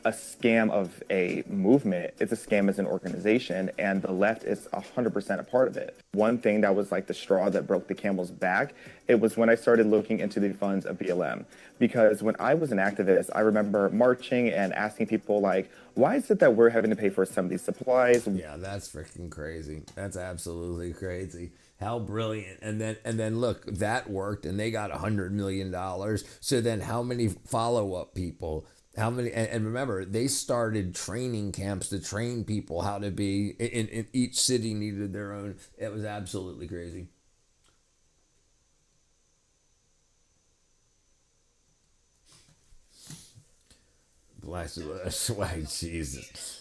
a scam of a movement, it's a scam as an organization, and the left is 100% a part of it. One thing that was like the straw that broke the camel's back, it was when I started looking into the funds of BLM. Because when I was an activist, I remember marching and asking people like, why is it that we're having to pay for some of these supplies? Yeah, that's freaking crazy. That's absolutely crazy. How brilliant. And then look, that worked and they got $100 million. So then how many follow-up people? How many? And remember, they started training camps to train people how to be. In each city needed their own. It was absolutely crazy. Bless us, why Jesus.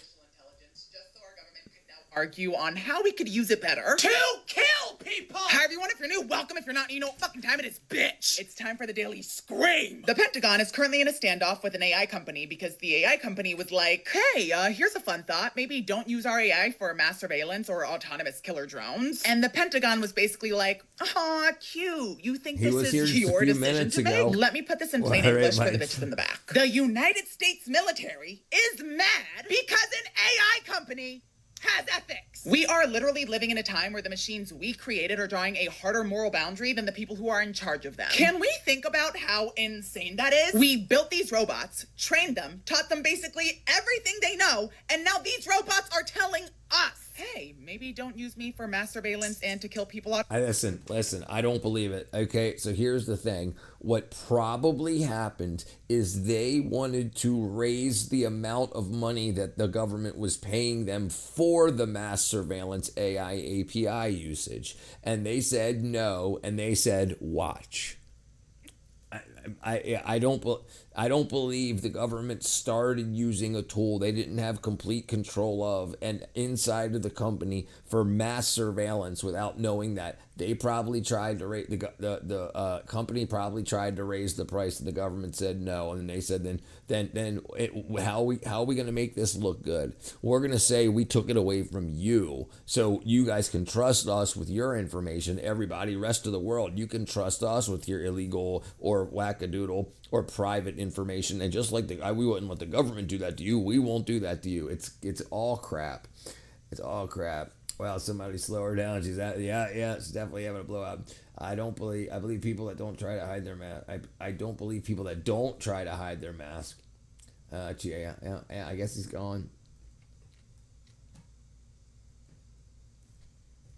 Argue on how we could use it better to kill people. Hi everyone, if you're new, welcome. If you're not, you know what fucking time it is, bitch. It's time for the Daily Scream. The Pentagon is currently in a standoff with an AI company because the AI company was like, hey, here's a fun thought. Maybe don't use our AI for mass surveillance or autonomous killer drones. And the Pentagon was basically like, aw, cute. You think this is your decision to make? Let me put this in plain English for the bitches in the back. The United States military is mad because an AI company has ethics. We are literally living in a time where the machines we created are drawing a harder moral boundary than the people who are in charge of them. Can we think about how insane that is? We built these robots, trained them, taught them basically everything they know, and now these robots are telling us, hey, maybe don't use me for mass surveillance and to kill people. Listen, I don't believe it. Okay, so here's the thing. What probably happened is they wanted to raise the amount of money that the government was paying them for the mass surveillance AI API usage. And they said no, and they said watch. I don't believe the government started using a tool they didn't have complete control of and inside of the company for mass surveillance without knowing that. They probably tried to raise the company probably tried to raise the price and the government said no, and they said how are we going to make this look good? We're going to say we took it away from you so you guys can trust us with your information. Everybody, rest of the world, you can trust us with your illegal or wackadoodle or private information. And just like we wouldn't let the government do that to you, we won't do that to you. It's all crap. It's all crap. Wow, somebody slow her down. She's she's definitely having a blowout. I believe people that don't try to hide their mask. I don't believe people that don't try to hide their mask. Yeah, I guess he's gone.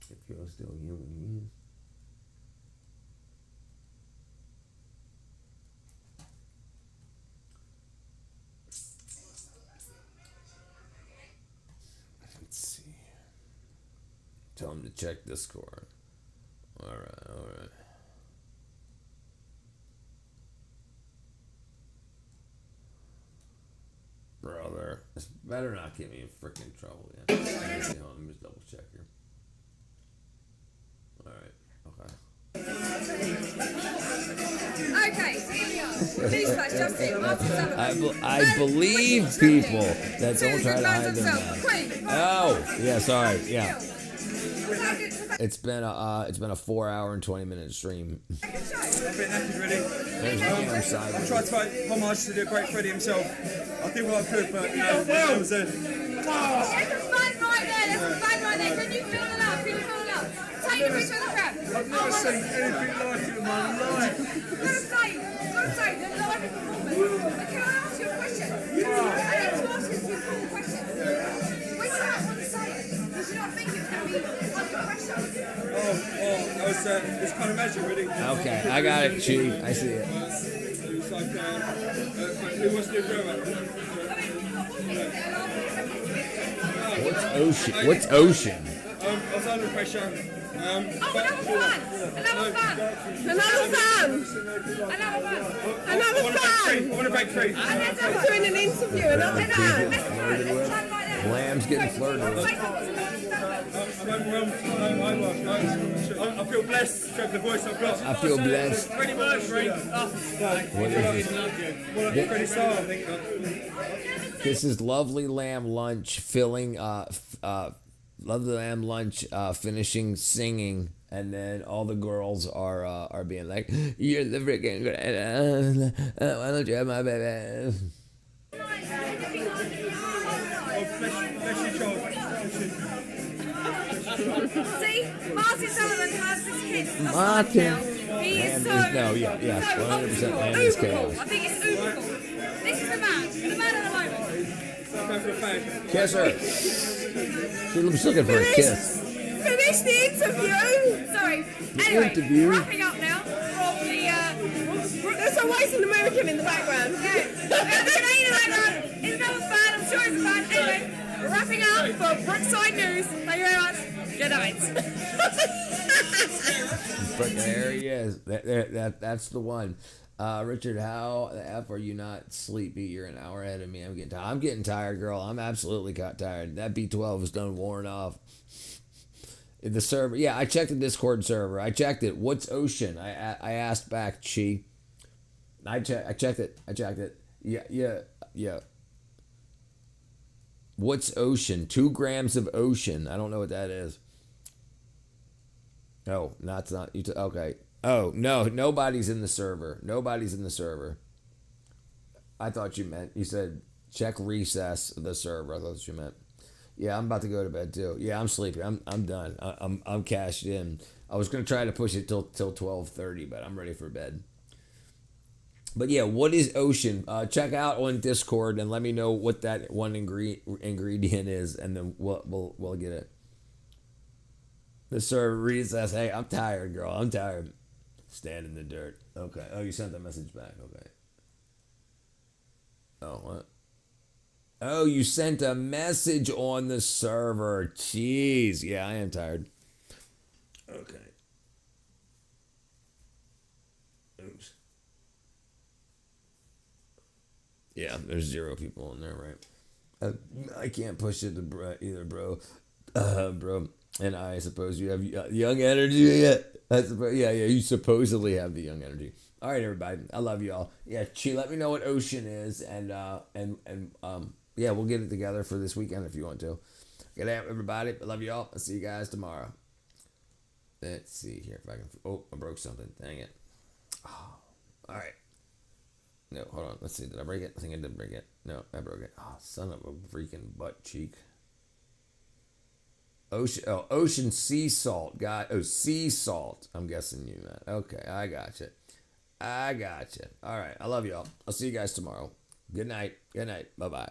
If you're still human. Tell him to check Discord. Alright. Brother, this better not get me in freaking trouble yet. Let me just double check here. Alright, okay. Okay, so here we are. Newsflash, just in. After Sullivan. I believe people that don't try to hide their mask. Oh, yeah, sorry, yeah. It's been a 4-hour and 20-minute stream. A bit knackered, really. I tried to pay homage to the great Freddie himself. I did what I could, but it was a... There's some fun right there. Can you fill it up? Take a picture of the crowd. I've never seen anything like it in my life. Gotta say, the live performance. But can I ask you a question? I need to ask you a simple question. When you're out on stage, did you not think it was going to be under pressure? It's kind of magic, really. Okay, I got it, Chief. I see it. It's like, who wants to do it? What's Ocean? I was under pressure. Another fan! I want to break free. I'm doing an interview. Another fan! Lamb's getting flirted with. I'm overwhelmed. I feel blessed to have the voice I've got. I feel blessed. Freddie Mercury. What is this? Freddie Starr, I think. This is Lovely Lamb Lunch filling Lovely Lamb Lunch finishing singing, and then all the girls are being like, "You're the freaking great. Why don't you have my baby?" See, Martin Sullivan has this kid. Martin. He is so... 100% Lamb is chaos. I think it's Uberable. This is the man at the moment. Kiss her. She was looking for a kiss. Finish the interview. Sorry. Anyway, wrapping up now from the... There's always an American in the background. Yeah. There's an in the background. He's another fan. I'm sure he's a fan. Anyway, we're wrapping up for Brookside News. Thank you very much. Good night. There he is. That's the one. Richard, how the F are you not sleepy? You're an hour ahead of me. I'm getting tired, girl. I'm absolutely tired. That B12 is done worn off. The server, yeah, I checked the Discord server. I checked it. What's Ocean? I asked back, Chi. I checked it. Yeah. What's Ocean? 2 grams of Ocean. I don't know what that is. Oh, not okay. Oh, no, nobody's in the server. I thought you said check recess of the server. I thought what you meant. Yeah, I'm about to go to bed too. Yeah, I'm sleepy. I'm done. I'm cashed in. I was gonna try to push it till 12:30, but I'm ready for bed. But yeah, what is Ocean? Check out on Discord and let me know what that one ingredient is, and then we'll get it. The server recess. Hey, I'm tired, girl. I'm tired. Stand in the dirt. Okay. Oh, you sent that message back. Okay. Oh, what? Oh, you sent a message on the server. Jeez. Yeah, I am tired. Okay. Oops. Yeah, there's 0 people in there, right? I can't push it to either, bro. Bro. And I suppose you have young energy. Yeah, you supposedly have the young energy. All right, everybody. I love you all. Yeah, let me know what Ocean is, and yeah, we'll get it together for this weekend if you want to. Good night, everybody. I love you all. I'll see you guys tomorrow. Let's see here if I can. Oh, I broke something. Dang it. Oh, all right. No, hold on. Let's see. Did I break it? I think I did break it. No, I broke it. Oh, son of a freaking butt cheek. Ocean sea salt, guy. Oh, sea salt. I'm guessing you meant. Okay, I gotcha. All right. I love y'all. I'll see you guys tomorrow. Good night. Bye-bye.